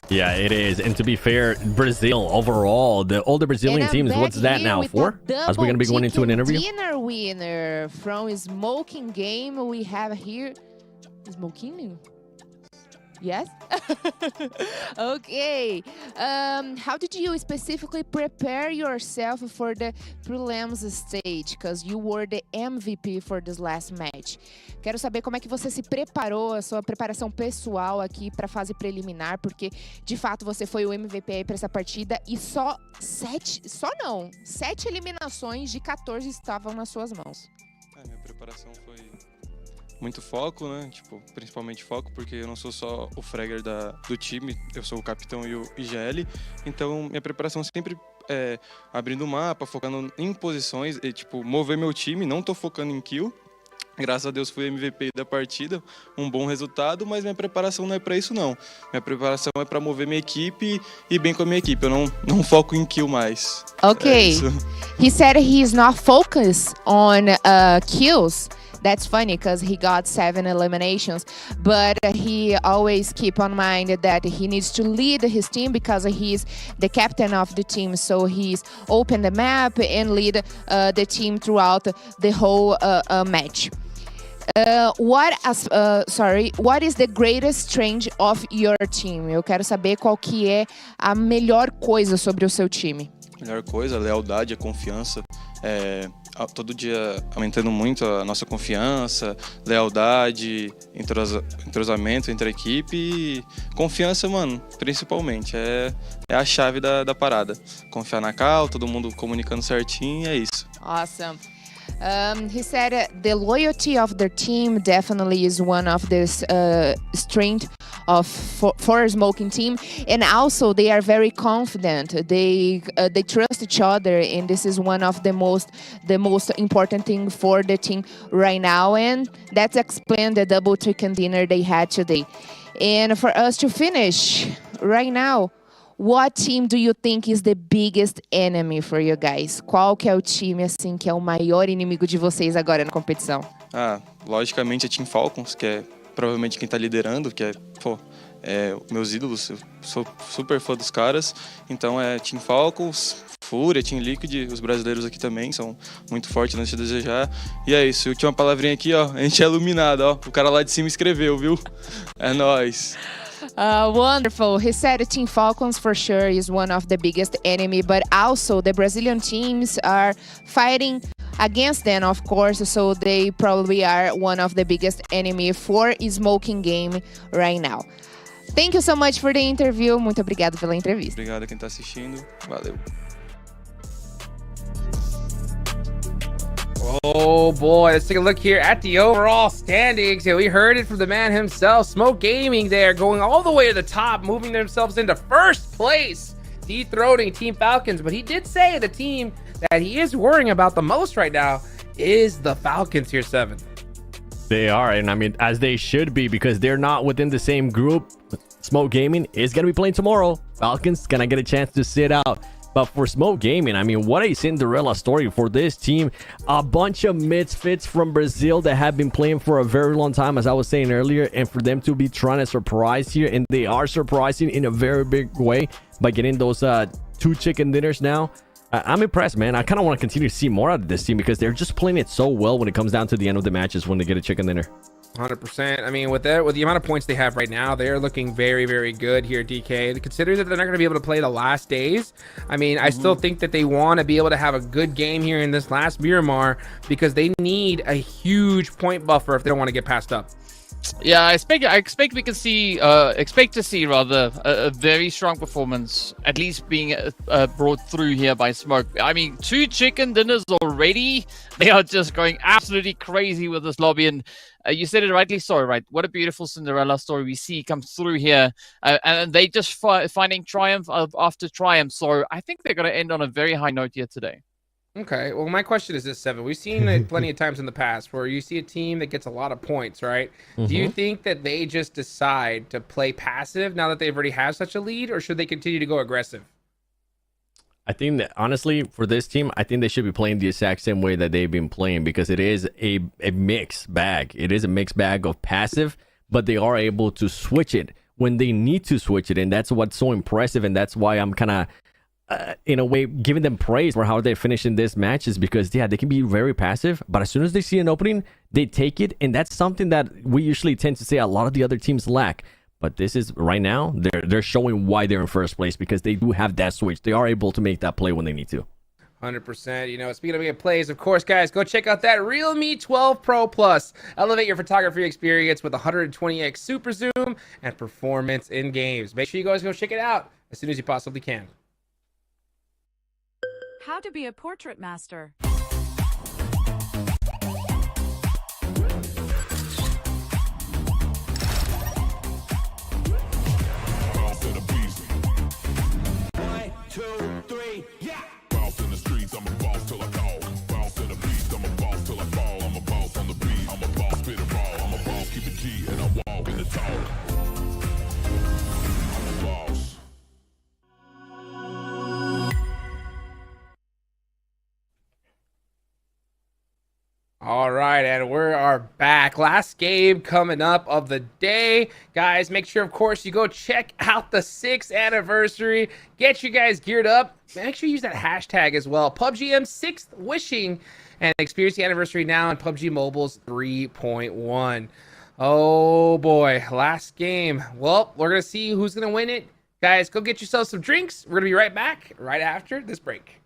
Yeah, it is. And to be fair, Brazil overall, the older Brazilian teams, what's that now for? As we're going to be going into an interview? Dinner winner from Smoking Game we have here. Smoking? Yes? Okay. How did you specifically prepare yourself for the prelims stage? Because you were the MVP for this last match. Quero saber como é que você se preparou, a sua preparação pessoal aqui para a fase preliminar, porque de fato você foi o MVP para essa partida e sete eliminações de 14 estavam nas suas mãos. Minha preparação foi muito foco, né? Tipo, principalmente foco, porque eu não sou só o fragger do time, eu sou o capitão e o IGL. Então, minha preparação sempre é abrindo o mapa, focando em posições e, tipo, mover meu time. Não tô focando em kill. Graças a Deus fui MVP da partida, um bom resultado, mas minha preparação não é para isso não. Minha preparação é para mover minha equipe e ir bem com a minha equipe. Eu não foco em kill mais. Okay. He said he's not focused on kills. That's funny because he got 7 eliminations, but he always keep on mind that he needs to lead his team because he's the captain of the team. So he's open the map and lead the team throughout the whole match. What is the greatest strength of your team? Eu quero saber qual que é a melhor coisa sobre o seu time. Melhor coisa, a lealdade, a confiança. Todo dia aumentando muito a nossa confiança, lealdade, entrosamento entre a equipe e confiança, mano, principalmente. É a chave da parada. Confiar na cal, todo mundo comunicando certinho, é isso. Awesome. He said the loyalty of their team definitely is one of the strength for a smoking team, and also they are very confident. They trust each other, and this is one of the most important thing for the team right now. And that's explained the double chicken dinner they had today. And for us to finish right now, what team do you think is the biggest enemy for you guys? Qual que é o time assim que é o maior inimigo de vocês agora na competição? Logicamente é Team Falcons, que é provavelmente quem tá liderando, que meus ídolos, eu sou super fã dos caras. Então é Team Falcons, Fúria, Team Liquid, os brasileiros aqui também são muito fortes antes de desejar. E é isso, última palavrinha aqui, ó, a gente é iluminado, ó. O cara lá de cima escreveu, viu? É nóis. Wonderful. He said Team Falcons for sure is one of the biggest enemy, but also the Brazilian teams are fighting against them, of course, so they probably are one of the biggest enemy for Smoking Game right now. Thank you so much for the interview. Muito obrigado pela entrevista. Obrigado a quem tá assistindo. Valeu. Oh boy, let's take a look here at the overall standings. We heard it from the man himself, Smoke Gaming there, going all the way to the top, moving themselves into first place, dethroning Team Falcons. But he did say the team that he is worrying about the most right now is the Falcons here, Seven. They are, and I mean, as they should be, because they're not within the same group. Smoke Gaming is going to be playing tomorrow. Falcons gonna get a chance to sit out. But for Smoke Gaming, I mean, what a Cinderella story for this team. A bunch of misfits from Brazil that have been playing for a very long time, as I was saying earlier, and for them to be trying to surprise here, and they are surprising in a very big way by getting those 2 chicken dinners now. I'm impressed, man. I kind of want to continue to see more out of this team because they're just playing it so well when it comes down to the end of the matches when they get a chicken dinner. 100%. I mean, with the amount of points they have right now, they're looking very, very good here, DK. Considering that they're not going to be able to play the last days, I mean, I still think that they want to be able to have a good game here in this last Miramar because they need a huge point buffer if they don't want to get passed up. Yeah, I expect we can see, expect to see rather a very strong performance, at least being brought through here by Smoke. I mean, 2 chicken dinners already. They are just going absolutely crazy with this lobby, and you said it rightly so, right? What a beautiful Cinderella story we see come through here, and they just finding triumph after triumph. So I think they're going to end on a very high note here today. Okay, well, my question is this, Seven. We've seen it plenty of times in the past where you see a team that gets a lot of points, right? Do you think that they just decide to play passive now that they've already have such a lead, or should they continue to go aggressive? I think that, honestly, for this team, I think they should be playing the exact same way that they've been playing because it is a mixed bag. It is a mixed bag of passive, but they are able to switch it when they need to switch it. And that's what's so impressive. And that's why I'm kind of, in a way, giving them praise for how they're finishing this match, is because, yeah, they can be very passive, but as soon as they see an opening, they take it. And that's something that we usually tend to say a lot of the other teams lack. But this is, right now, they're showing why they're in first place, because they do have that switch. They are able to make that play when they need to. 100%. You know, speaking of making plays, of course, guys, go check out that Realme 12 Pro Plus. Elevate your photography experience with 120x super zoom and performance in games. Make sure you guys go check it out as soon as you possibly can. How to be a portrait master. All right, and we are back. Last game coming up of the day. Guys, make sure, of course, you go check out the 6th anniversary. Get you guys geared up. Make sure you use that hashtag as well. PUBG M 6th Wishing, and experience the anniversary now in PUBG Mobile's 3.1. Oh, boy. Last game. Well, we're going to see who's going to win it. Guys, go get yourselves some drinks. We're going to be right back right after this break.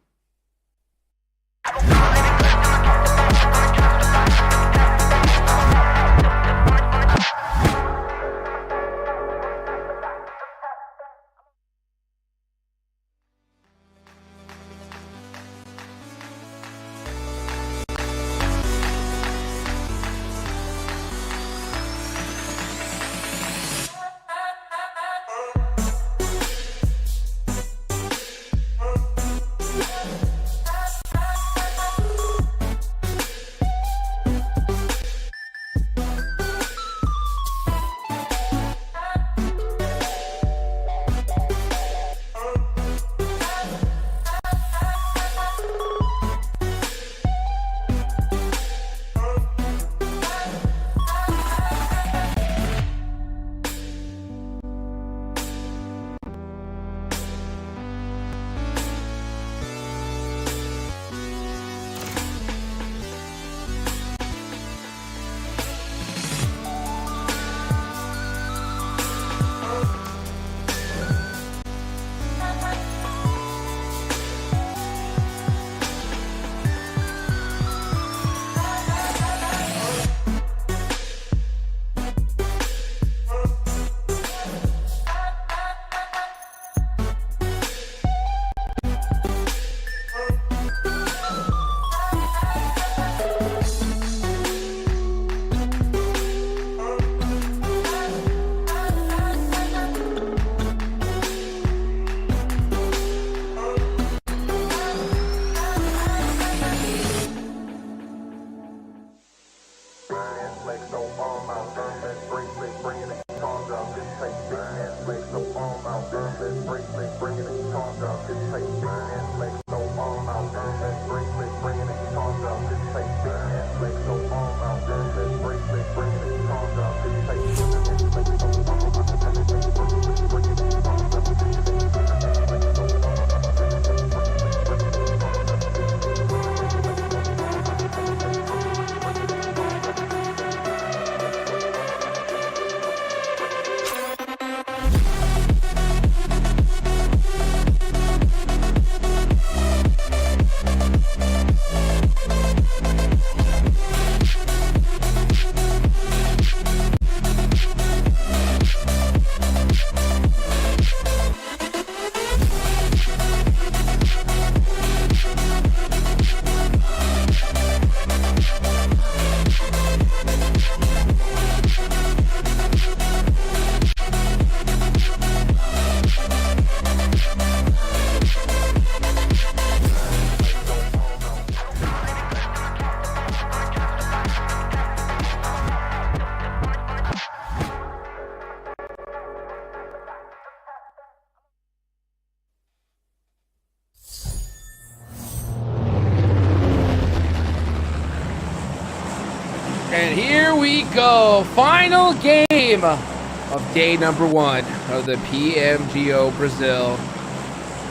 And here we go. Final game game of day number 1 of the PMGO Brazil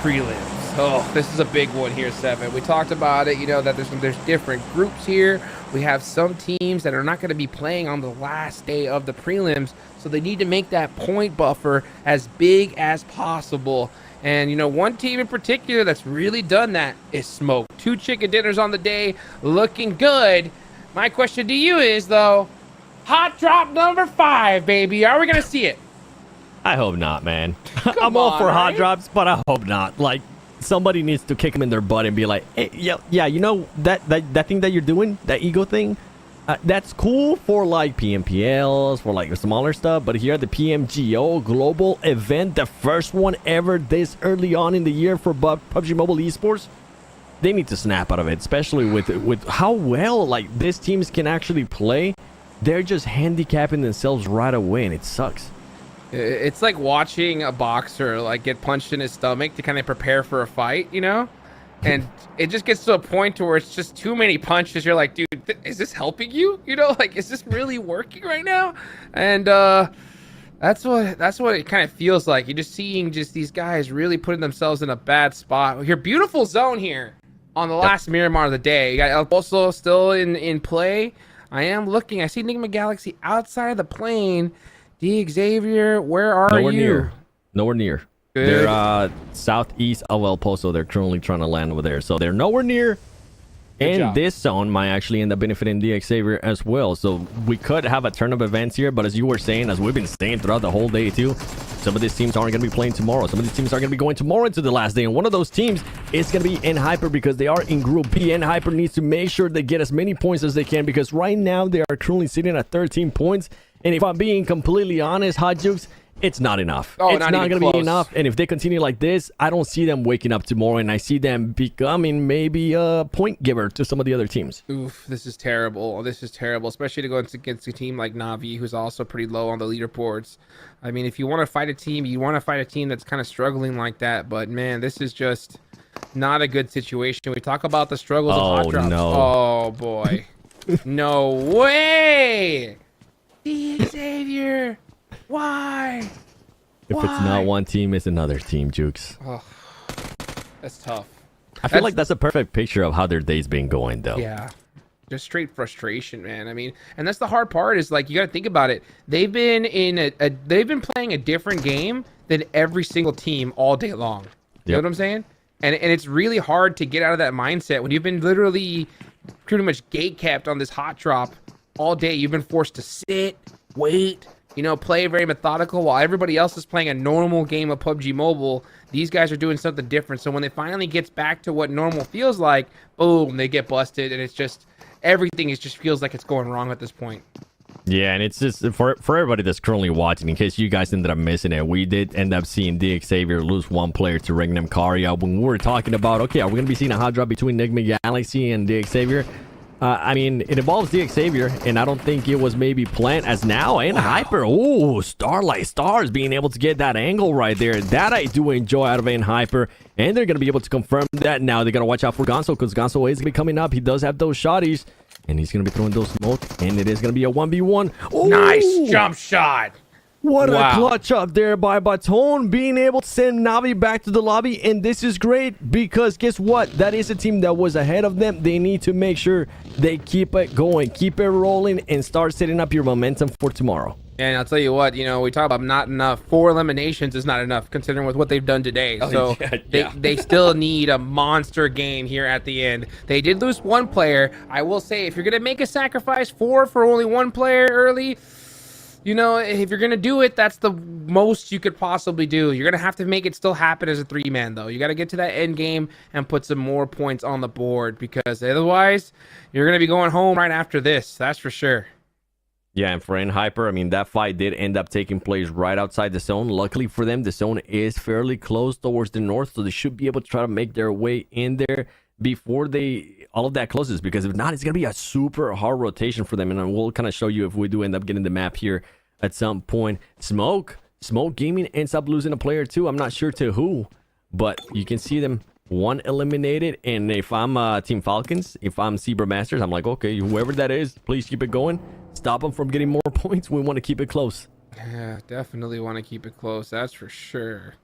Prelims. Oh, this is a big one here, Seven. We talked about it, you know, that there's different groups here. We have some teams that are not going to be playing on the last day of the prelims, so they need to make that point buffer as big as possible. And, you know, one team in particular that's really done that is Smoke. 2 chicken dinners on the day, looking good. My question to you is, though, hot drop number 5, baby. Are we going to see it? I hope not, man. I'm all for hot drops, but I hope not. Like, somebody needs to kick them in their butt and be like, hey, yeah, you know, that thing that you're doing, that ego thing, that's cool for like PMPLs, for like smaller stuff, but here at the PMGO global event, the first one ever this early on in the year for PUBG Mobile Esports, they need to snap out of it, especially with how well like these teams can actually play. They're just handicapping themselves right away, and it sucks. It's like watching a boxer like get punched in his stomach to kind of prepare for a fight, you know? And it just gets to a point to where it's just too many punches. You're like, dude, is this helping you? You know, like, is this really working right now? And that's what it kind of feels like. You're just seeing just these guys really putting themselves in a bad spot. Your beautiful zone here on the last Miramar of the day. You got El Pozo still in play. I am looking. I see Enigma Galaxy outside of the plane. D. Xavier, where are you? Nowhere near. Good. They're southeast of El Pozo. They're currently trying to land over there. So they're nowhere near. And this zone might actually end up benefiting D. Xavier as well. So we could have a turn of events here. But as you were saying, as we've been saying throughout the whole day too, some of these teams aren't going to be playing tomorrow. Some of these teams are going to be going tomorrow into the last day. And one of those teams is going to be N-Hyper because they are in Group B. N-Hyper needs to make sure they get as many points as they can because right now they are currently sitting at 13 points. And if I'm being completely honest, Hot Jukes, it's not enough. Oh, it's not going to be enough. And if they continue like this, I don't see them waking up tomorrow. And I see them becoming maybe a point giver to some of the other teams. Oof, this is terrible. This is terrible, especially to go against a team like Navi, who's also pretty low on the leaderboards. I mean, if you want to fight a team, you want to fight a team that's kind of struggling like that. But, man, this is just not a good situation. We talk about the struggles of hot drops. No. Oh, boy. No way! D. Xavier, why? If it's not one team, it's another team, Jukes. Oh, that's tough. I feel like that's a perfect picture of how their day's been going, though. Yeah, just straight frustration, man. I mean, and that's the hard part is like you got to think about it. They've been in they've been playing a different game than every single team all day long. You know what I'm saying? And it's really hard to get out of that mindset when you've been literally pretty much gate kept on this hot drop all day. You've been forced to sit, wait, you know, play very methodical while everybody else is playing a normal game of PUBG Mobile. These guys are doing something different. So when they finally gets back to what normal feels like, boom, they get busted. And it's just, everything just feels like it's going wrong at this point. Yeah, and it's just for everybody that's currently watching, in case you guys ended up missing it, we did end up seeing D. Xavier lose one player to Regnum Karia. When we were talking about, okay, are we going to be seeing a hot drop between Enigma Galaxy and D. Xavier? I mean, it involves D. Xavier, and I don't think it was maybe planned as now. And Hyper, oh, Starlight Stars being able to get that angle right there. That I do enjoy out of Hyper, and they're going to be able to confirm that now. They got to watch out for Gonzo, because Gonzo is going to be coming up. He does have those shotties, and he's going to be throwing those smoke, and it is going to be a 1v1. Ooh, nice jump shot. What a clutch up there by Baton, being able to send Navi back to the lobby. And this is great because guess what? That is a team that was ahead of them. They need to make sure they keep it going, keep it rolling, and start setting up your momentum for tomorrow. And I'll tell you what, you know, we talk about not enough. 4 eliminations is not enough considering with what they've done today. So they still need a monster game here at the end. They did lose one player. I will say, if you're going to make a sacrifice, 4 for only one player early, you know, if you're going to do it, that's the most you could possibly do. You're going to have to make it still happen as a 3-man, though. You got to get to that end game and put some more points on the board because otherwise, you're going to be going home right after this. That's for sure. Yeah, and for Hyper, I mean, that fight did end up taking place right outside the zone. Luckily for them, the zone is fairly close towards the north, so they should be able to try to make their way in there before all of that closes, because if not, it's going to be a super hard rotation for them. And we'll kind of show you if we do end up getting the map here at some point. Smoke Gaming ends up losing a player too. I'm not sure to who, but you can see them one eliminated. And if I'm Team Falcons, if I'm Zebra Masters, I'm like, okay, whoever that is, please keep it going. Stop them from getting more points. We want to keep it close. Yeah, definitely want to keep it close. That's for sure.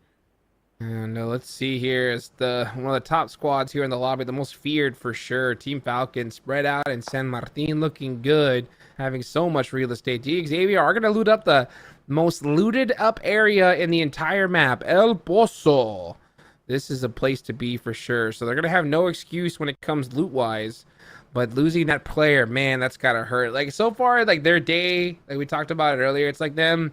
And let's see here. It's one of the top squads here in the lobby, the most feared for sure. Team Falcon spread out, and San Martin looking good, having so much real estate. Xavier are going to loot up the most looted up area in the entire map, El Pozo. This is a place to be for sure. So they're going to have no excuse when it comes loot wise. But losing that player, man, that's gotta hurt. Like, so far, like, their day, like we talked about it earlier, it's like them,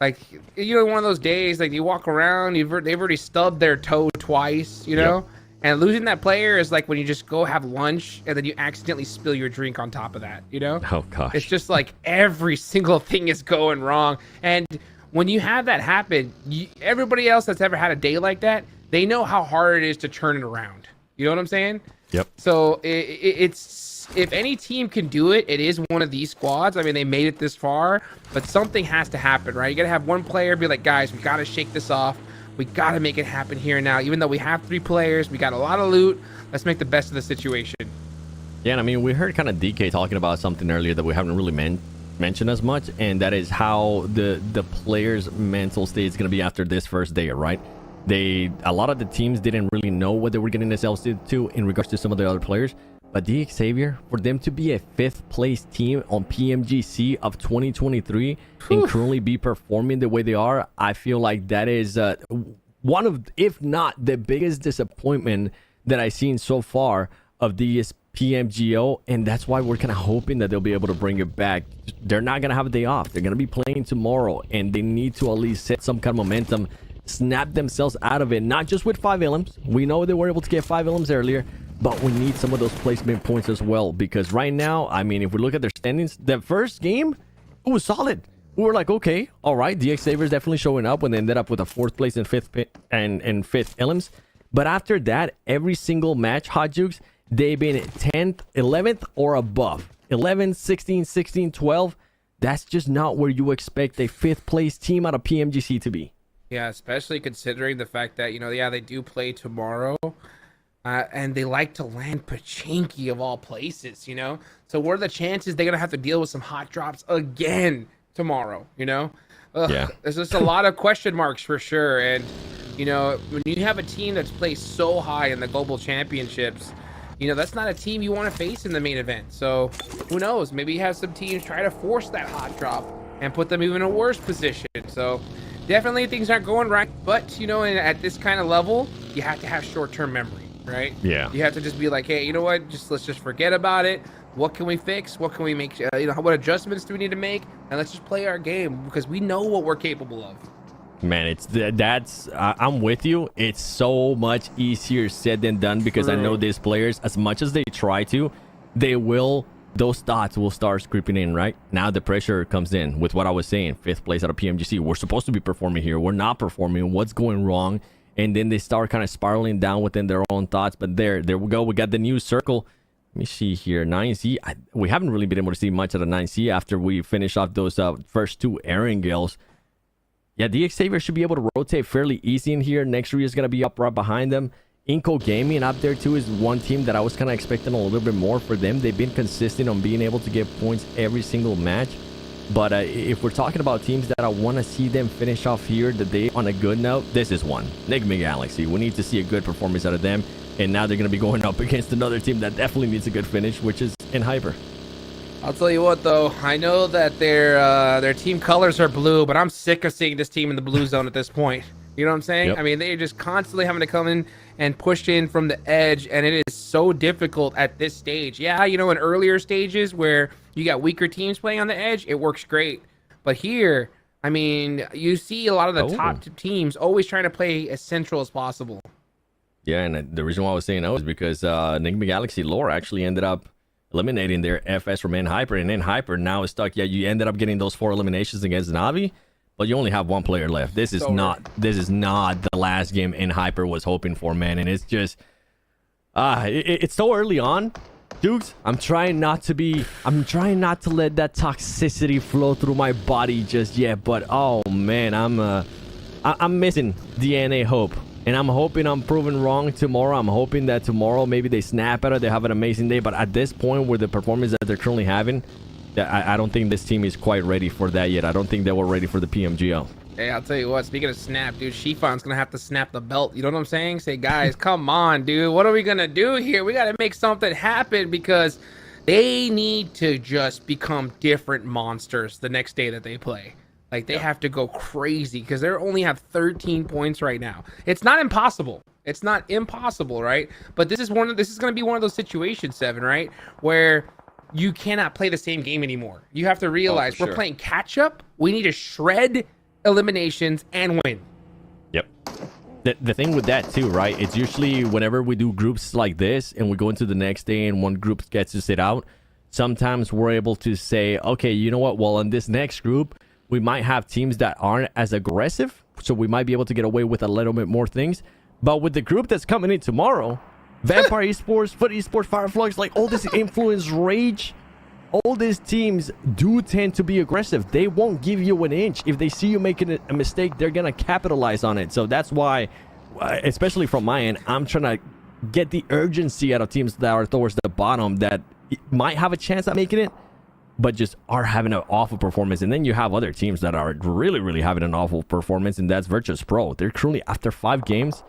like, you know, one of those days, like, you walk around, they've already stubbed their toe twice, you know? And losing that player is like when you just go have lunch and then you accidentally spill your drink on top of that, you know? Oh, gosh. It's just like every single thing is going wrong. And when you have that happen, everybody else that's ever had a day like that, they know how hard it is to turn it around. You know what I'm saying? Yep. So it's if any team can do it, it is one of these squads. I mean, they made it this far, but something has to happen, right? You got to have one player be like, guys, we got to shake this off. We got to make it happen here now. Even though we have 3 players, we got a lot of loot. Let's make the best of the situation. Yeah, and I mean, we heard kind of DK talking about something earlier that we haven't really mentioned as much, and that is how the players' mental state is going to be after this first day, right? A lot of the teams didn't really know what they were getting themselves into in regards to some of the other players. But the Xavier, for them to be a 5th place team on PMGC of 2023 and currently be performing the way they are, I feel like that is one of, if not the biggest disappointment that I've seen so far of this PMGO. And that's why we're kind of hoping that they'll be able to bring it back. They're not going to have a day off. They're going to be playing tomorrow, and they need to at least set some kind of momentum, snap themselves out of it, not just with 5 elims. We know they were able to get 5 elims earlier, but we need some of those placement points as well, because right now, I mean, if we look at their standings, the first game, it was solid. We were like, okay, all right, DX Sabers definitely showing up when they ended up with a 4th place and 5th elims. But after that, every single match, Hot Jukes, they've been 10th, 11th, or above. 11, 16, 16, 12. That's just not where you expect a 5th place team out of PMGC to be. Yeah, especially considering the fact that, you know, yeah, they do play tomorrow, and they like to land Pachinki of all places, you know? So what are the chances they're going to have to deal with some hot drops again tomorrow, you know? Yeah. There's just a lot of question marks for sure. And, you know, when you have a team that's placed so high in the global championships, you know, that's not a team you want to face in the main event. So who knows? Maybe you have some teams try to force that hot drop and put them even in a worse position. So definitely things aren't going right, but, you know, at this kind of level, you have to have short-term memory, right? Yeah. You have to just be like, hey, you know what? Let's just forget about it. What can we fix? What can we make? You know, what adjustments do we need to make? And let's just play our game, because we know what we're capable of. Man, I'm with you. It's so much easier said than done, because I know these players, as much as they try to, those thoughts will start creeping in, right? Now the pressure comes in with what I was saying, 5th place out of PMGC. We're supposed to be performing here. We're not performing. What's going wrong? And then they start kind of spiraling down within their own thoughts. But there we go. We got the new circle. Let me see here. 9C. We haven't really been able to see much of the 9C after we finish off those first 2 Erangels. Yeah, the Xavier should be able to rotate fairly easy in here. Next Ria is going to be up right behind them. Inco Gaming up there too is one team that I was kind of expecting a little bit more for them. They've been consistent on being able to get points every single match. But if we're talking about teams that I want to see them finish off here the day on a good note, this is one. Enigma Galaxy. We need to see a good performance out of them. And now they're going to be going up against another team that definitely needs a good finish, which is in Hyper. I'll tell you what, though. I know that their team colors are blue, but I'm sick of seeing this team in the blue zone at this point. You know what I'm saying? Yep. I mean, they're just constantly having to come in and push in from the edge, and it is so difficult at this stage. Yeah, you know, in earlier stages where you got weaker teams playing on the edge, it works great. But here, I mean, you see a lot of the top teams always trying to play as central as possible. Yeah, and the reason why I was saying no is because Enigma Galaxy lore actually ended up eliminating their FS from Hyper, and Hyper now is stuck. Yeah, you ended up getting those 4 eliminations against Navi, but you only have 1 player left. This is not the last game Hyper was hoping for, man. And it's just it's so early on, Dukes. I'm trying not to let that toxicity flow through my body just yet, but oh man, I'm missing DNA hope. And I'm hoping I'm proven wrong tomorrow. I'm hoping that tomorrow maybe they snap at it, they have an amazing day. But at this point, with the performance that they're currently having, I don't think this team is quite ready for that yet. I don't think they were ready for the PMGO. Hey, I'll tell you what, speaking of snap, dude, Shifan's gonna have to snap the belt. You know what I'm saying? Say, guys, come on, dude. What are we gonna do here? We gotta make something happen because they need to just become different monsters the next day that they play. Like, they have to go crazy because they only have 13 points right now. It's not impossible. It's not impossible, right? But this is going to be one of those situations, Seven, right? Where you cannot play the same game anymore. You have to realize we're playing catch up. We need to shred eliminations and win. Yep. The thing with that too, right? It's usually whenever we do groups like this and we go into the next day and one group gets to sit out, sometimes we're able to say, okay, you know what? Well, in this next group, we might have teams that aren't as aggressive, so we might be able to get away with a little bit more things. But with the group that's coming in tomorrow, Vampire Esports, Foot Esports, Fireflux, like all this Influence, Rage, all these teams do tend to be aggressive. They won't give you an inch. If they see you making a mistake, they're going to capitalize on it. So that's why, especially from my end, I'm trying to get the urgency out of teams that are towards the bottom that might have a chance at making it, but just are having an awful performance. And then you have other teams that are really, really having an awful performance, and that's Virtus Pro. They're currently, after 5 games,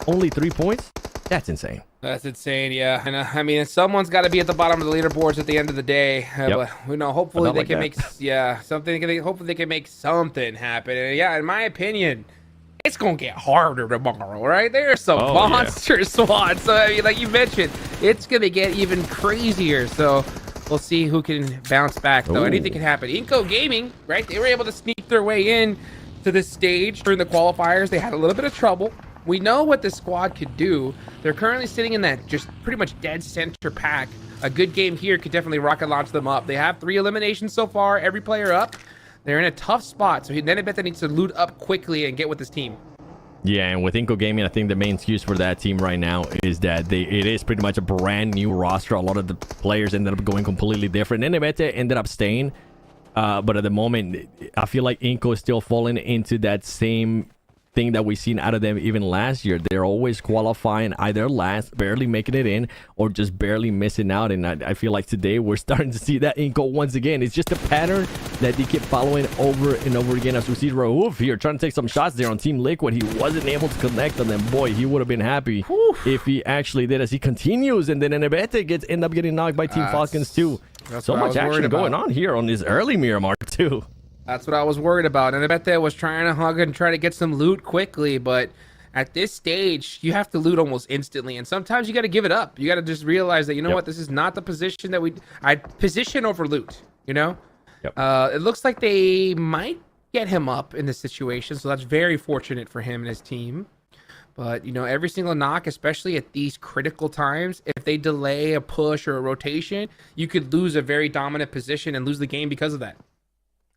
only 3 points. That's insane. That's insane, yeah. And I mean, someone's got to be at the bottom of the leaderboards at the end of the day. But you know, hopefully they can make something. Hopefully they can make something happen. And yeah, in my opinion, it's gonna get harder tomorrow, right? There's some monster squads. So I mean, like you mentioned, it's gonna get even crazier. So we'll see who can bounce back, though. Anything can happen. Inco Gaming, right? They were able to sneak their way in to this stage during the qualifiers. They had a little bit of trouble. We know what this squad could do. They're currently sitting in that just pretty much dead center pack. A good game here could definitely rocket launch them up. They have 3 eliminations so far, every player up. They're in a tough spot, so then I bet they need to loot up quickly and get with this team. Yeah, and with Inco Gaming, I think the main excuse for that team right now is that it is pretty much a brand new roster. A lot of the players ended up going completely different. And Nebete ended up staying. But at the moment, I feel like Inco is still falling into that same thing that we've seen out of them even last year. They're always qualifying either last, barely making it in, or just barely missing out. And I feel like today we're starting to see that Inco once again. It's just a pattern that they keep following over and over again. As we see Raouf here trying to take some shots there on Team Liquid. He wasn't able to connect on them. Boy, he would have been happy if he actually did, as he continues. And then Nebete end up getting knocked by Team Falcons too. So much action going on here on this early Miramar too. That's what I was worried about. And I bet they was trying to hug and try to get some loot quickly, but at this stage, you have to loot almost instantly. And sometimes you got to give it up. You got to just realize that, you know what, this is not the position that I position over loot, you know? It looks like they might get him up in this situation, so that's very fortunate for him and his team. But, you know, every single knock, especially at these critical times, if they delay a push or a rotation, you could lose a very dominant position and lose the game because of that.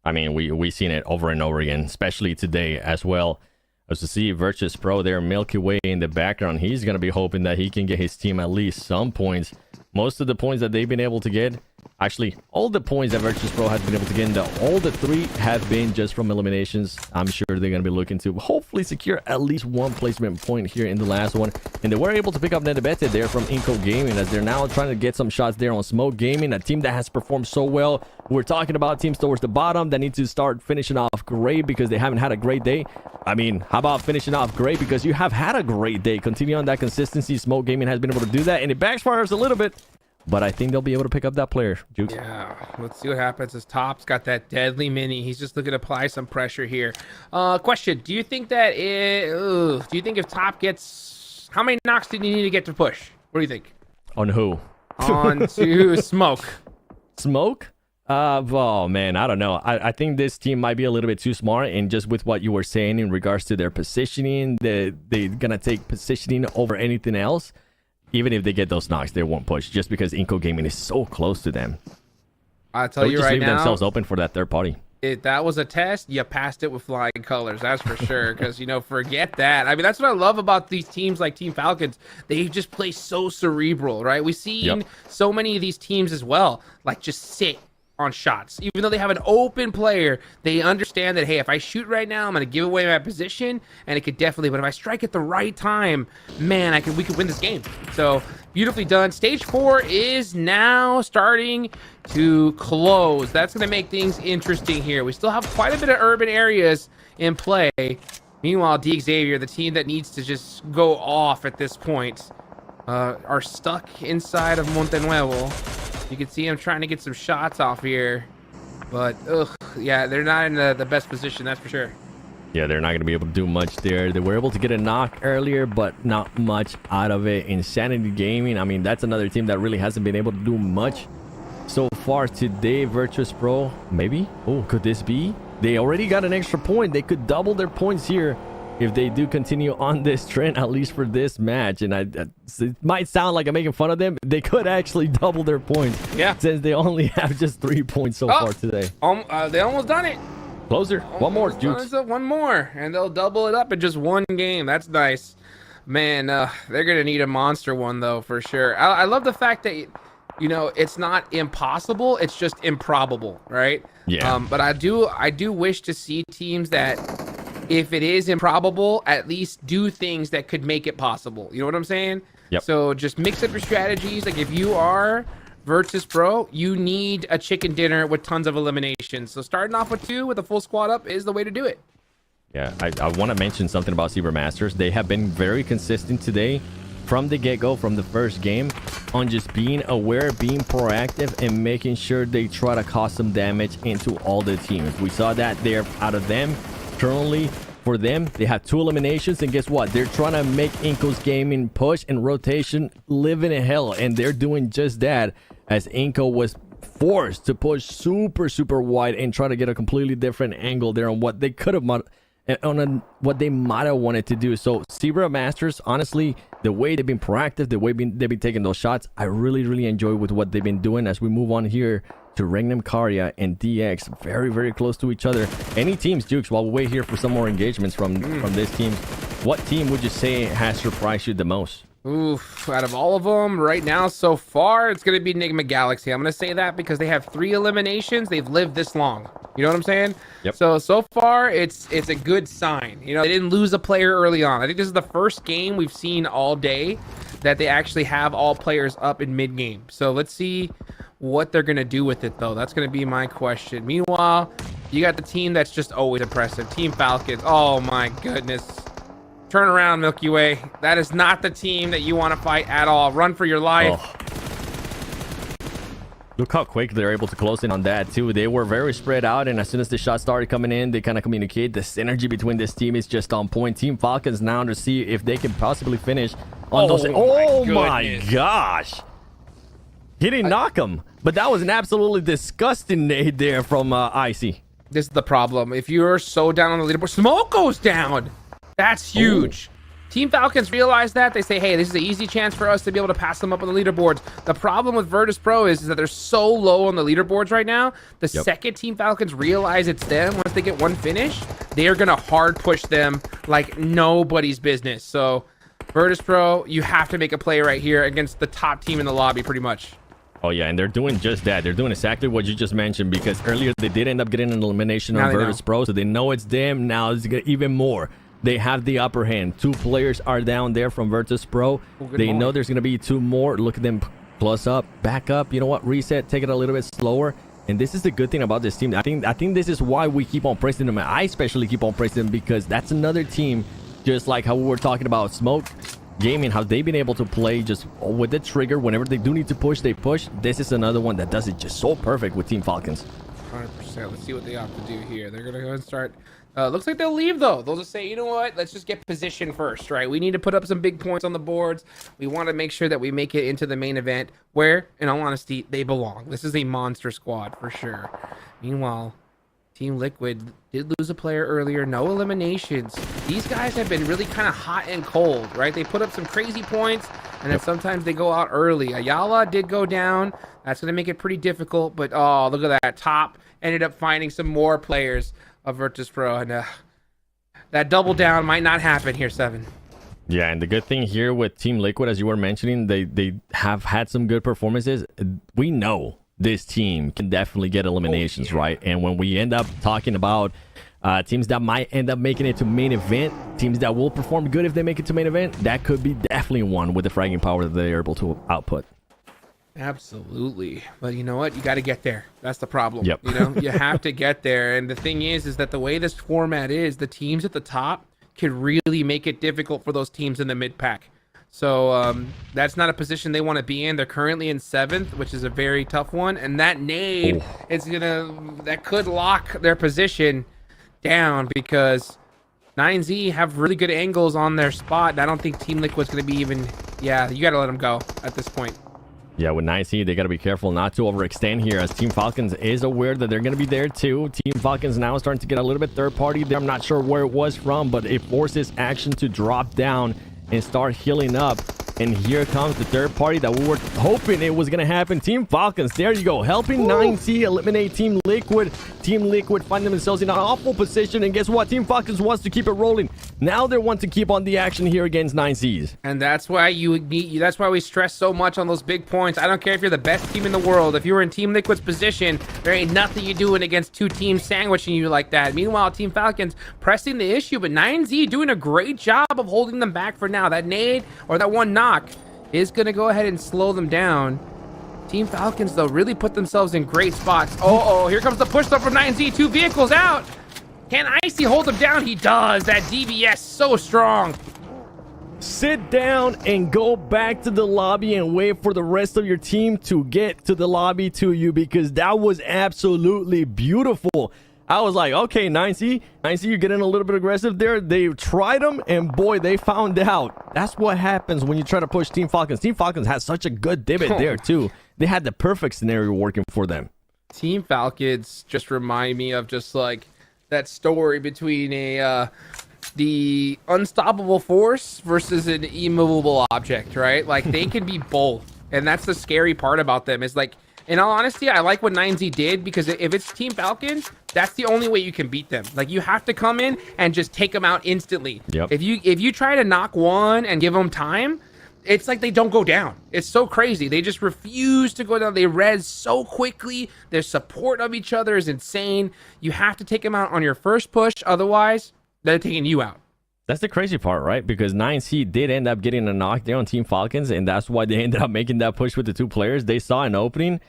I mean, we've seen it over and over again, especially today as well. As to see Virtus Pro there, Milky Way in the background, he's going to be hoping that he can get his team at least some points. Most of the points that they've been able to get, actually, all the points that Virtus Pro has been able to get, all the 3 have been just from eliminations. I'm sure they're going to be looking to hopefully secure at least 1 placement point here in the last one. And they were able to pick up Nebete there from Inco Gaming, as they're now trying to get some shots there on Smoke Gaming, a team that has performed so well. We're talking about teams towards the bottom that need to start finishing off great because they haven't had a great day. I mean, how about finishing off great because you have had a great day? Continue on that consistency. Smoke Gaming has been able to do that, and it backfires a little bit. But I think they'll be able to pick up that player, Jukes. Yeah, let's see what happens as Top's got that deadly mini. He's just looking to apply some pressure here. Question, do you think that do you think if Top gets... How many knocks did he need to get to push? What do you think? On who? On to Smoke. Smoke? Oh, man, I don't know. I think this team might be a little bit too smart, and just with what you were saying in regards to their positioning, they're going to take positioning over anything else. Even if they get those knocks, they won't push just because Inco Gaming is so close to them. I tell you right now, leave themselves open for that third party. If that was a test, you passed it with flying colors. That's for sure. Because, you know, forget that. I mean, that's what I love about these teams like Team Falcons. They just play so cerebral, right? We've seen so many of these teams as well, like just sit on shots. Even though they have an open player, they understand that, hey, if I shoot right now, I'm going to give away my position, and it could definitely, but if I strike at the right time, man, we could win this game. So beautifully done. Stage 4 is now starting to close. That's going to make things interesting here. We still have quite a bit of urban areas in play. Meanwhile, Xavier, the team that needs to just go off at this point, are stuck inside of Montenuevo. You can see him trying to get some shots off here, but yeah, they're not in the best position, that's for sure. Yeah, they're not going to be able to do much there. They were able to get a knock earlier, but not much out of it. Insanity Gaming, I mean, that's another team that really hasn't been able to do much so far today. Virtus Pro, maybe? Oh, could this be? They already got an extra point. They could double their points here if they do continue on this trend, at least for this match. And it might sound like I'm making fun of them. They could actually double their points. Yeah. Since they only have just 3 points so far today. They almost done it. Closer. One more, Jukes. One more, and they'll double it up in just one game. That's nice. Man, they're going to need a monster one, though, for sure. I love the fact that, you know, it's not impossible. It's just improbable, right? Yeah. But I do wish to see teams that, if it is improbable, at least do things that could make it possible. You know what I'm saying? Yep. So just mix up your strategies. Like if you are Virtus Pro, you need a chicken dinner with tons of eliminations. So starting off with 2 with a full squad up is the way to do it. Yeah, I want to mention something about Zebra Masters. They have been very consistent today from the get-go, from the first game, on just being aware, being proactive, and making sure they try to cause some damage into all the teams. We saw that there out of them. Currently, for them, they have 2 eliminations, and guess what? They're trying to make Inco's gaming push and rotation living in hell, and they're doing just that, as Inco was forced to push super wide and try to get a completely different angle there on what they could have what they might have wanted to do. So Zebra Masters, honestly, the way they've been proactive, the way they've been taking those shots, I really enjoy with what they've been doing. As we move on here to Regnum Karya and DX, very close to each other. Any teams, Jukes, while we wait here for some more engagements from this team, what team would you say has surprised you the most? Oof, out of all of them right now so far, it's going to be Enigma Galaxy. I'm going to say that because they have 3 eliminations. They've lived this long. You know what I'm saying? Yep. So far, it's a good sign. You know, they didn't lose a player early on. I think this is the first game we've seen all day that they actually have all players up in mid-game. So let's see what they're going to do with it, though. That's going to be my question. Meanwhile, you got the team that's just always impressive. Team Falcons. Oh, my goodness. Turn around, Milky Way. That is not the team that you want to fight at all. Run for your life. Look how quick they're able to close in on that, too. They were very spread out, and as soon as the shots started coming in, they kind of communicate. The synergy between this team is just on point. Team Falcons now to see if they can possibly finish on those. Oh, my gosh. He didn't knock him, but that was an absolutely disgusting nade there from Icy. This is the problem. If you're so down on the leaderboard, Smoke goes down. That's huge. Team Falcons realize that. They say, hey, this is an easy chance for us to be able to pass them up on the leaderboards. The problem with Virtus Pro is that they're so low on the leaderboards right now. The second Team Falcons realize it's them, once they get one finish, they are going to hard push them like nobody's business. So Virtus Pro, you have to make a play right here against the top team in the lobby pretty much. Oh, yeah, and they're doing just that. They're doing exactly what you just mentioned, because earlier they did end up getting an elimination on Virtus Pro, so they know it's them. Now it's even more. They have the upper hand. 2 players are down there from Virtus Pro. They know there's going to be 2 more. Look at them plus up, back up. You know what? Reset, take it a little bit slower. And this is the good thing about this team. I think this is why we keep on praising them. I especially keep on praising them, because that's another team, just like how we were talking about Smoke Gaming, how they've been able to play just with the trigger. Whenever they do need to push, they push. This is another one that does it just so perfect with Team Falcons. 100%. Let's see what they have to do here. They're going to go and start. Looks like they'll leave, though. They'll just say, you know what? Let's just get position first, right? We need to put up some big points on the boards. We want to make sure that we make it into the main event where, in all honesty, they belong. This is a monster squad for sure. Meanwhile, Team Liquid did lose a player earlier. No eliminations. These guys have been really kind of hot and cold, right? They put up some crazy points, and then sometimes they go out early. Ayala did go down. That's going to make it pretty difficult, but oh, look at that. Top ended up finding some more players of Virtus Pro, and that double down might not happen here, 7. Yeah, and the good thing here with Team Liquid, as you were mentioning, they have had some good performances. We know this team can definitely get eliminations, right? And when we end up talking about teams that might end up making it to main event, teams that will perform good if they make it to main event, that could be definitely one with the fragging power that they're able to output. Absolutely. But you know what? You got to get there. That's the problem. Yep. You know, you have to get there. And the thing is that the way this format is, the teams at the top can really make it difficult for those teams in the mid pack. So that's not a position they want to be in. They're currently in 7th, which is a very tough one. And that nade that could lock their position down, because 9Z have really good angles on their spot. And I don't think Team Liquid's going to be even... Yeah, you got to let them go at this point. Yeah, with 9C, they got to be careful not to overextend here, as Team Falcons is aware that they're going to be there too. Team Falcons now starting to get a little bit third party there. I'm not sure where it was from, but it forces Action to drop down and start healing up. And here comes the third party that we were hoping it was going to happen. Team Falcons, there you go, helping 9C eliminate Team Liquid. Team Liquid find themselves in an awful position, and guess what? Team Falcons wants to keep it rolling. Now they want to keep on the action here against 9Cs. And that's why that's why we stress so much on those big points. I don't care if you're the best team in the world. If you were in Team Liquid's position, there ain't nothing you're doing against two teams sandwiching you like that. Meanwhile, Team Falcons pressing the issue, but 9Z doing a great job of holding them back for now. That nade or that one knock is going to go ahead and slow them down. Team Falcons, though, really put themselves in great spots. Oh, here comes the push up from 9Z. 2 vehicles out. Can Icy hold him down? He does. That DBS so strong. Sit down and go back to the lobby and wait for the rest of your team to get to the lobby to you, because that was absolutely beautiful. I was like, okay, 9C, you're getting a little bit aggressive there. They tried them, and boy, they found out. That's what happens when you try to push Team Falcons. Team Falcons has such a good divot there, too. They had the perfect scenario working for them. Team Falcons just remind me of just like that story between the unstoppable force versus an immovable object, right? Like, they can be both. And that's the scary part about them, is like, in all honesty, I like what 9Z did, because if it's Team Falcons, that's the only way you can beat them. Like, you have to come in and just take them out instantly. Yep. If you try to knock one and give them time, it's like they don't go down. It's so crazy. They just refuse to go down. They res so quickly. Their support of each other is insane. You have to take them out on your first push. Otherwise, they're taking you out. That's the crazy part, right? Because 9C did end up getting a knock there on Team Falcons, and that's why they ended up making that push with the 2 players. They saw an opening.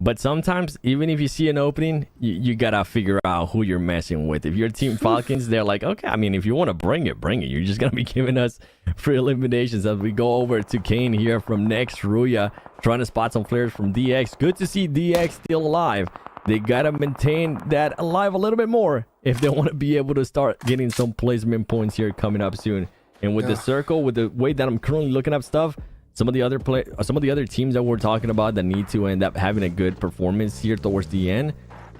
But sometimes, even if you see an opening, you gotta figure out who you're messing with. If you're Team Falcons, they're like, okay, I mean, if you want to bring it, bring it. You're just gonna be giving us free eliminations. As we go over to Kane here from Next Ruya, trying to spot some players from DX. Good to see DX still alive. They gotta maintain that alive a little bit more if they want to be able to start getting some placement points here coming up soon. And with the circle, with the way that I'm currently looking up stuff, some of the other teams that we're talking about that need to end up having a good performance here towards the end,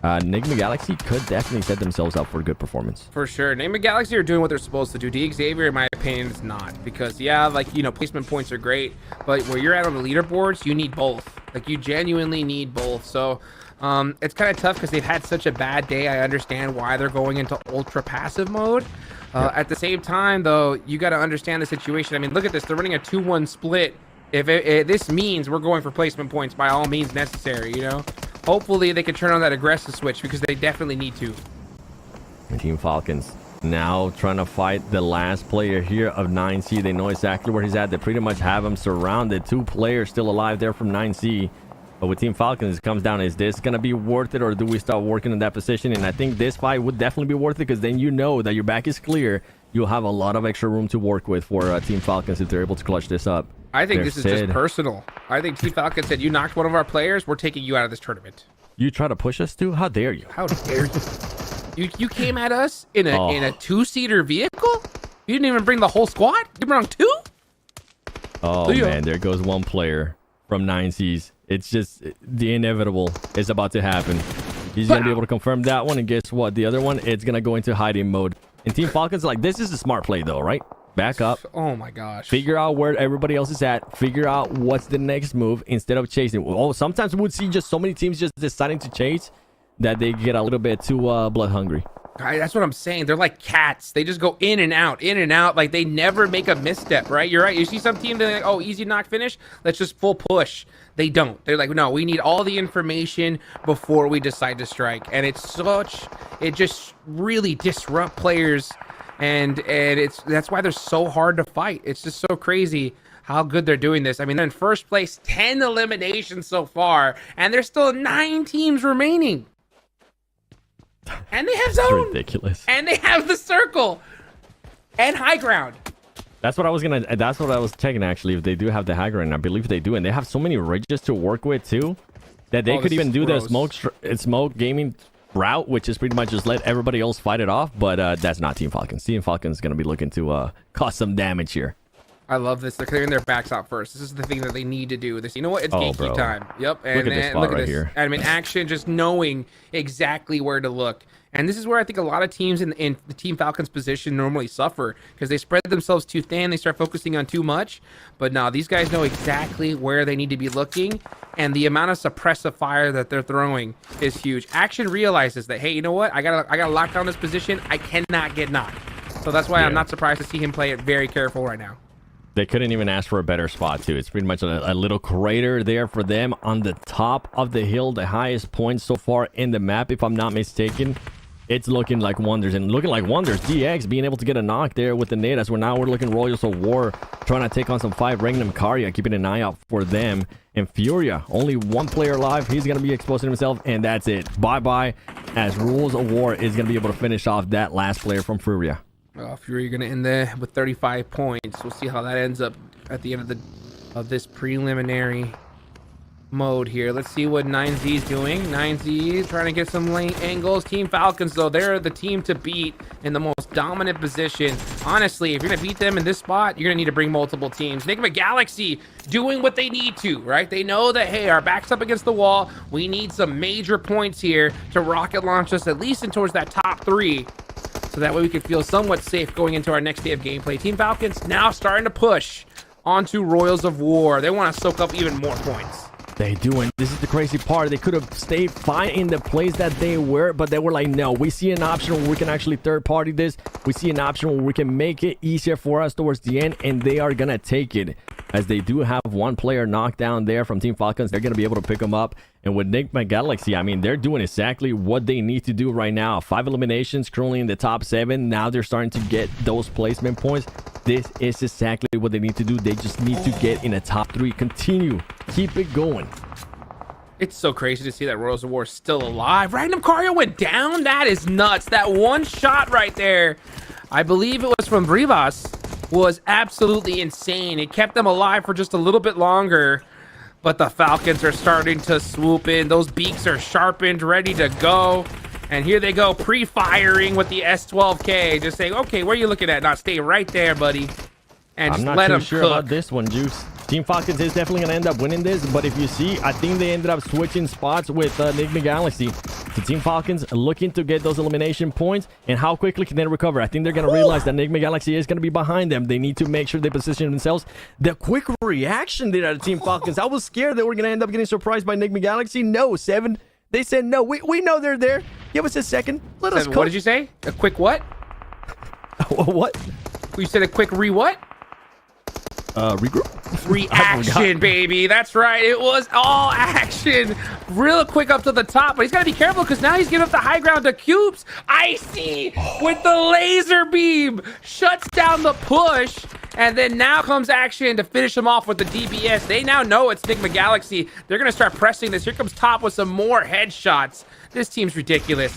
Enigma Galaxy could definitely set themselves up for a good performance. For sure. Enigma Galaxy are doing what they're supposed to do. D Xavier, in my opinion, is not. Because, yeah, like, you know, placement points are great, but where you're at on the leaderboards, you need both. Like, you genuinely need both. So, it's kind of tough because they've had such a bad day. I understand why they're going into ultra passive mode. At the same time, though, you got to understand the situation. I mean, look at this. They're running a 2-1 split. If this means we're going for placement points by all means necessary, you know? Hopefully they can turn on that aggressive switch, because they definitely need to. Team Falcons now trying to fight the last player here of 9C. They know exactly where he's at. They pretty much have him surrounded. 2 players still alive there from 9C. But with Team Falcons, it comes down, is this going to be worth it, or do we start working in that position? And I think this fight would definitely be worth it, because then you know that your back is clear. You'll have a lot of extra room to work with for Team Falcons if they're able to clutch this up. I think this is just personal. I think Team Falcons said, you knocked one of our players, we're taking you out of this tournament. You try to push us too? How dare you? How dare you? You came at us in a 2-seater vehicle? You didn't even bring the whole squad? You brought 2? Oh, man, there goes one player from 9Cs. It's just the inevitable is about to happen. He's going to be able to confirm that one, and guess what? The other one, it's going to go into hiding mode. And Team Falcons, like, this is a smart play, though, right? Back up. Oh, my gosh. Figure out where everybody else is at. Figure out what's the next move instead of chasing. Oh, sometimes we would see just so many teams just deciding to chase that they get a little bit too blood hungry. That's what I'm saying. They're like cats. They just go in and out, in and out. Like, they never make a misstep, right? You're right. You see some team, they're like, oh, easy knock finish. Let's just full push. They don't. They're like, no, we need all the information before we decide to strike. And it just really disrupt players. And that's why they're so hard to fight. It's just so crazy how good they're doing this. I mean, they're in first place, 10 eliminations so far, and there's still 9 teams remaining. And they have zone. Ridiculous. And they have the circle and high ground. That's what I was checking actually. If they do have the high ground, I believe they do, and they have so many ridges to work with too, that they could even do the smoke gaming route, which is pretty much just let everybody else fight it off. But that's not Team Falcons. Team Falcons is gonna be looking to cause some damage here. I love this. They're clearing their backs out first. This is the thing that they need to do. This, you know what? It's gatekeep time. Yep. And look at this spot right here. I mean, action, just knowing exactly where to look. And this is where I think a lot of teams in the Team Falcons position normally suffer, because they spread themselves too thin. They start focusing on too much. But no, these guys know exactly where they need to be looking. And the amount of suppressive fire that they're throwing is huge. Action realizes that, hey, you know what? I gotta lock down this position. I cannot get knocked. So that's why I'm not surprised to see him play it very careful right now. They couldn't even ask for a better spot too. It's pretty much a little crater there for them on the top of the hill, the highest point so far in the map, if I'm not mistaken. It's looking like wonders, and looking like wonders. DX being able to get a knock there with the nade, as we're looking Royals of War trying to take on some 5 Regnum Karya, keeping an eye out for them. And Furia, only 1 player alive. He's going to be exposing himself, and that's it. Bye-bye, as Rules of War is going to be able to finish off that last player from Furia. Fury going to end there with 35 points. We'll see how that ends up at the end of this preliminary mode here. Let's see what 9Z's doing. 9Z trying to get some lane angles. Team Falcons, though, they're the team to beat in the most dominant position. Honestly, if you're going to beat them in this spot, you're going to need to bring multiple teams. Enigma Galaxy doing what they need to, right? They know that, hey, our back's up against the wall. We need some major points here to rocket launch us at least in towards that top 3. So that way we can feel somewhat safe going into our next day of gameplay. Team Falcons now starting to push onto Royals of War. They want to soak up even more points. They do, and this is the crazy part. They could have stayed fine in the place that they were, but they were like, no, we see an option where we can actually third-party this. We see an option where we can make it easier for us towards the end, and they are going to take it. As they do have 1 player knocked down there from Team Falcons, they're going to be able to pick them up. And with Enigma Galaxy, I mean, they're doing exactly what they need to do right now. 5 eliminations, currently in the top 7. Now they're starting to get those placement points. This is exactly what they need to do. They just need to get in the top 3. Continue. Keep it going. It's so crazy to see that Royals of War is still alive. Random Karya went down. That is nuts. That one shot right there, I believe it was from Rivas, was absolutely insane. It kept them alive for just a little bit longer. But the Falcons are starting to swoop in. Those beaks are sharpened, ready to go. And here they go, pre-firing with the S12K. Just saying, okay, where are you looking at? Now stay right there, buddy. And just let them cook. I'm not too sure about this one, Juice. Team Falcons is definitely going to end up winning this. But if you see, I think they ended up switching spots with Enigma Galaxy. So Team Falcons looking to get those elimination points. And how quickly can they recover? I think they're going to realize that Enigma Galaxy is going to be behind them. They need to make sure they position themselves. The quick reaction there at Team Falcons. I was scared that we're going to end up getting surprised by Enigma Galaxy. No, 7. They said, no, we know they're there. Give us a second. Let us cook. What did you say? A quick what? What? You said a quick what? Regroup? Reaction, baby. That's right. It was all action. Real quick up to the top, but he's got to be careful because now he's giving up the high ground to Cubes. Icy with the laser beam shuts down the push. And then now comes action to finish him off with the DBS. They now know it's Enigma Galaxy. They're going to start pressing this. Here comes Top with some more headshots. This team's ridiculous.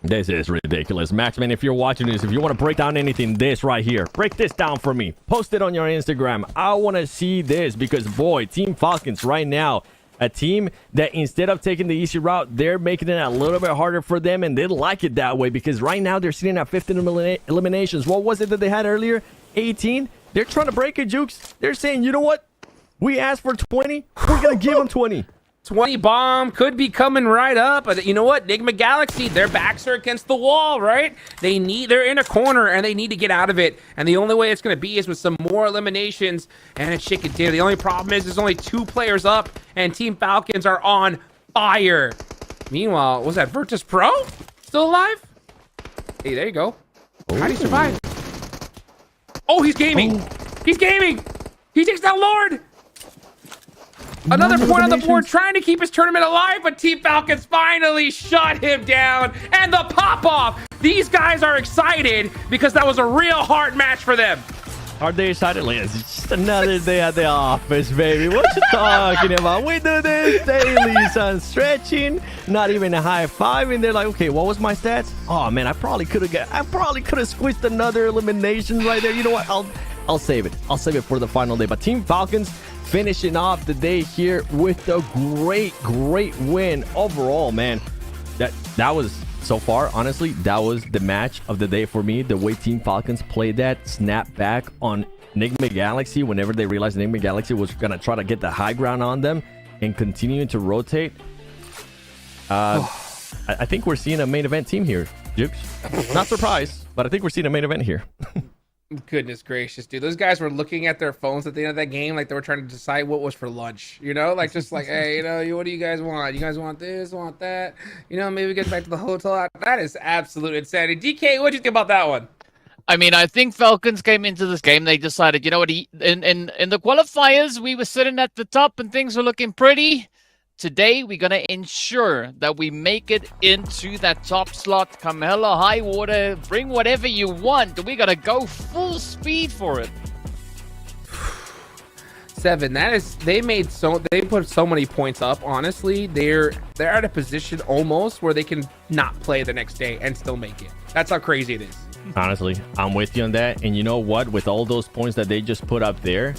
This is ridiculous. Maxman, if you're watching this, if you want to break down anything, this right here, break this down for me. Post it on your Instagram. I want to see this because, boy, Team Falcons right now, a team that instead of taking the easy route, they're making it a little bit harder for them, and they like it that way because right now they're sitting at 15 eliminations. What was it that they had earlier? 18? They're trying to break it, Jukes. They're saying, you know what? We asked for 20. We're going to give them 20. 20 bomb could be coming right up, but you know what? Enigma Galaxy, their backs are against the wall, right? They're in a corner and they need to get out of it. And the only way it's going to be is with some more eliminations and a chicken dinner. The only problem is there's only 2 players up and Team Falcons are on fire. Meanwhile, was that Virtus Pro still alive? Hey, there you go. How do you survive? Oh, he's gaming. He's gaming. He takes down Lord. Another point on the board, trying to keep his tournament alive, but Team Falcons finally shut him down. And the pop-off. These guys are excited because that was a real hard match for them. Are they excited? It's just another day at the office, baby. What you talking about? We do this daily, son. Stretching, not even a high five, and they're like, okay, what was my stats? Oh man, I probably could have squished another elimination right there. You know what? I'll save it. I'll save it for the final day. But Team Falcons finishing off the day here with a great win overall, man. That was, so far, honestly, that was the match of the day for me. The way Team Falcons played that, snap back on Enigma Galaxy whenever they realized Enigma Galaxy was going to try to get the high ground on them and continuing to rotate. I think we're seeing a main event team here, Jukes. Not surprised, but I think we're seeing a main event here. Goodness gracious, dude. Those guys were looking at their phones at the end of that game like they were trying to decide what was for lunch, you know? Like, just like, hey, you know, what do you guys want? You guys want this, want that? You know, maybe get back to the hotel. That is absolute insanity. DK, what do you think about that one? I mean, I think Falcons came into this game, they decided, you know what, in the qualifiers, we were sitting at the top and things were looking pretty. Today, we're going to ensure that we make it into that top slot. Come hella high water. Bring whatever you want. We're going to go full speed for it. 7. They put so many points up. Honestly, they're at a position almost where they can not play the next day and still make it. That's how crazy it is. Honestly, I'm with you on that. And you know what? With all those points that they just put up there,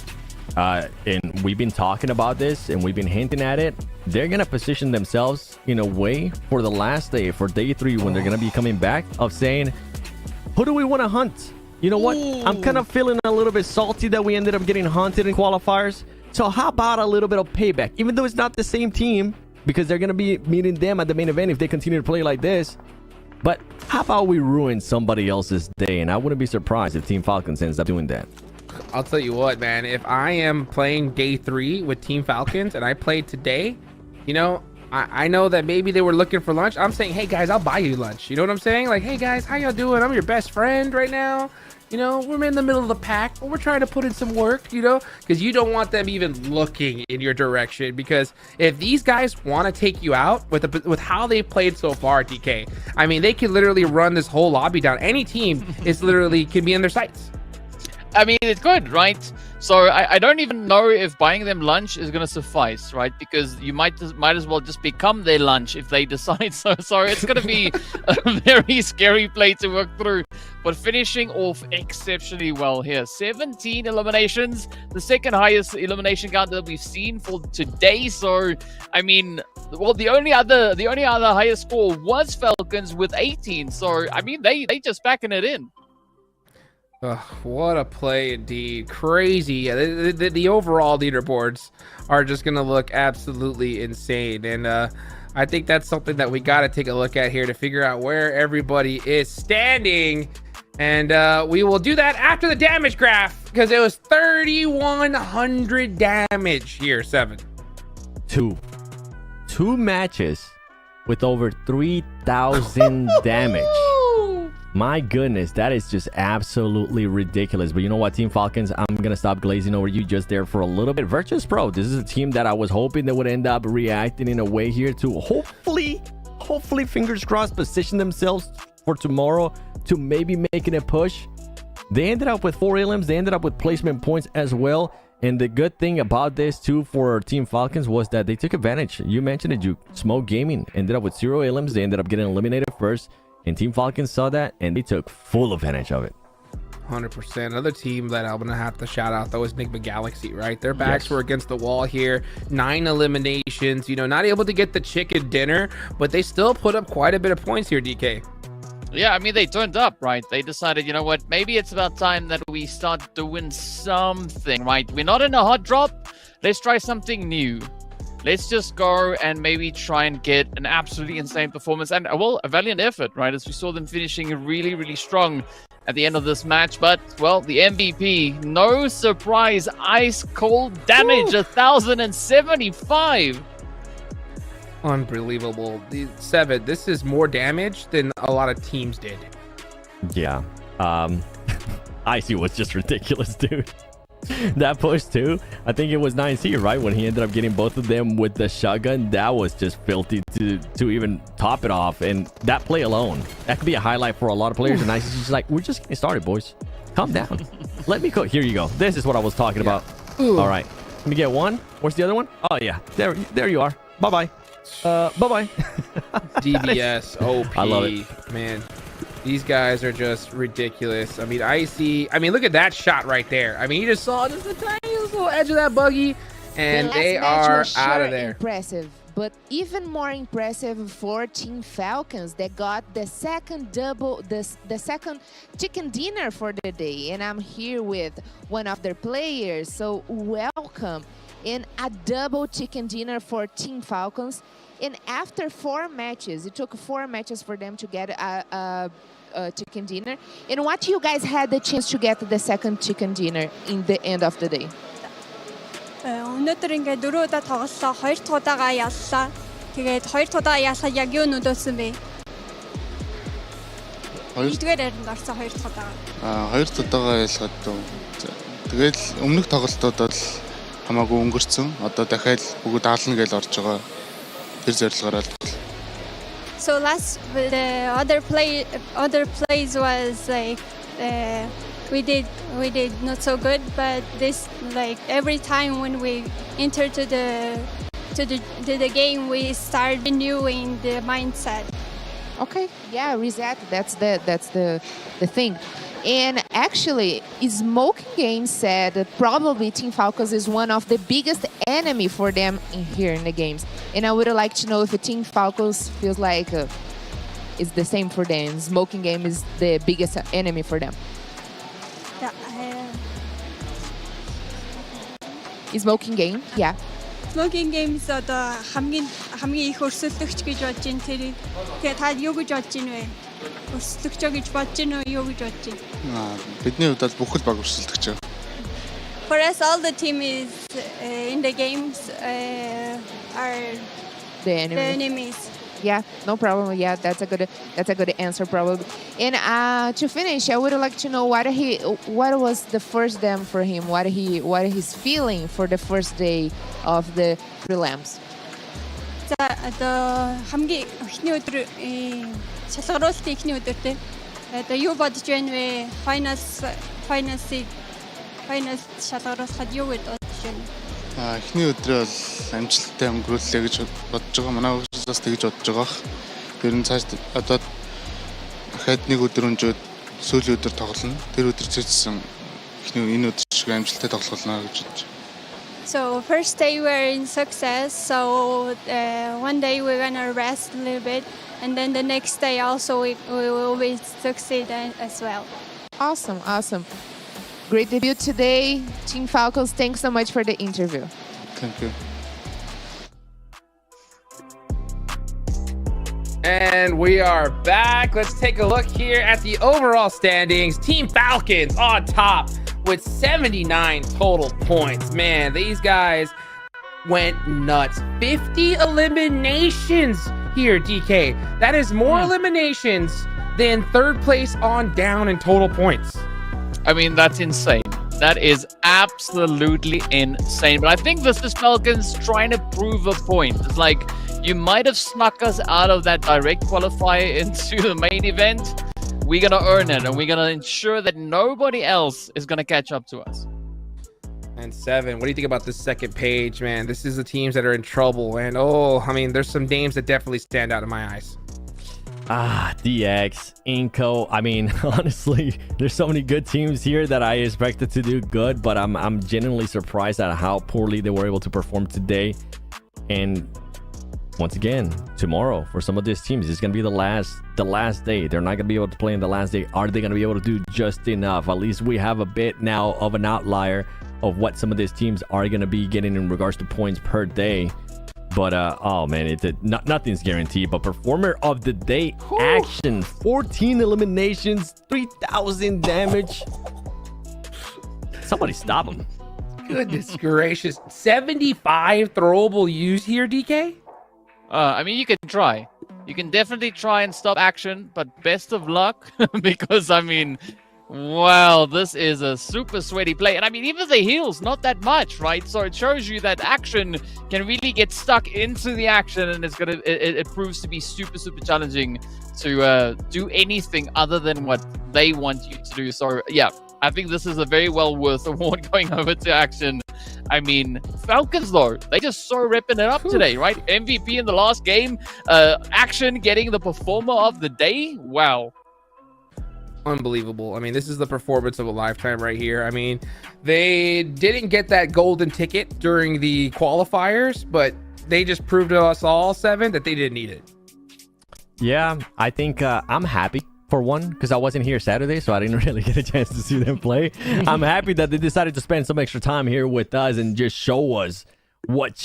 and we've been talking about this and we've been hinting at it, they're gonna position themselves in a way for the last day, for day 3, when they're gonna be coming back, of saying, who do we want to hunt? You know what? I'm kind of feeling a little bit salty that we ended up getting hunted in qualifiers. So how about a little bit of payback? Even though it's not the same team, because they're gonna be meeting them at the main event if they continue to play like this. But how about we ruin somebody else's day? And I wouldn't be surprised if Team Falcons ends up doing that. I'll tell you what, man, if I am playing day 3 with Team Falcons and I played today, you know, I know that maybe they were looking for lunch. I'm saying, hey guys, I'll buy you lunch. You know what I'm saying? Like, hey guys, how y'all doing? I'm your best friend right now. You know, we're in the middle of the pack, but we're trying to put in some work, you know, because you don't want them even looking in your direction. Because if these guys want to take you out with how they played so far, DK, I mean, they can literally run this whole lobby down. Any team can be in their sights. I mean, it's good, right? So I don't even know if buying them lunch is going to suffice, right? Because you might as well just become their lunch if they decide so. So it's going to be a very scary play to work through. But finishing off exceptionally well here. 17 eliminations, the second highest elimination count that we've seen for today. So, I mean, well, the only other highest score was Falcons with 18. So, I mean, they just backing it in. What a play indeed. Crazy. Yeah, the overall leaderboards are just going to look absolutely insane. And I think that's something that we got to take a look at here to figure out where everybody is standing. And we will do that after the damage graph, because it was 3,100 damage here, 7. Two matches with over 3,000 damage. My goodness, that is just absolutely ridiculous. But you know what, Team Falcons, I'm going to stop glazing over you just there for a little bit. Virtus Pro, this is a team that I was hoping they would end up reacting in a way here to hopefully, fingers crossed, position themselves for tomorrow to maybe making a push. They ended up with 4 elims. They ended up with placement points as well. And the good thing about this too for Team Falcons was that they took advantage. You mentioned it, Juke. Smoke Gaming ended up with 0 elims. They ended up getting eliminated first. And Team Falcons saw that, and they took full advantage of it. 100%. Another team that I'm going to have to shout out, though, is Enigma Galaxy, right? Their backs were against the wall here. 9 eliminations, you know, not able to get the chicken dinner, but they still put up quite a bit of points here, DK. Yeah, I mean, they turned up, right? They decided, you know what, maybe it's about time that we start doing something, right? We're not in a hot drop. Let's try something new. Let's just go and maybe try and get an absolutely insane performance and, well, a valiant effort, right? As we saw them finishing really, really strong at the end of this match. But, well, the MVP, no surprise, ice cold damage, 1,075. Unbelievable. The 7, this is more damage than a lot of teams did. Yeah. Icy was just ridiculous, dude. That push too. I think it was 9C, right? When he ended up getting both of them with the shotgun, that was just filthy to even top it off. And that play alone, that could be a highlight for a lot of players. And Icy's just like, we're just getting started, boys. Calm down. Let me cook. Here you go. This is what I was talking about. All right. Let me get one. Where's the other one? Oh yeah. There you are. Bye-bye. Bye-bye. DBS, OP. I love it. Man, these guys are just ridiculous. I mean, Icy. I mean, look at that shot right there. I mean, you just saw just the tiniest little edge of that buggy, and they are out of there. Impressive, but even more impressive for Team Falcons that got the second the second chicken dinner for the day. And I'm here with one of their players, so welcome. In a double chicken dinner for Team Falcons. And after 4 matches, it took 4 matches for them to get a chicken dinner. And what you guys had the chance to get the second chicken dinner in the end of the day? өнөөдөр ингээд 4 удаа тоглолоо. 2 дахь удаага яллаа. Тэгээд 2 дахь удаа ялсаад яг юу нөлөөсөн бэ? 2-р харинд орсон 2 дахь удаага. 2 дахь удаага ялгаад тэгээд өмнөх тоглолтууд бол хамаагүй өнгөрцөн. Одоо дахиад бүгд даална гэж орж байгаа. Тэр зорилгоор л. So the other plays was like we did not so good, but this like every time when we enter to the game we start renewing the mindset. Okay, yeah, reset. That's the thing. And actually, Smoking Game said that probably Team Falcons is one of the biggest enemy for them here in the games. And I would like to know if Team Falcons feels like it's the same for them. Smoking Game is the biggest enemy for them. Smoking Game, yeah. Smoking Games одоо хамгийн их өрсөлдөгч гэж бодож байна. Тэгэхээр та юу гэж бодож байна вэ? Өрсөлдөгч гэж бодож байна уу? Юу гэж бодож байна? Бидний хувьд бол бүх л баг өрсөлдөгч. For us, all the team is in the games are the enemies. Yeah, no problem. Yeah, that's a good answer probably. And to finish, I would like to know what was the first day for him. What he's feeling for the first day of the prelims. За одоо хамгийн эхний өдөр шалгаруулалтын эхний өдөр те. Одоо юу бодож байна вэ? Finals шалгаруулахад юу гэж бодож байна? Эхний өдрөө бол амжилттай өнгөрүүллээ гэж бодож байгаа. Манай бас тэгж бодож байгаа. Ер нь цааш одоо дахиад нэг өдөр өнжөөд сүүлийн өдөр тоглоно. Тэр өдөр цэцсэн энэ өдөр шиг амжилттай тоглоно гэж бодож. So first day we're in success. So one day we're gonna rest a little bit, and then the next day also we will succeed as well. Awesome. Great debut today, Team Falcons. Thanks so much for the interview. Thank you. And we are back. Let's take a look here at the overall standings. Team Falcons on top with 79 total points. Man, these guys went nuts. 50 eliminations here, DK. That is more eliminations than third place on down in total points. I mean, that's insane. That is absolutely insane. But I think this is Falcons trying to prove a point. It's like, you might have snuck us out of that direct qualifier into the main event. We're going to earn it, and we're going to ensure that nobody else is going to catch up to us. And 7, what do you think about this second page, man? This is the teams that are in trouble. And, I mean, there's some names that definitely stand out in my eyes. DX, Inco. I mean, honestly, there's so many good teams here that I expected to do good, but I'm genuinely surprised at how poorly they were able to perform today. And once again, tomorrow for some of these teams, it's gonna be the last day. They're not gonna be able to play in the last day. Are they gonna be able to do just enough? At least we have a bit now of an outlier of what some of these teams are gonna be getting in regards to points per day. But oh man, nothing's guaranteed. But performer of the day action, 14 eliminations, 3,000 damage. Somebody stop him. Goodness gracious, 75 throwable use here, DK. I mean, you can try. You can definitely try and stop Action, but best of luck because, I mean, wow, this is a super sweaty play. And I mean, even the heals, not that much, right? So it shows you that Action can really get stuck into the action, and it proves to be super, super challenging to do anything other than what they want you to do. So yeah, I think this is a very well worth award going over to Action. I mean, Falcons though, they just so ripping it up today, right? MVP in the last game, Action getting the performer of the day. Wow. Unbelievable. I mean, this is the performance of a lifetime right here. I mean, they didn't get that golden ticket during the qualifiers, but they just proved to us all, Seven, that they didn't need it. Yeah, I think I'm happy for one, because I wasn't here Saturday, so I didn't really get a chance to see them play. I'm happy that they decided to spend some extra time here with us and just show us what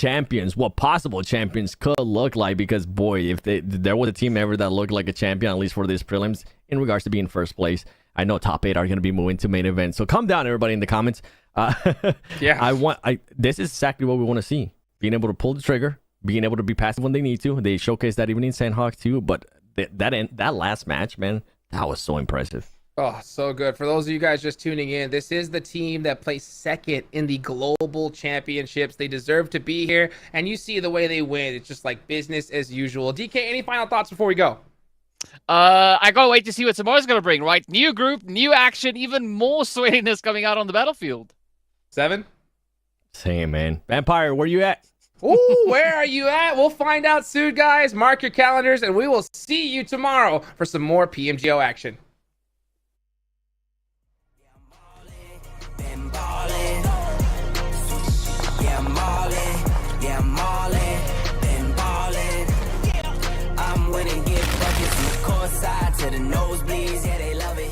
possible champions could look like, because boy, if there was a team ever that looked like a champion, at least for this prelims, in regards to being first place, I know top 8 are going to be moving to main event. So calm down, everybody in the comments. Yeah, this is exactly what we want to see. Being able to pull the trigger, being able to be passive when they need to. They showcased that even in Sanhok too, but that last match, man, that was so impressive. Oh, so good. For those of you guys just tuning in, this is the team that placed second in the global championships. They deserve to be here, and you see the way they win. It's just like business as usual. DK, any final thoughts before we go? I can't wait to see what tomorrow's going to bring, right? New group, new action, even more sweatiness coming out on the battlefield. Seven? Same, man. Vampire, where you at? Ooh, where are you at? We'll find out soon, guys. Mark your calendars, and we will see you tomorrow for some more PMGO action. To the nosebleeds, yeah, they love it.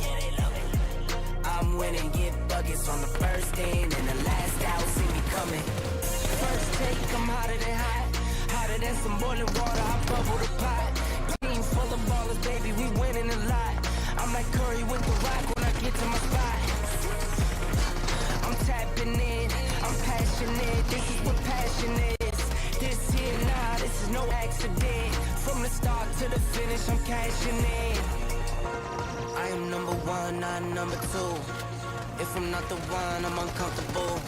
I'm winning, get buckets on the first team, and the last out, see me coming. First take, I'm hotter than hot, hotter than some boiling water, I bubble the pot. Team full of ballers, baby, we winning a lot. I'm like Curry with the rock when I get to my spot. I'm tapping in, I'm passionate, this is what passion is. This here, nah, this is no accident. From the start to the finish, I'm cashing in. I am number one, not number two. If I'm not the one, I'm uncomfortable.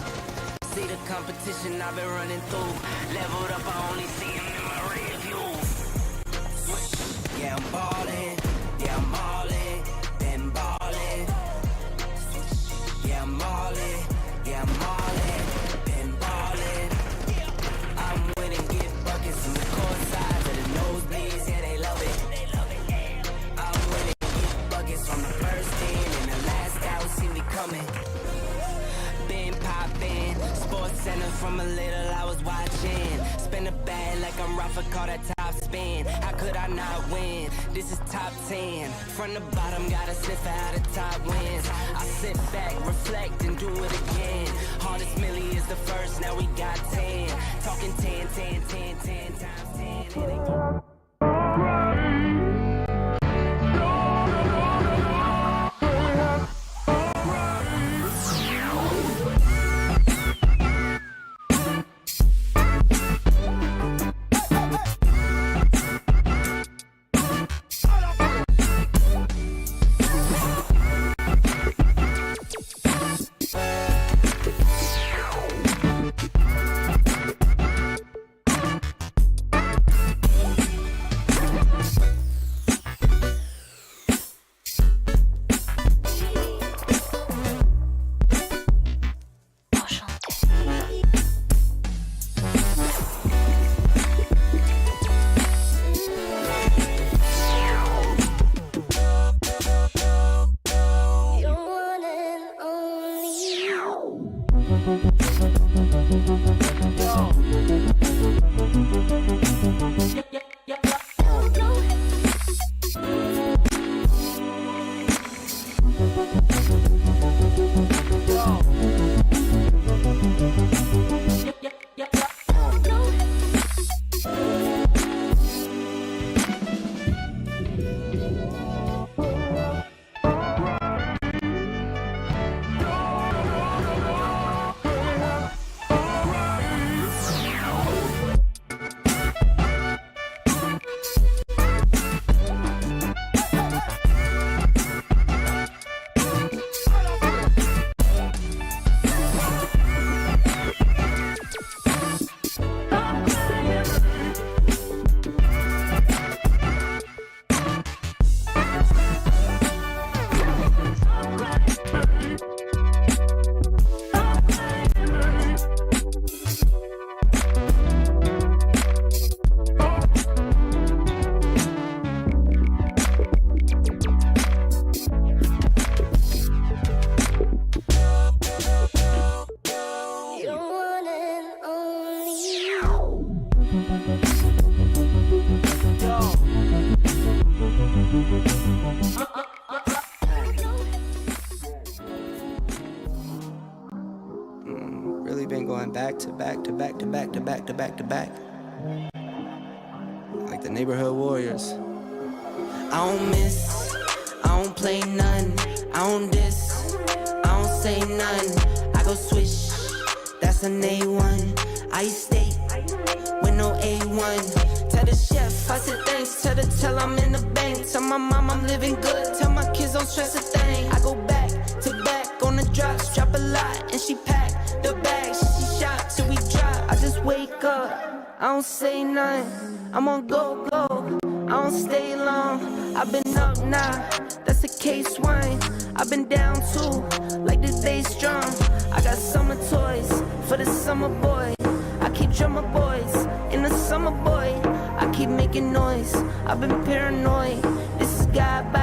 See the competition I've been running through. Leveled up, I only see them in my rear view. Yeah, I'm ballin'. Yeah, I'm all in. Been ballin'. Yeah, I'm all in. Yeah, I'm all in. Been ballin'. I'm winning, get buckets from the court side to the nosebleeds. Yeah, they love it. I'm winning, get buckets from the first team, and the last out, see me coming. Been poppin', Sports Center from a little I was watching. Spin a bag like I'm Rafa, call that top spin. How could I not win? This is top 10. From the bottom, gotta sniff out the top wins. I sit back, reflect, and do it again. Hardest Millie is the first, now we got 10. Talking 10, 10, 10, 10 times 10. to back to back to back to back to back to back. Like the neighborhood warriors. I don't miss, I don't play none, I don't diss, I don't say none. I go switch, that's an A1. I stay with no A1. Tell the chef I said thanks, tell I'm in the bank. Tell my mom I'm living good, tell my kids don't stress a thing. I go back to back on the drops, drop a lot and she pack the bags. She shot till we drop. I just wake up, I don't say nothing, I'm on go, I don't stay long. I've been up now, that's a case wine. I've been down too, like this day strong. I got summer toys for the summer boy. I keep drummer boys in the summer boy. I keep making noise, I've been paranoid. This is God by